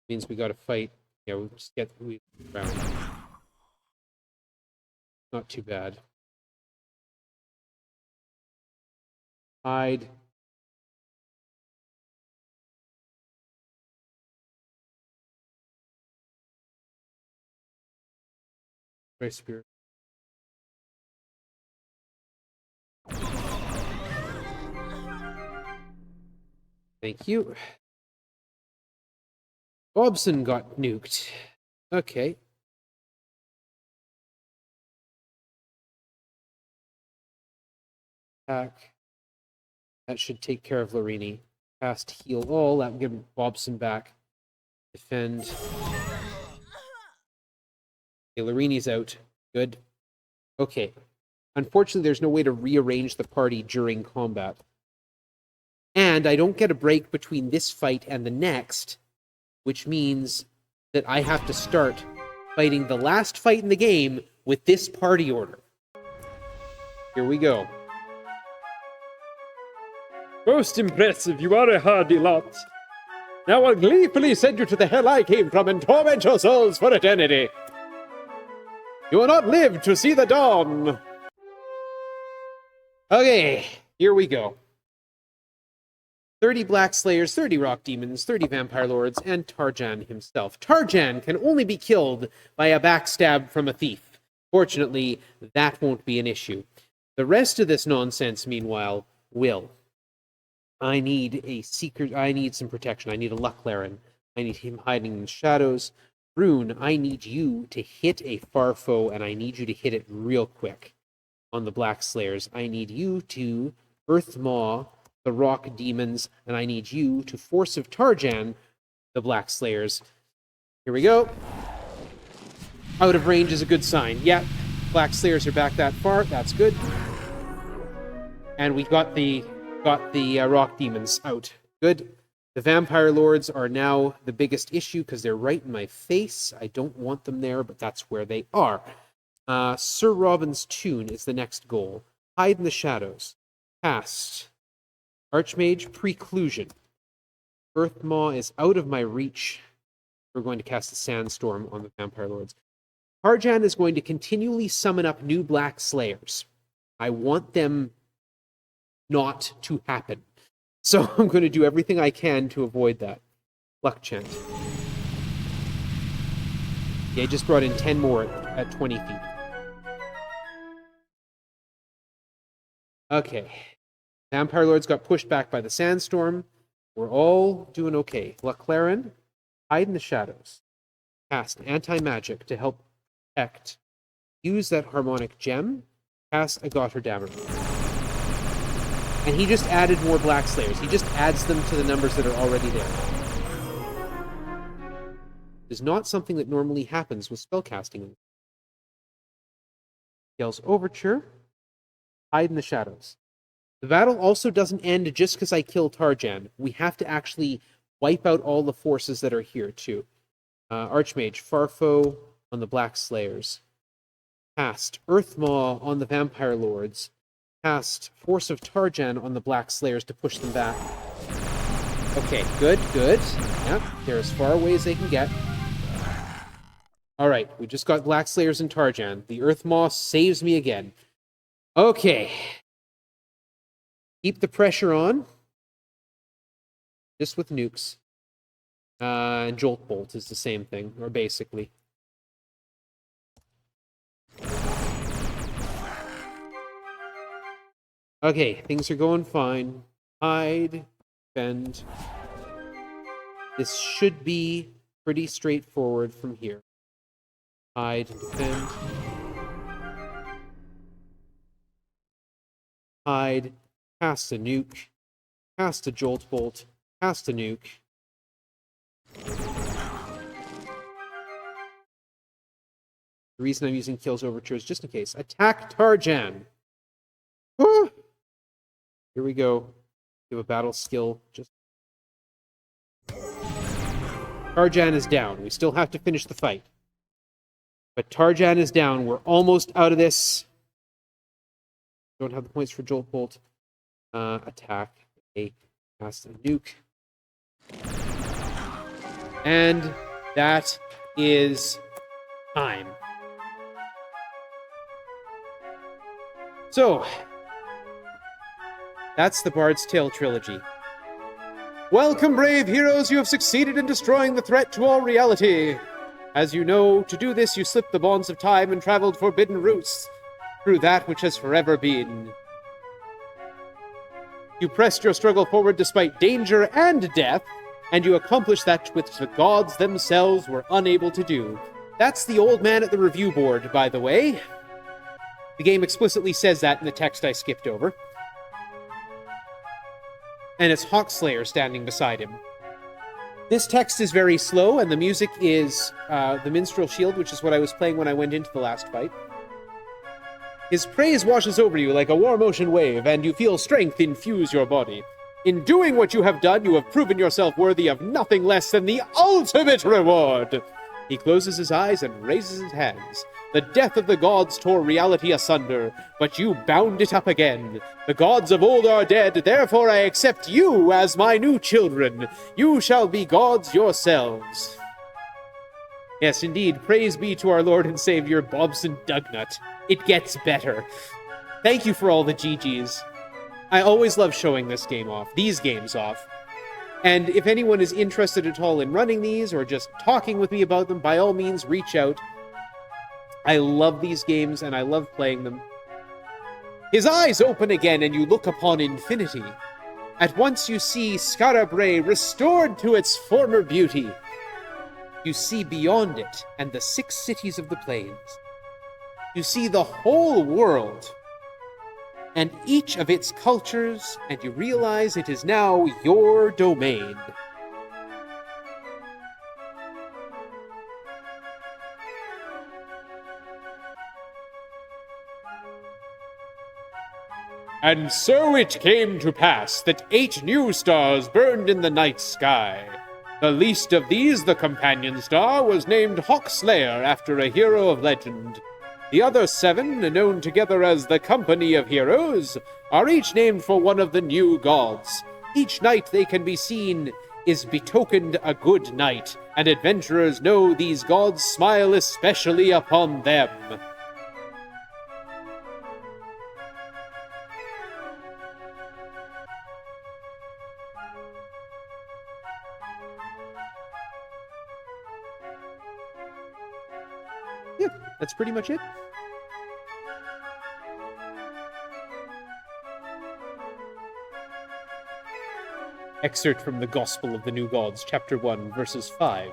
Means we got to fight. Yeah, we just get around. Not too bad. Hide. Right spirit. Thank you. Bobson got nuked. Okay. Attack. That should take care of Lorini. Cast heal all. That will give Bobson back. Defend. Okay, Lorini's out. Good. Okay. Unfortunately, there's no way to rearrange the party during combat. And I don't get a break between this fight and the next, which means that I have to start fighting the last fight in the game with this party order. Here we go.
Most impressive, you are a hardy lot. Now I'll gleefully send you to the hell I came from and torment your souls for eternity. You will not live to see the dawn.
Okay, here we go. 30 Black Slayers, 30 Rock Demons, 30 Vampire Lords, and Tarjan himself. Tarjan can only be killed by a backstab from a thief. Fortunately, that won't be an issue. The rest of this nonsense, meanwhile, will. I need a seeker. I need some protection. I need a Luclaren. I need him hiding in the shadows. Rune, I need you to hit a far foe, and I need you to hit it real quick. On the Black Slayers, I need you to Earth Maw the Rock Demons, and I need you to Force of Tarjan the Black Slayers. Here we go. Out of range is a good sign. Yeah, Black Slayers are back that far. That's good. And we got the Rock Demons out. Good. The Vampire Lords are now the biggest issue because they're right in my face. I don't want them there, but that's where they are. Sir Robin's Tune is the next goal. Hide in the shadows. Cast. Archmage Preclusion. Earthmaw is out of my reach. We're going to cast a Sandstorm on the Vampire Lords. Tarjan is going to continually summon up new Black Slayers. I want them not to happen. So I'm going to do everything I can to avoid that. Luck Chant. Yeah, I just brought in 10 more at 20 feet. Okay. Vampire Lords got pushed back by the Sandstorm. We're all doing okay. Luclaren, hide in the shadows. Cast Anti-Magic to help protect. Use that Harmonic Gem. Cast a Gotterdammer. And he just added more Black Slayers. He just adds them to the numbers that are already there. It is not something that normally happens with spellcasting. Gale's Overture. Hide in the shadows. The battle also doesn't end just because I kill Tarjan. We have to actually wipe out all the forces that are here, too. Archmage, Farfo on the Black Slayers. Cast Earthmaw on the Vampire Lords. Cast Force of Tarjan on the Black Slayers to push them back. Okay, good, good. Yeah, they're as far away as they can get. Alright, we just got Black Slayers and Tarjan. The Earthmaw saves me again. Okay. Keep the pressure on. Just with nukes. And Jolt Bolt is the same thing, or basically. Okay, things are going fine. Hide, defend. This should be pretty straightforward from here. Hide, defend. Hide. Cast a nuke, cast a Jolt Bolt, cast a nuke. The reason I'm using Kale's Overture is just in case. Attack Tarjan! Woo! Here we go. Give a battle skill. Just Tarjan is down. We still have to finish the fight. But Tarjan is down. We're almost out of this. Don't have the points for Jolt Bolt. Attack a cast a nuke. And that is time. So, that's the Bard's Tale trilogy. Welcome, brave heroes! You have succeeded in destroying the threat to all reality. As you know, to do this you slipped the bonds of time and traveled forbidden routes through that which has forever been. You pressed your struggle forward despite danger and death, and you accomplished that which the gods themselves were unable to do. That's the old man at the review board, by the way. The game explicitly says that in the text I skipped over. And it's Hawkslayer standing beside him. This text is very slow, and the music is the Minstrel Shield, which is what I was playing when I went into the last fight. His praise washes over you like a warm ocean wave, and you feel strength infuse your body. In doing what you have done, you have proven yourself worthy of nothing less than the ultimate reward. He closes his eyes and raises his hands.
The death of the gods tore reality asunder, but you bound it up again. The gods of old are dead, therefore I accept you as my new children. You shall be gods yourselves. Yes, indeed, praise be to our Lord and Savior, Bobson Dugnut. It gets better. Thank you for all the GGs. I always love showing these games off. And if anyone is interested at all in running these or just talking with me about them, by all means, reach out. I love these games and I love playing them. His eyes open again and you look upon infinity. At once you see Skara restored to its former beauty. You see beyond it and the 6 cities of the plains. You see the whole world and each of its cultures, and you realize it is now your domain. And so it came to pass that 8 new stars burned in the night sky. The least of these, the companion star, was named Hawkslayer after a hero of legend. The other 7, known together as the Company of Heroes, are each named for one of the new gods. Each night they can be seen is betokened a good night, and adventurers know these gods smile especially upon them. Yeah, that's pretty much it. Excerpt from the Gospel of the New Gods, Chapter 1, verses 5.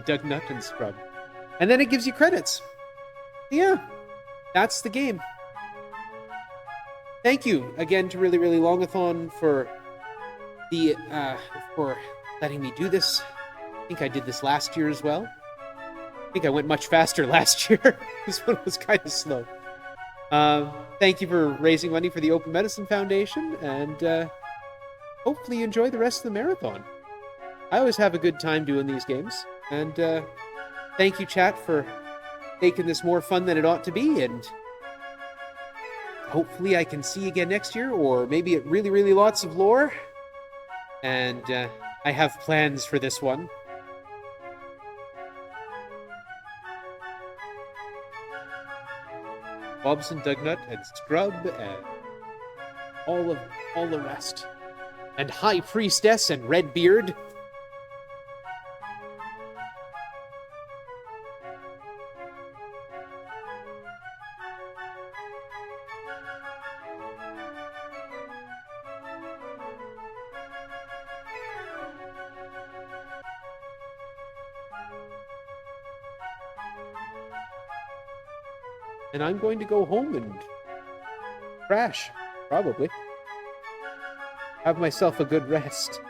Dugnut and Scrub. And then it gives you credits. Yeah, that's the game. Thank you again to Really Really Longathon for letting me do this. I think I did this last year as well. I think I went much faster last year. This one was kind of slow. Thank you for raising money for the Open Medicine Foundation, and hopefully you enjoy the rest of the marathon. I always have a good time doing these games, and thank you, chat, for making this more fun than it ought to be, and hopefully I can see you again next year, or maybe at Really Really Lots of Lore. And I have plans for this one. Bobson, Dugnut, and Scrub, and all the rest. And High Priestess and Redbeard. And I'm going to go home and crash, probably. Have myself a good rest.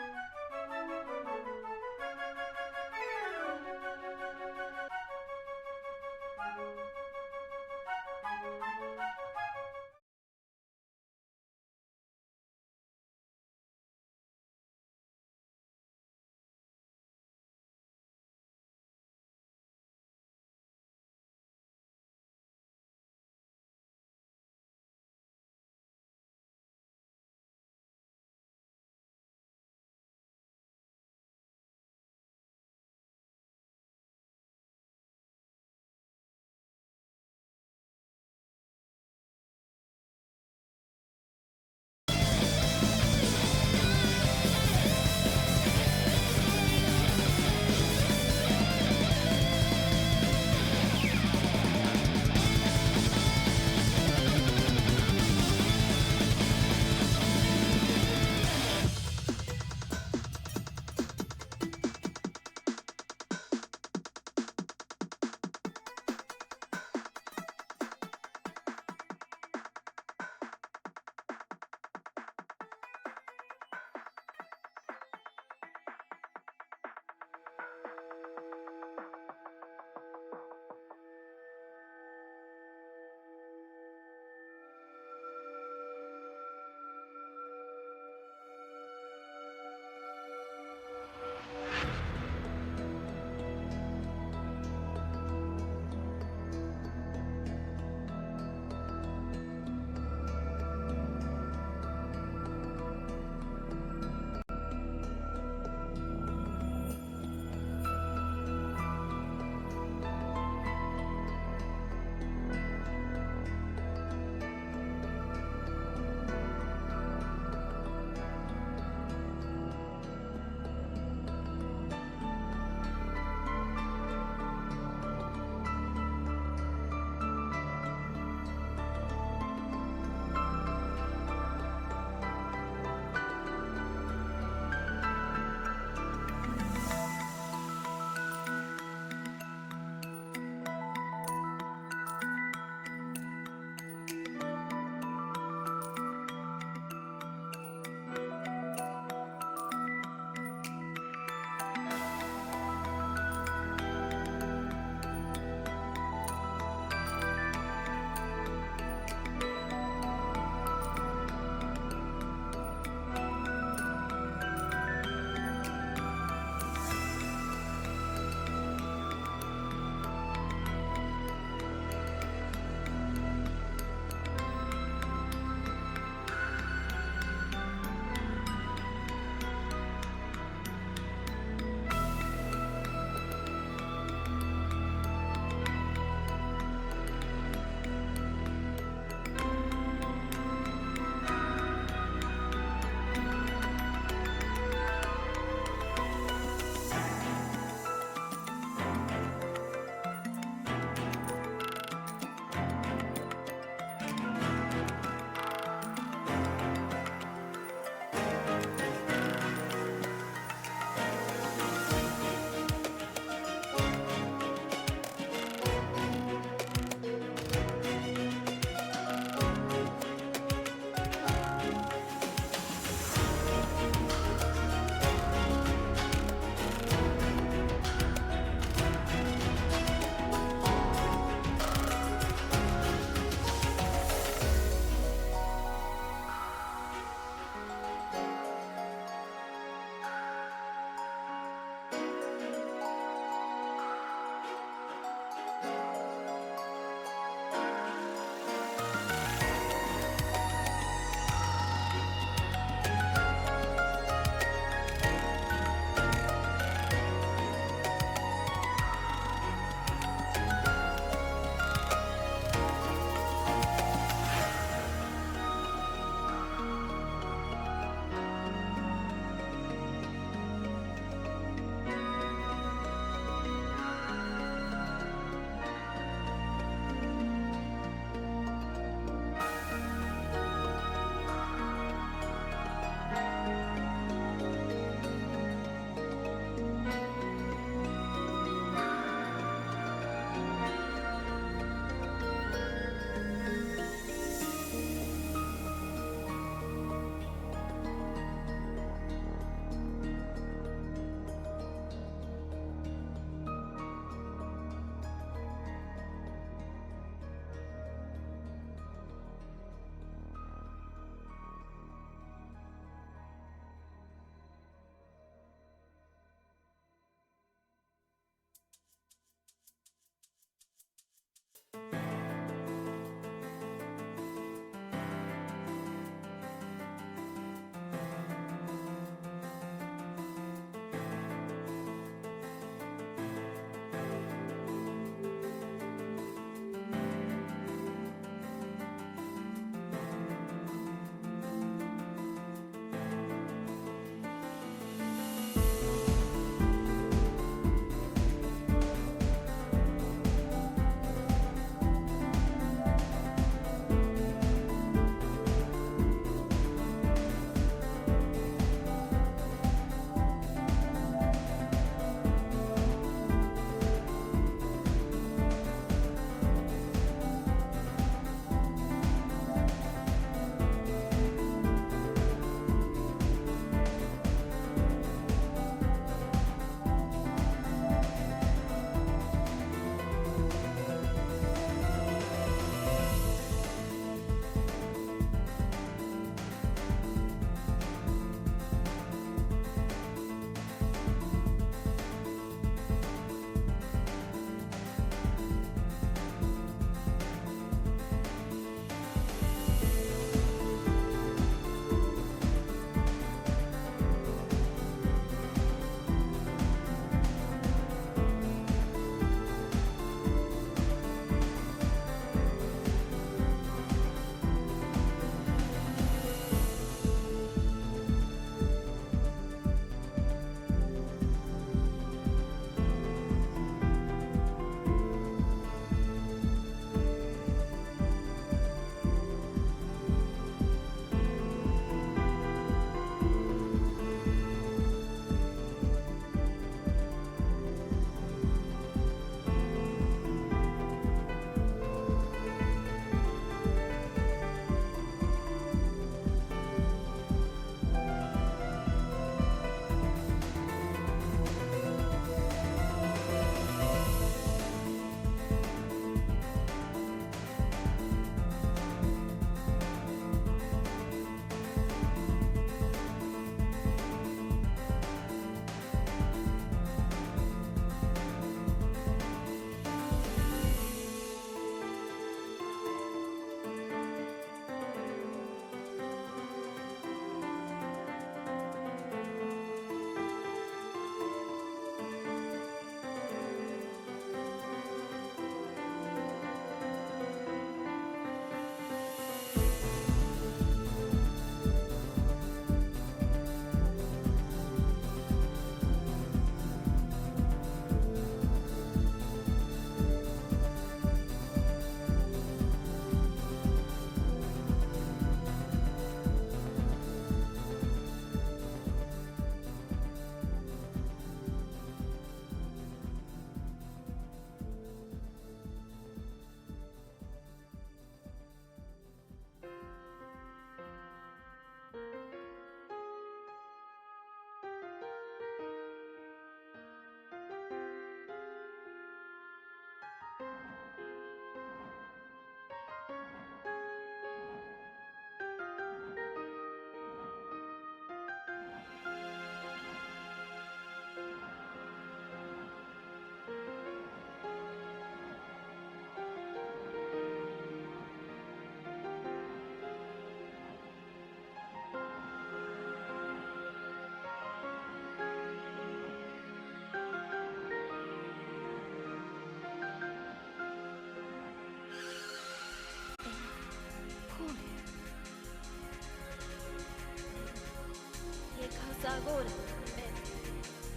agora.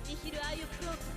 Nihil aio pronto.